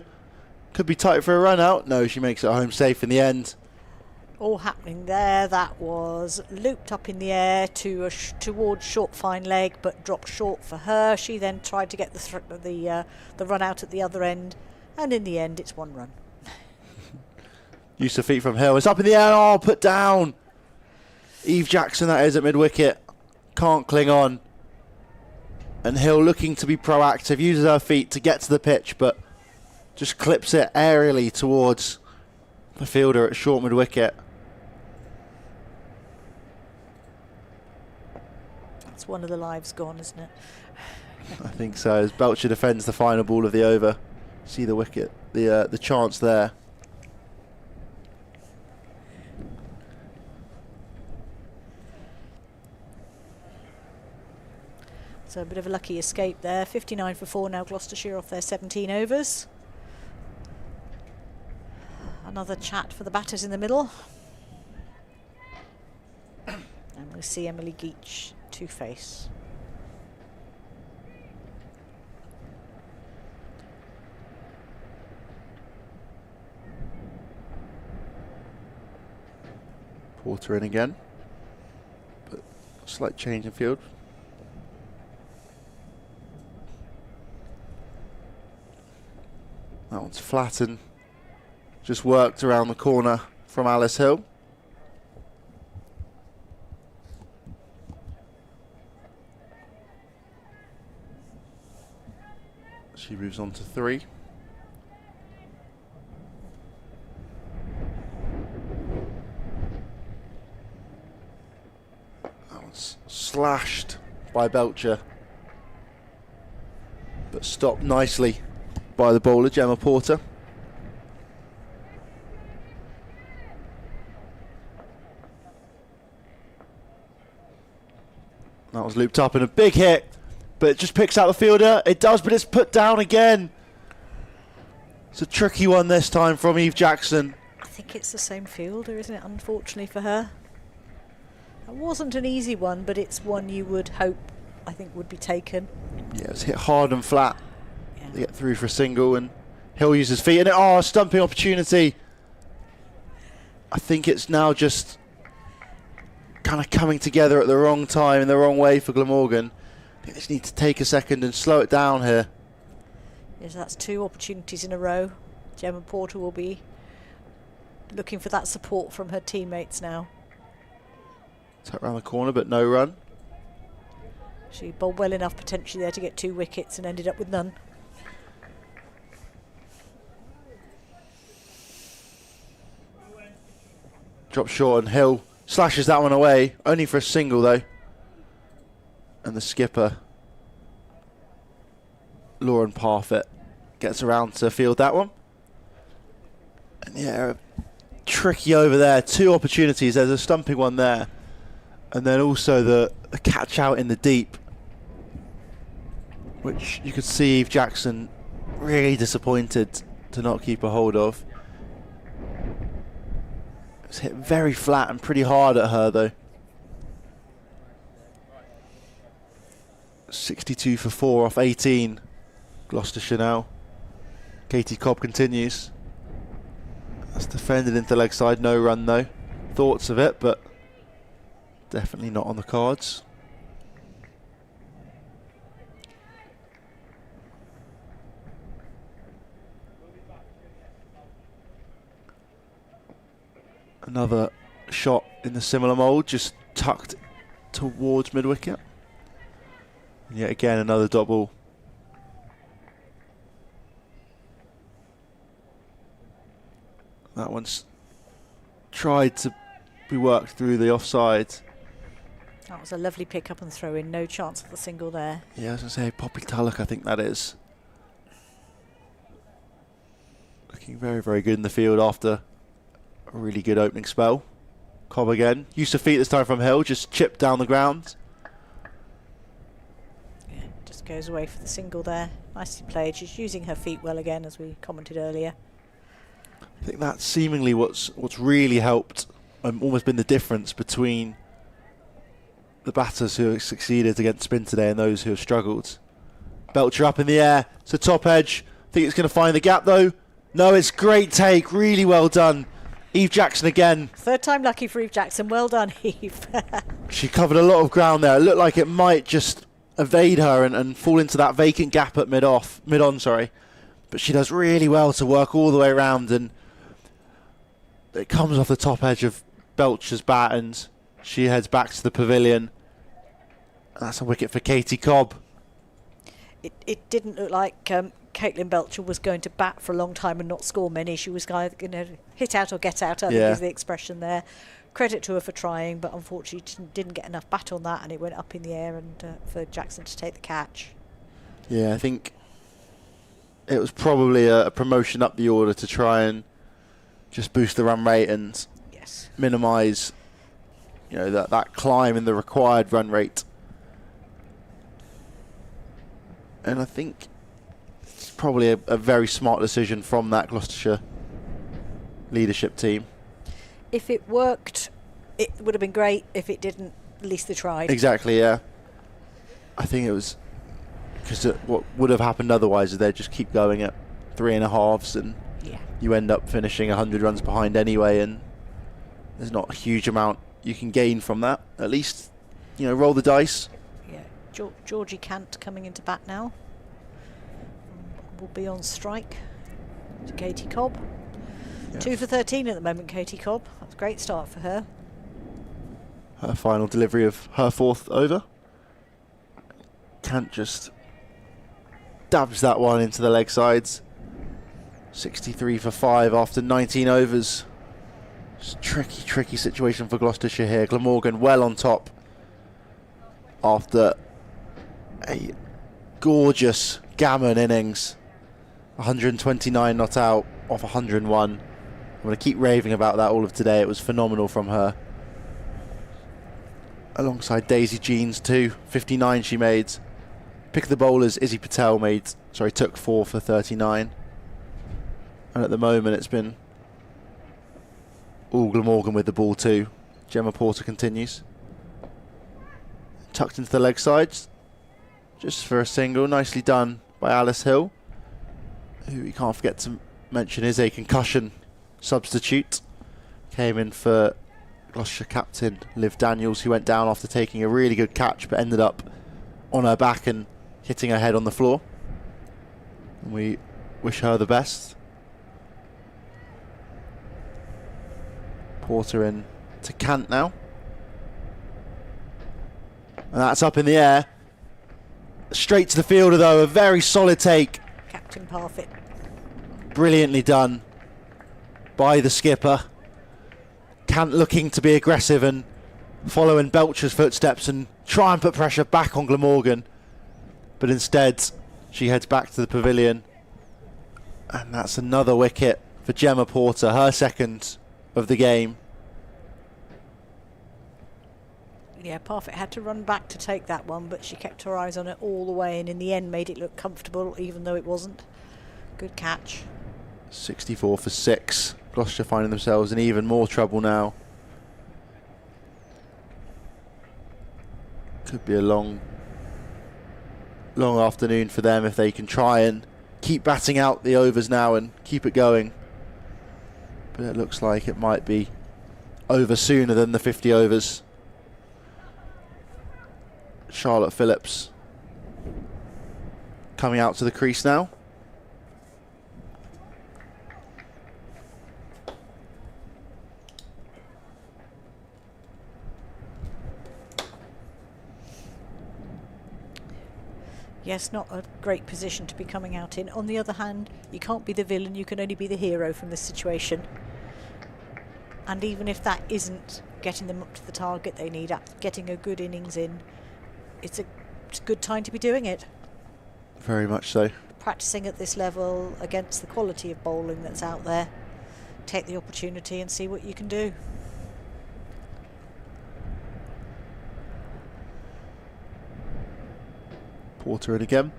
Could be tight for a run out. No, she makes it home safe in the end. All happening there. That was looped up in the air towards short fine leg, but dropped short for her. She then tried to get the run out at the other end, and in the end, it's one run. Use of feet from Hill. It's up in the air. Oh, put down. Eve Jackson, that is, at mid wicket. Can't cling on. And Hill looking to be proactive, uses her feet to get to the pitch, but just clips it aerially towards the fielder at short mid wicket. It's one of the lives gone, isn't it? I think so, as Belcher defends the final ball of the over. See the wicket, the chance there. So a bit of a lucky escape there. 59 for 4 now, Gloucestershire off their 17 overs. Another chat for the batters in the middle. And we'll see Emily Geach to face. Porter in again, but slight change in field. That one's flat and just worked around the corner from Alice Hill. She moves on to 3. That one's slashed by Belcher, but stopped nicely by the bowler, Gemma Porter. That was looped up and a big hit, but it just picks out the fielder. It does, but it's put down again. It's a tricky one this time from Eve Jackson. I think it's the same fielder, isn't it, unfortunately for her? It wasn't an easy one, but it's one you would hope, I think, would be taken. Yeah, it's hit hard and flat. They get through for a single, and Hill uses feet, and a stumping opportunity. I think it's now just kind of coming together at the wrong time in the wrong way for Glamorgan. I think they just need to take a second and slow it down here. Yes, that's 2 opportunities in a row. Gemma Porter will be looking for that support from her teammates now. Tuck round the corner, but no run. She bowled well enough potentially there to get 2 wickets and ended up with none. Drops short and Hill slashes that one away, only for a single though. And the skipper, Lauren Parfitt, gets around to field that one. And yeah, tricky over there. 2 opportunities. There's a stumping one there, and then also the catch out in the deep, which you could see Eve Jackson really disappointed to not keep a hold of. It's hit very flat and pretty hard at her though. 62 for 4 off 18. Gloucestershire now. Katie Cobb continues. That's defended into leg side, no run though. Thoughts of it, but definitely not on the cards. Another shot in the similar mould, just tucked towards mid-wicket. And yet again, another double. That one's tried to be worked through the offside. That was a lovely pick up and throw in. No chance of the single there. Yeah, I was going to say Poppy Tulloch, I think that is. Looking very, very good in the field after a really good opening spell. Cobb again. Use of feet this time from Hill, just chipped down the ground. Yeah, just goes away for the single there. Nicely played. She's using her feet well again, as we commented earlier. I think that's seemingly what's really helped, almost been the difference between the batters who have succeeded against spin today and those who have struggled. Belcher up in the air, it's a top edge. I think it's going to find the gap though. No, it's great take, really well done. Eve Jackson again. Third time lucky for Eve Jackson. Well done, Eve. She covered a lot of ground there. It looked like it might just evade her and fall into that vacant gap at mid-on, sorry. But she does really well to work all the way around, and it comes off the top edge of Belcher's bat, and she heads back to the pavilion. That's a wicket for Katie Cobb. It didn't look like Caitlin Belcher was going to bat for a long time and not score many. She was going to hit out or get out, I think is the expression there. Credit to her for trying, but unfortunately didn't get enough bat on that, and it went up in the air, and for Jackson to take the catch. Yeah, I think it was probably a promotion up the order to try and just boost the run rate and minimise, that climb in the required run rate. And I think it's probably a very smart decision from that Gloucestershire leadership team. If it worked, it would have been great. If it didn't, at least they tried. Exactly, yeah. I think it was because what would have happened otherwise is they'd just keep going at 3.5s, and you end up finishing 100 runs behind anyway, and there's not a huge amount you can gain from that. At least, roll the dice. Yeah, Georgie Cant coming into bat now. Will be on strike to Katie Cobb. 2 for 13 at the moment, Katie Cobb. That's a great start for her. Her final delivery of her 4th over. Cant just dabs that one into the leg sides. 63 for 5 after 19 overs. It's a tricky situation for Gloucestershire here. Glamorgan well on top after a gorgeous gammon innings. 129 not out off 101. I'm going to keep raving about that all of today. It was phenomenal from her. Alongside Daisy Jeans too. 59 she made. Pick of the bowlers, Izzy Patel took 4 for 39. And at the moment it's been all Glamorgan with the ball too. Gemma Porter continues. Tucked into the leg sides. Just for a single. Nicely done by Alice Hill, who we can't forget to mention is a concussion substitute. Came in for Gloucestershire captain Liv Daniels, who went down after taking a really good catch but ended up on her back and hitting her head on the floor. And we wish her the best. Porter in to Cant now. And that's up in the air. Straight to the fielder though, a very solid take. Captain Parfitt. Brilliantly done by the skipper. Cant looking to be aggressive and follow in Belcher's footsteps and try and put pressure back on Glamorgan. But instead, she heads back to the pavilion. And that's another wicket for Gemma Porter, her 2nd of the game. Yeah, Parfitt had to run back to take that one, but she kept her eyes on it all the way, and in the end made it look comfortable, even though it wasn't. Good catch. 64 for 6. Gloucestershire finding themselves in even more trouble now. Could be a long afternoon for them if they can try and keep batting out the overs now and keep it going. But it looks like it might be over sooner than the 50 overs. Charlotte Phillips coming out to the crease now. Yes, not a great position to be coming out in. On the other hand, you can't be the villain, you can only be the hero from this situation. And even if that isn't getting them up to the target they need, getting a good innings in, it's a good time to be doing it. Very much so. Practicing at this level against the quality of bowling that's out there. Take the opportunity and see what you can do. Porter in again.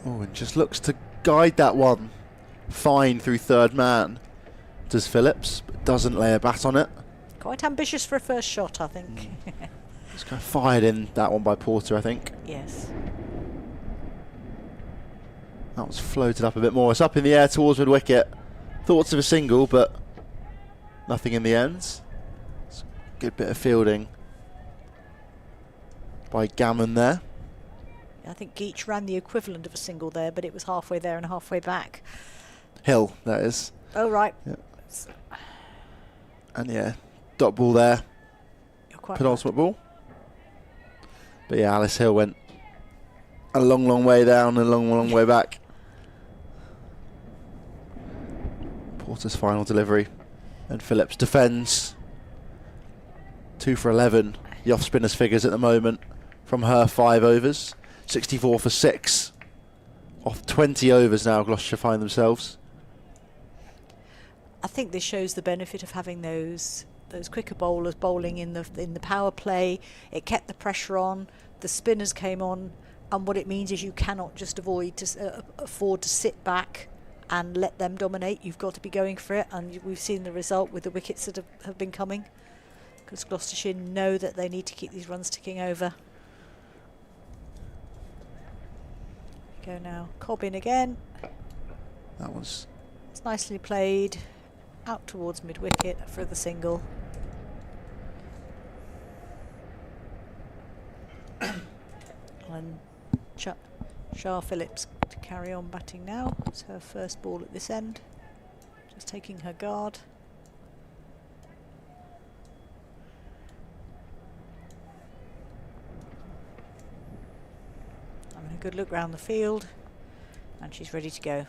Oh, and just looks to guide that one fine through third man. Does Phillips, but doesn't lay a bat on it. Quite ambitious for a first shot, I think. It's kind of fired in that one by Porter, I think. Yes. That was floated up a bit more. It's up in the air towards mid wicket. Thoughts of a single, but nothing in the end. It's a good bit of fielding by Gammon there. I think Geach ran the equivalent of a single there, but it was halfway there and halfway back. Hill, that is. Oh, right. Yep. And yeah, dot ball there. You're quite Penultimate ball. But yeah, Alice Hill went a long, long way down and a long, long way back. Porter's final delivery. And Phillips defends. 2 for 11. The off-spinner's figures at the moment from her 5 overs. 64 for 6. Off 20 overs now, Gloucestershire find themselves. I think this shows the benefit of having those quicker bowlers bowling in the power play. It kept the pressure on. The spinners came on, and what it means is you cannot just afford to sit back and let them dominate. You've got to be going for it, and we've seen the result with the wickets that have been coming, because Gloucestershire know that they need to keep these runs ticking over. Go now, Cobb in again. That was... It's nicely played. Out towards mid-wicket for the single. And Shah Phillips to carry on batting now. It's her first ball at this end. Just taking her guard. Having a good look round the field. And she's ready to go.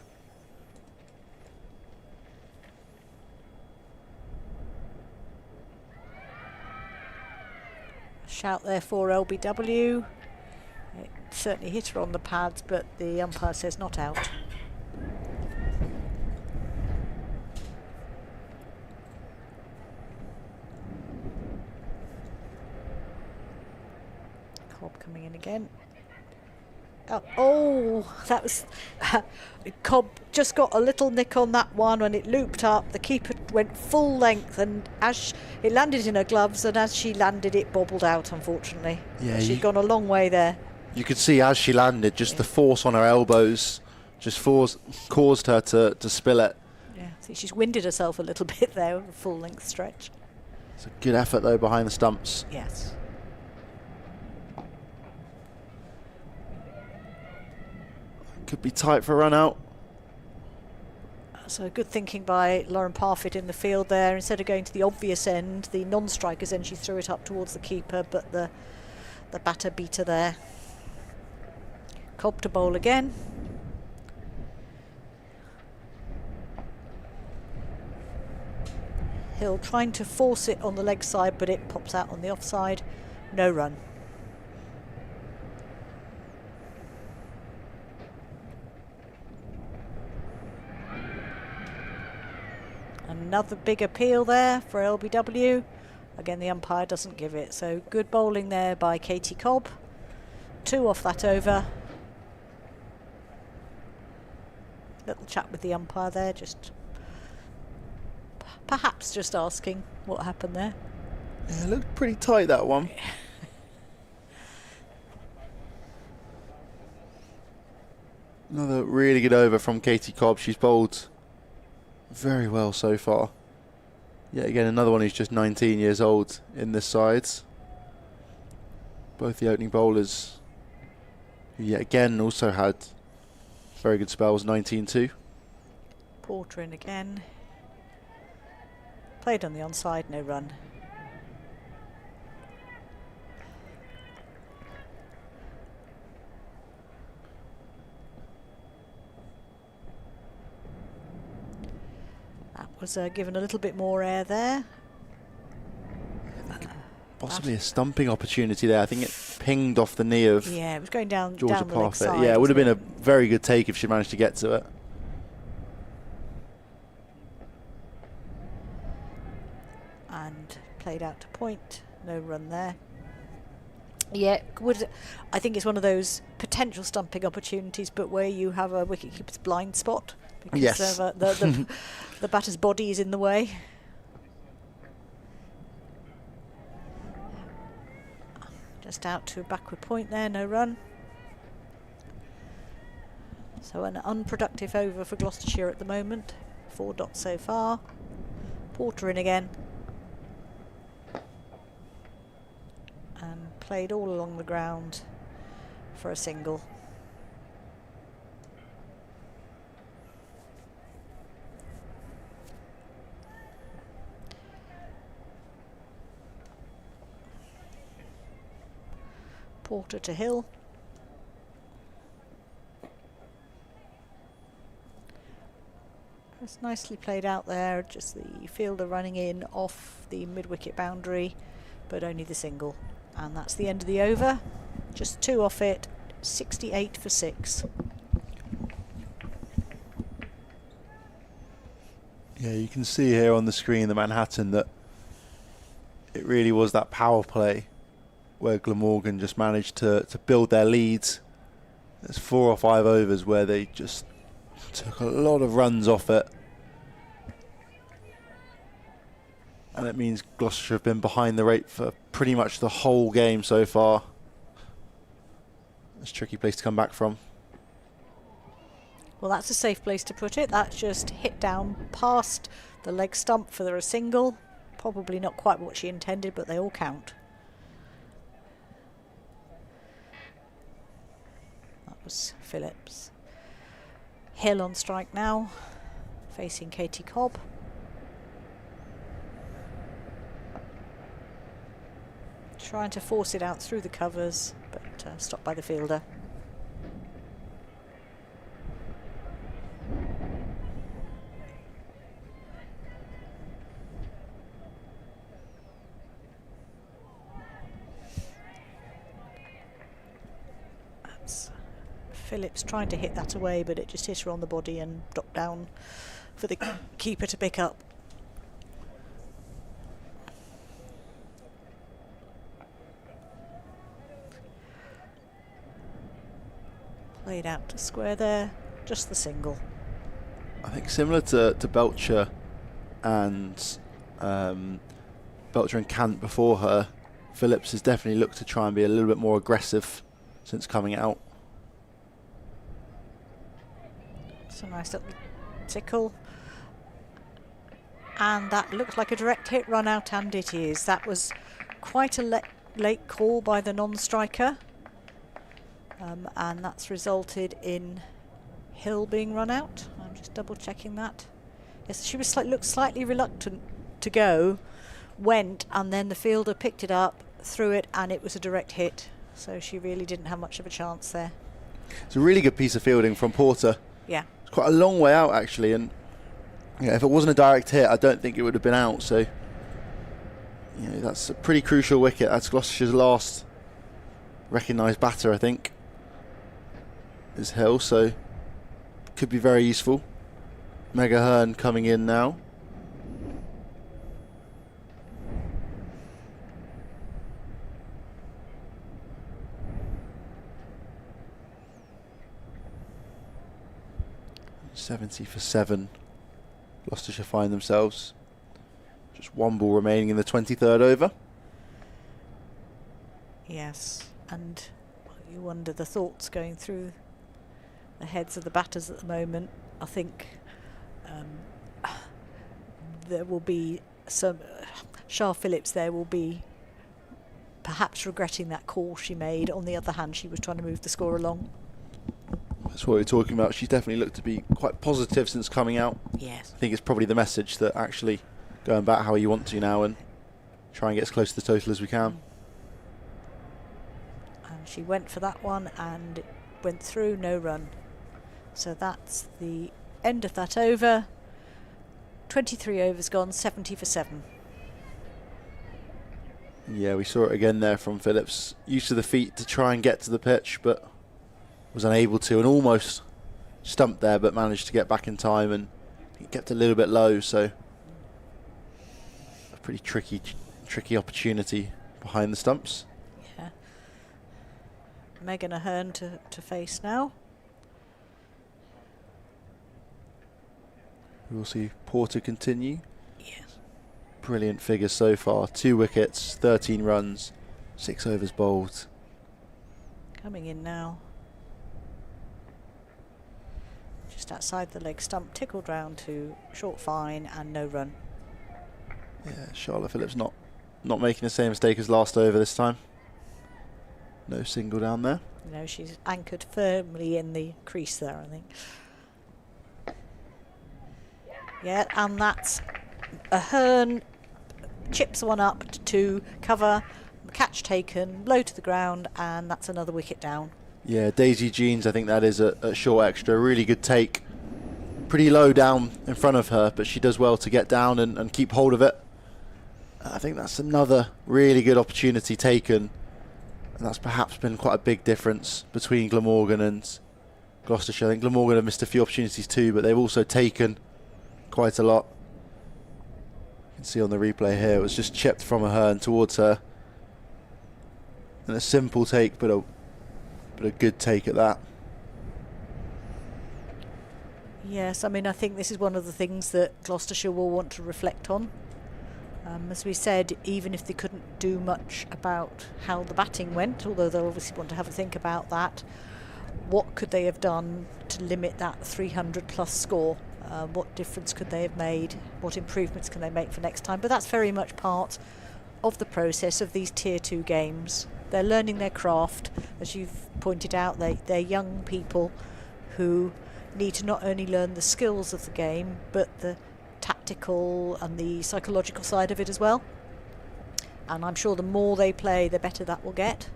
Shout there for LBW. It certainly hit her on the pads, but the umpire says not out. Cobb coming in again. Oh, that was... Cobb just got a little nick on that one when it looped up. The keeper went full length, and as it landed in her gloves, and as she landed, it bobbled out, unfortunately. Yeah, she'd gone a long way there. You could see as she landed, just the force on her elbows just caused her to spill it. Yeah, see, she's winded herself a little bit there with a full length stretch. It's a good effort, though, behind the stumps. Yes. Could be tight for a run out. So good thinking by Lauren Parfitt in the field there. Instead of going to the obvious end, the non-strikers end, she threw it up towards the keeper, but the batter beat her there. Cobb to bowl again. Hill trying to force it on the leg side, but it pops out on the offside. No run. Another big appeal there for LBW. Again, the umpire doesn't give it. So good bowling there by Katie Cobb. 2 off that over. Little chat with the umpire there, just perhaps just asking what happened there. Yeah, it looked pretty tight, that one. Another really good over from Katie Cobb. She's bowled very well so far. Yet again, another one who's just 19 years old in this side. Both the opening bowlers, who yet again also had very good spells, 19-2. Porter in again. Played on the onside, no run. That was given a little bit more air there. Possibly a stumping opportunity there. I think it pinged off the knee of it was going down Georgia down the leg Parfitt. side. Yeah, it would have been a very good take if she managed to get to it. And played out to point, no run there. Yeah, I think it's one of those potential stumping opportunities, but where you have a wicketkeeper's blind spot because Yes. the batter's body is in the way. Just out to a backward point there, no run. So an unproductive over for Gloucestershire at the moment. 4 dots so far. Porter in again. And played all along the ground for a single. Porter to Hill. It's nicely played out there, just the fielder running in off the mid-wicket boundary, but only the single. And that's the end of the over. Just 2 off it, 68 for 6. Yeah, you can see here on the screen the Manhattan that it really was that power play where Glamorgan just managed to build their leads. There's 4 or 5 overs where they just took a lot of runs off it. And it means Gloucestershire have been behind the rate for pretty much the whole game so far. It's a tricky place to come back from. Well, that's a safe place to put it. That's just hit down past the leg stump for a single. Probably not quite what she intended, but they all count. That was Phillips. Hill on strike now, facing Katie Cobb. Trying to force it out through the covers, but stopped by the fielder. That's Phillips trying to hit that away, but it just hit her on the body and dropped down for the keeper to pick up. Played out to square there, just the single. I think similar to Belcher and Cant before her, Phillips has definitely looked to try and be a little bit more aggressive since coming out. It's a nice little tickle. And that looked like a direct hit run out, and it is. That was quite a late call by the non-striker. And that's resulted in Hill being run out. I'm just double checking that. Yes, she was looked slightly reluctant to go, went, and then the fielder picked it up, threw it, and it was a direct hit. So she really didn't have much of a chance there. It's a really good piece of fielding from Porter. Yeah. It's quite a long way out actually, and if it wasn't a direct hit, I don't think it would have been out. So that's a pretty crucial wicket. That's Gloucestershire's last recognised batter, I think, is Hill, so could be very useful. Mega Hearn coming in now. .70 for 7. Gloucestershire find themselves. Just 1 ball remaining in the 23rd over. Yes, and you wonder the thoughts going through the heads of the batters at the moment. I think there will be some Shah Phillips there will be perhaps regretting that call she made. On the other hand, she was trying to move the score along. That's what we're talking about. She's definitely looked to be quite positive since coming out. Yes. I think it's probably the message that actually go about how you want to now and try and get as close to the total as we can. And she went for that one and it went through, no run. So that's the end of that over. 23 overs gone, 70 for 7. Yeah, we saw it again there from Phillips. Used to the feet to try and get to the pitch, but was unable to, and almost stumped there, but managed to get back in time, and it kept a little bit low, so a pretty tricky opportunity behind the stumps. Yeah. Megan Ahern to face now. We'll see Porter continue. Yes. Brilliant figures so far. 2 wickets, 13 runs, 6 overs bowled. Coming in now. Just outside the leg stump, tickled round to short fine and no run. Yeah, Charlotte Phillips not making the same mistake as last over this time. No single down there. You know, she's anchored firmly in the crease there, I think. Yeah, and that's Ahern chips one up to cover, catch taken, low to the ground, and that's another wicket down. Yeah, Daisy Jeans, I think that is a short extra. Really good take. Pretty low down in front of her, but she does well to get down and keep hold of it. I think that's another really good opportunity taken. And that's perhaps been quite a big difference between Glamorgan and Gloucestershire. I think Glamorgan have missed a few opportunities too, but they've also taken quite a lot. You can see on the replay here, it was just chipped from Ahern towards her. And a simple take, but a good take at that. Yes, I mean, I think this is one of the things that Gloucestershire will want to reflect on. As we said, even if they couldn't do much about how the batting went, although they'll obviously want to have a think about that, what could they have done to limit that 300 plus score? What difference could they have made? What improvements can they make for next time? But that's very much part of the process of these Tier 2 games. They're learning their craft. As you've pointed out, they're young people who need to not only learn the skills of the game, but the tactical and the psychological side of it as well. And I'm sure the more they play, the better that will get.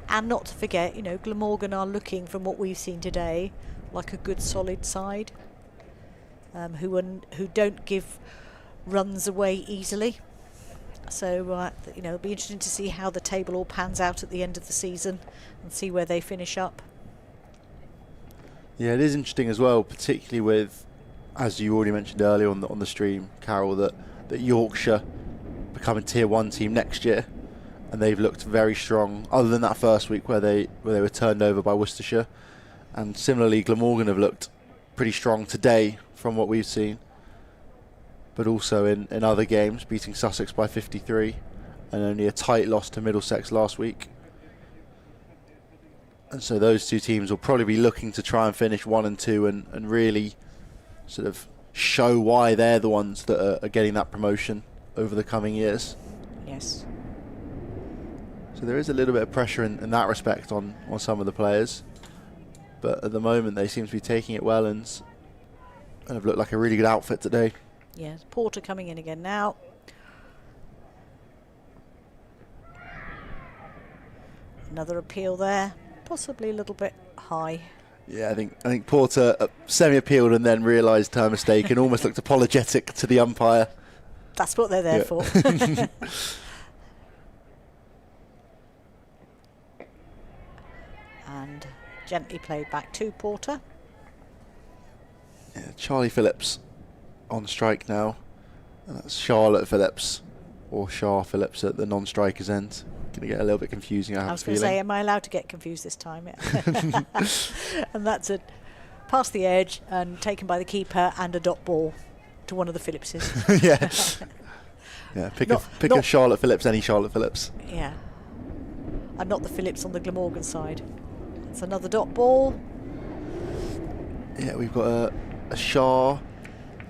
And not to forget, you know, Glamorgan are looking, from what we've seen today, like a good solid side, who don't give runs away easily. So, you know, it'll be interesting to see how the table all pans out at the end of the season and see where they finish up. Yeah, it is interesting as well, particularly with, as you already mentioned earlier on the stream, Carol, that Yorkshire become a Tier 1 team next year, and they've looked very strong, other than that first week where they were turned over by Worcestershire. And similarly, Glamorgan have looked pretty strong today from what we've seen, but also in other games, beating Sussex by 53 and only a tight loss to Middlesex last week. And so those two teams will probably be looking to try and finish 1 and 2 and really sort of show why they're the ones that are getting that promotion over the coming years. Yes. So there is a little bit of pressure in that respect on some of the players. But at the moment they seem to be taking it well and have looked like a really good outfit today. Yes, Porter coming in again now. Another appeal there, possibly a little bit high. Yeah, I think Porter semi-appealed and then realised her mistake and almost looked apologetic to the umpire. That's what they're there for. And gently played back to Porter. Yeah, Charlie Phillips on strike now. And that's Charlotte Phillips, or Shah Phillips at the non-striker's end. Going to get a little bit confusing, I have a feeling. I was going to say, am I allowed to get confused this time? Yeah. And that's it. Past the edge and taken by the keeper, and a dot ball to one of the Phillipses. Yeah. Yeah, pick a Charlotte Phillips, any Charlotte Phillips. Yeah. And not the Phillips on the Glamorgan side. It's another dot ball. Yeah, we've got a Shah.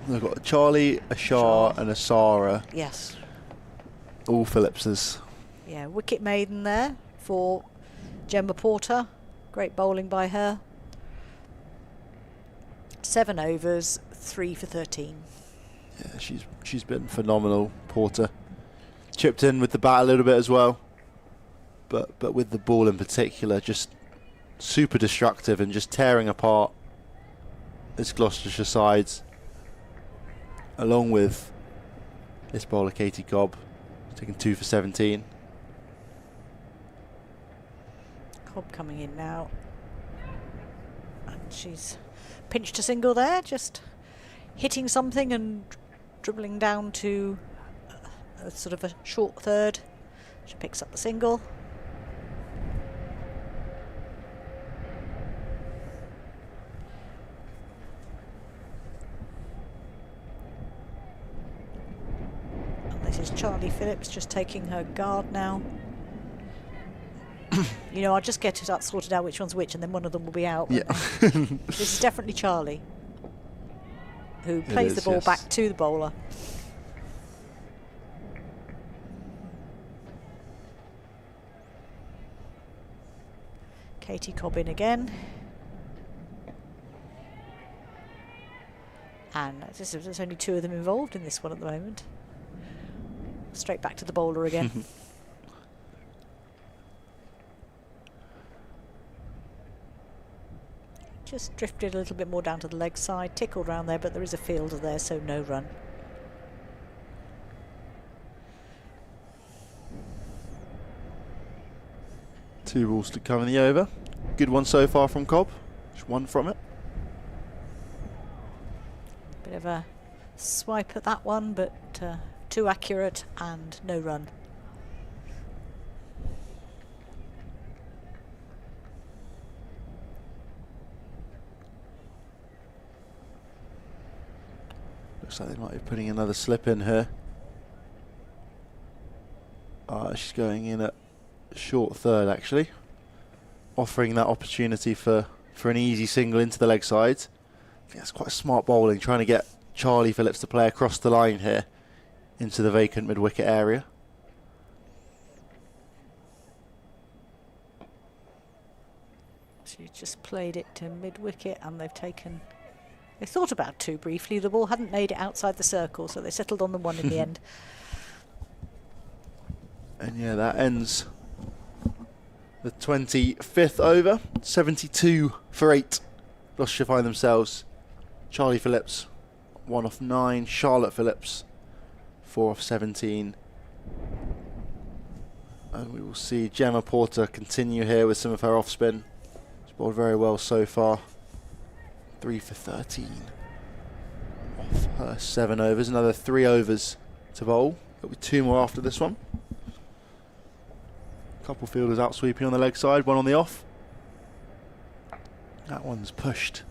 We've got a Charlie, a Shah, and a Sarah. Yes. All Phillipses. Yeah, wicket maiden there for Gemma Porter. Great bowling by her. 7 overs, 3 for 13. Yeah, she's been phenomenal, Porter. Chipped in with the bat a little bit as well, but with the ball in particular, just super destructive and just tearing apart this Gloucestershire sides, along with this bowler Katie Cobb, taking 2 for 17. Cobb coming in now, and she's pinched a single there, just hitting something and dribbling down to a sort of a short third. She picks up the single. Charlie Phillips just taking her guard now. You know, I'll just get it sorted out which one's which, and then one of them will be out. Yeah. This is definitely Charlie, who plays the ball back to the bowler. Katie Cobbin again. And there's only 2 of them involved in this one at the moment. Straight back to the bowler again. Just drifted a little bit more down to the leg side, tickled round there, but there is a fielder there, so no run. Two balls to come in the over. Good one so far from Cobb. Just one from it. Bit of a swipe at that one, but too accurate and no run. Looks like they might be putting another slip in here. She's going in at short third, actually, offering that opportunity for an easy single into the leg side. I think that's quite smart bowling, trying to get Charlie Phillips to play across the line here into the vacant mid-wicket area. She just played it to mid-wicket, and they've taken... They thought about 2 briefly. The ball hadn't made it outside the circle, so they settled on the 1 in the end. And yeah, that ends the 25th over. 72 for 8. Gloucestershire find themselves. Charlie Phillips, 1 off 9. Charlotte Phillips, 4 off 17. And we will see Gemma Porter continue here with some of her off-spin. She's bowled very well so far. 3 for 13 off her 7 overs. Another 3 overs to bowl. There'll be 2 more after this one. Couple fielders out sweeping on the leg side, 1 on the off. That one's pushed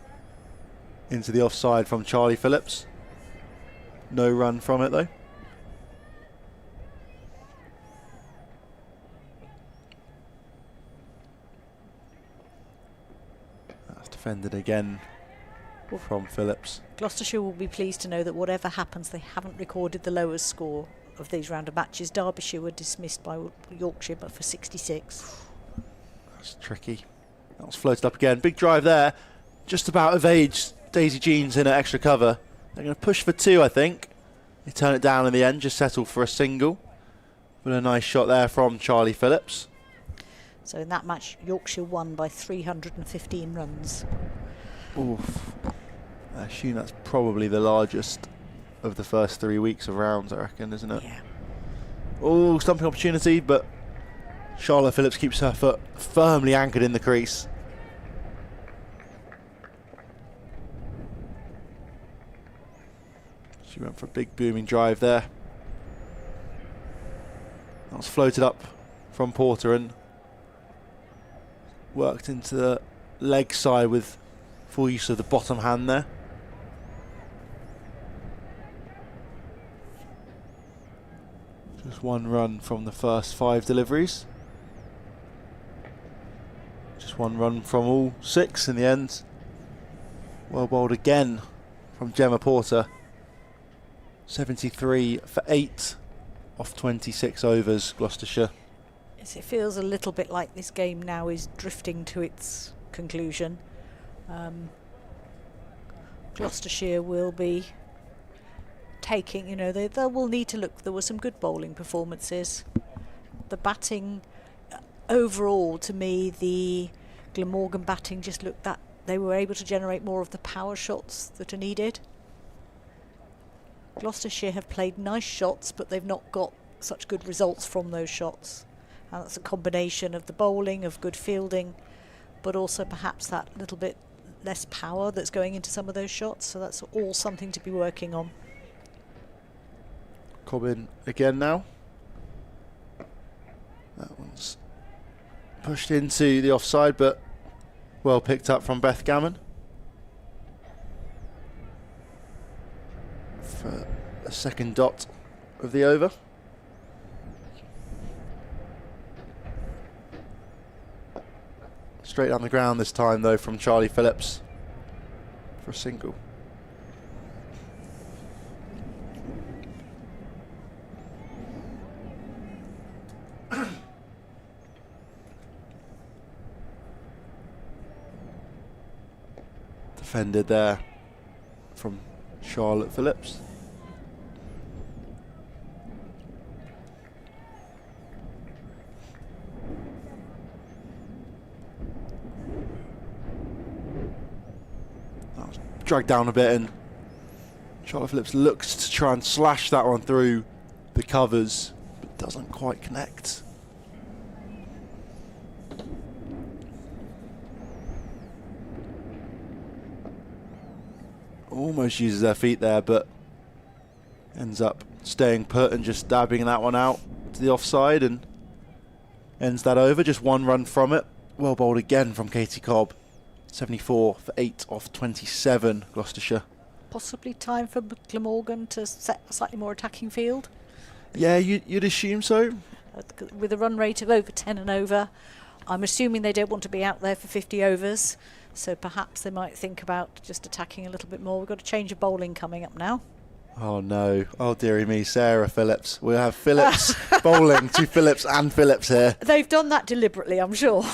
into the offside from Charlie Phillips. No run from it though. That's defended again from Phillips. Gloucestershire will be pleased to know that whatever happens, they haven't recorded the lowest score of these round of matches. Derbyshire were dismissed by Yorkshire, but for 66. That's tricky. That was floated up again. Big drive there. Just about evades Daisy Jeans in at extra cover. They're going to push for 2, I think. They turn it down in the end, just settle for a single. But a nice shot there from Charlie Phillips. So in that match, Yorkshire won by 315 runs. Oof. I assume that's probably the largest of the first 3 weeks of rounds, I reckon, isn't it? Yeah. Oh, stumping opportunity, but Charlotte Phillips keeps her foot firmly anchored in the crease. She went for a big booming drive there. That was floated up from Porter and worked into the leg side with full use of the bottom hand there. Just 1 run from the first 5 deliveries. Just 1 run from all 6 in the end. Well bowled again from Gemma Porter. 73 for 8 off 26 overs, Gloucestershire. Yes, it feels a little bit like this game now is drifting to its conclusion. Gloucestershire will be taking, you know, they will need to look. There were some good bowling performances. The batting, overall, to me, the Glamorgan batting just looked that they were able to generate more of the power shots that are needed. Gloucestershire have played nice shots, but they've not got such good results from those shots. And that's a combination of the bowling, of good fielding, but also perhaps that little bit less power that's going into some of those shots. So that's all something to be working on. Cobbin again now. That one's pushed into the offside, but well picked up from Beth Gammon. For a second dot of the over. Straight down the ground this time though from Charlie Phillips for a single. Defended there from Charlotte Phillips. That was dragged down a bit, and Charlotte Phillips looks to try and slash that one through the covers, but doesn't quite connect. Almost uses their feet there, but ends up staying put and just dabbing that one out to the offside and ends that over. Just one run from it. Well bowled again from Katie Cobb. 74 for 8 off 27, Gloucestershire. Possibly time for Glamorgan to set a slightly more attacking field. Yeah, you'd assume so. With a run rate of over 10 and over, I'm assuming they don't want to be out there for 50 overs. So perhaps they might think about just attacking a little bit more. We've got a change of bowling coming up now. Oh no. Oh dearie me, Sarah Phillips. We'll have Phillips bowling to Phillips and Phillips here. They've done that deliberately, I'm sure.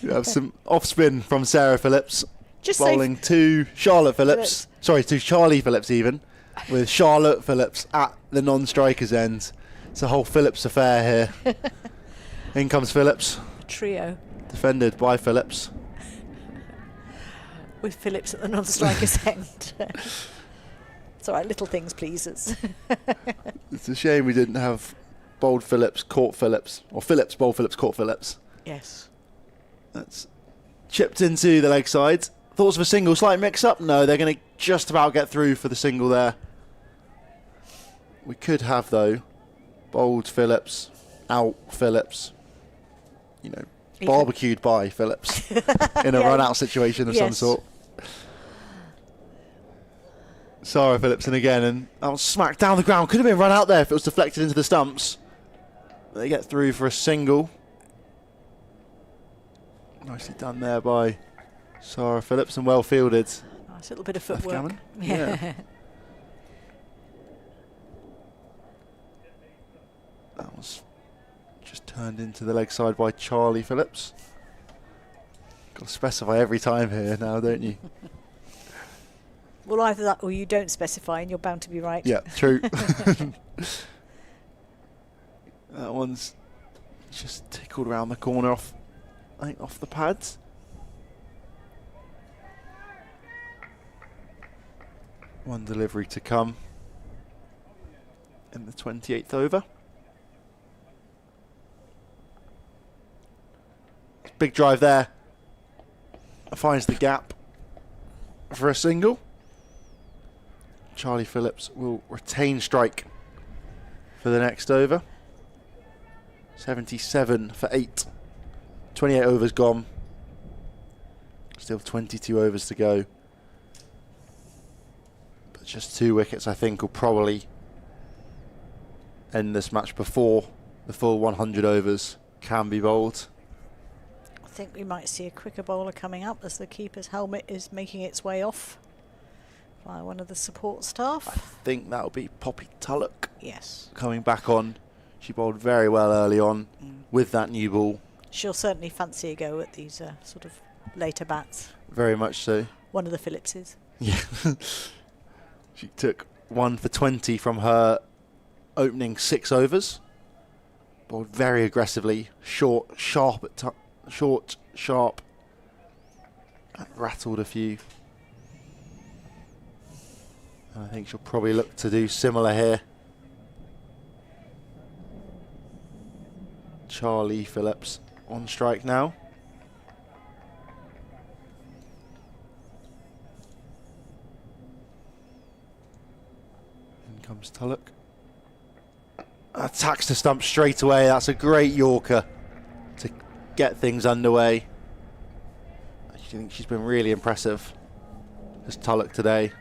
We have some off spin from Sarah Phillips. Just bowling to Charlotte Phillips. Sorry, to Charlie Phillips even. With Charlotte Phillips at the non-striker's end. It's a whole Phillips affair here. In comes Phillips. Trio. Defended by Phillips. With Phillips at the non-striker's end. It's all right, little things please us. It's a shame we didn't have bowled Phillips, caught Phillips, or Phillips, bowled Phillips, caught Phillips. Yes. That's chipped into the leg side. Thoughts of a single, slight mix-up? No, they're going to just about get through for the single there. We could have, though, bowled Phillips, out Phillips, you know, barbecued by Phillips in a run-out situation of some sort. Sarah Phillips in again, and that was smacked down the ground. Could have been run out there if it was deflected into the stumps. They get through for a single. Nicely done there by Sarah Phillips and well fielded. Nice little bit of footwork. Yeah. That was just turned into the leg side by Charlie Phillips. Got to specify every time here now, don't you? Well, either that or you don't specify and you're bound to be right. Yeah, true. That one's just tickled around the corner off the pads. One delivery to come in the 28th over. Big drive there. Finds the gap for a single. Charlie Phillips will retain strike for the next over. 77 for 8. 28 overs gone. Still 22 overs to go. But just 2 wickets, I think, will probably end this match before the full 100 overs can be bowled. I think we might see a quicker bowler coming up as the keeper's helmet is making its way off by one of the support staff. I think that'll be Poppy Tulloch. Yes. Coming back on. She bowled very well early on with that new ball. She'll certainly fancy a go at these sort of later bats. Very much so. One of the Phillipses. Yeah. She took 1 for 20 from her opening 6 overs. Bowled very aggressively. Short, sharp at short, sharp. And rattled a few. And I think she'll probably look to do similar here. Charlie Phillips on strike now. In comes Tulloch. Attacks the stump straight away. That's a great Yorker to get things underway. I think she's been really impressive, this Tulloch today.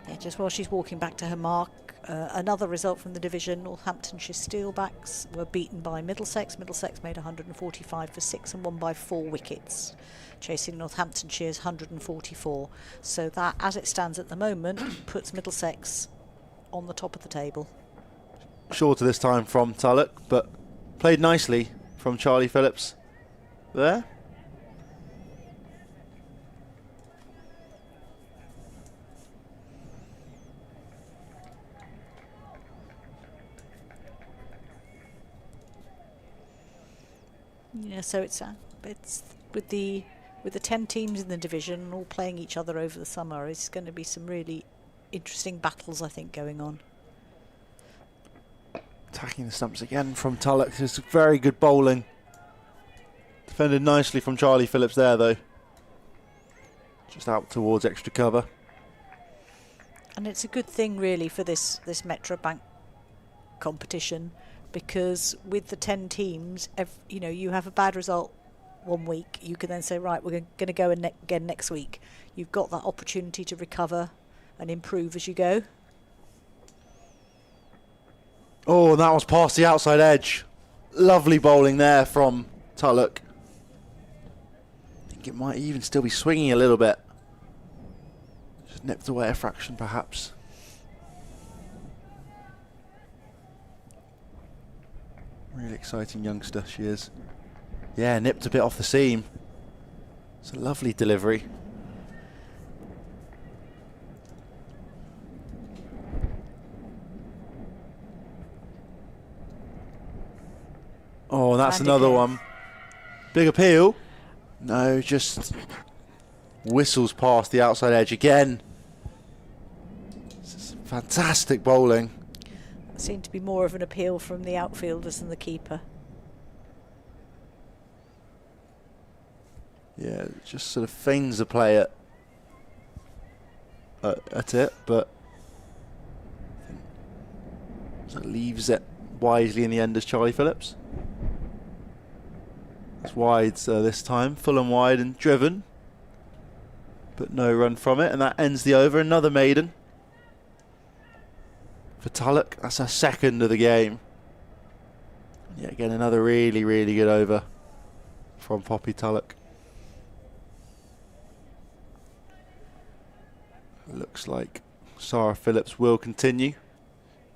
Yeah, just while she's walking back to her mark, Another result from the division, Northamptonshire Steelbacks were beaten by Middlesex. Middlesex made 145 for 6 and won by 4 wickets, chasing Northamptonshire's 144. So that, as it stands at the moment, puts Middlesex on the top of the table. Shorter this time from Tulloch, but played nicely from Charlie Phillips there. Yeah, so it's with the 10 teams in the division all playing each other over the summer. It's going to be some really interesting battles, I think, going on. Attacking the stumps again from Tulloch. It's very good bowling. Defended nicely from Charlie Phillips there, though. Just out towards extra cover. And it's a good thing, really, for this Metro Bank competition, because with the 10 teams, you know, you have a bad result one week, you can then say, right, we're going to go again next week. You've got that opportunity to recover and improve as you go. Oh, that was past the outside edge. Lovely bowling there from Tulloch. I think it might even still be swinging a little bit. Just nipped away a fraction, perhaps. Really exciting youngster she is. Yeah, nipped a bit off the seam. It's a lovely delivery. Oh, that's another one. Big appeal. No, just whistles past the outside edge again. This is fantastic bowling. Seemed to be more of an appeal from the outfielders than the keeper. Yeah, just sort of feigns the play at it, but so leaves it wisely in the end as Charlie Phillips. It's wide this time, full and wide and driven, but no run from it, and that ends the over. Another maiden for Tulloch. That's her second of the game. Yeah, again, another really, really good over from Poppy Tulloch. Looks like Sarah Phillips will continue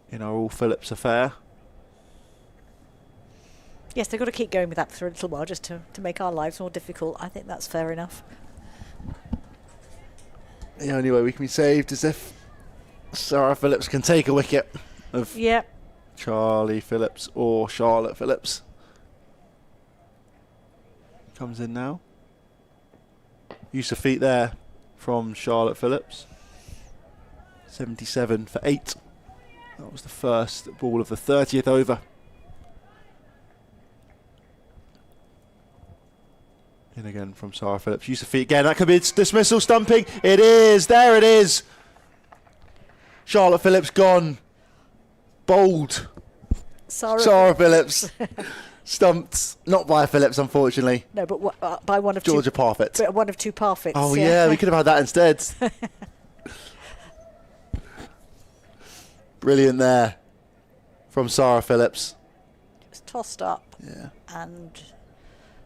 in our All Phillips affair. Yes, they've got to keep going with that for a little while just to make our lives more difficult. I think that's fair enough. The only way we can be saved is if Sarah Phillips can take a wicket of Charlie Phillips or Charlotte Phillips. Comes in now. Use of feet there from Charlotte Phillips. 77 for 8. That was the first ball of the 30th over. In again from Sarah Phillips. Use of feet again. That could be dismissal, stumping. It is. There it is. Charlotte Phillips gone. Bold. Sarah Phillips. Stumped. Not by Phillips, unfortunately. No, but by one of Georgia Parfitt. One of two Parfitts. Oh, yeah. We could have had that instead. Brilliant there from Sarah Phillips. Just tossed up. Yeah. And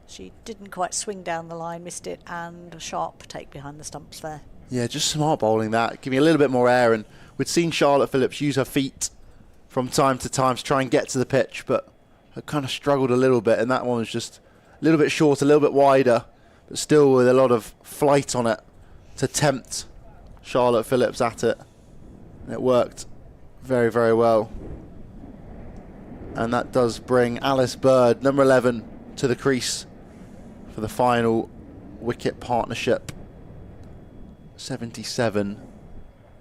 she didn't quite swing down the line, missed it, and a sharp take behind the stumps there. Yeah, just smart bowling that. Giving a little bit more air, and we'd seen Charlotte Phillips use her feet from time to time to try and get to the pitch, but her kind of struggled a little bit, and that one was just a little bit short, a little bit wider, but still with a lot of flight on it to tempt Charlotte Phillips at it. And it worked very, very well. And that does bring Alice Bird, number 11, to the crease for the final wicket partnership. 77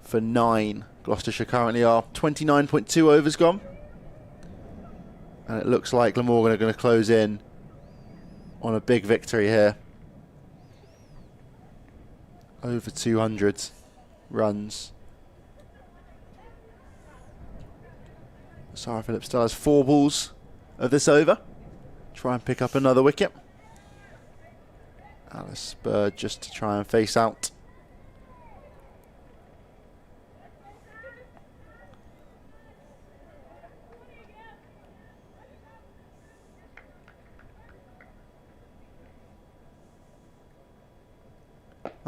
for 9. Gloucestershire currently are 29.2 overs gone. And it looks like Glamorgan are going to close in on a big victory here. Over 200 runs. Sarah Phillips still has 4 balls of this over. Try and pick up another wicket. Alice Bird just to try and face out.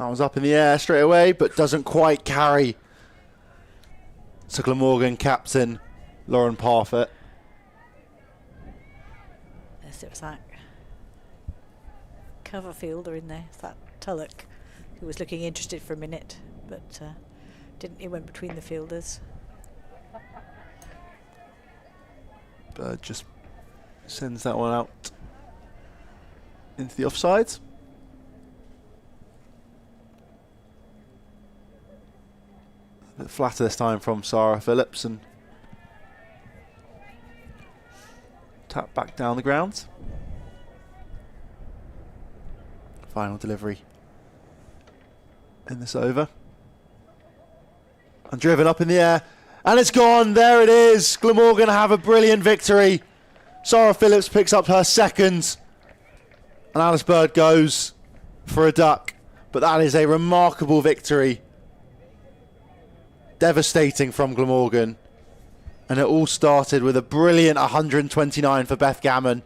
That was up in the air straight away, but doesn't quite carry. So Glamorgan captain Lauren Parfitt. Yes, it was that cover fielder in there, that Tulloch, who was looking interested for a minute, but didn't. He went between the fielders. Bird just sends that one out into the offside. A bit flatter this time from Sarah Phillips and tap back down the ground. Final delivery in this over. And driven up in the air. And it's gone. There it is. Glamorgan have a brilliant victory. Sarah Phillips picks up her second. And Alice Bird goes for a duck. But that is a remarkable victory. Devastating from Glamorgan. And it all started with a brilliant 129 for Beth Gammon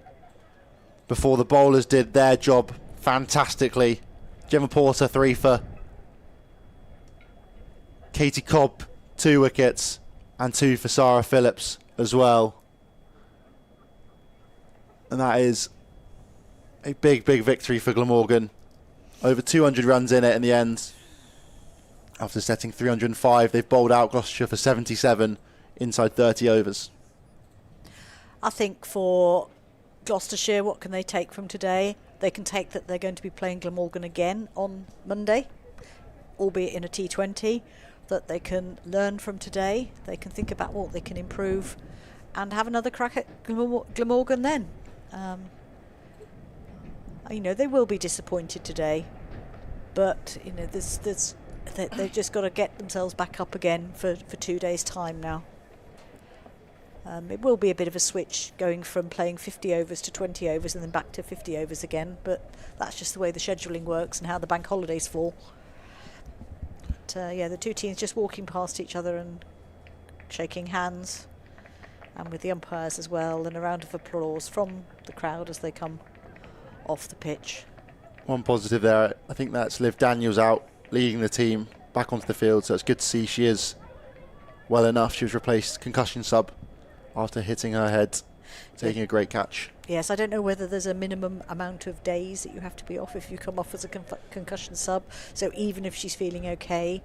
before the bowlers did their job fantastically. Gemma Porter 3 for. Katie Cobb 2 wickets and 2 for Sarah Phillips as well. And that is a big, big victory for Glamorgan. Over 200 runs in it in the end. After setting 305, they've bowled out Gloucestershire for 77 inside 30 overs. I think for Gloucestershire, what can they take from today? They can take that they're going to be playing Glamorgan again on Monday, albeit in a T20, that they can learn from today. They can think about what they can improve and have another crack at Glamorgan then. You know, they will be disappointed today, but you know, they've just got to get themselves back up again for 2 days' time now. It will be a bit of a switch going from playing 50 overs to 20 overs and then back to 50 overs again, but that's just the way the scheduling works and how the bank holidays fall. But, yeah, the two teams just walking past each other and shaking hands, and with the umpires as well, and a round of applause from the crowd as they come off the pitch. One positive there, I think that's Liv Daniels out leading the team back onto the field, so it's good to see she is well enough. She was replaced concussion sub after hitting her head, taking a great catch. Yes, I don't know whether there's a minimum amount of days that you have to be off if you come off as a concussion sub. So even if she's feeling okay,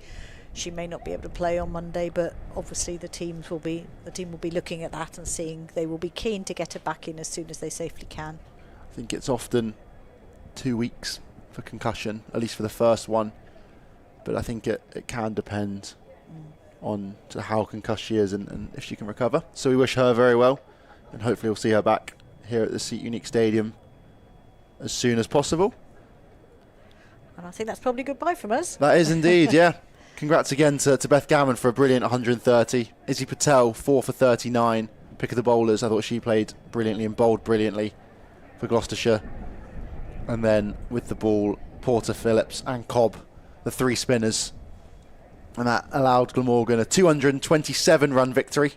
she may not be able to play on Monday. But obviously the team will be looking at that and seeing. They will be keen to get her back in as soon as they safely can. I think it's often 2 weeks for concussion, at least for the first one. But I think it can depend on to how concussed she is and if she can recover. So we wish her very well, and hopefully we'll see her back here at the Seat Unique Stadium as soon as possible. And I think that's probably goodbye from us. That is indeed, yeah. Congrats again to Beth Gammon for a brilliant 130. Izzy Patel 4 for 39. Pick of the bowlers. I thought she played brilliantly and bowled brilliantly for Gloucestershire. And then with the ball, Porter, Phillips and Cobb, the 3 spinners. And that allowed Glamorgan a 227 run victory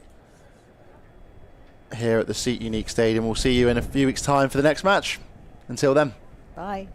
here at the Seat Unique Stadium. We'll see you in a few weeks' time for the next match. Until then. Bye.